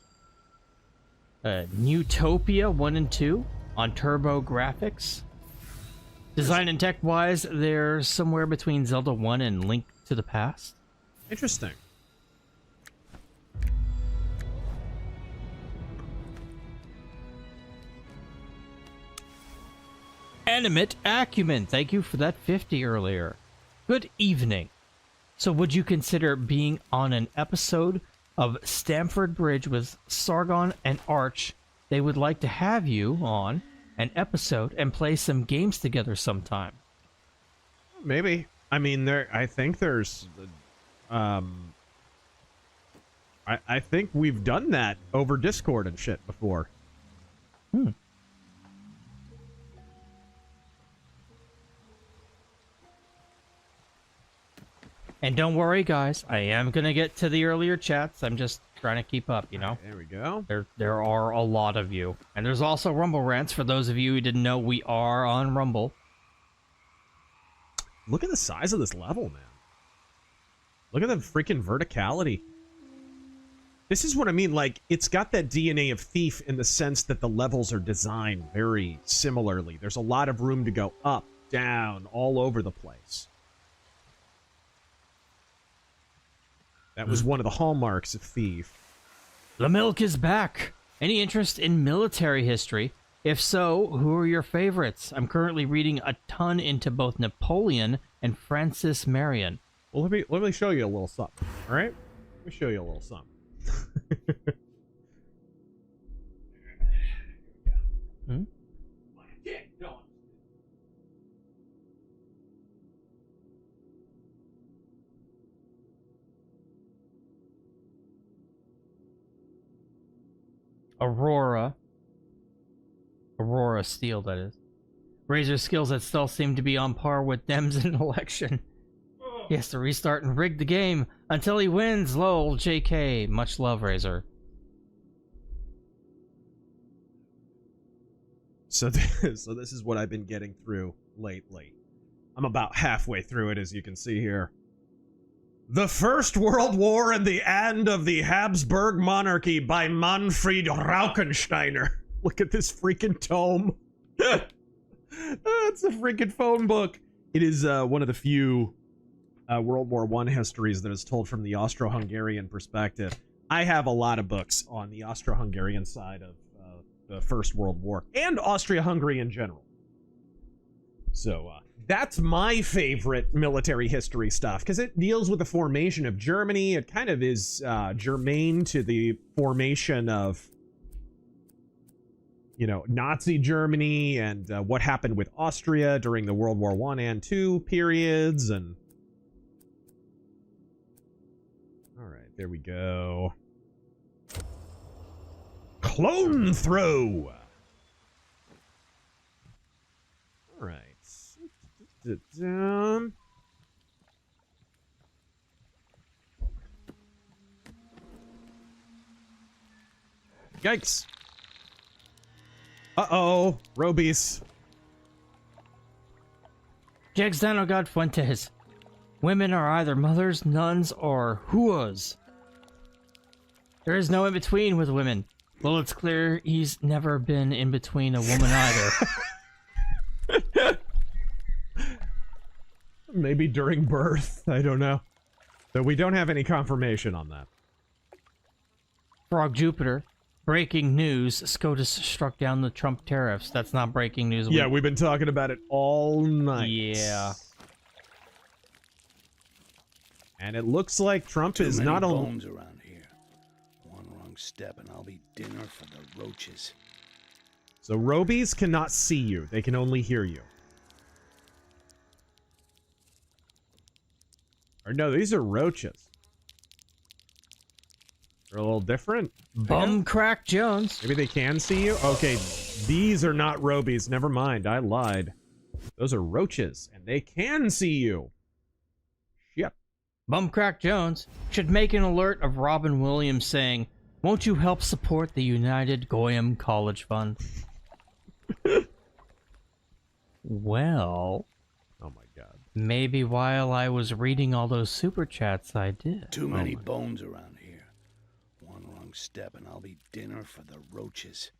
Newtopia 1 and 2 on Turbo Graphics. Design and tech-wise, they're somewhere between Zelda 1 and Link to the Past. Interesting. Animate Acumen, thank you for that 50 earlier. Good evening. So would you consider being on an episode of Stamford Bridge with Sargon and Arch? They would like to have you on. an episode and play some games together sometime. Maybe. I mean, I think there's, I think we've done that over Discord and shit before. And don't worry, guys. I am gonna get to the earlier chats. I'm just trying to keep up, you know? There we go. There are a lot of you. And there's also Rumble Rants. For those of you who didn't know, we are on Rumble. Look at the size of this level, man. Look at the freaking verticality. This is what I mean, like, it's got that DNA of Thief in the sense that the levels are designed very similarly. There's a lot of room to go up, down, all over the place. That was one of the hallmarks of Thief. The milk is back. Any interest in military history? If so, who are your favorites? I'm currently reading a ton into both Napoleon and Francis Marion. Well, let me show you a little something, all right? Let me show you a little something. Hmm? Aurora Steel, that is. Razor's skills at stealth seem to be on par with Dem's in an election. He has to restart and rig the game until he wins. Lol, JK. Much love, Razor. So this is what I've been getting through lately. I'm about halfway through it, as you can see here. The First World War and the End of the Habsburg Monarchy by Manfred Rauchensteiner. Look at this freaking tome. It's a freaking phone book. It is one of the few World War I histories that is told from the Austro-Hungarian perspective. I have a lot of books on the Austro-Hungarian side of the First World War, and Austria-Hungary in general. So, that's my favorite military history stuff, because it deals with the formation of Germany. It kind of is germane to the formation of, you know, Nazi Germany and what happened with Austria during the World War I and II periods. And all right, there we go. Clone throw. All right. Yikes. Uh-oh. Robies. Jexdano God Fuentes. Women are either mothers, nuns, or huas. There is no in-between with women. Well, it's clear he's never been in between a woman either. Maybe during birth. I don't know. Though we don't have any confirmation on that. Frog Jupiter. Breaking news. SCOTUS struck down the Trump tariffs. That's not breaking news. Yeah, we've been talking about it all night. Yeah. And it looks like Trump is not only... bones around here. One wrong step and I'll be dinner for the roaches. So Robies cannot see you. They can only hear you. Or no, these are roaches. They're a little different. Bumcrack Jones. Maybe they can see you? Okay, these are not Robies. Never mind, I lied. Those are roaches, and they can see you. Yep. Bumcrack Jones should make an alert of Robin Williams saying, "Won't you help support the United Goyim College Fund?" Well... Oh my god. Maybe while I was reading all those super chats, I did. Too many bones around here. One wrong step and I'll be dinner for the roaches.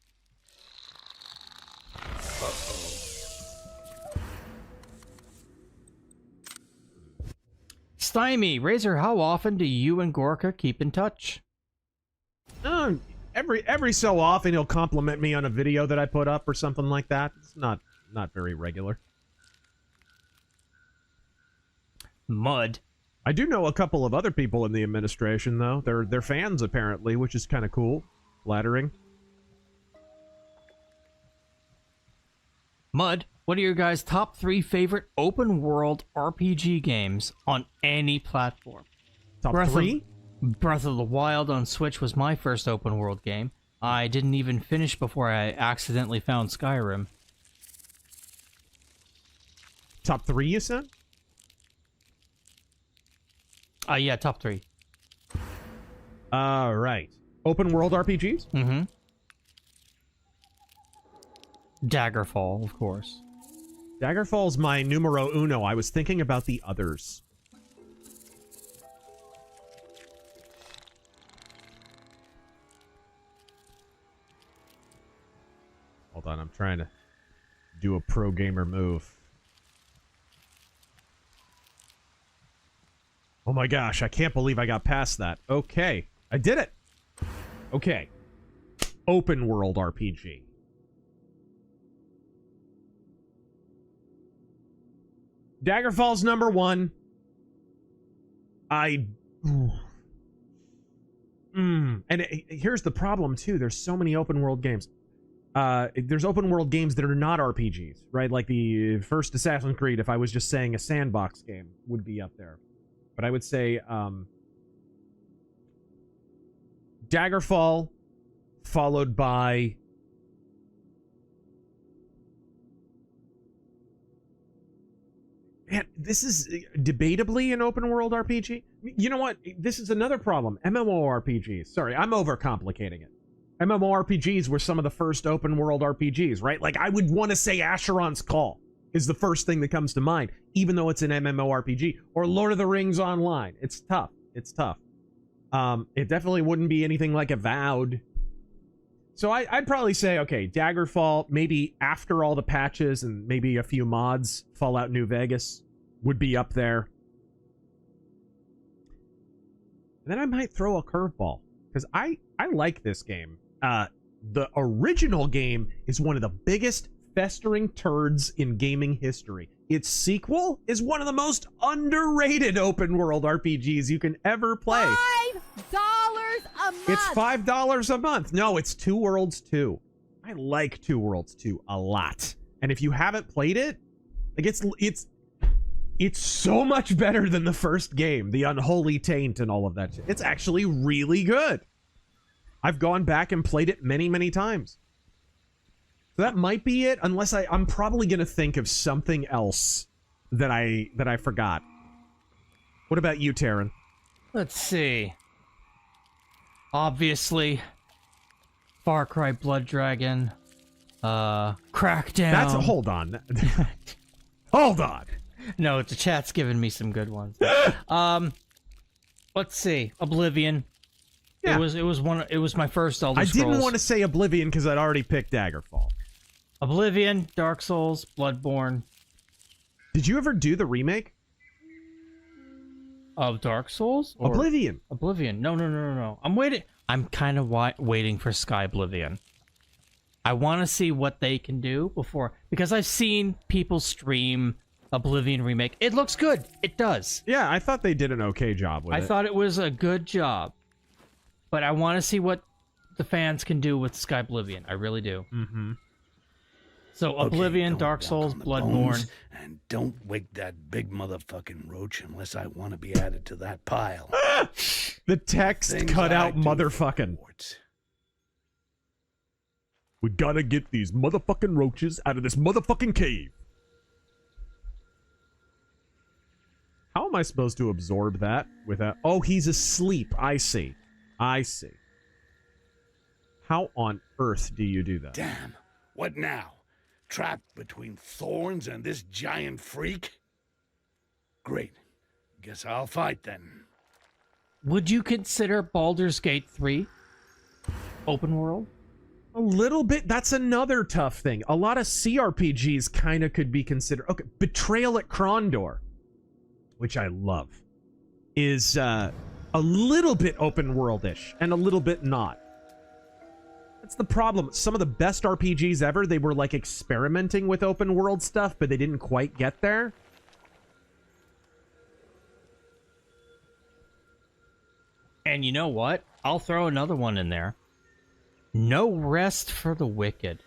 Uh-oh. Stymie, Razor, how often do you and Gorka keep in touch? Every so often he'll compliment me on a video that I put up or something like that. It's not very regular. Mud. I do know a couple of other people in the administration, though. They're fans, apparently, which is kind of cool. Flattering. Mud, what are your guys' top 3 favorite open world RPG games on any platform? Top 3? Breath of the Wild on Switch was my first open world game. I didn't even finish before I accidentally found Skyrim. Top 3, you said? Yeah, top 3. Right. Open world RPGs? Mm-hmm. Daggerfall, of course. Daggerfall's my numero uno. I was thinking about the others. Hold on, I'm trying to do a pro gamer move. Oh my gosh, I can't believe I got past that. Okay, I did it. Okay. Open world RPG. Daggerfall's number 1. Here's the problem too. There's so many open world games. There's open world games that are not RPGs, right? Like the first Assassin's Creed, if I was just saying a sandbox game, would be up there. But I would say Daggerfall, followed by man, this is debatably an open world RPG. You know what? This is another problem. MMORPGs. Sorry, I'm overcomplicating it. MMORPGs were some of the first open world RPGs, right? Like, I would want to say Asheron's Call is the first thing that comes to mind, even though it's an MMORPG. Or Lord of the Rings Online. It's tough. It's tough. It definitely wouldn't be anything like Avowed. So I'd probably say, okay, Daggerfall, maybe after all the patches and maybe a few mods, Fallout New Vegas would be up there. And then I might throw a curveball, because I like this game. The original game is one of the biggest festering turds in gaming history. Its sequel is one of the most underrated open world RPGs you can ever play. $5 a month. It's $5 a month. No, it's Two Worlds 2. I like Two Worlds 2 a lot. And if you haven't played it, like it's so much better than the first game, the Unholy Taint and all of that shit. It's actually really good. I've gone back and played it many, many times. So that might be it, unless I'm probably gonna think of something else that I forgot. What about you, Taryn? Let's see. Obviously, Far Cry Blood Dragon, Crackdown. Hold on. Hold on. No, the chat's giving me some good ones. Let's see. Oblivion. Yeah. It was my first Elder Scrolls. I didn't want to say Oblivion because I'd already picked Daggerfall. Oblivion, Dark Souls, Bloodborne. Did you ever do the remake of Dark Souls? Or Oblivion. Oblivion. No. I'm waiting. I'm kind of waiting for Sky Oblivion. I want to see what they can do before, because I've seen people stream Oblivion remake. It looks good. It does. Yeah, I thought they did an okay job with it. I thought it was a good job. But I want to see what the fans can do with Sky Oblivion. I really do. Mm-hmm. So Oblivion, Dark Souls, Bloodborne. And don't wake that big motherfucking roach unless I want to be added to that pile. The text Things cut I out do motherfucking. We gotta get these motherfucking roaches out of this motherfucking cave. How am I supposed to absorb that without... Oh, he's asleep. I see. How on earth do you do that? Damn. What now? Trapped between thorns and this giant freak? Great. Guess I'll fight then. Would you consider Baldur's Gate 3 open world? A little bit. That's another tough thing. A lot of CRPGs kind of could be considered... Okay, Betrayal at Krondor, which I love, is a little bit open world-ish and a little bit not. That's the problem. Some of the best RPGs ever, they were like experimenting with open world stuff, but they didn't quite get there. And you know what? I'll throw another one in there. No Rest for the Wicked.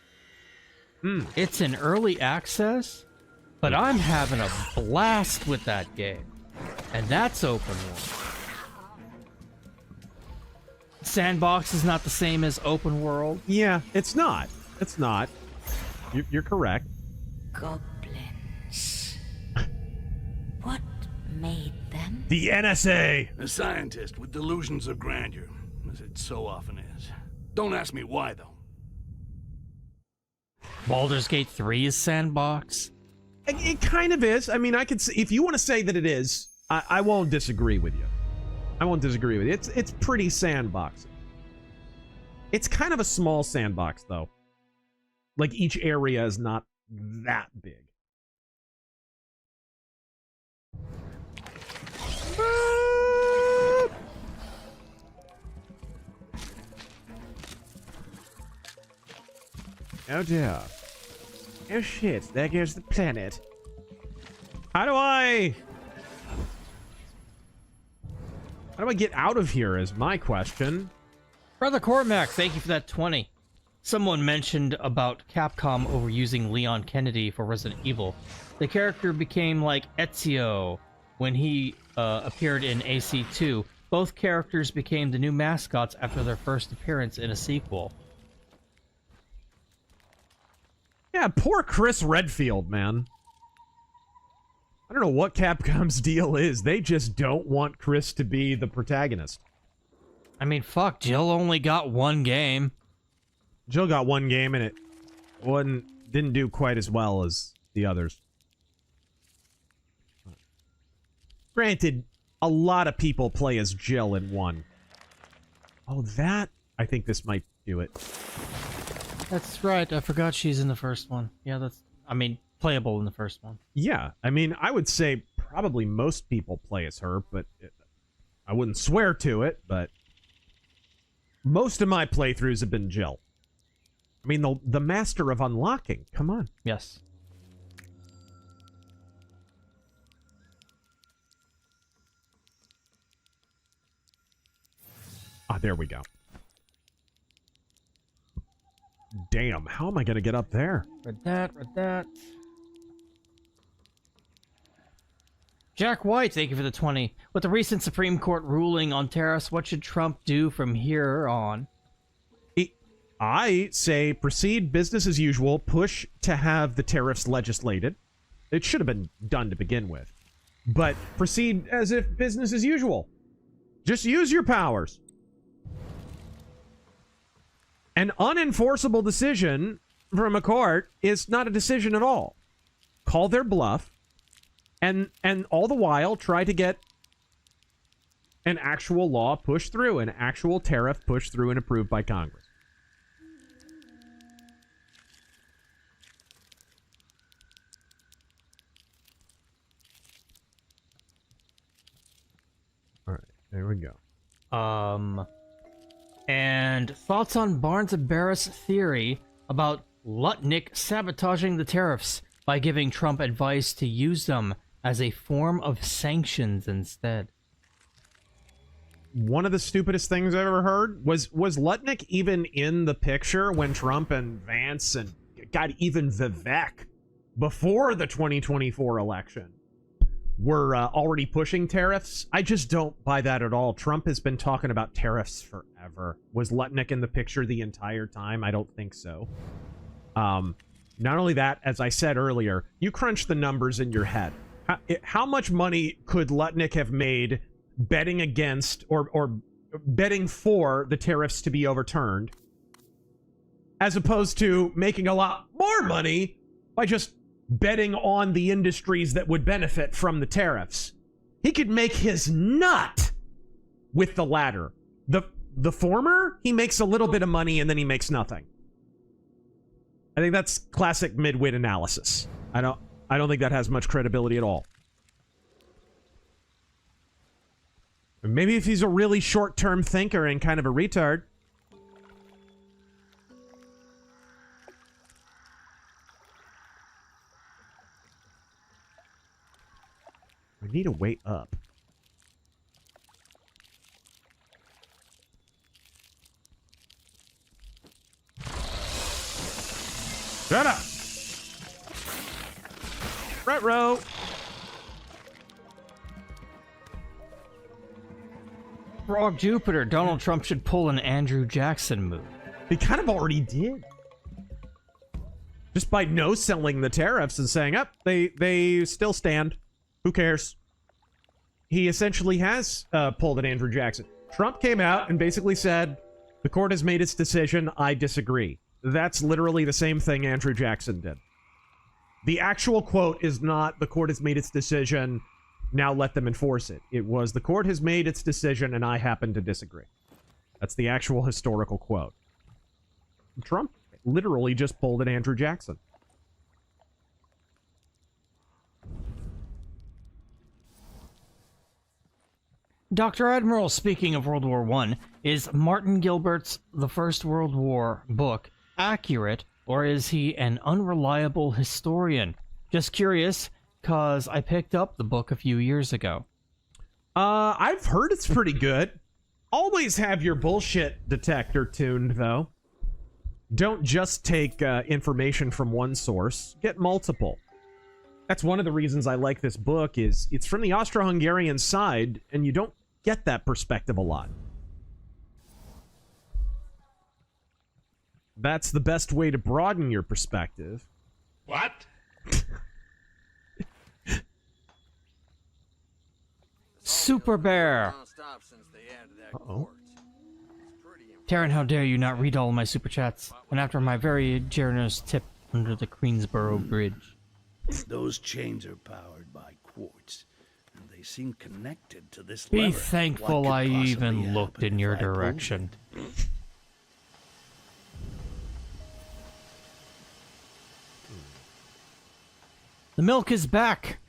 It's in early access, but I'm having a blast with that game. And that's open world. Sandbox is not the same as open world. Yeah, it's not. It's not. You're correct. Goblins. What made them? The NSA! A scientist with delusions of grandeur, as it so often is. Don't ask me why, though. Baldur's Gate 3 is sandbox. It kind of is. I mean, I could say, if you want to say that it is, I won't disagree with you. I won't disagree with you. It's pretty sandboxy. It's kind of a small sandbox, though. Like, each area is not that big. Oh dear. Oh shit, there goes the planet. How do I get out of here is my question. Brother Cormac, thank you for that 20. Someone mentioned about Capcom overusing Leon Kennedy for Resident Evil. The character became like Ezio when he appeared in AC2. Both characters became the new mascots after their first appearance in a sequel. Yeah, poor Chris Redfield, man. I don't know what Capcom's deal is. They just don't want Chris to be the protagonist. I mean, fuck, Jill only got one game. Jill got one game and it didn't do quite as well as the others. Granted, a lot of people play as Jill in one. Oh, that? I think this might do it. That's right, I forgot she's in the first one. Yeah, playable in the first one. Yeah, I mean, I would say probably most people play as her, but I wouldn't swear to it, but most of my playthroughs have been Jill. I mean, the master of unlocking, come on. Yes. Ah, there we go. Damn, how am I going to get up there? Read that. Jack White, thank you for the 20. With the recent Supreme Court ruling on tariffs, what should Trump do from here on? I say proceed business as usual, push to have the tariffs legislated. It should have been done to begin with. But proceed as if business as usual. Just use your powers. An unenforceable decision from a court is not a decision at all. Call their bluff, and all the while try to get an actual law pushed through, an actual tariff pushed through and approved by Congress. All right, there we go. And thoughts on Barnes and Barrett's theory about Lutnick sabotaging the tariffs by giving Trump advice to use them as a form of sanctions instead. One of the stupidest things I've ever heard was Lutnick even in the picture when Trump and Vance and even Vivek before the 2024 election were already pushing tariffs? I just don't buy that at all. Trump has been talking about tariffs forever. Was Lutnick in the picture the entire time? I don't think so. Not only that, as I said earlier, you crunch the numbers in your head. How much money could Lutnick have made betting against or betting for the tariffs to be overturned, as opposed to making a lot more money by just betting on the industries that would benefit from the tariffs? He could make his nut with the latter. The former, he makes a little bit of money and then he makes nothing. I think that's classic midwit analysis. I don't think that has much credibility at all. Maybe if he's a really short-term thinker and kind of a retard. We need a way up. Shut up! Retro. Frog Jupiter, Donald Trump should pull an Andrew Jackson move. He kind of already did. Just by no-selling the tariffs and saying, up, they still stand. Who cares? He essentially has pulled an Andrew Jackson. Trump came out and basically said, the court has made its decision, I disagree. That's literally the same thing Andrew Jackson did. The actual quote is not, the court has made its decision, now let them enforce it. It was, the court has made its decision and I happen to disagree. That's the actual historical quote. Trump literally just pulled an Andrew Jackson. Dr. Admiral, speaking of World War I, is Martin Gilbert's The First World War book accurate, or is he an unreliable historian? Just curious, cause I picked up the book a few years ago. I've heard it's pretty good. Always have your bullshit detector tuned, though. Don't just take information from one source. Get multiple. That's one of the reasons I like this book, is it's from the Austro-Hungarian side, and you don't get that perspective a lot. That's the best way to broaden your perspective. What? Super Bear! Uh-oh. Taryn, how dare you not read all of my super chats, and after my very generous tip under the Queensboro Bridge. Those chains are powered by quartz, and they seem connected to this Be lever. thankful I even looked in your direction. The milk is back!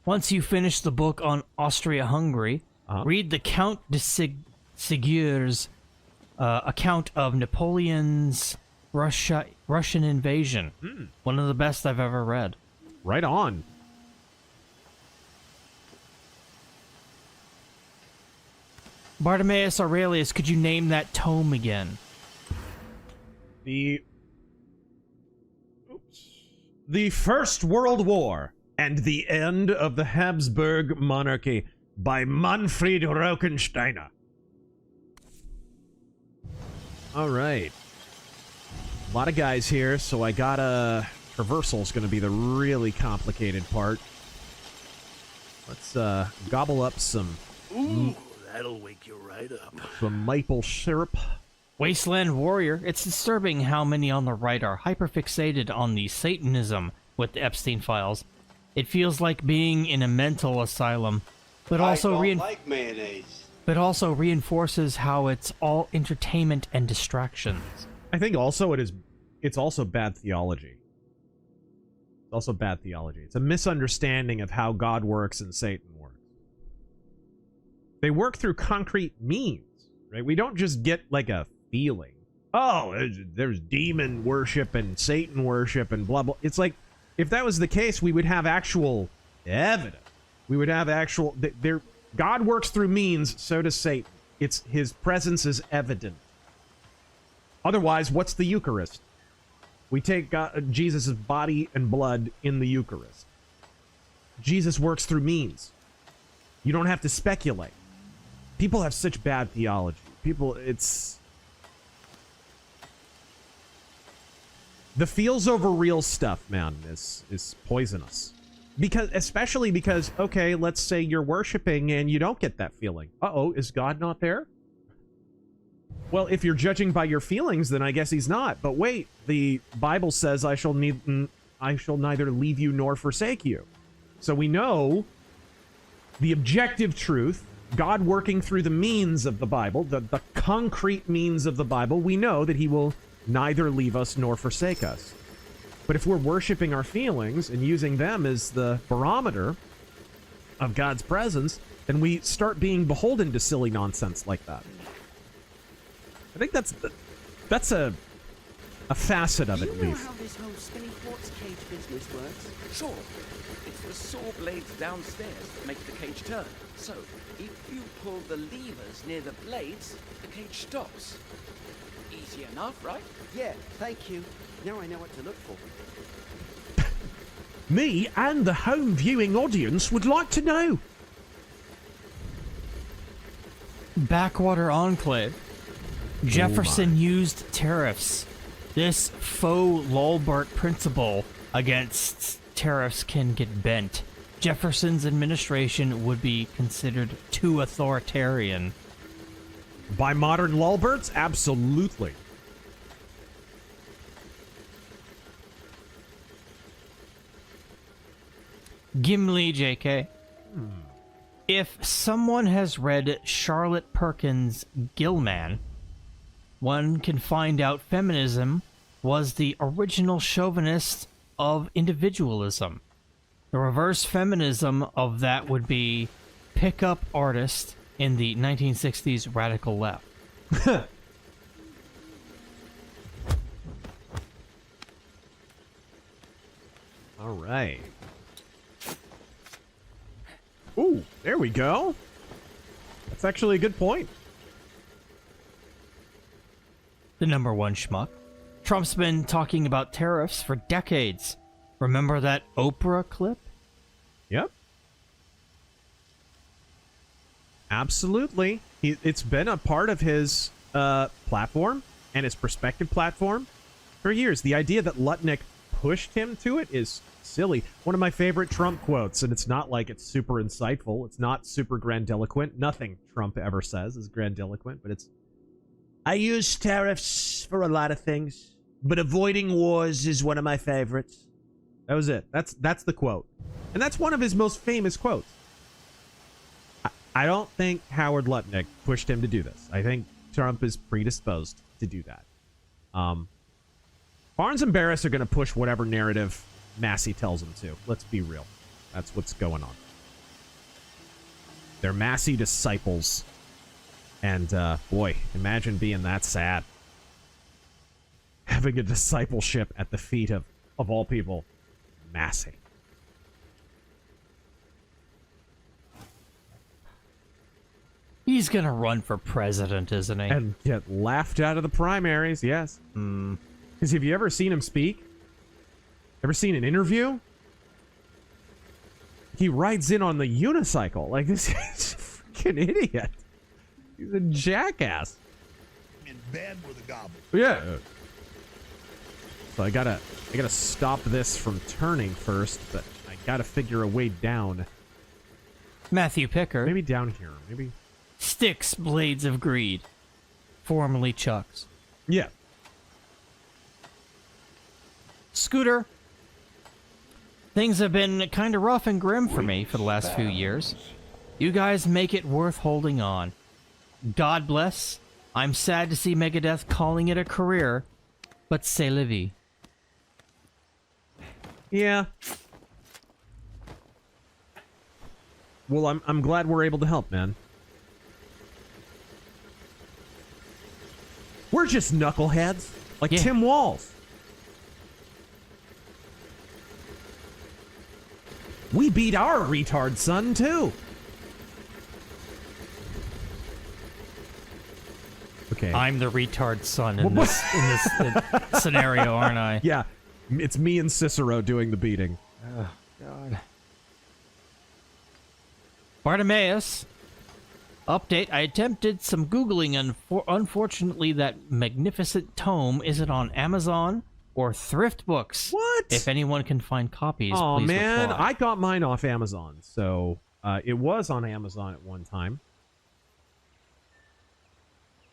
Once you finish the book on Austria-Hungary, read the Count de Sigur's account of Napoleon's Russian invasion. One of the best I've ever read. Right on. Bartimaeus Aurelius, could you name that tome again? The First World War and the End of the Habsburg Monarchy by Manfred Raukensteiner. All right. A lot of guys here, so I gotta... Traversal's gonna be the really complicated part. Let's gobble up some... Ooh, that'll wake you right up. Some maple syrup. Wasteland Warrior, it's disturbing how many on the right are hyperfixated on the Satanism with the Epstein files. It feels like being in a mental asylum, but also like mayonnaise. But also reinforces how it's all entertainment and distractions. I think also it's also bad theology. It's also bad theology. It's a misunderstanding of how God works and Satan works. They work through concrete means, right? We don't just get like a feeling. Oh, there's demon worship and Satan worship and blah, blah. It's like, if that was the case, we would have actual evidence. We would have actual... God works through means, so does Satan. His presence is evident. Otherwise, what's the Eucharist? We take Jesus' body and blood in the Eucharist. Jesus works through means. You don't have to speculate. People have such bad theology. It's... The feels over real stuff, man, is poisonous. Especially because, okay, let's say you're worshiping and you don't get that feeling. Uh-oh, is God not there? Well, if you're judging by your feelings, then I guess he's not. But wait, the Bible says, I shall neither leave you nor forsake you. So we know the objective truth, God working through the means of the Bible, the concrete means of the Bible, we know that he will neither leave us nor forsake us. But if we're worshiping our feelings and using them as the barometer of God's presence, then we start being beholden to silly nonsense like that. I think that's a facet of it, at least. Do you know how this whole spinning quartz cage business works? Sure. It's the saw blades downstairs that make the cage turn. So, if you pull the levers near the blades, the cage stops. Easy enough, right? Yeah, thank you. Now I know what to look for. Me and the home viewing audience would like to know. Backwater Enclave. Jefferson used tariffs. This faux Lulbert principle against tariffs can get bent. Jefferson's administration would be considered too authoritarian. By modern Lulberts? Absolutely. Gimli JK. If someone has read Charlotte Perkins' Gilman, one can find out feminism was the original chauvinist of individualism. The reverse feminism of that would be pickup artist in the 1960s radical left. All right. Ooh, there we go. That's actually a good point. The number one schmuck. Trump's been talking about tariffs for decades. Remember that Oprah clip? Yep. Absolutely. It's been a part of his platform and his perspective platform for years. The idea that Lutnick pushed him to it is silly. One of my favorite Trump quotes, and it's not like it's super insightful. It's not super grandiloquent. Nothing Trump ever says is grandiloquent, but it's, I use tariffs for a lot of things, but avoiding wars is one of my favorites. That was it. That's the quote. And that's one of his most famous quotes. I don't think Howard Lutnick pushed him to do this. I think Trump is predisposed to do that. Barnes and Barris are going to push whatever narrative Massey tells them to. Let's be real. That's what's going on. They're Massey disciples. And, boy, imagine being that sad. Having a discipleship at the feet of all people, Massey. He's gonna run for president, isn't he? And get laughed out of the primaries, yes. Because have you ever seen him speak? Ever seen an interview? He rides in on the unicycle. Like, this is a freaking idiot. He's a jackass. In bed with a goblin. Yeah. So I gotta stop this from turning first, but I gotta figure a way down. Matthew Picker. Maybe down here. Maybe. Styx Blades of Greed. Formerly Chuck's. Yeah. Scooter. Things have been kind of rough and grim for me for the last few years. You guys make it worth holding on. God bless. I'm sad to see Megadeth calling it a career, but c'est la vie. Yeah. Well, I'm glad we're able to help, man. We're just knuckleheads, like Tim Walz. We beat our retard son, too. Okay. I'm the retard son in this scenario, aren't I? Yeah. It's me and Cicero doing the beating. Oh, God. Bartimaeus. Update. I attempted some Googling, and unfortunately that magnificent tome isn't on Amazon or Thrift Books. What? If anyone can find copies, oh, please man. reply. I got mine off Amazon, so it was on Amazon at one time.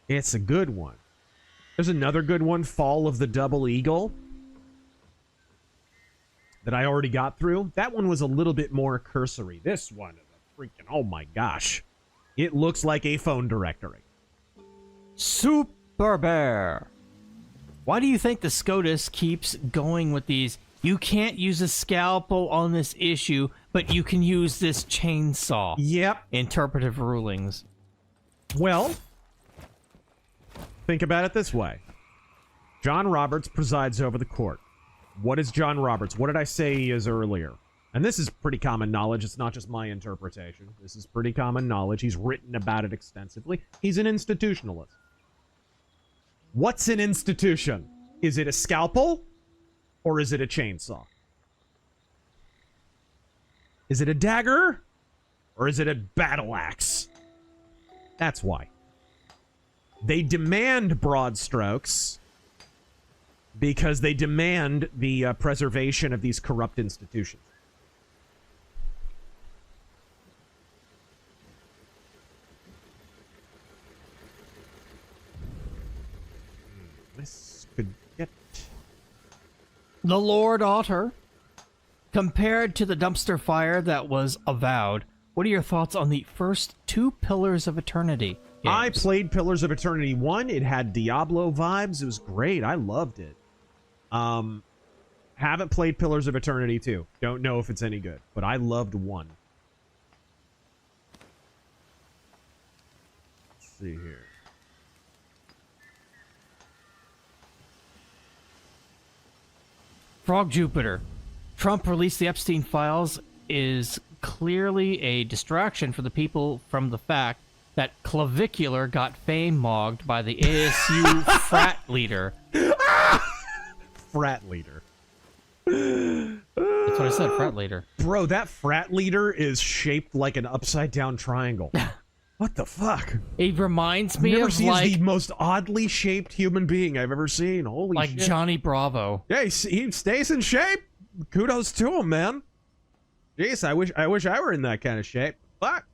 It's a good one. There's another good one, Fall of the Double Eagle, that I already got through. That one was a little bit more cursory. This one is a freaking, oh my gosh. It looks like a phone directory. Super Bear. Why do you think the SCOTUS keeps going with these, you can't use a scalpel on this issue, but you can use this chainsaw? Yep. Interpretive rulings. Well, think about it this way. John Roberts presides over the court. What is John Roberts? What did I say he is earlier? And this is pretty common knowledge. It's not just my interpretation. This is pretty common knowledge. He's written about it extensively. He's an institutionalist. What's an institution? Is it a scalpel or is it a chainsaw? Is it a dagger? Or is it a battle axe? That's why. They demand broad strokes because they demand the preservation of these corrupt institutions. This could get... The Lord Otter. Compared to the dumpster fire that was avowed, what are your thoughts on the first 2 Pillars of Eternity games? I played Pillars of Eternity 1. It had Diablo vibes. It was great. I loved it. Haven't played Pillars of Eternity 2. Don't know if it's any good, but I loved 1. Let's see here. Frog Jupiter. Trump released the Epstein files is clearly a distraction for the people from the fact that Clavicular got fame mogged by the ASU frat leader. Frat leader. That's what I said, frat leader. Bro, that frat leader is shaped like an upside down triangle. What the fuck? It reminds me Never of seen like the most oddly shaped human being I've ever seen. Holy like shit. Johnny Bravo. Yeah, he stays in shape. Kudos to him, man. Jeez, I wish I were in that kind of shape. Fuck.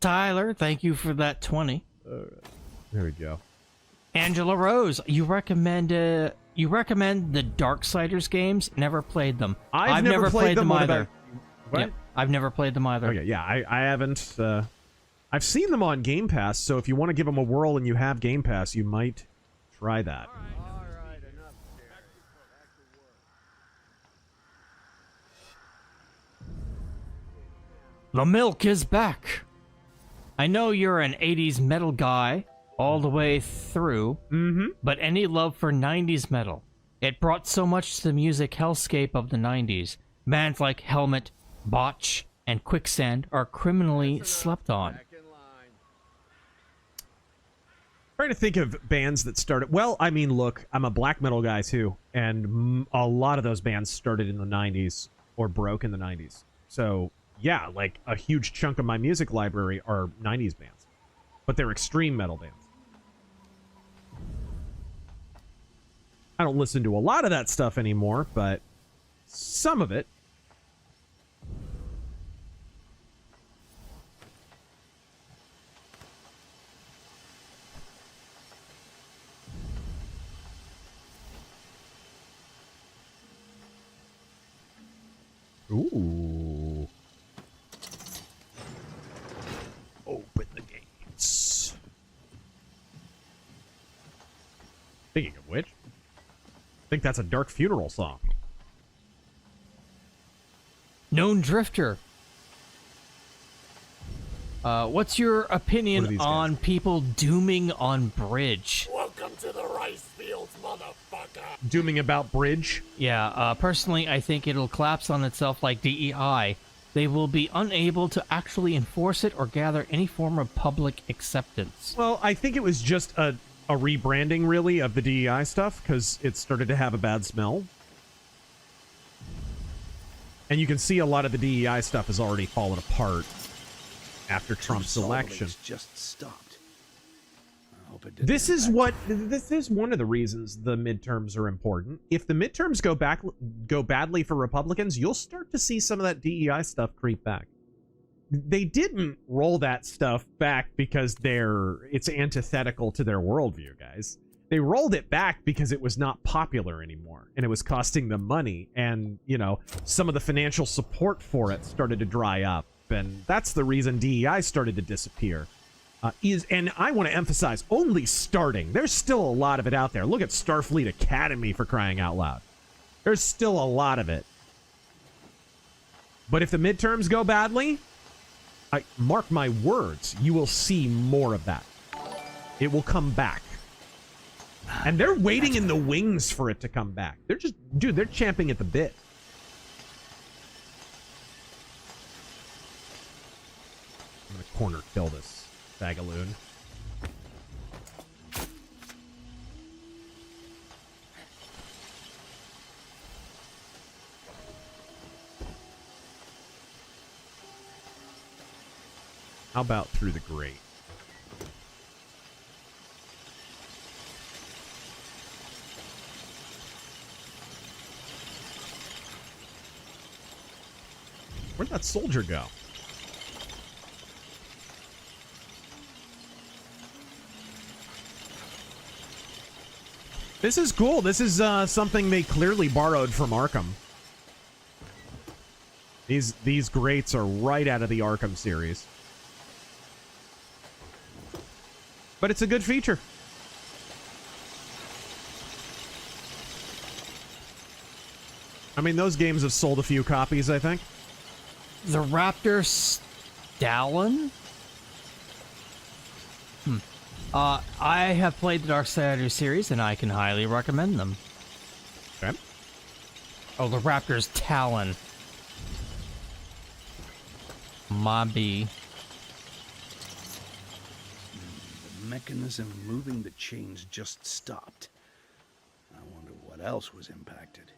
Tyler, thank you for that 20. There we go. Angela Rose, you recommend the Darksiders games? Never played them. I've never played them either. What? Yep, I've never played them either. Okay, yeah, I haven't. I've seen them on Game Pass, so if you want to give them a whirl and you have Game Pass, you might try that. The milk is back. I know you're an 80s metal guy all the way through, but any love for 90s metal? It brought so much to the music hellscape of the 90s. Bands like Helmet, Botch, and Quicksand are criminally slept on. Trying to think of bands that started... Well, I mean, look, I'm a black metal guy, too, and a lot of those bands started in the 90s or broke in the 90s. So, yeah, like, a huge chunk of my music library are 90s bands. But they're extreme metal bands. I don't listen to a lot of that stuff anymore, but some of it. Ooh. Open the gates. Speaking of which, I think that's a Dark Funeral song. Known Drifter. What's your opinion on people dooming on Bridge? Welcome to the rice fields, motherfucker. Dooming about Bridge? Yeah, personally, I think it'll collapse on itself like DEI. They will be unable to actually enforce it or gather any form of public acceptance. Well, I think it was just a rebranding, really, of the DEI stuff, because it started to have a bad smell. And you can see a lot of the DEI stuff has already fallen apart after Trump's election. Just stopped. I hope it didn't. This is one of the reasons the midterms are important. If the midterms go badly for Republicans, you'll start to see some of that DEI stuff creep back. They didn't roll that stuff back because it's antithetical to their worldview, guys. They rolled it back because it was not popular anymore, and it was costing them money, and, you know, some of the financial support for it started to dry up, and that's the reason DEI started to disappear. And I want to emphasize, only starting. There's still a lot of it out there. Look at Starfleet Academy, for crying out loud. There's still a lot of it. But if the midterms go badly, mark my words, you will see more of that. It will come back. And they're waiting in the wings for it to come back. They're just, dude, they're champing at the bit. I'm gonna corner kill this bagaloon. How about through the grate? Where'd that soldier go? This is cool. This is something they clearly borrowed from Arkham. These grates are right out of the Arkham series. But it's a good feature. I mean, those games have sold a few copies, I think. The Raptor Stalin? I have played the Darksiders series, and I can highly recommend them. Okay. Oh, the Raptor's Talon. Mobby. The mechanism moving the chains just stopped. I wonder what else was impacted.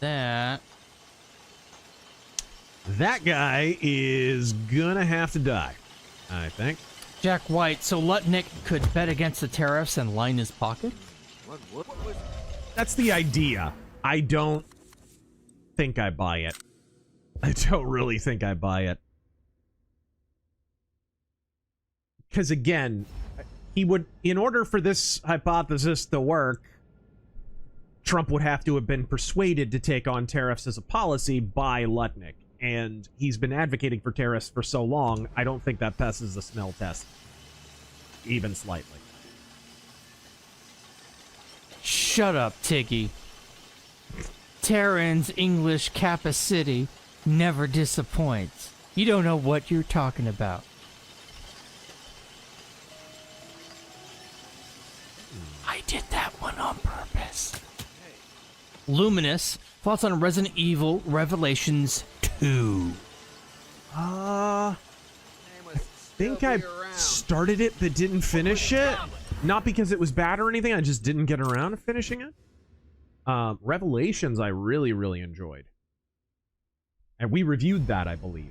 That guy is gonna have to die, I think. Jack White, so Lutnick could bet against the tariffs and line his pocket? That's the idea. I don't think I buy it. I don't really think I buy it. Because again, he would, in order for this hypothesis to work, Trump would have to have been persuaded to take on tariffs as a policy by Lutnick. And he's been advocating for tariffs for so long, I don't think that passes the smell test. Even slightly. Shut up, Tiggy. Terran's English capacity never disappoints. You don't know what you're talking about. I did that one on purpose. Luminous, thoughts on Resident Evil Revelations 2? I think I started it but didn't finish it. Not because it was bad or anything, I just didn't get around to finishing it. Revelations I really, really enjoyed. And we reviewed that, I believe.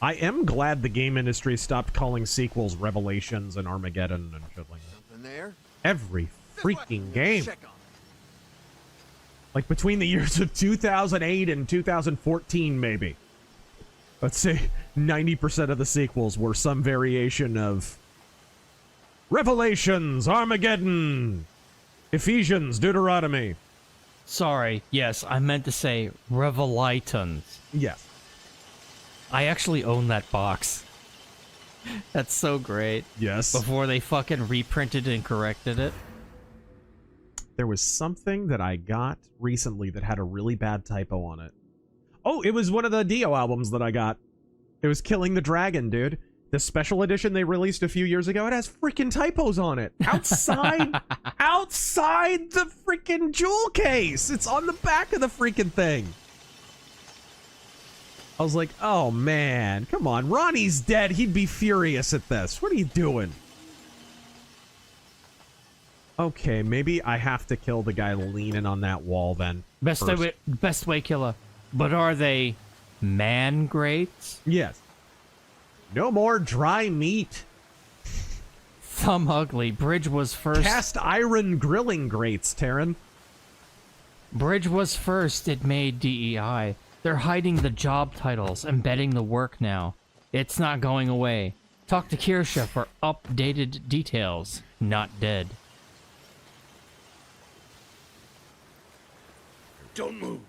I am glad the game industry stopped calling sequels Revelations and Armageddon and shit like that. Something there? Every freaking game. Like between the years of 2008 and 2014, maybe. Let's say 90% of the sequels were some variation of Revelations, Armageddon, Ephesians, Deuteronomy. Sorry, yes, I meant to say Revelitons. Yes. I actually own that box. That's so great. Yes. Before they fucking reprinted and corrected it. There was something that I got recently that had a really bad typo on it. Oh, it was one of the Dio albums that I got. It was Killing the Dragon, dude. The special edition they released a few years ago, it has freaking typos on it. Outside the freaking jewel case. It's on the back of the freaking thing. I was like, oh man, come on. Ronnie's dead. He'd be furious at this. What are you doing? Okay, maybe I have to kill the guy leaning on that wall then. Best way killer. But are they man grates? Yes. No more dry meat. Thumb ugly. Bridge was first. Cast iron grilling grates, Taryn. Bridge was first. It made DEI. They're hiding the job titles, embedding the work now. It's not going away. Talk to Kirsha for updated details. Not dead. Don't move.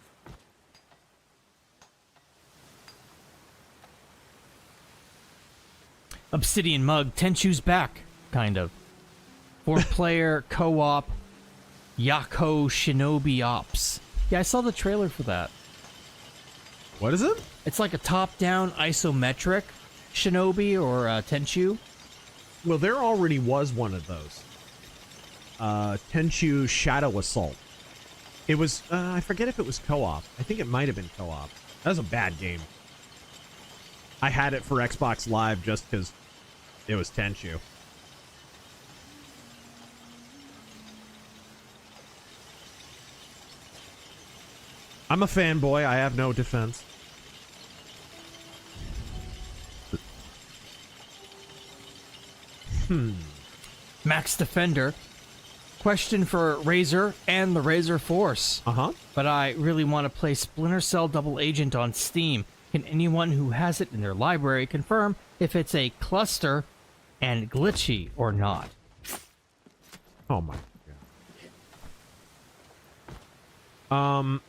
Obsidian Mug, Tenchu's back, kind of. 4-player co-op Yako Shinobi Ops. Yeah, I saw the trailer for that. What is it? It's like a top-down isometric Shinobi or Tenchu. Well, there already was one of those. Tenchu Shadow Assault. It was, I forget if it was co-op. I think it might have been co-op. That was a bad game. I had it for Xbox Live just because it was Tenchu. I'm a fanboy. I have no defense. Max Defender. Question for Razor and the RazorForce. But I really want to play Splinter Cell Double Agent on Steam. Can anyone who has it in their library confirm if it's a cluster and glitchy or not? Oh my god.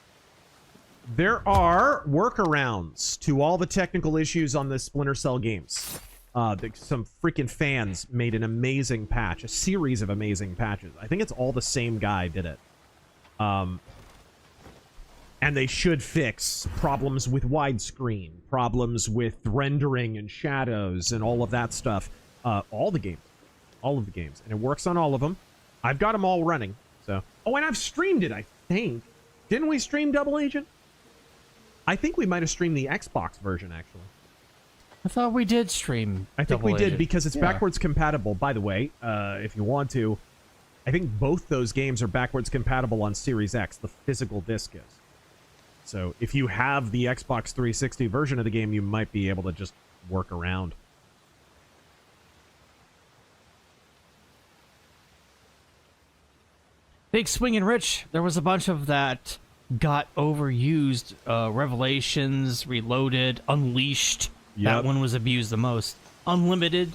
There are workarounds to all the technical issues on the Splinter Cell games. Some freaking fans made an amazing patch, a series of amazing patches. I think it's all the same guy did it. And they should fix problems with widescreen, problems with rendering and shadows and all of that stuff. All of the games. And it works on all of them. I've got them all running. So, oh, and I've streamed it, I think. Didn't we stream Double Agent? I think we might have streamed the Xbox version, actually. I thought we did stream. I think we did because it's backwards compatible. By the way, if you want to, I think both those games are backwards compatible on Series X. The physical disc is. So if you have the Xbox 360 version of the game, you might be able to just work around. Big Swingin' Rich. There was a bunch of that got overused. Revelations, Reloaded, Unleashed. Yep. That one was abused the most. Unlimited.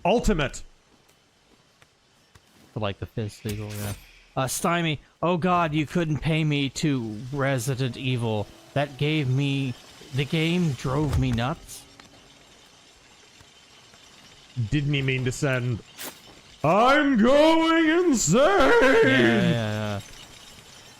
Ultimate. I like the fist legal, yeah. Stymie. Oh god, you couldn't pay me to Resident Evil. That gave me... The game drove me nuts. Didn't he mean to send... I'm going insane! Yeah.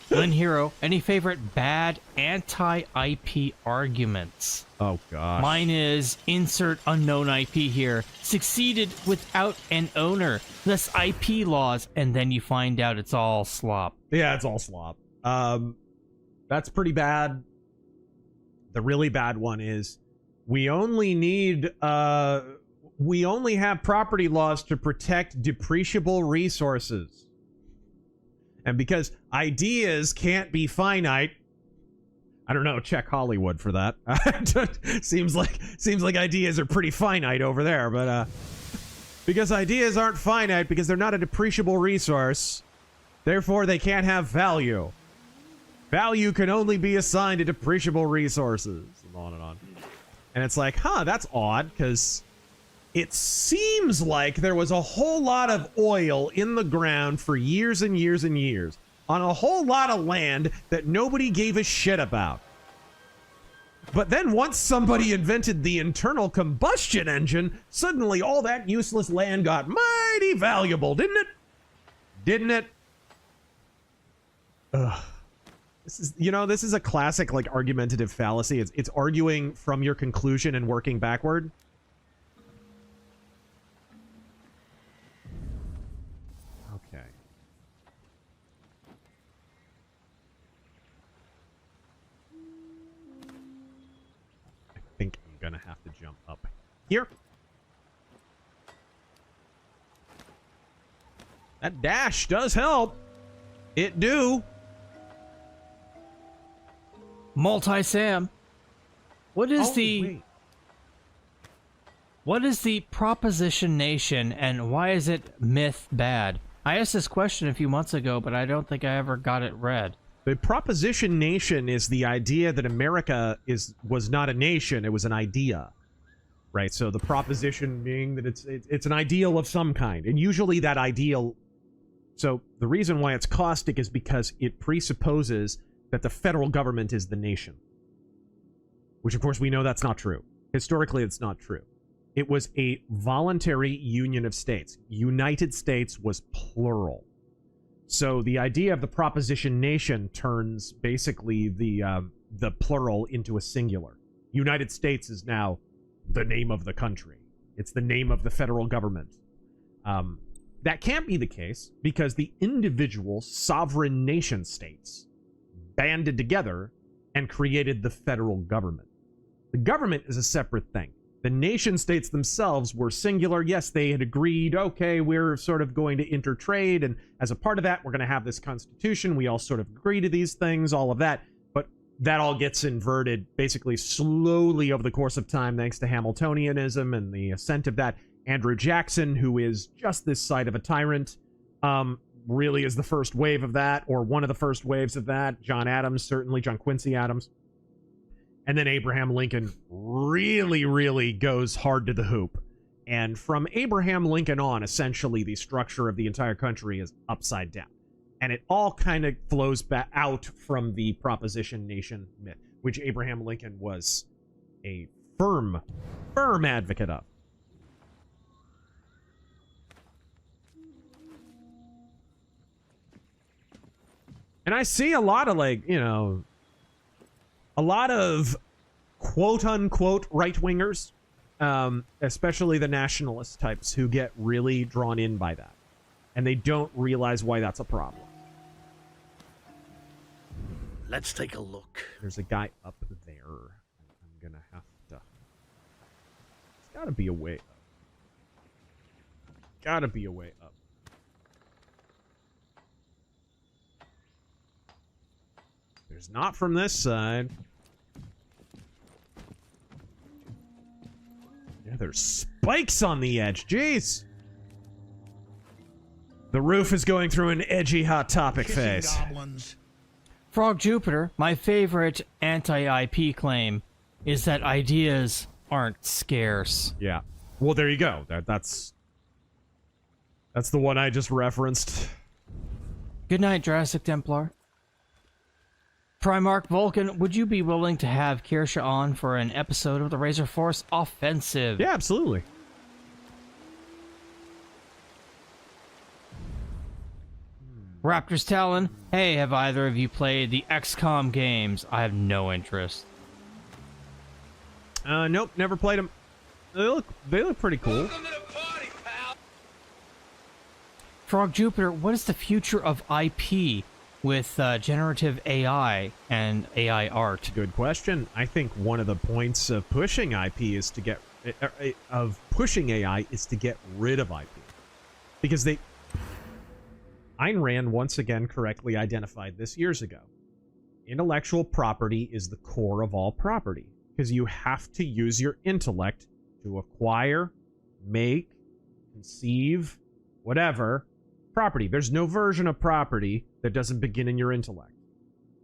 Lynn Hero, any favorite bad anti-IP arguments? Oh, gosh. Mine is insert unknown IP here. Succeeded without an owner. Less IP laws, and then you find out it's all slop. Yeah, it's all slop. That's pretty bad. The really bad one is we only have property laws to protect depreciable resources. And because ideas can't be finite, I don't know, check Hollywood for that. seems like ideas are pretty finite over there, but because ideas aren't finite because they're not a depreciable resource, therefore they can't have value. Value can only be assigned to depreciable resources, and on and on. And it's like, that's odd, because it seems like there was a whole lot of oil in the ground for years and years and years on a whole lot of land that nobody gave a shit about. But then once somebody invented the internal combustion engine, suddenly all that useless land got mighty valuable, didn't it? Didn't it? Ugh. This is a classic, like, argumentative fallacy. It's arguing from your conclusion and working backward. Okay. I think I'm gonna have to jump up here. That dash does help. It do. Multi-Sam. What is the proposition nation and why is it myth bad? I asked this question a few months ago, but I don't think I ever got it read. The proposition nation is the idea that America was not a nation, it was an idea. Right? So the proposition being that it's an ideal of some kind. And usually that ideal... So the reason why it's caustic is because it presupposes that the federal government is the nation. Which, of course, we know that's not true. Historically, it's not true. It was a voluntary union of states. United States was plural. So the idea of the proposition nation turns basically the plural into a singular. United States is now the name of the country. It's the name of the federal government. That can't be the case because the individual sovereign nation states banded together and created the federal government. The government is a separate thing. The nation states themselves were singular. Yes, they had agreed, okay, we're sort of going to intertrade, and as a part of that, we're going to have this constitution. We all sort of agree to these things, all of that. But that all gets inverted basically slowly over the course of time, thanks to Hamiltonianism and the ascent of that. Andrew Jackson, who is just this side of a tyrant, really is the first wave of that, or one of the first waves of that. John Adams, certainly, John Quincy Adams. And then Abraham Lincoln really, really goes hard to the hoop. And from Abraham Lincoln on, essentially, the structure of the entire country is upside down. And it all kind of flows back out from the proposition nation myth, which Abraham Lincoln was a firm advocate of. And I see a lot of, like, you know, a lot of quote-unquote right-wingers, especially the nationalist types, who get really drawn in by that. And they don't realize why that's a problem. Let's take a look. There's a guy up there. I'm gonna have to... There's gotta be a way up. Gotta be a way up. There's not from this side. Yeah, there's spikes on the edge. Jeez. The roof is going through an edgy Hot Topic phase. Goblins. Frog Jupiter, my favorite anti-IP claim is that ideas aren't scarce. Yeah. Well, there you go. That's the one I just referenced. Good night, Jurassic Templar. Primarch Vulcan, would you be willing to have Kirsha on for an episode of the RazorForce Offensive? Yeah, absolutely. Raptor's Talon, hey, have either of you played the XCOM games? I have no interest. Nope, never played them. They look pretty cool. Frog Jupiter, what is the future of IP with generative AI and AI art? Good question. I think one of the points of pushing IP is to get AI is to get rid of IP, because Ayn Rand once again correctly identified this years ago. Intellectual property is the core of all property, because you have to use your intellect to acquire, make, conceive, whatever property. There's no version of property that doesn't begin in your intellect.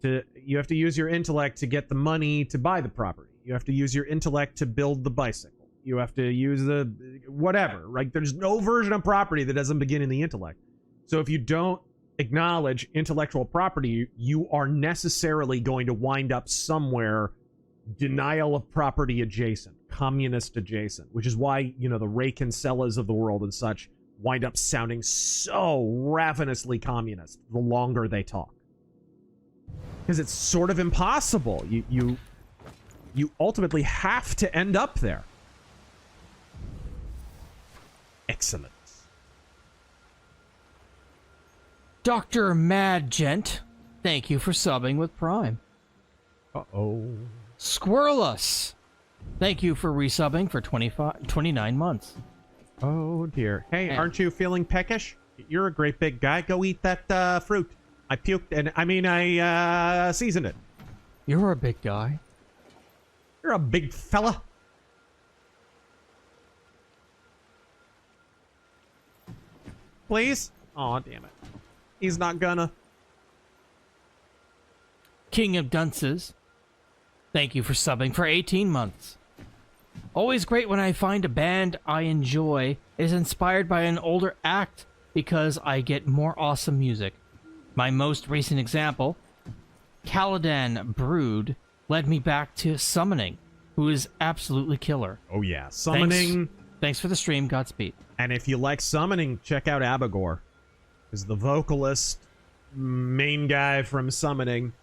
You have to use your intellect to get the money to buy the property. You have to use your intellect to build the bicycle. You have to use the whatever, right? There's no version of property that doesn't begin in the intellect. So if you don't acknowledge intellectual property, you are necessarily going to wind up somewhere denial of property adjacent, communist adjacent, which is why, you know, the Ray Kinsellas of the world and such wind up sounding so ravenously communist the longer they talk. Because it's sort of impossible. You ultimately have to end up there. Excellent. Dr. Mad Gent, thank you for subbing with Prime. Uh-oh. Squirrelus, thank you for resubbing for 29 months. Oh, dear. Hey, aren't you feeling peckish? You're a great big guy. Go eat that fruit. I puked, and I seasoned it. You're a big guy. You're a big fella. Please? Aw, damn it. He's not gonna. King of Dunces, thank you for subbing for 18 months. Always great when I find a band I enjoy is inspired by an older act because I get more awesome music. My most recent example, Caladan Brood, led me back to Summoning, who is absolutely killer. Oh yeah, Summoning. Thanks for the stream, Godspeed. And if you like Summoning, check out Abigor. Because the vocalist, main guy from Summoning,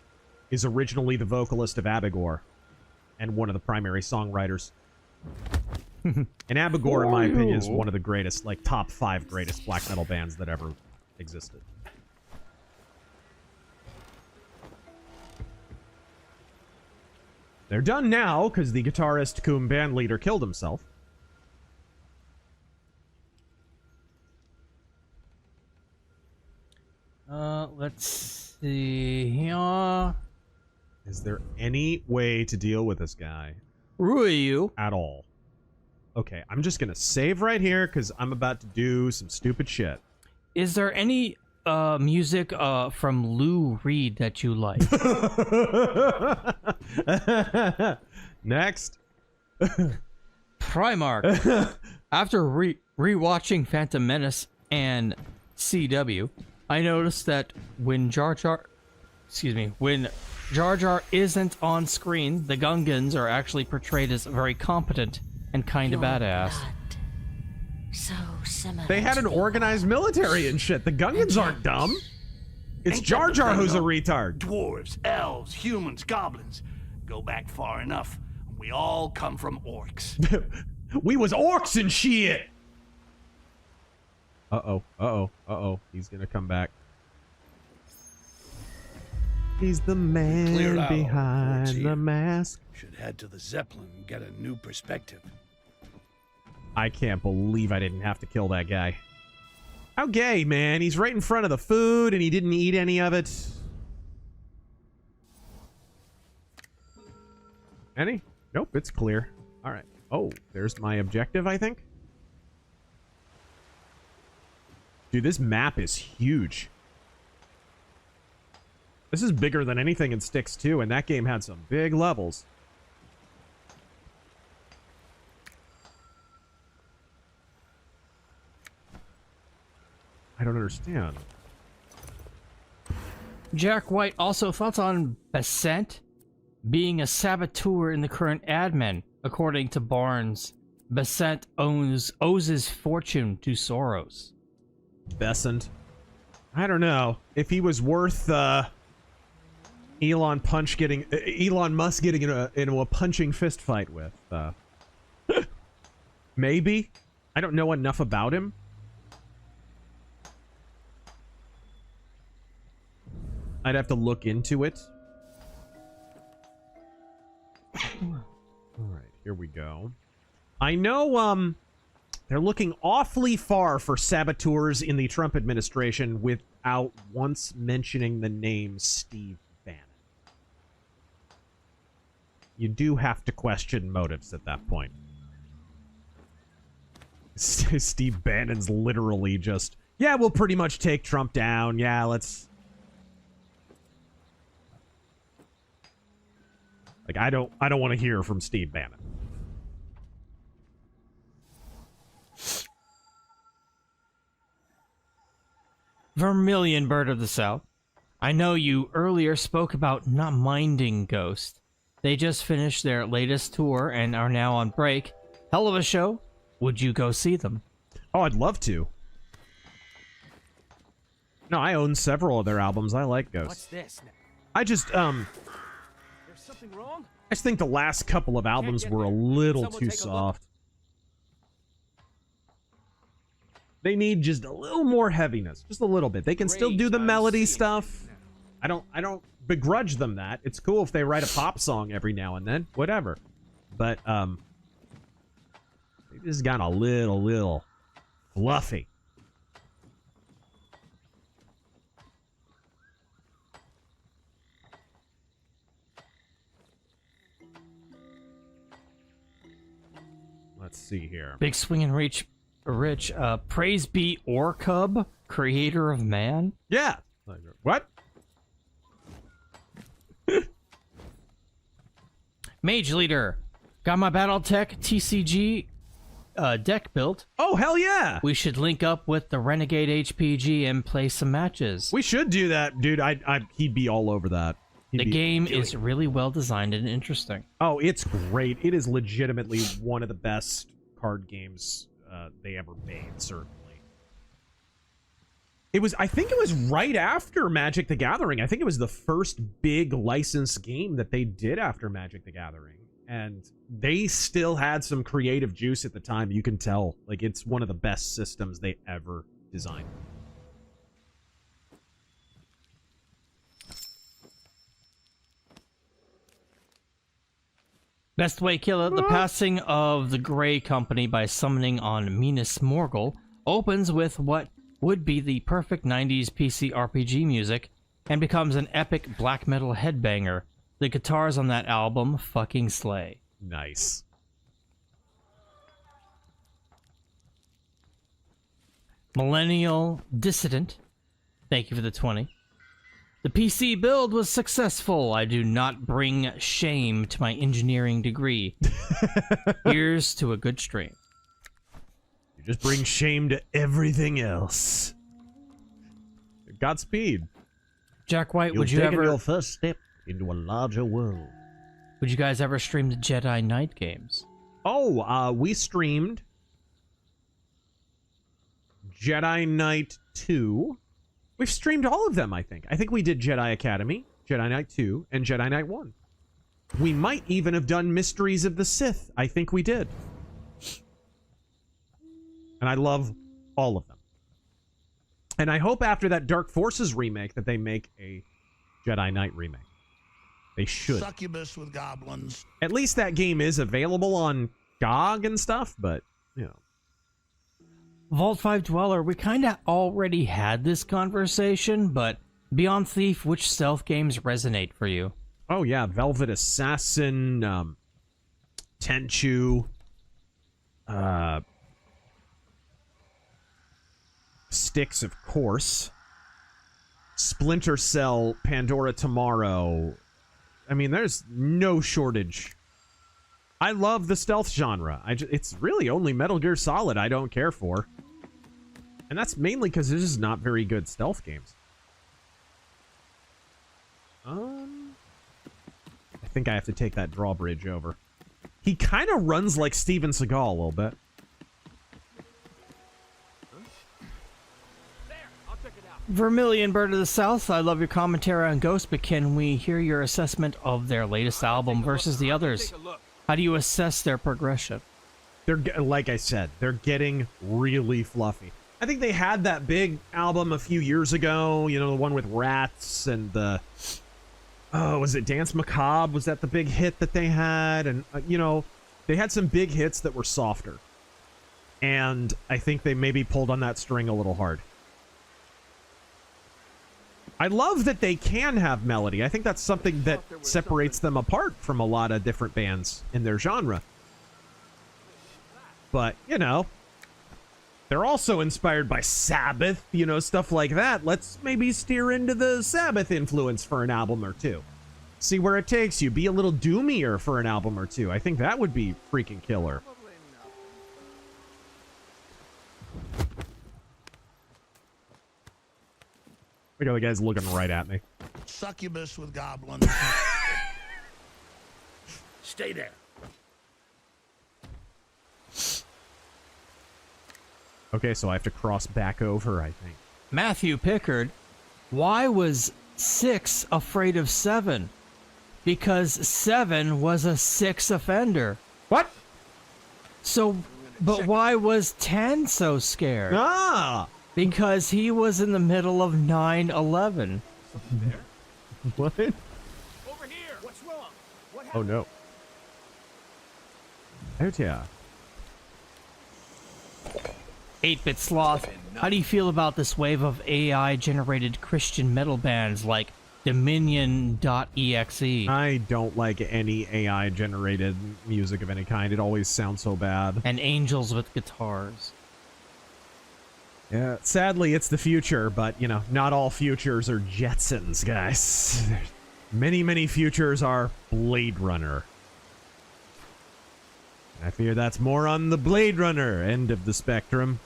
is originally the vocalist of Abigor. And one of the primary songwriters. And Abigor, in my opinion, is one of the greatest, like, top 5 greatest black metal bands that ever existed. They're done now because the guitarist cum band leader killed himself. Let's see here. Is there any way to deal with this guy? Rubio. At all. Okay, I'm just gonna save right here because I'm about to do some stupid shit. Is there any music from Lou Reed that you like? Next. Primark. After rewatching Phantom Menace and CW, I noticed that when Jar Jar isn't on screen, the Gungans are actually portrayed as very competent and kind of badass. So similar. They had an organized military and shit. The Gungans aren't dumb. It's Jar Jar who's a retard. Dwarves, elves, humans, goblins. Go back far enough. We all come from orcs. We was orcs and shit. Uh-oh. He's gonna come back. He's the man behind the mask. Should head to the Zeppelin and get a new perspective. I can't believe I didn't have to kill that guy. How gay, man. He's right in front of the food and he didn't eat any of it. Any? Nope, it's clear. All right. Oh, there's my objective, I think. Dude, this map is huge. This is bigger than anything in Styx 2, and that game had some big levels. I don't understand. Jack White also thoughts on Besant being a saboteur in the current admin. According to Barnes, Besant owes his fortune to Soros. Besant. I don't know if he was worth Elon Musk getting into a punching fist fight with. Maybe. I don't know enough about him. I'd have to look into it. All right, here we go. I know they're looking awfully far for saboteurs in the Trump administration without once mentioning the name Steve Bannon. You do have to question motives at that point. Steve Bannon's literally just, yeah, we'll pretty much take Trump down. Yeah, let's... Like, I don't want to hear from Steve Bannon. Vermilion Bird of the South. I know you earlier spoke about not minding Ghost. They just finished their latest tour and are now on break. Hell of a show. Would you go see them? Oh, I'd love to. No, I own several of their albums. I like Ghost. What's this? I just, There's something wrong? I just think the last couple of albums were a little too soft. They need just a little more heaviness, just a little bit. They can still do the melody stuff. I don't begrudge them that. It's cool if they write a pop song every now and then, whatever. But they just got a little fluffy. Let's see here. Big Swingin' Rich, praise be Orcub, creator of man. Yeah. What? Mage Leader, got my Battletech TCG deck built. Oh, hell yeah. We should link up with the Renegade HPG and play some matches. We should do that, dude. He'd be all over that. The game is really well designed and interesting. Oh, it's great. It is legitimately one of the best card games they ever made, certainly. I think it was right after Magic the Gathering. I think it was the first big licensed game that they did after Magic the Gathering. And they still had some creative juice at the time. You can tell. Like, it's one of the best systems they ever designed. Best way killer, the passing of the Grey Company by summoning on Minas Morgul opens with what would be the perfect 90s PC RPG music and becomes an epic black metal headbanger. The guitars on that album fucking slay. Nice. Millennial Dissident, thank you for the 20. The PC build was successful. I do not bring shame to my engineering degree. Here's to a good stream. You just bring shame to everything else. Godspeed. Jack White, would You've you taken ever... your first step into a larger world. Would you guys ever stream the Jedi Knight games? Oh, we streamed Jedi Knight 2. We've streamed all of them, I think. I think we did Jedi Academy, Jedi Knight 2, and Jedi Knight 1. We might even have done Mysteries of the Sith. I think we did. And I love all of them. And I hope after that Dark Forces remake that they make a Jedi Knight remake. They should. Succubus with goblins. At least that game is available on GOG and stuff, but, you know. Vault 5 Dweller, we kind of already had this conversation, but Beyond Thief, which stealth games resonate for you? Oh yeah, Velvet Assassin, Tenchu, Styx, of course, Splinter Cell, Pandora Tomorrow. I mean, there's no shortage. I love the stealth genre. It's really only Metal Gear Solid I don't care for. And that's mainly because there's just not very good stealth games. I think I have to take that drawbridge over. He kind of runs like Steven Seagal a little bit. Vermilion Bird of the South, I love your commentary on Ghost, but can we hear your assessment of their latest album versus the others? How do you assess their progression? They're, like I said, they're getting really fluffy. I think they had that big album a few years ago, you know, the one with rats and the... Oh, was it Dance Macabre? Was that the big hit that they had? And, you know, they had some big hits that were softer. And I think they maybe pulled on that string a little hard. I love that they can have melody. I think that's something that separates them apart from a lot of different bands in their genre. But, you know, they're also inspired by Sabbath, you know, stuff like that. Let's maybe steer into the Sabbath influence for an album or two. See where it takes you. Be a little doomier for an album or two. I think that would be freaking killer. Look at the guy's looking right at me. Succubus with goblins. Stay there. Okay, so I have to cross back over, I think. Matthew Pickard, why was 6 afraid of 7? Because 7 was a 6 offender. What? So, but why was 10 so scared? Ah! Because he was in the middle of 9/11. What? Over here. What's wrong? What Oh no. Oh yeah. 8-Bit Sloth, how do you feel about this wave of AI-generated Christian metal bands like Dominion.exe? I don't like any AI-generated music of any kind. It always sounds so bad. And angels with guitars. Yeah, sadly, it's the future, but, you know, not all futures are Jetsons, guys. Many, many futures are Blade Runner. I fear that's more on the Blade Runner end of the spectrum.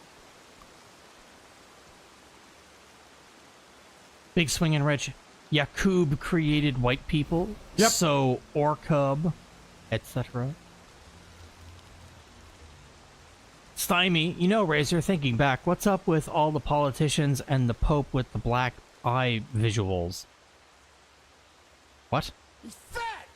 Big Swingin' Rich, Yakub created white people, yep. So Orcub, etc. Stymie, you know, Razor, thinking back, what's up with all the politicians and the Pope with the black eye visuals? What? He's fat.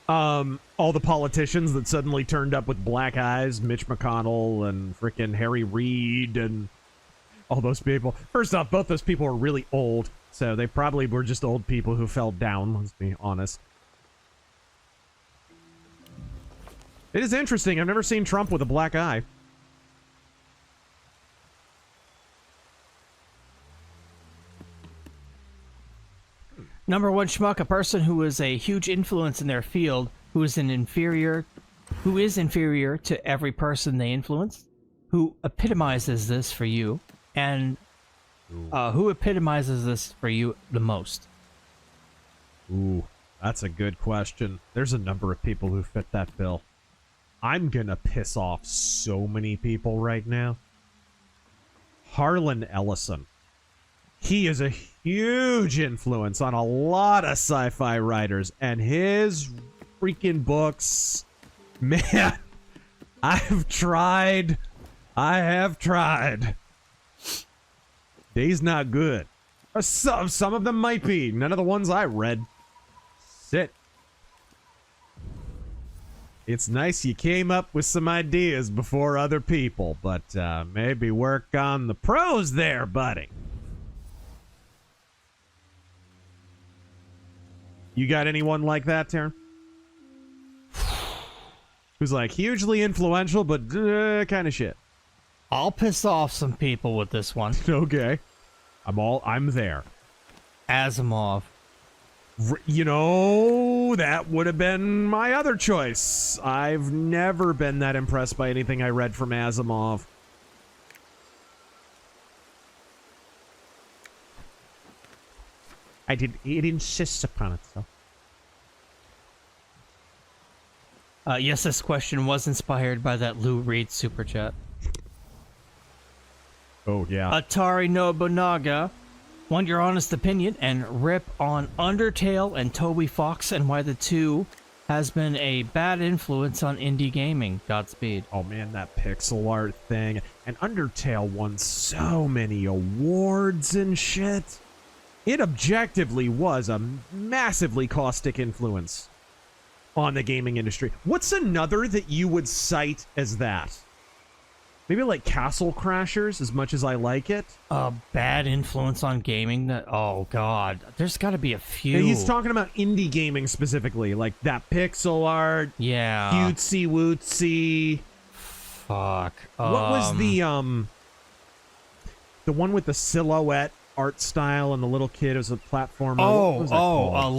All the politicians that suddenly turned up with black eyes, Mitch McConnell and frickin' Harry Reid and all those people. First off, both those people are really old, so they probably were just old people who fell down, let's be honest. It is interesting. I've never seen Trump with a black eye. Number one schmuck, a person who is a huge influence in their field, who is inferior to every person they influence, who epitomizes this for you, and who epitomizes this for you the most? Ooh, that's a good question. There's a number of people who fit that bill. I'm gonna piss off so many people right now. Harlan Ellison. He is a huge influence on a lot of sci-fi writers, and his freaking books, man, I have tried. They's not good. Some of them might be. None of the ones I read. Sit. It's nice you came up with some ideas before other people, but maybe work on the prose there, buddy. You got anyone like that, Taryn? Who's like hugely influential, but kind of shit. I'll piss off some people with this one. Okay. I'm there. Asimov. You know, that would have been my other choice. I've never been that impressed by anything I read from Asimov. It insists upon itself. Yes, this question was inspired by that Lou Reed super chat. Oh, yeah. Atari Nobunaga, want your honest opinion and rip on Undertale and Toby Fox and why the two has been a bad influence on indie gaming. Godspeed. Oh man, that pixel art thing. And Undertale won so many awards and shit. It objectively was a massively caustic influence on the gaming industry. What's another that you would cite as that? Maybe like Castle Crashers, as much as I like it. A bad influence on gaming? Oh, God. There's got to be a few. Yeah, he's talking about indie gaming specifically, like that pixel art. Yeah. Cutesy wootsy. Fuck. What was the one with the silhouette art style and the little kid as a platformer?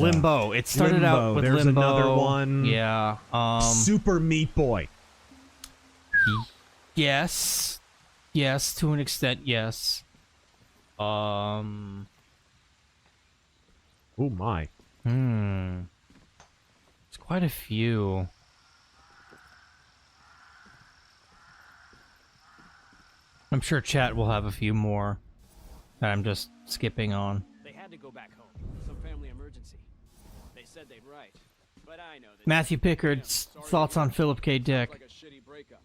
Limbo. It started out with There's Limbo. Another one. Yeah. Super Meat Boy. Yes. Yes, to an extent, yes. Oh my. There's quite a few. I'm sure chat will have a few more that I'm just skipping on. They had to go back home. Some family emergency. They said they'd write. But I know that Matthew Pickard's thoughts on Philip K. Dick. like a shitty breakup.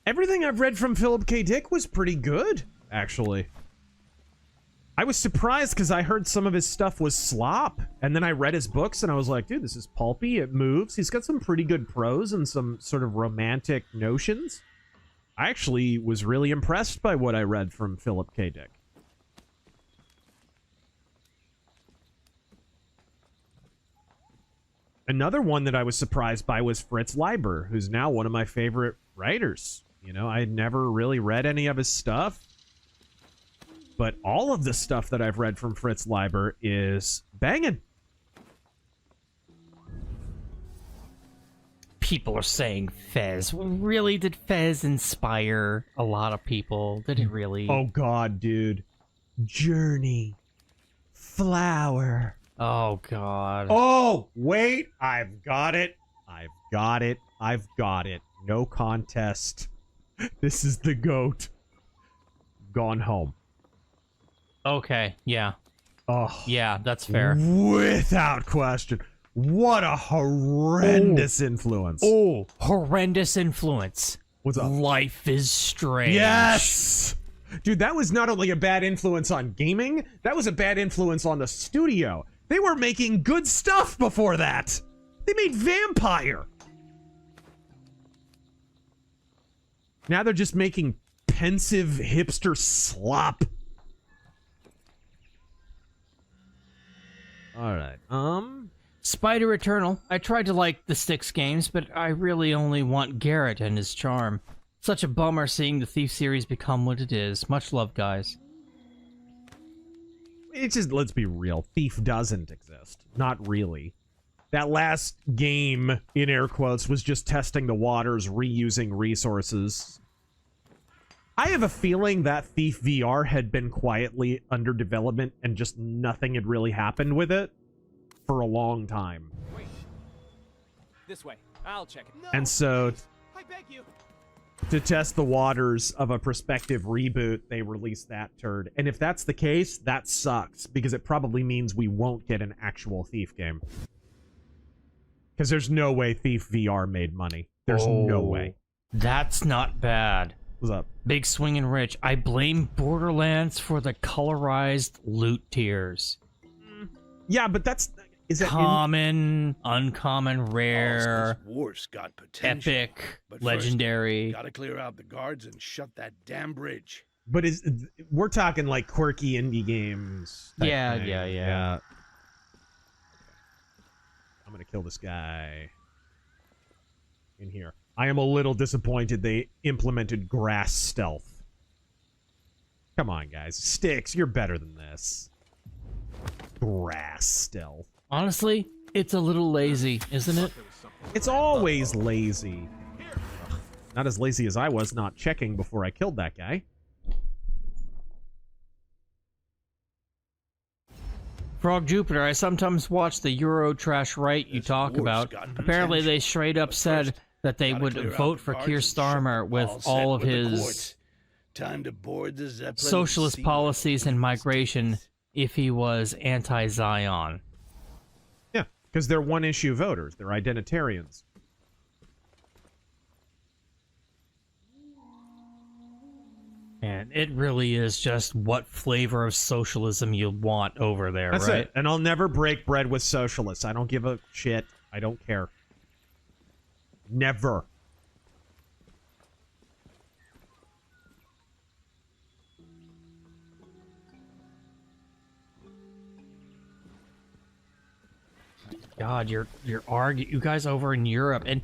Everything I've read from Philip K. Dick was pretty good, actually. I was surprised because I heard some of his stuff was slop, and then I read his books and I was like, dude, this is pulpy, it moves. He's got some pretty good prose and some sort of romantic notions. I actually was really impressed by what I read from Philip K. Dick. Another one that I was surprised by was Fritz Leiber, who's now one of my favorite writers. You know, I had never really read any of his stuff, but all of the stuff that I've read from Fritz Leiber is banging. People are saying Fez. Really, did Fez inspire a lot of people? Did it really? Oh God, dude. Journey. Flower. Oh God. Oh, wait. I've got it. No contest. This is the GOAT. Gone Home. Okay, yeah. Oh. Yeah, that's fair. Without question. What a horrendous influence. Oh, horrendous influence. What's up? Life is Strange. Yes! Dude, that was not only a bad influence on gaming, that was a bad influence on the studio. They were making good stuff before that. They made Vampire. Now they're just making pensive hipster slop. All right. Spider Eternal. I tried to like the Styx games, but I really only want Garrett and his charm. Such a bummer seeing the Thief series become what it is. Much love, guys. It's just, let's be real, Thief doesn't exist. Not really. That last game, in air quotes, was just testing the waters, reusing resources. I have a feeling that Thief VR had been quietly under development and just nothing had really happened with it for a long time. Wait. This way. I'll check it. And so, I beg you. to test the waters of a prospective reboot, they released that turd. And if that's the case, that sucks, because it probably means we won't get an actual Thief game. Because there's no way Thief VR made money. There's no way. That's not bad. What's up? Big Swingin' Rich. I blame Borderlands for the colorized loot tiers. Yeah, but that's... Is it common, uncommon, rare, War's got potential, epic, but legendary? Gotta clear out the guards and shut that damn bridge. But we're talking like quirky indie games. Yeah. I'm gonna kill this guy in here. I am a little disappointed they implemented grass stealth. Come on, guys. Styx, you're better than this. Grass stealth. Honestly, it's a little lazy, isn't it? It's always lazy. Not as lazy as I was not checking before I killed that guy. Frog Jupiter, I sometimes watch the Euro trash right you talk about. Apparently they straight up said that they would vote for Keir Starmer with all of his Time to board the Zeppelin socialist policies and migration if he was anti-Zion. Yeah, because they're one-issue voters. They're identitarians. And it really is just what flavor of socialism you want over there, That's right? it. And I'll never break bread with socialists. I don't give a shit. I don't care. Never. God, you're arguing, you guys over in Europe, and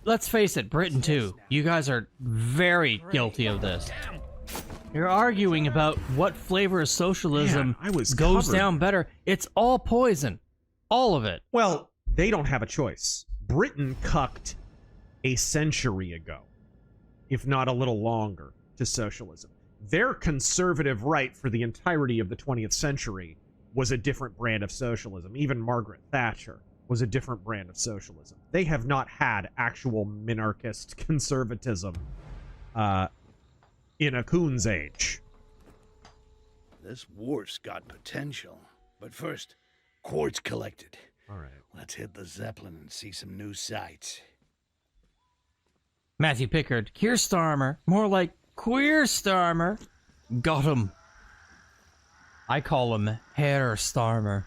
let's face it, Britain too. You guys are very guilty of this. You're arguing about what flavor of socialism goes down better. It's all poison. All of it. Well, they don't have a choice. Britain cucked a century ago, if not a little longer, to socialism. Their conservative right for the entirety of the 20th century was a different brand of socialism. Even Margaret Thatcher was a different brand of socialism. They have not had actual minarchist conservatism in a coon's age. This war's got potential. But first, quartz collected. All right. Let's hit the Zeppelin and see some new sights. Matthew Pickard, Keir Starmer, more like Queer Starmer. Got him. I call him Hair Starmer.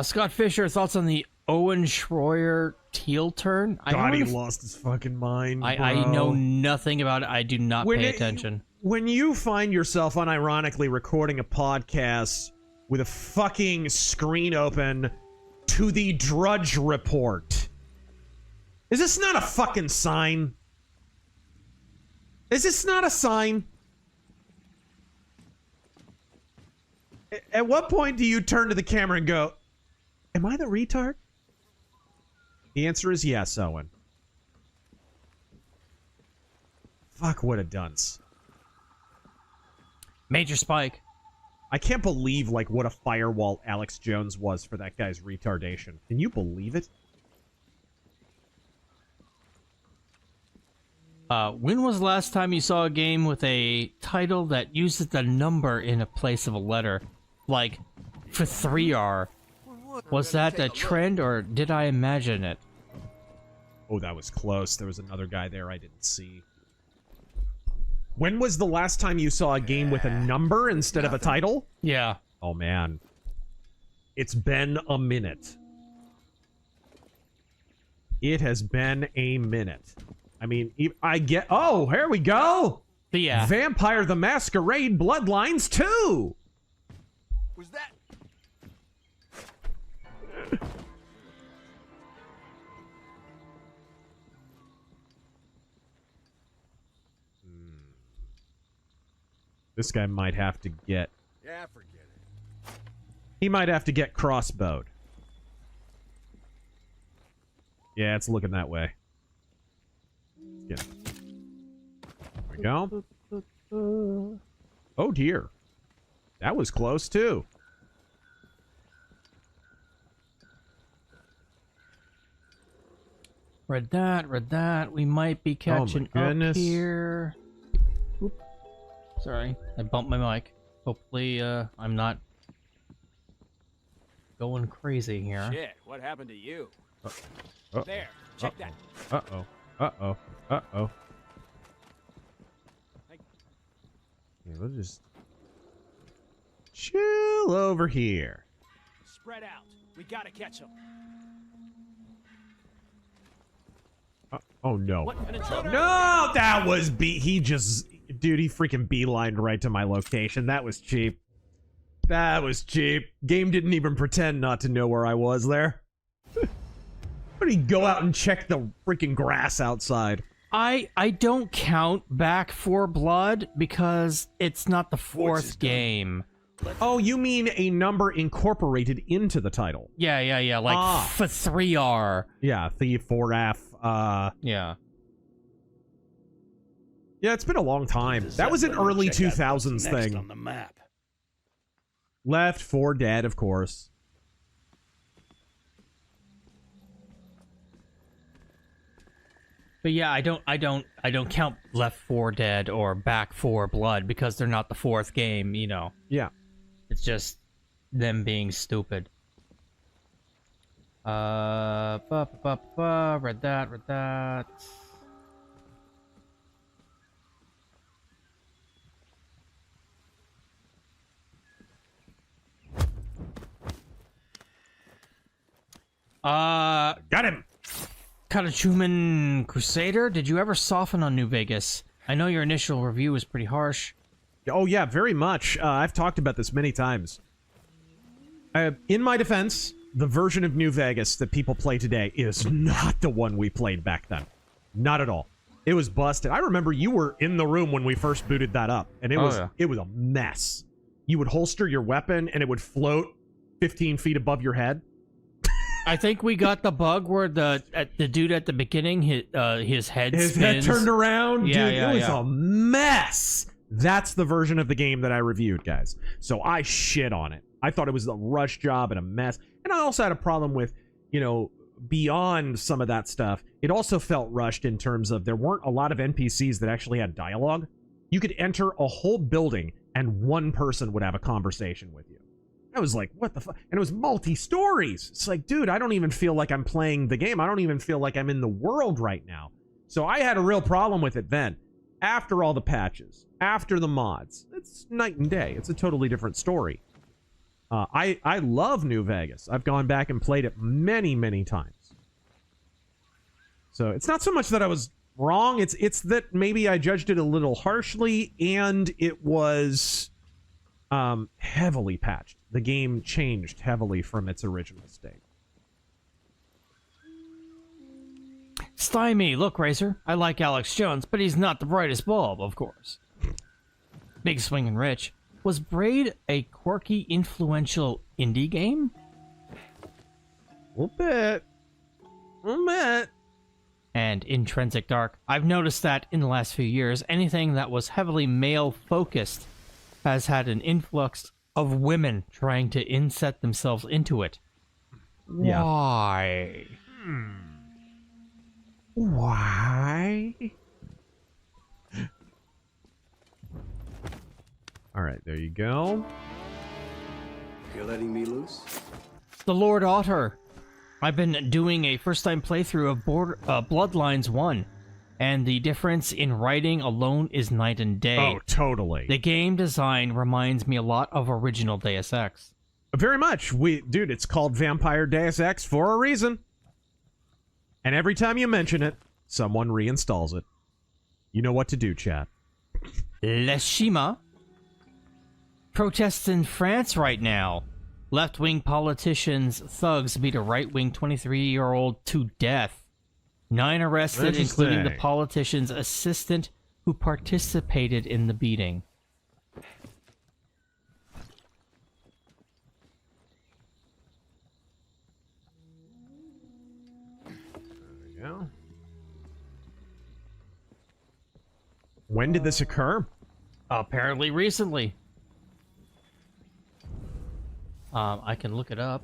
Scott Fisher, thoughts on the Owen Schroyer teal turn? God, he lost his fucking mind. I know nothing about it. I do not pay attention. When you find yourself unironically recording a podcast with a fucking screen open to the Drudge Report, is this not a fucking sign? Is this not a sign? At what point do you turn to the camera and go, am I the retard? The answer is yes, Owen. Fuck, what a dunce. Major Spike. I can't believe, like, what a firewall Alex Jones was for that guy's retardation. Can you believe it? When was the last time you saw a game with a title that uses the number in a place of a letter? Like, for 3R. Was that a trend, or did I imagine it? Oh, that was close. There was another guy there I didn't see. When was the last time you saw a game with a number instead of a title? Yeah. Oh, man. It's been a minute. It has been a minute. I mean, I get... Oh, here we go! Yeah. Vampire the Masquerade Bloodlines 2! Was that? This guy might have to get... Yeah, forget it. He might have to get crossbowed. Yeah, it's looking that way. Yeah. There we go. Oh dear. That was close too. Read that. We might be catching up here. Oop. Sorry, I bumped my mic. Hopefully, I'm not going crazy here. Shit, what happened to you? There, check that. Uh-oh. Uh-oh. Uh-oh. Yeah, we'll just chill over here. Spread out. We gotta catch him. Oh no. What, an intruder? No, that was he just, dude, he freaking beelined right to my location. That was cheap. That was cheap. Game didn't even pretend not to know where I was there. But he'd go out and check the freaking grass outside. I don't count Back 4 Blood because it's not the fourth game. Oh, you mean a number incorporated into the title? Yeah. Like F3R. Yeah, Thief 4F. Yeah. Yeah, it's been a long time. That was an early 2000s thing. On the map. Left 4 Dead, of course. But yeah, I don't count Left 4 Dead or Back 4 Blood because they're not the fourth game, you know. Yeah. It's just them being stupid. Read that. Got him. Katachuman Crusader, did you ever soften on New Vegas? I know your initial review was pretty harsh. Oh yeah, very much. I've talked about this many times. In my defense, the version of New Vegas that people play today is not the one we played back then. Not at all. It was busted. I remember you were in the room when we first booted that up, and it was a mess. You would holster your weapon, and it would float 15 feet above your head. I think we got the bug where the dude at the beginning, his head head turned around. Yeah, dude, it was a mess. That's the version of the game that I reviewed, guys. So I shit on it. I thought it was a rush job and a mess. And I also had a problem with, you know, beyond some of that stuff, it also felt rushed in terms of there weren't a lot of NPCs that actually had dialogue. You could enter a whole building and one person would have a conversation with you. I was like, what the fuck? And it was multi-stories. It's like, dude, I don't even feel like I'm playing the game. I don't even feel like I'm in the world right now. So I had a real problem with it then. After all the patches, after the mods, it's night and day. It's a totally different story. I love New Vegas. I've gone back and played it many, many times. So it's not so much that I was wrong. It's that maybe I judged it a little harshly, and it was heavily patched. The game changed heavily from its original state. Stymie, look, Razor. I like Alex Jones, but he's not the brightest bulb, of course. Big Swingin' Rich. Was Braid a quirky, influential indie game? A little bit. And Intrinsic Dark. I've noticed that in the last few years, anything that was heavily male-focused has had an influx of women trying to inset themselves into it. Yeah. Why? Why? All right, there you go. You're letting me loose? The Lord Otter. I've been doing a first-time playthrough of Bloodlines 1, and the difference in writing alone is night and day. Oh, totally. The game design reminds me a lot of original Deus Ex. Very much. Dude, it's called Vampire Deus Ex for a reason. And every time you mention it, someone reinstalls it. You know what to do, chat. Leshima. Protests in France right now. Left-wing politicians, thugs beat a right-wing 23-year-old to death. 9 arrested, including the politician's assistant who participated in the beating. There we go. When did this occur? Apparently recently. I can look it up.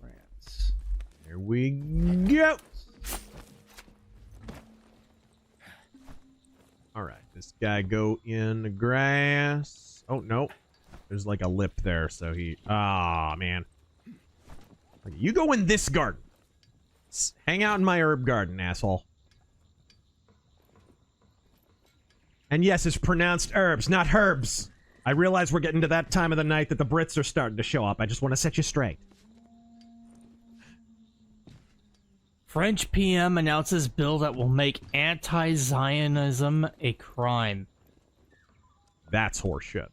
France. Here we go. All right, this guy go in the grass. Oh no, there's like a lip there, so he. Ah, man. Okay, you go in this garden. Hang out in my herb garden, asshole. And yes, it's pronounced herbs, not herbs. I realize we're getting to that time of the night that the Brits are starting to show up. I just want to set you straight. French PM announces bill that will make anti-Zionism a crime. That's horseshit.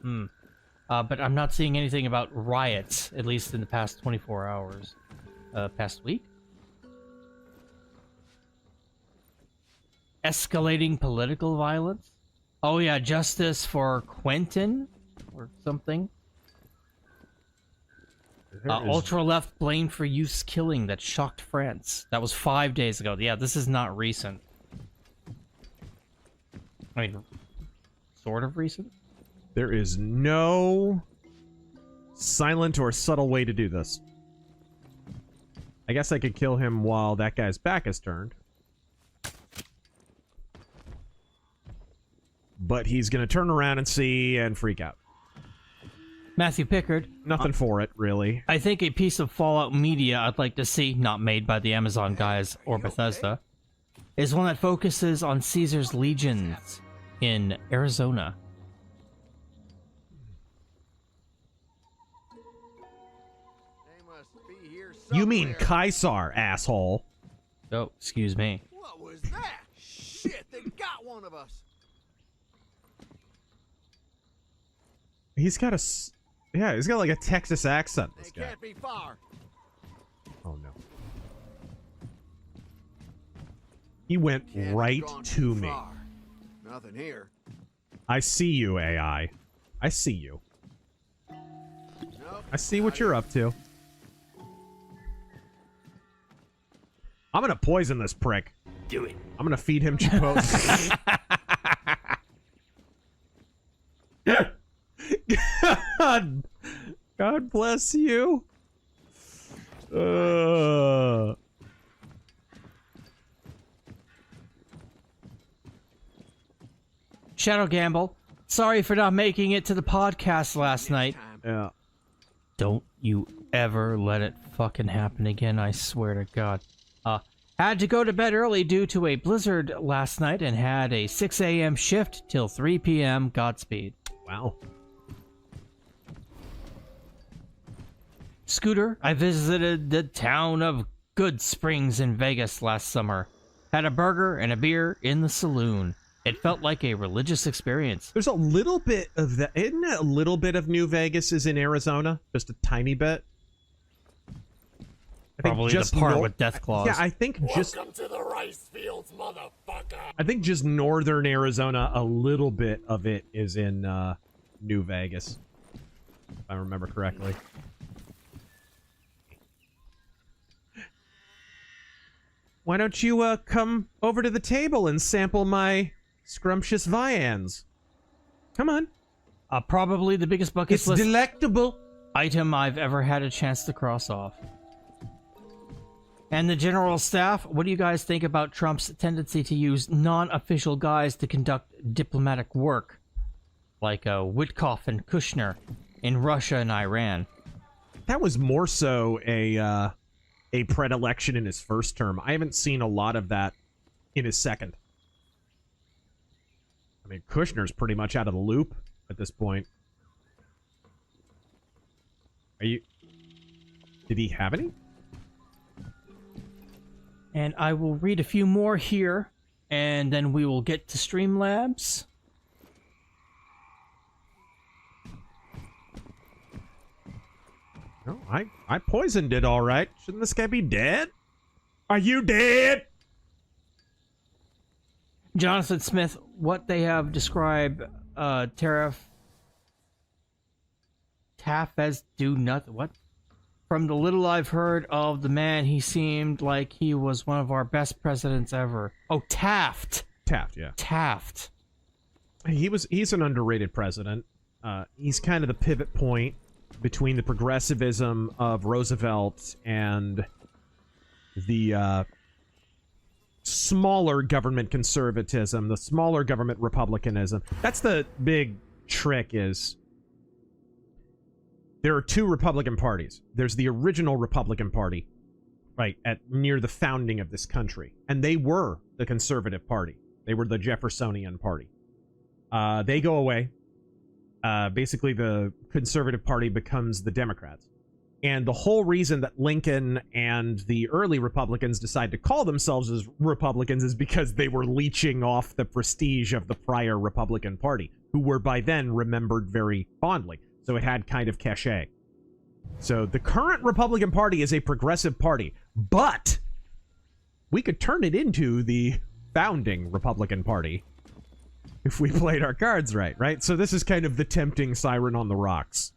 But I'm not seeing anything about riots, at least in the past 24 hours. Past week? Escalating political violence? Oh yeah, justice for Quentin? Or something? Ultra-left blamed for youth's killing that shocked France. That was 5 days ago. Yeah, this is not recent. I mean, sort of recent? There is no silent or subtle way to do this. I guess I could kill him while that guy's back is turned. But he's going to turn around and see and freak out. Matthew Pickard. Nothing for it, really. I think a piece of Fallout media I'd like to see, not made by the Amazon guys or Bethesda, is one that focuses on Caesar's legions in Arizona. You mean Caesar, asshole. Oh, excuse me. What was that? Shit, they got one of us. He's got a... Yeah, he's got like a Texas accent, this guy. Can't be far. Oh, no. He went right to me. Nothing here. I see you, AI. I see you. Nope, I see what you're up to. I'm gonna poison this prick. Do it. I'm gonna feed him Chipotle. God bless you. Shadow Gamble, sorry for not making it to the podcast last night. Yeah. Don't you ever let it fucking happen again, I swear to God. Had to go to bed early due to a blizzard last night and had a 6 a.m. shift till 3 p.m. Godspeed. Wow. Scooter, I visited the town of Good Springs in Vegas last summer. Had a burger and a beer in the saloon. It felt like a religious experience. There's a little bit of that. Isn't it a little bit of New Vegas is in Arizona? Just a tiny bit? Probably just the part with Death Claws. Yeah, I think just... Welcome to the rice fields, motherfucker. I think just northern Arizona, a little bit of it is in New Vegas. If I remember correctly. Why don't you come over to the table and sample my scrumptious viands? Come on. Probably the biggest bucket It's list delectable item I've ever had a chance to cross off. And the general staff, what do you guys think about Trump's tendency to use non-official guys to conduct diplomatic work? Like Witkoff and Kushner in Russia and Iran. That was more so a predilection in his first term. I haven't seen a lot of that in his second. I mean, Kushner's pretty much out of the loop at this point. Did he have any? And I will read a few more here. and then we will get to Streamlabs. No, I poisoned it all right. Shouldn't this guy be dead? Are you dead? Jonathan Smith, what they have described Tariff as do nothing. What? From the little I've heard of the man, he seemed like he was one of our best presidents ever. Oh, Taft. Taft, yeah. Taft. He's an underrated president. He's kind of the pivot point between the progressivism of Roosevelt and the smaller government conservatism, the smaller government republicanism. That's the big trick is there are two Republican parties. There's the original Republican Party, right, near the founding of this country. And they were the conservative party. They were the Jeffersonian party. They go away. Basically, the conservative party becomes the Democrats. And the whole reason that Lincoln and the early Republicans decide to call themselves as Republicans is because they were leeching off the prestige of the prior Republican Party, who were by then remembered very fondly. So it had kind of cachet. So the current Republican Party is a progressive party, but we could turn it into the founding Republican Party if we played our cards right? So this is kind of the tempting siren on the rocks.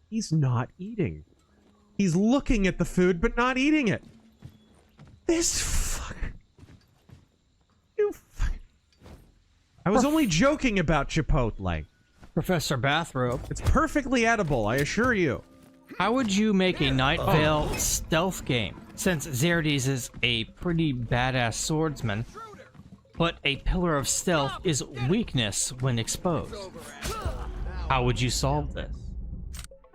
He's not eating. He's looking at the food, but not eating it. This fucker. You fuck. I was only joking about Chipotle. Professor Bathrobe. It's perfectly edible, I assure you. How would you make a Night Vale stealth game? Since Xerxes is a pretty badass swordsman, but a pillar of stealth is weakness when exposed. How would you solve this?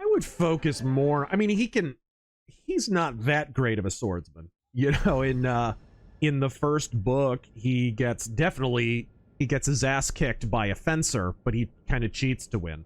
I would focus more. I mean, he's not that great of a swordsman. You know, in the first book, he gets his ass kicked by a fencer, but he kind of cheats to win.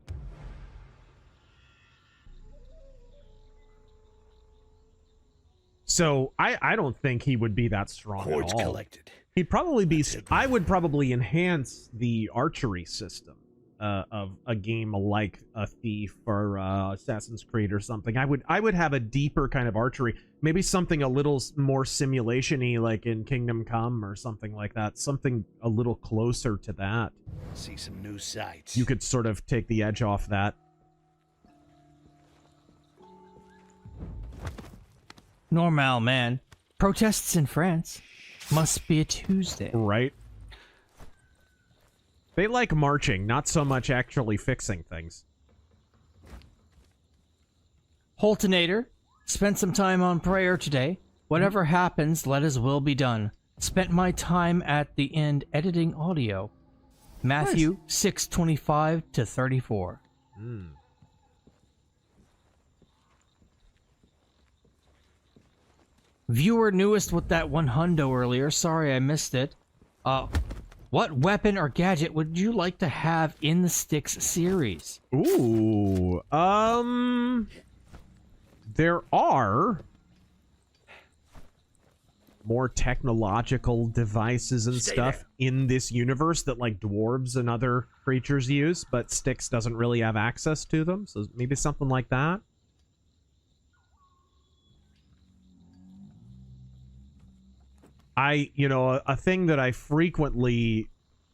So I don't think he would be that strong at all. Collected. He'd probably be. I would probably enhance the archery system of a game like a Thief or Assassin's Creed or something. I would have a deeper kind of archery, maybe something a little more simulation-y, like in Kingdom Come or something like that. Something a little closer to that. See some new sights. You could sort of take the edge off that. Normal, man. Protests in France. Must be a Tuesday. Right. They like marching, not so much actually fixing things. Holtonator, spent some time on prayer today. Whatever happens, let his will be done. Spent my time at the end editing audio. Matthew 6:25 to 34. Viewer newest with that one hundo earlier. Sorry I missed it. What weapon or gadget would you like to have in the Styx series? Ooh, there are more technological devices and stuff in this universe that like dwarves and other creatures use, but Styx doesn't really have access to them, so maybe something like that. A thing that I frequently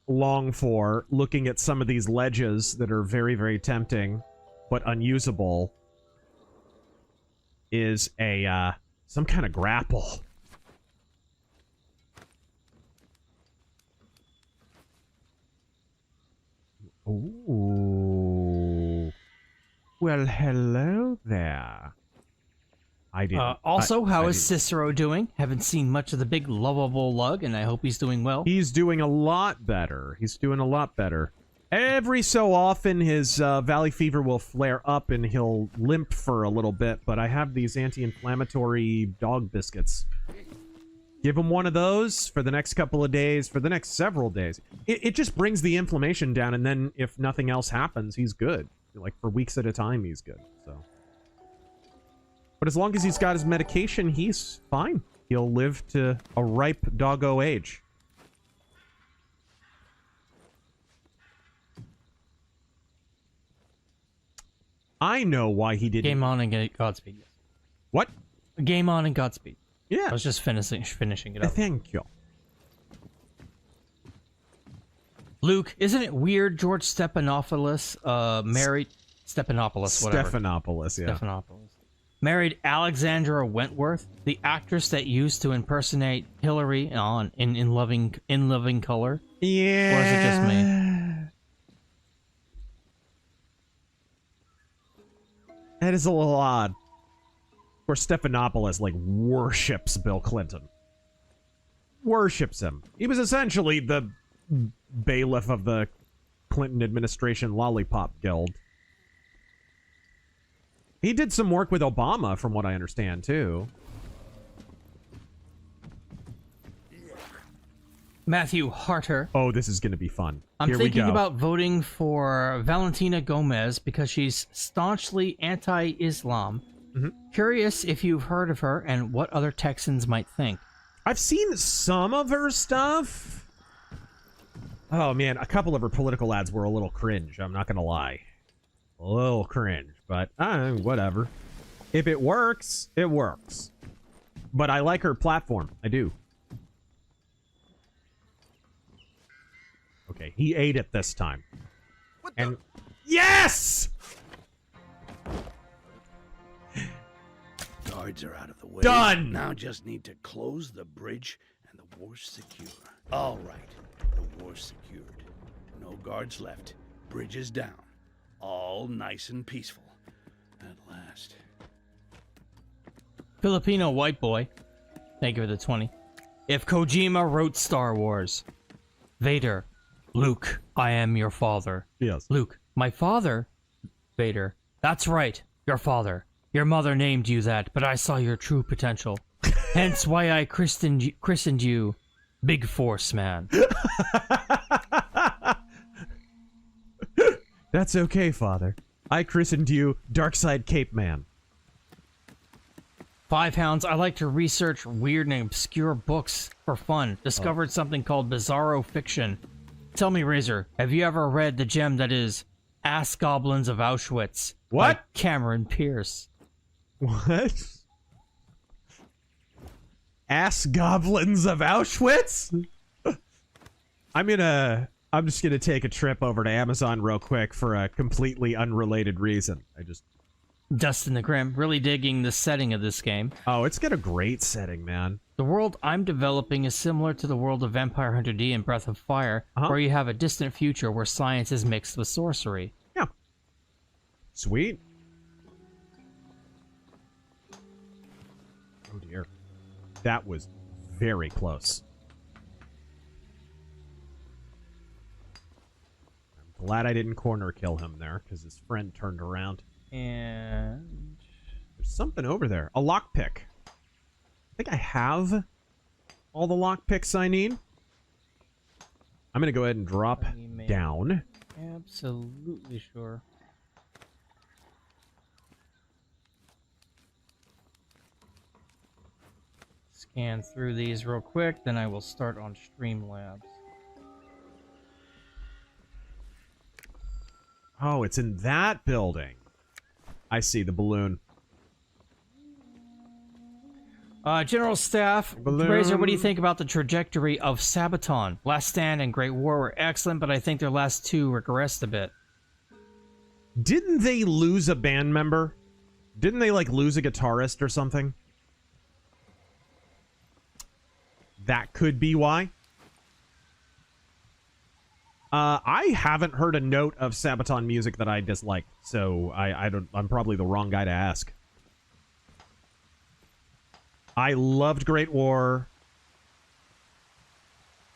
long for, looking at some of these ledges that are very, very tempting, but unusable, is some kind of grapple. Ooh. Well, hello there. I didn't. Also, how is Cicero doing? Haven't seen much of the big lovable lug, and I hope he's doing well. He's doing a lot better. He's doing a lot better. Every so often, his valley fever will flare up, and he'll limp for a little bit, but I have these anti-inflammatory dog biscuits. Give him one of those for the next couple of days, for the next several days. It just brings the inflammation down, and then if nothing else happens, he's good. Like, for weeks at a time, he's good, so... But as long as he's got his medication, he's fine. He'll live to a ripe doggo age. I know why he didn't. Game on and Godspeed. What? Game on and Godspead. Yeah. I was just finishing it up. Thank you. Luke, isn't it weird George Stephanopoulos married... Stephanopoulos, whatever. Stephanopoulos, yeah. Stephanopoulos. Married Alexandra Wentworth, the actress that used to impersonate Hillary in Living Color? Yeah. Or is it just me? That is a little odd. Of course, Stephanopoulos, like, worships Bill Clinton. Worships him. He was essentially the bailiff of the Clinton administration Lollipop Guild. He did some work with Obama, from what I understand, too. Matthew Harter. Oh, this is going to be fun. I'm Here we thinking go. about voting for Valentina Gomez because she's staunchly anti-Islam. Curious if you've heard of her and what other Texans might think. I've seen some of her stuff. Oh, man, a couple of her political ads were a little cringe, I'm not going to lie. A little cringe, but whatever. If it works, it works. But I like her platform. I do. Okay, he ate it this time. And yes! Guards are out of the way. Done! Now just need to close the bridge and the war's secure. All right, the war's secured. No guards left. Bridge is down. All nice and peaceful. At last. Filipino white boy. Thank you for the 20. If Kojima wrote Star Wars. Vader. Luke, I am your father. Yes. Luke, my father? Vader. That's right, your father. Your mother named you that, but I saw your true potential. Hence why I christened you Big Force Man. That's okay, father. I christened you Darkside Cape Man. 5 Hounds, I like to research weird and obscure books for fun. Discovered something called Bizarro Fiction. Tell me, Razor, have you ever read the gem that is Ass Goblins of Auschwitz? What? By Cameron Pierce. What? Ass Goblins of Auschwitz? I'm just gonna take a trip over to Amazon real quick for a completely unrelated reason. Dust in the Grim, really digging the setting of this game. Oh, it's got a great setting, man. The world I'm developing is similar to the world of Vampire Hunter D and Breath of Fire, where you have a distant future where science is mixed with sorcery. Yeah. Sweet. Oh dear. That was very close. I'm glad I didn't corner kill him there, because his friend turned around. And there's something over there. A lockpick. I think I have all the lockpicks I need. I'm going to go ahead and drop down. Absolutely sure. Scan through these real quick, then I will start on Streamlabs. Oh, it's in that building. I see the balloon. General Staff, Razor, what do you think about the trajectory of Sabaton? Last Stand and Great War were excellent, but I think their last two regressed a bit. Didn't they lose a band member? Didn't they, like, lose a guitarist or something? That could be why. I haven't heard a note of Sabaton music that I dislike, so I'm probably the wrong guy to ask. I loved Great War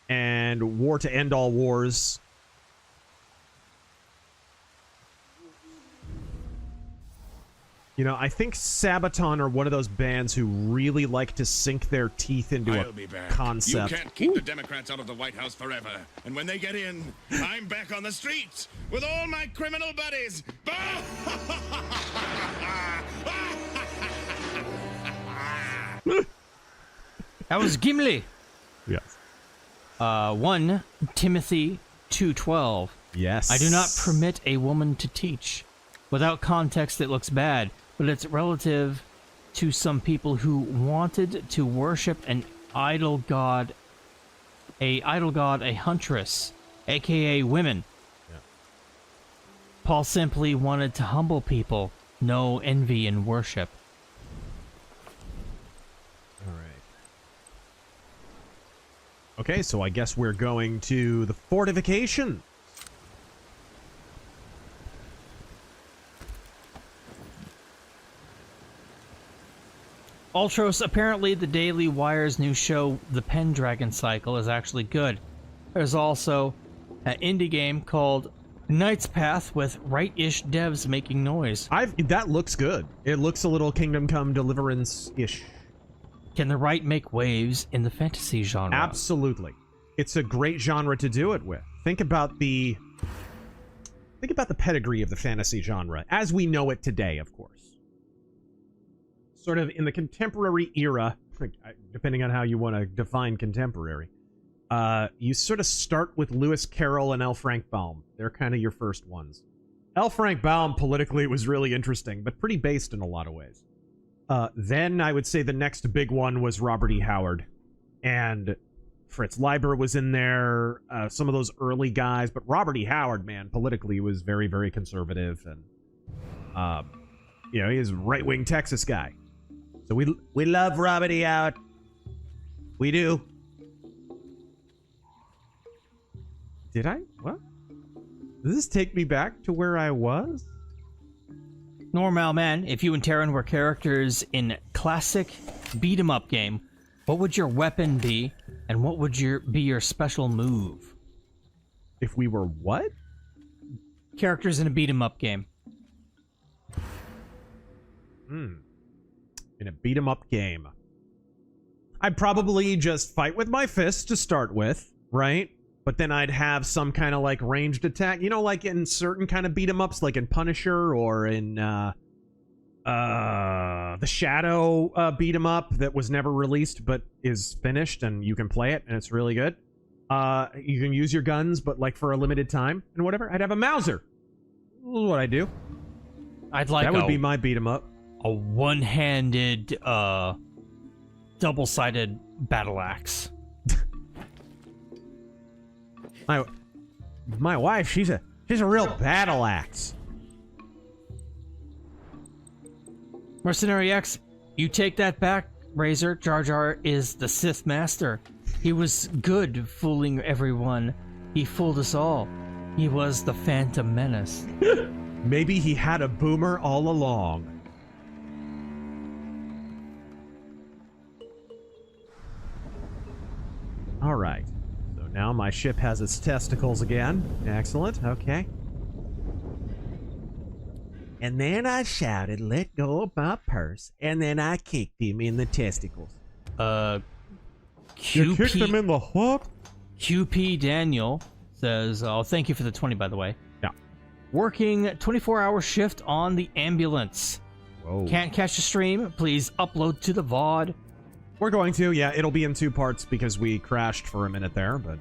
and War to End All Wars. You know, I think Sabaton are one of those bands who really like to sink their teeth into I'll be back. concept. You can't keep the Democrats out of the White House forever. And when they get in, I'm back on the streets with all my criminal buddies. That was Gimli. Yes. 1 Timothy 2:12. Yes. I do not permit a woman to teach. Without context, it looks bad, but it's relative to some people who wanted to worship an idol god, a huntress, aka women. Yeah. Paul simply wanted to humble people, no envy and worship. All right. Okay, so I guess we're going to the fortification. Ultros, apparently the Daily Wire's new show, The Pendragon Cycle, is actually good. There's also an indie game called Knight's Path with right-ish devs making noise. That looks good. It looks a little Kingdom Come Deliverance-ish. Can the right make waves in the fantasy genre? Absolutely. It's a great genre to do it with. Think about the pedigree of the fantasy genre, as we know it today, of course. Sort of in the contemporary era, depending on how you want to define contemporary, you sort of start with Lewis Carroll and L. Frank Baum. They're kind of your first ones. L. Frank Baum politically was really interesting, but pretty based in a lot of ways. Then I would say the next big one was Robert E. Howard. And Fritz Leiber was in there, some of those early guys. But Robert E. Howard, man, politically was very, very conservative. And, he's a right-wing Texas guy. So we love Robert E. Howard. We do. Did I? What? Does this take me back to where I was? Normal man, if you and Taryn were characters in classic beat-em-up game, what would your weapon be, and what would be your special move? If we were what? Characters in a beat-em-up game. In a beat-em-up game. I'd probably just fight with my fists to start with, right? But then I'd have some kind of like ranged attack. You know, like in certain kind of beat-em-ups, like in Punisher or in the Shadow beat-em-up that was never released but is finished and you can play it and it's really good. You can use your guns, but like for a limited time and whatever. I'd have a Mauser. This is what I do. I'd like that would be my beat-em-up. A one-handed, double-sided battle axe. My wife, she's a real battle axe. Mercenary X, you take that back, Razor. Jar Jar is the Sith Master. He was good fooling everyone. He fooled us all. He was the Phantom Menace. Maybe he had a boomer all along. All right. So now my ship has its testicles again. Excellent. Okay. And then I shouted, "Let go of my purse," and then I kicked him in the testicles. QP, You kicked him in the what? QP Daniel says, oh, thank you for the 20, by the way. Yeah. Working 24-hour shift on the ambulance. Whoa. Can't catch the stream. Please upload to the VOD. We're going to, yeah. It'll be in 2 parts because we crashed for a minute there, but...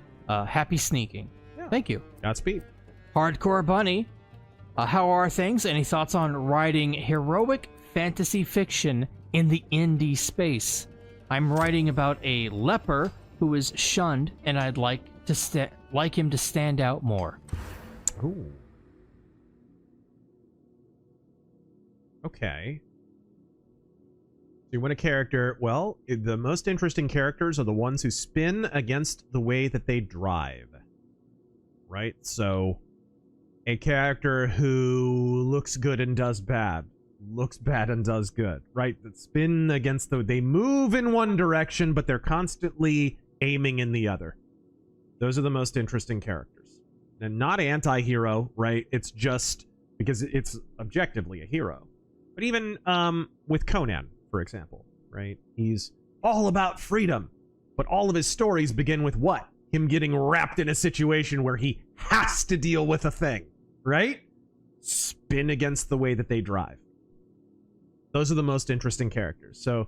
happy sneaking. Yeah. Thank you. Godspeed. Hardcore Bunny. How are things? Any thoughts on writing heroic fantasy fiction in the indie space? I'm writing about a leper who is shunned, and I'd like him to stand out more. Ooh. Okay. So you want a character... Well, the most interesting characters are the ones who spin against the way that they drive. Right? So... a character who looks good and does bad. Looks bad and does good. Right? That spin against the... They move in one direction, but they're constantly aiming in the other. Those are the most interesting characters. And not anti-hero, right? It's just... because it's objectively a hero. But even with Conan, for example, right? He's all about freedom. But all of his stories begin with what? Him getting wrapped in a situation where he has to deal with a thing. Right? Spin against the way that they drive. Those are the most interesting characters. So,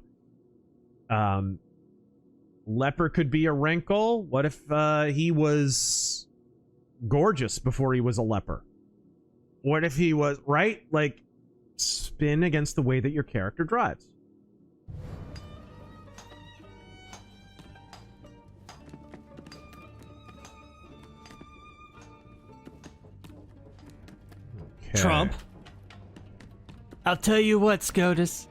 Leper could be a wrinkle. What if he was gorgeous before he was a leper? What if he was, right? Like, spin against the way that your character drives. Okay. Trump. I'll tell you what, SCOTUS.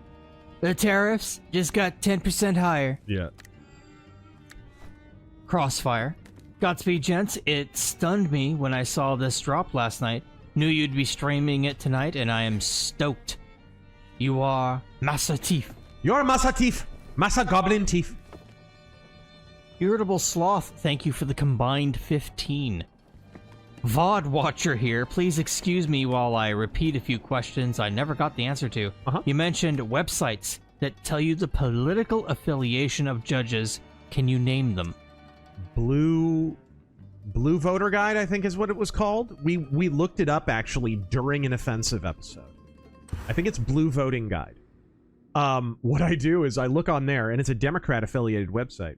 The tariffs just got 10% higher. Yeah. Crossfire. Godspeed, gents. It stunned me when I saw this drop last night. Knew you'd be streaming it tonight, and I am stoked. You are Massa Teeth. You're Massa Teeth. Massa Goblin Teeth. Irritable Sloth, thank you for the combined 15. VOD Watcher here. Please excuse me while I repeat a few questions I never got the answer to. You mentioned websites that tell you the political affiliation of judges. Can you name them? Blue Voter Guide, I think is what it was called. We looked it up actually during an offensive episode. I think it's Blue Voting Guide. What I do is I look on there, and it's a Democrat affiliated website.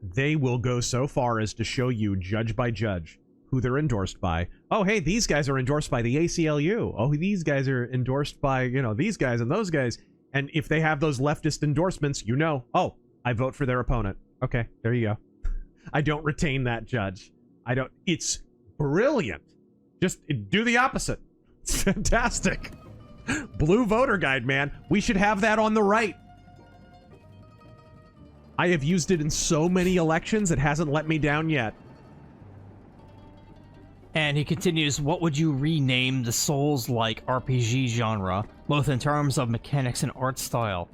They will go so far as to show you judge by judge who they're endorsed by. Oh, hey, these guys are endorsed by the ACLU. Oh, these guys are endorsed by, you know, these guys and those guys. And if they have those leftist endorsements, you know, oh, I vote for their opponent. Okay, there you go. I don't retain that judge. I don't. It's brilliant. Just do the opposite. It's fantastic. Blue Voter Guide, man. We should have that on the right. I have used it in so many elections, it hasn't let me down yet. And he continues, what would you rename the Souls-like RPG genre, both in terms of mechanics and art style?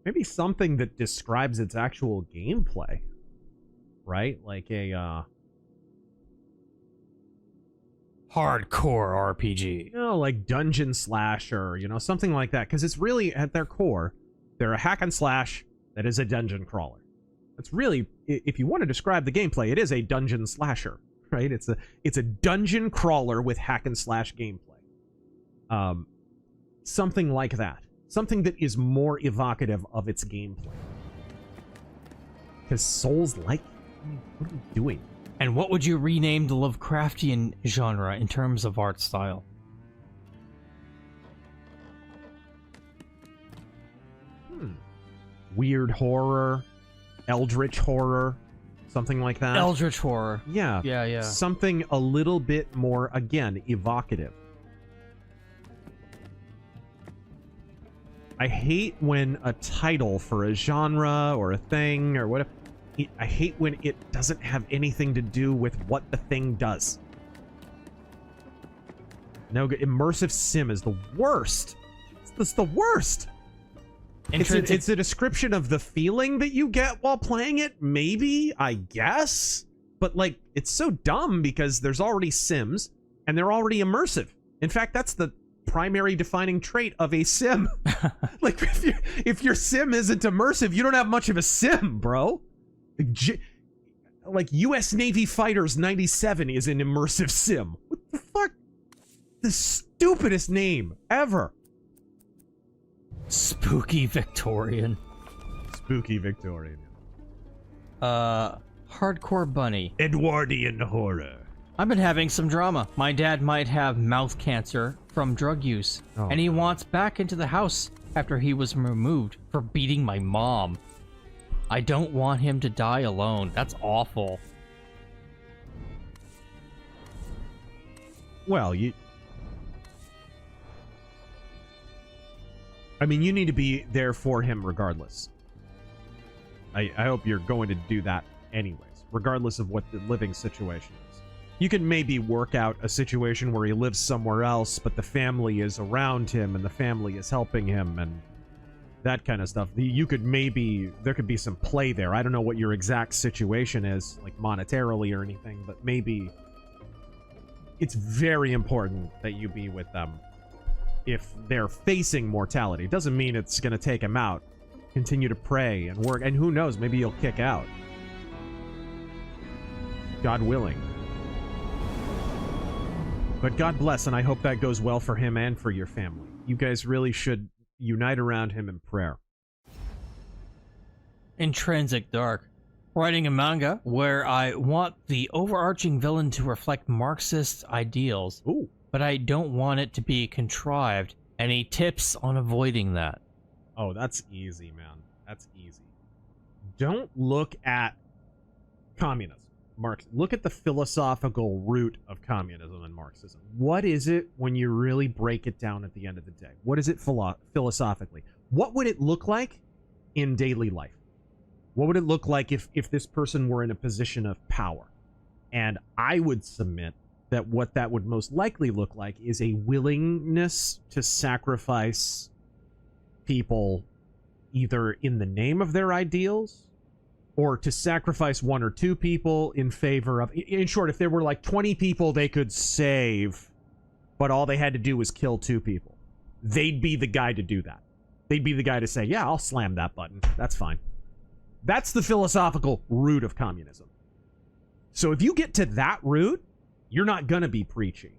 Maybe something that describes its actual gameplay, right? Like a, hardcore RPG. You know, like dungeon slasher, you know, something like that. Because it's really, at their core, they're a hack and slash that is a dungeon crawler. That's really, if you want to describe the gameplay, it is a dungeon slasher, right? It's a dungeon crawler with hack and slash gameplay. Something like that. Something that is more evocative of its gameplay. Because Souls like, what are we doing? And what would you rename the Lovecraftian genre in terms of art style? Weird horror, eldritch horror, something like that. Eldritch horror. Yeah. Yeah. Something a little bit more, again, evocative. I hate when a title for a genre or a thing or whatever, I hate when it doesn't have anything to do with what the thing does. No, immersive sim is the worst. It's the worst. It's a description of the feeling that you get while playing it, maybe, I guess. But, like, it's so dumb because there's already sims, and they're already immersive. In fact, that's the primary defining trait of a sim. Like, if your sim isn't immersive, you don't have much of a sim, bro. Like, U.S. Navy Fighters 97 is an immersive sim. What the fuck? The stupidest name ever. Spooky Victorian. Spooky Victorian. Hardcore Bunny. Edwardian horror. I've been having some drama. My dad might have mouth cancer from drug use, and he wants back into the house after he was removed for beating my mom. I don't want him to die alone. That's awful. Well, you need to be there for him regardless. I hope you're going to do that anyways, regardless of what the living situation is. You can maybe work out a situation where he lives somewhere else, but the family is around him and the family is helping him and that kind of stuff. You could maybe, there could be some play there. I don't know what your exact situation is, like monetarily or anything, but maybe it's very important that you be with them if they're facing mortality. It doesn't mean it's going to take him out. Continue to pray and work, and who knows, maybe you'll kick out. God willing. But God bless, and I hope that goes well for him and for your family. You guys really should unite around him in prayer. Intrinsic Dark. writing a manga where I want the overarching villain to reflect Marxist ideals, but I don't want it to be contrived. Any tips on avoiding that? Oh, that's easy, man. That's easy. Don't look at communism, Marx. Look at the philosophical root of communism and Marxism. What is it when you really break it down at the end of the day? What is it philosophically? What would it look like in daily life? What would it look like if this person were in a position of power? And I would submit that what that would most likely look like is a willingness to sacrifice people either in the name of their ideals or to sacrifice one or two people in favor of... In short, if there were like 20 people they could save, but all they had to do was kill 2 people, they'd be the guy to do that. They'd be the guy to say, yeah, I'll slam that button. That's fine. That's the philosophical root of communism. So if you get to that root, you're not going to be preachy.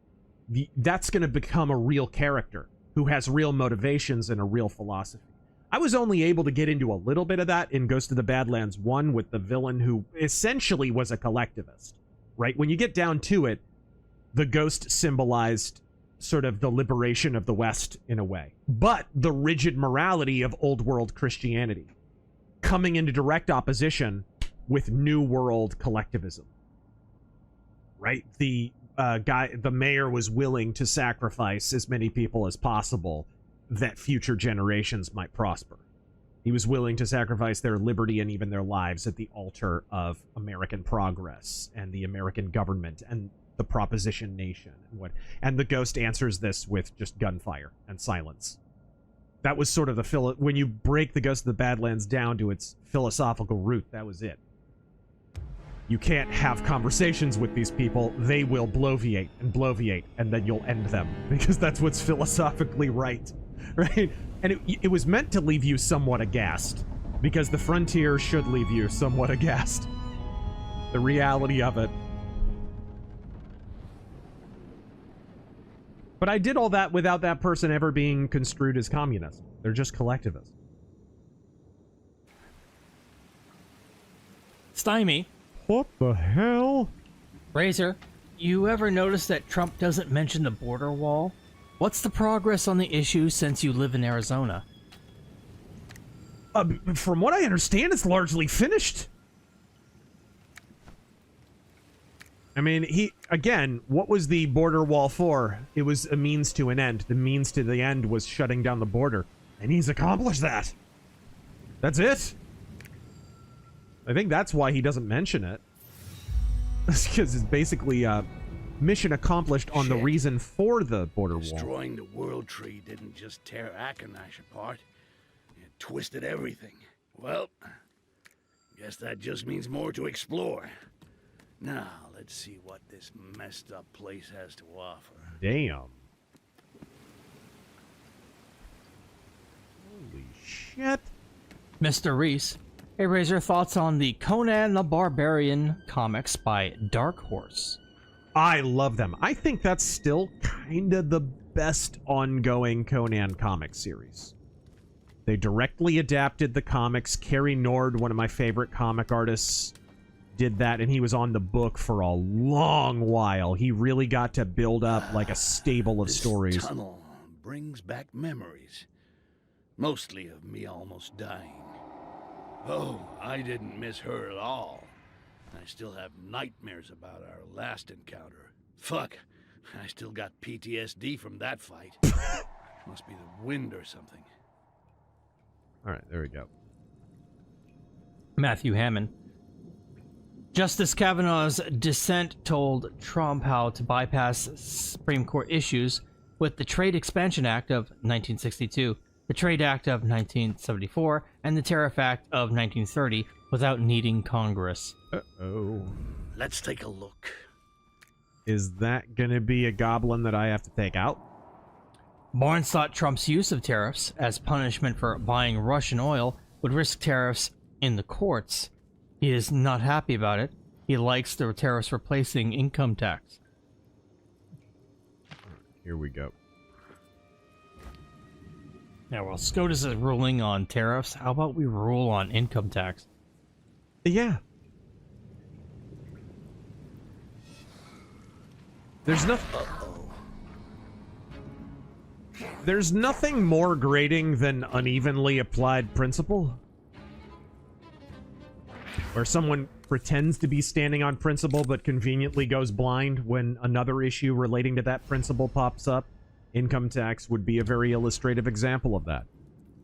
That's going to become a real character who has real motivations and a real philosophy. I was only able to get into a little bit of that in Ghost of the Badlands 1 with the villain who essentially was a collectivist, right? When you get down to it, the ghost symbolized sort of the liberation of the West in a way, but the rigid morality of old world Christianity coming into direct opposition with new world collectivism, right? The mayor was willing to sacrifice as many people as possible that future generations might prosper. He was willing to sacrifice their liberty and even their lives at the altar of American progress and the American government and the proposition nation. And the ghost answers this with just gunfire and silence. That was sort of the when you break the Ghost of the Badlands down to its philosophical root, that was it. You can't have conversations with these people. They will bloviate, and then you'll end them, because that's what's philosophically right, right? And it was meant to leave you somewhat aghast, because the frontier should leave you somewhat aghast. The reality of it. But I did all that without that person ever being construed as communist. They're just collectivists. Stymie. What the hell? Razor, you ever notice that Trump doesn't mention the border wall? What's the progress on the issue since you live in Arizona? From what I understand, it's largely finished. I mean, again, what was the border wall for? It was a means to an end. The means to the end was shutting down the border. And he's accomplished that. That's it. I think that's why he doesn't mention it. Because it's basically mission accomplished on the reason for the border wall. Destroying the World Tree didn't just tear Akanash apart. It twisted everything. Well, guess that just means more to explore. Now, let's see what this messed up place has to offer. Damn. Holy shit. Mr. Reese, hey Razor, thoughts on the Conan the Barbarian comics by Dark Horse? I love them. I think that's still kind of the best ongoing Conan comic series. They directly adapted the comics. Kerry Nord, one of my favorite comic artists, did that, and he was on the book for a long while. He really got to build up like a stable of stories. This tunnel brings back memories, mostly of me almost dying. Oh, I didn't miss her at all. I still have nightmares about our last encounter. Fuck, I still got PTSD from that fight. Must be the wind or something. All right, there we go. Matthew Hammond. Justice Kavanaugh's dissent told Trump how to bypass Supreme Court issues with the Trade Expansion Act of 1962, the Trade Act of 1974, and the Tariff Act of 1930 without needing Congress. Uh-oh. Let's take a look. Is that gonna be a goblin that I have to take out? Barnes thought Trump's use of tariffs as punishment for buying Russian oil would risk tariffs in the courts. He is not happy about it. He likes the tariffs replacing income tax. Here we go. Now, while SCOTUS is ruling on tariffs, how about we rule on income tax? Yeah. There's nothing more grating than unevenly applied principle. Where someone pretends to be standing on principle but conveniently goes blind when another issue relating to that principle pops up. Income tax would be a very illustrative example of that.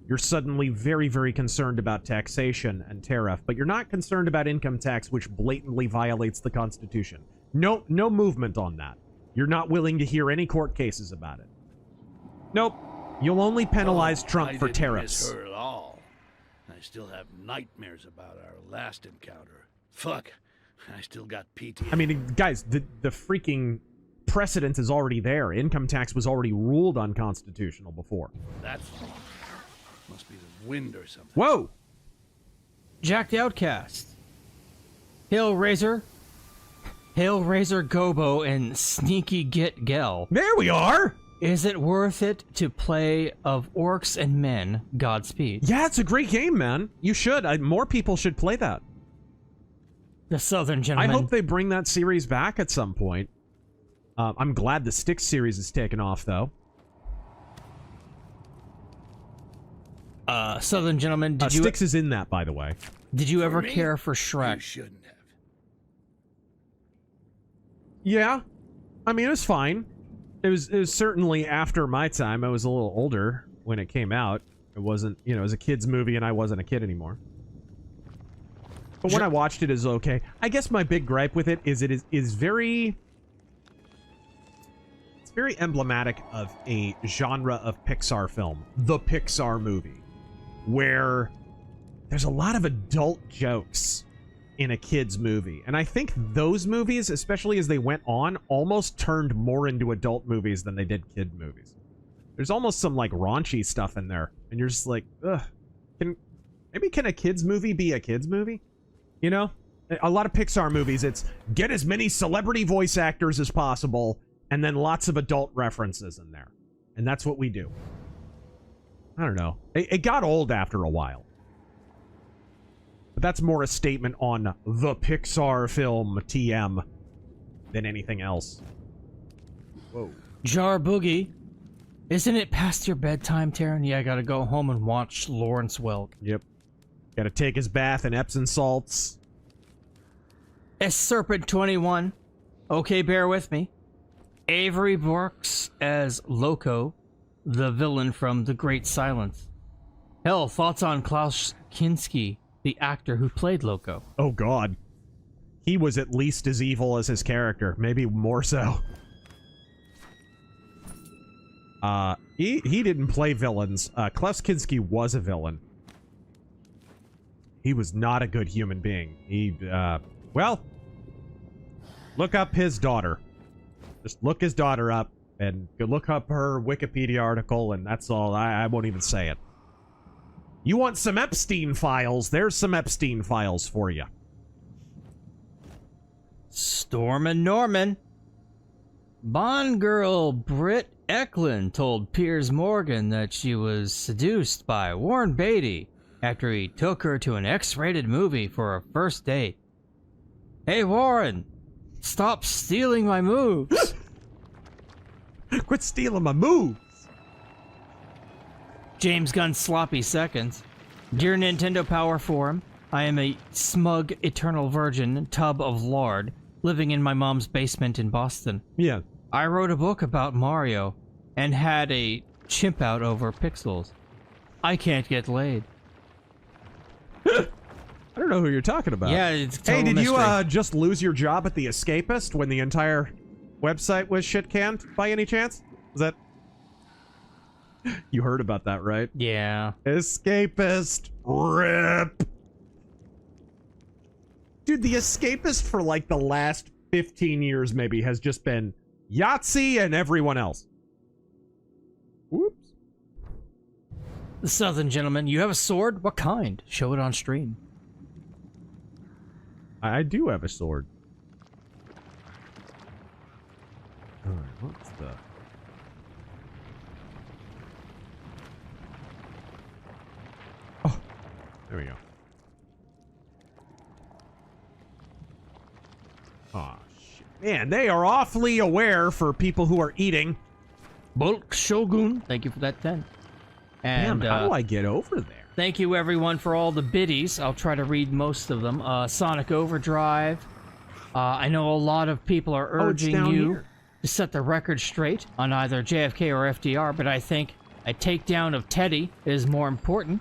You're suddenly very, very concerned about taxation and tariff, but you're not concerned about income tax, which blatantly violates the Constitution. No movement on that. You're not willing to hear any court cases about it. Nope. You'll only penalize Trump for tariffs. I didn't miss her at all. I still have nightmares about our last encounter. Fuck. I still got PTSD. I mean, guys, the freaking precedent is already there. Income tax was already ruled unconstitutional before. That's... must be the wind or something. Whoa! Jack the Outcast. Hail Razor. Hail Razor Gobo and Sneaky Git Gel. There we are! Is it worth it to play of orcs and men? Godspeed. Yeah, it's a great game, man. You should. More people should play that. The Southern Gentleman. I hope they bring that series back at some point. I'm glad the Styx series is taken off, though. Southern Gentleman, did you... Styx is in that, by the way. Did you ever care for Shrek? You shouldn't have. Yeah. I mean, it was fine. It was certainly after my time. I was a little older when it came out. It wasn't, it was a kid's movie and I wasn't a kid anymore. But when I watched it, it was okay. I guess my big gripe with it is very... It's very emblematic of a genre of Pixar film. The Pixar movie. Where there's a lot of adult jokes in a kid's movie. And I think those movies, especially as they went on, almost turned more into adult movies than they did kid movies. There's almost some, like, raunchy stuff in there. And you're just like, ugh. Maybe can a kid's movie be a kid's movie? You know? A lot of Pixar movies, it's get as many celebrity voice actors as possible, and then lots of adult references in there. And that's what we do. I don't know. It got old after a while. But that's more a statement on the Pixar film TM than anything else. Whoa. Jar Boogie. Isn't it past your bedtime, Taryn? Yeah, I gotta go home and watch Lawrence Welk. Yep. Gotta take his bath in Epsom salts. S Serpent 21. Okay, bear with me. Avery Brooks as Loco, the villain from The Great Silence. Hell, thoughts on Klaus Kinski, the actor who played Loco? Oh god. He was at least as evil as his character, maybe more so. He didn't play villains. Klaus Kinski was a villain. He was not a good human being. He, well, look up his daughter. Just look his daughter up, and look up her Wikipedia article, and that's all. I won't even say it. You want some Epstein files? There's some Epstein files for you. Storm and Norman. Bond girl Britt Eklund told Piers Morgan that she was seduced by Warren Beatty after he took her to an X-rated movie for a first date. Hey Warren, stop stealing my moves. Quit stealing my moves. James Gunn Sloppy Seconds. Dear Nintendo Power Forum, I am a smug eternal virgin tub of lard living in my mom's basement in Boston. Yeah. I wrote a book about Mario and had a chimp out over pixels. I can't get laid. I don't know who you're talking about. Yeah, it's a total Hey, did mystery. you just lose your job at The Escapist when the entire website was shit-canned by any chance? Was that... You heard about that, right? Yeah. Escapist. RIP. Dude, The Escapist for like the last 15 years maybe has just been Yahtzee and everyone else. Whoops. The Southern Gentleman, you have a sword? What kind? Show it on stream. I do have a sword. Alright, what's the... Oh, there we go. Aw, shit. Man, they are awfully aware for people who are eating. Bulk Shogun, thank you for that 10. And Damn, how do I get over there? Thank you, everyone, for all the biddies. I'll try to read most of them. Sonic Overdrive. I know a lot of people are urging you to set the record straight on either JFK or FDR, but I think a takedown of Teddy is more important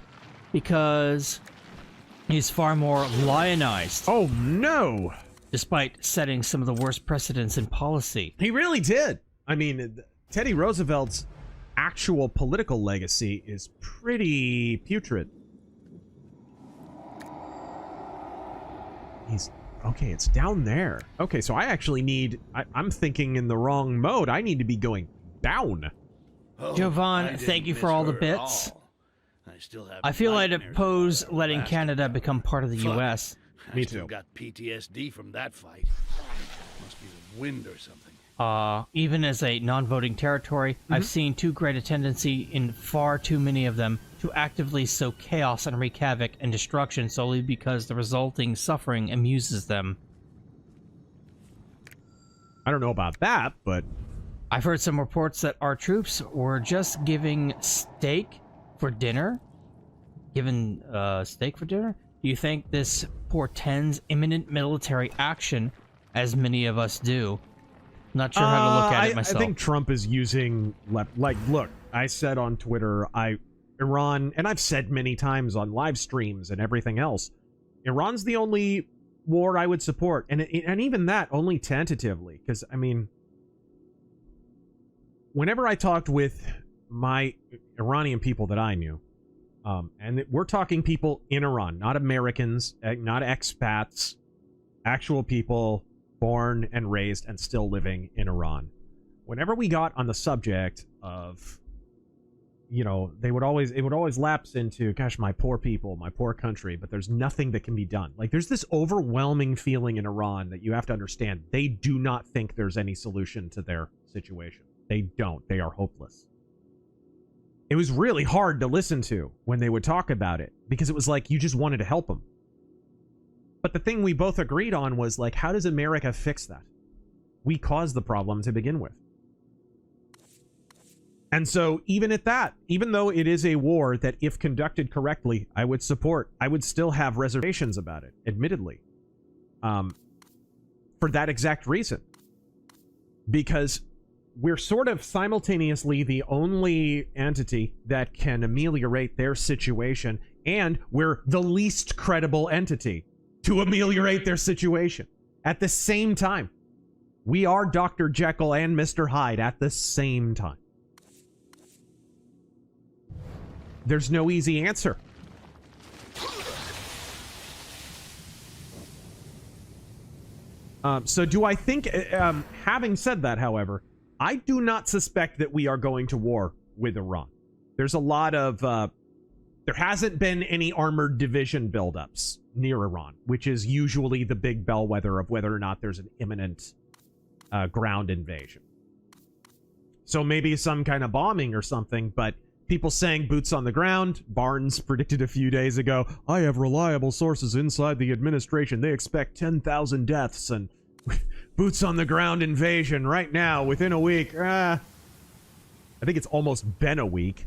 because he's far more lionized. Oh, no! Despite setting some of the worst precedents in policy. He really did. I mean, Teddy Roosevelt's actual political legacy is pretty putrid. He's... Okay, it's down there. Okay, so I actually need... I'm thinking in the wrong mode. I need to be going down. Jovan, thank you for all the bits. I feel I'd oppose letting Canada become part of the U.S. Me too. Got PTSD from that fight. Must be the wind or something. Even as a non-voting territory, I've seen too great a tendency in far too many of them to actively sow chaos and wreak havoc and destruction solely because the resulting suffering amuses them. I don't know about that, but... I've heard some reports that our troops were just giving steak for dinner. Given steak for dinner? Do you think this portends imminent military action, as many of us do? Not sure how to look at it myself. I think Trump is using... Like, look, I said on Twitter, Iran, and I've said many times on live streams and everything else, Iran's the only war I would support. And even that, only tentatively. Because, I mean... Whenever I talked with my Iranian people that I knew, and we're talking people in Iran, not Americans, not expats, actual people born and raised and still living in Iran. Whenever we got on the subject of, you know, it would always lapse into, gosh, my poor people, my poor country, but there's nothing that can be done. Like, there's this overwhelming feeling in Iran that you have to understand. They do not think there's any solution to their situation. They don't. They are hopeless. It was really hard to listen to when they would talk about it because it was like you just wanted to help them. But the thing we both agreed on was, like, how does America fix that? We caused the problem to begin with. And so even at that, even though it is a war that if conducted correctly, I would support, I would still have reservations about it, admittedly. For that exact reason. Because we're sort of simultaneously the only entity that can ameliorate their situation, and we're the least credible entity to ameliorate their situation at the same time. We are Dr. Jekyll and Mr. Hyde at the same time. There's no easy answer. So do I think, having said that, however, I do not suspect that we are going to war with Iran. There's a lot of, there hasn't been any armored division buildups near Iran, which is usually the big bellwether of whether or not there's an imminent ground invasion. So maybe some kind of bombing or something, but people saying boots on the ground. Barnes predicted a few days ago, I have reliable sources inside the administration. They expect 10,000 deaths and boots on the ground invasion right now within a week. I think it's almost been a week.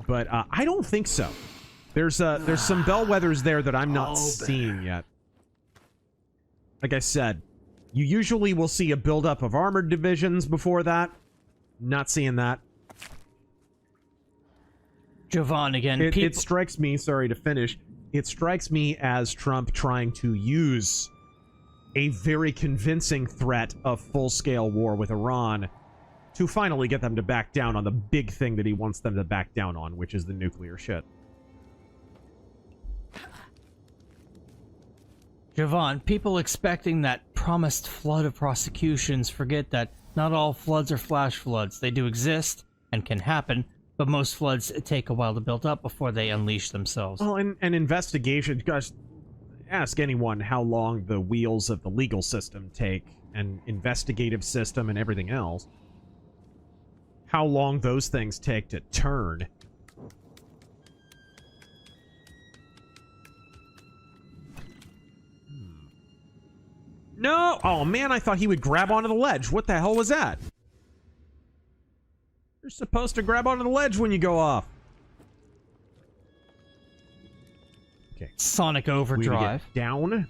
But I don't think so. There's some bellwethers there that I'm not seeing yet. Like I said, you usually will see a buildup of armored divisions before that. Not seeing that. Jovan again. It strikes me, sorry to finish, it strikes me as Trump trying to use a very convincing threat of full-scale war with Iran to finally get them to back down on the big thing that he wants them to back down on, which is the nuclear shit. Jovan, people expecting that promised flood of prosecutions forget that not all floods are flash floods. They do exist and can happen, but most floods take a while to build up before they unleash themselves. Well, and investigation, gosh, ask anyone how long the wheels of the legal system take, and investigative system and everything else. How long those things take to turn. No! Oh, man, I thought he would grab onto the ledge. What the hell was that? You're supposed to grab onto the ledge when you go off. Okay. Sonic Overdrive. Down.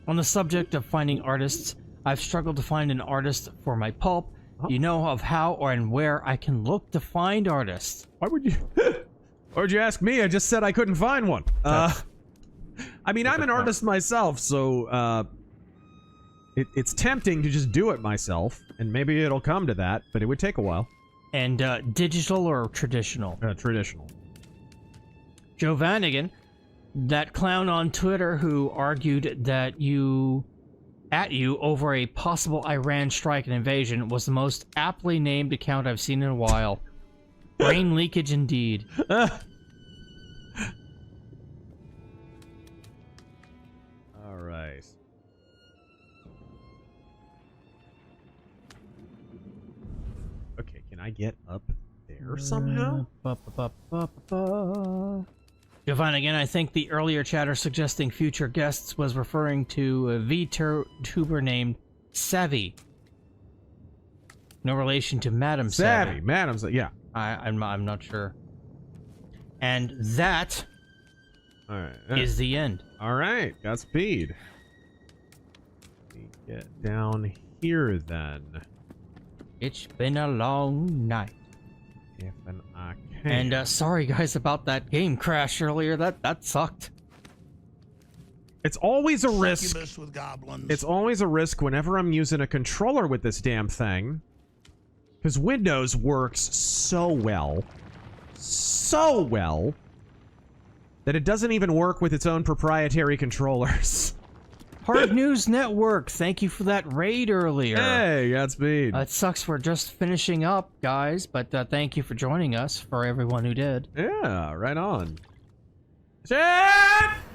On the subject of finding artists, I've struggled to find an artist for my pulp. You know of how or and where I can look to find artists. Why would you... Why would you ask me? I just said I couldn't find one. I mean, I'm an artist myself, so, it's tempting to just do it myself, and maybe it'll come to that, but it would take a while. And, digital or traditional? Traditional. Joe Vanagan, that clown on Twitter who argued that you over a possible Iran strike and invasion was the most aptly named account I've seen in a while. Brain leakage indeed. All right. Okay, can I get up there somehow? Giovanni, again, I think the earlier chatter suggesting future guests was referring to a VTuber named Savvy. No relation to Madam Savvy. Madam Savvy, yeah. I'm not sure. And that is the end. All right, Godspeed. Let me get down here then. It's been a long night. If I can. And sorry guys about that game crash earlier. That sucked. It's always a risk. With goblins. It's always a risk whenever I'm using a controller with this damn thing. Because Windows works so well, that it doesn't even work with its own proprietary controllers. Hard News Network, thank you for that raid earlier. Hey, Godspeed. It sucks we're just finishing up, guys, but thank you for joining us, for everyone who did. Yeah, right on.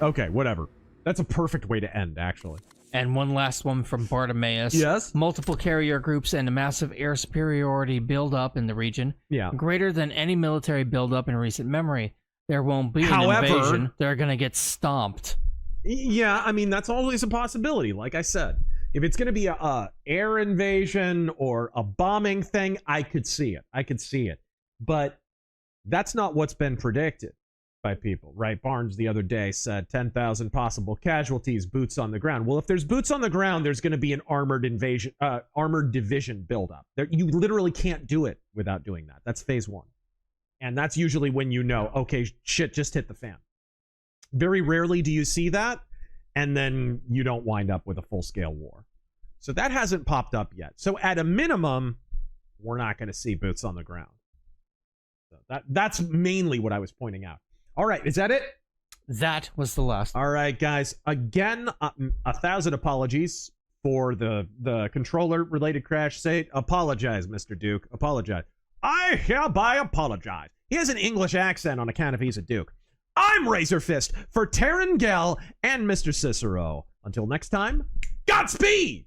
Okay, whatever. That's a perfect way to end, actually. And one last one from Bartimaeus. Yes? Multiple carrier groups and a massive air superiority buildup in the region. Yeah. Greater than any military buildup in recent memory. There won't be an However, invasion. They're gonna get stomped. Yeah, I mean, that's always a possibility, like I said. If it's going to be a air invasion or a bombing thing, I could see it. But that's not what's been predicted by people, right? Barnes the other day said 10,000 possible casualties, boots on the ground. Well, if there's boots on the ground, there's going to be an armored division buildup. You literally can't do it without doing that. That's phase one. And that's usually when you know, okay, shit just hit the fan. Very rarely do you see that, and then you don't wind up with a full-scale war. So that hasn't popped up yet. So at a minimum, we're not going to see boots on the ground. So that's mainly what I was pointing out. All right, is that it? That was the last. All right, guys. Again, 1,000 apologies for the controller-related crash. Say, apologize, Mr. Duke. Apologize. I hereby apologize. He has an English accent on account of he's a Duke. I'm RazorFist for Taryn Gell and Mr. Cicero. Until next time, Godspeed!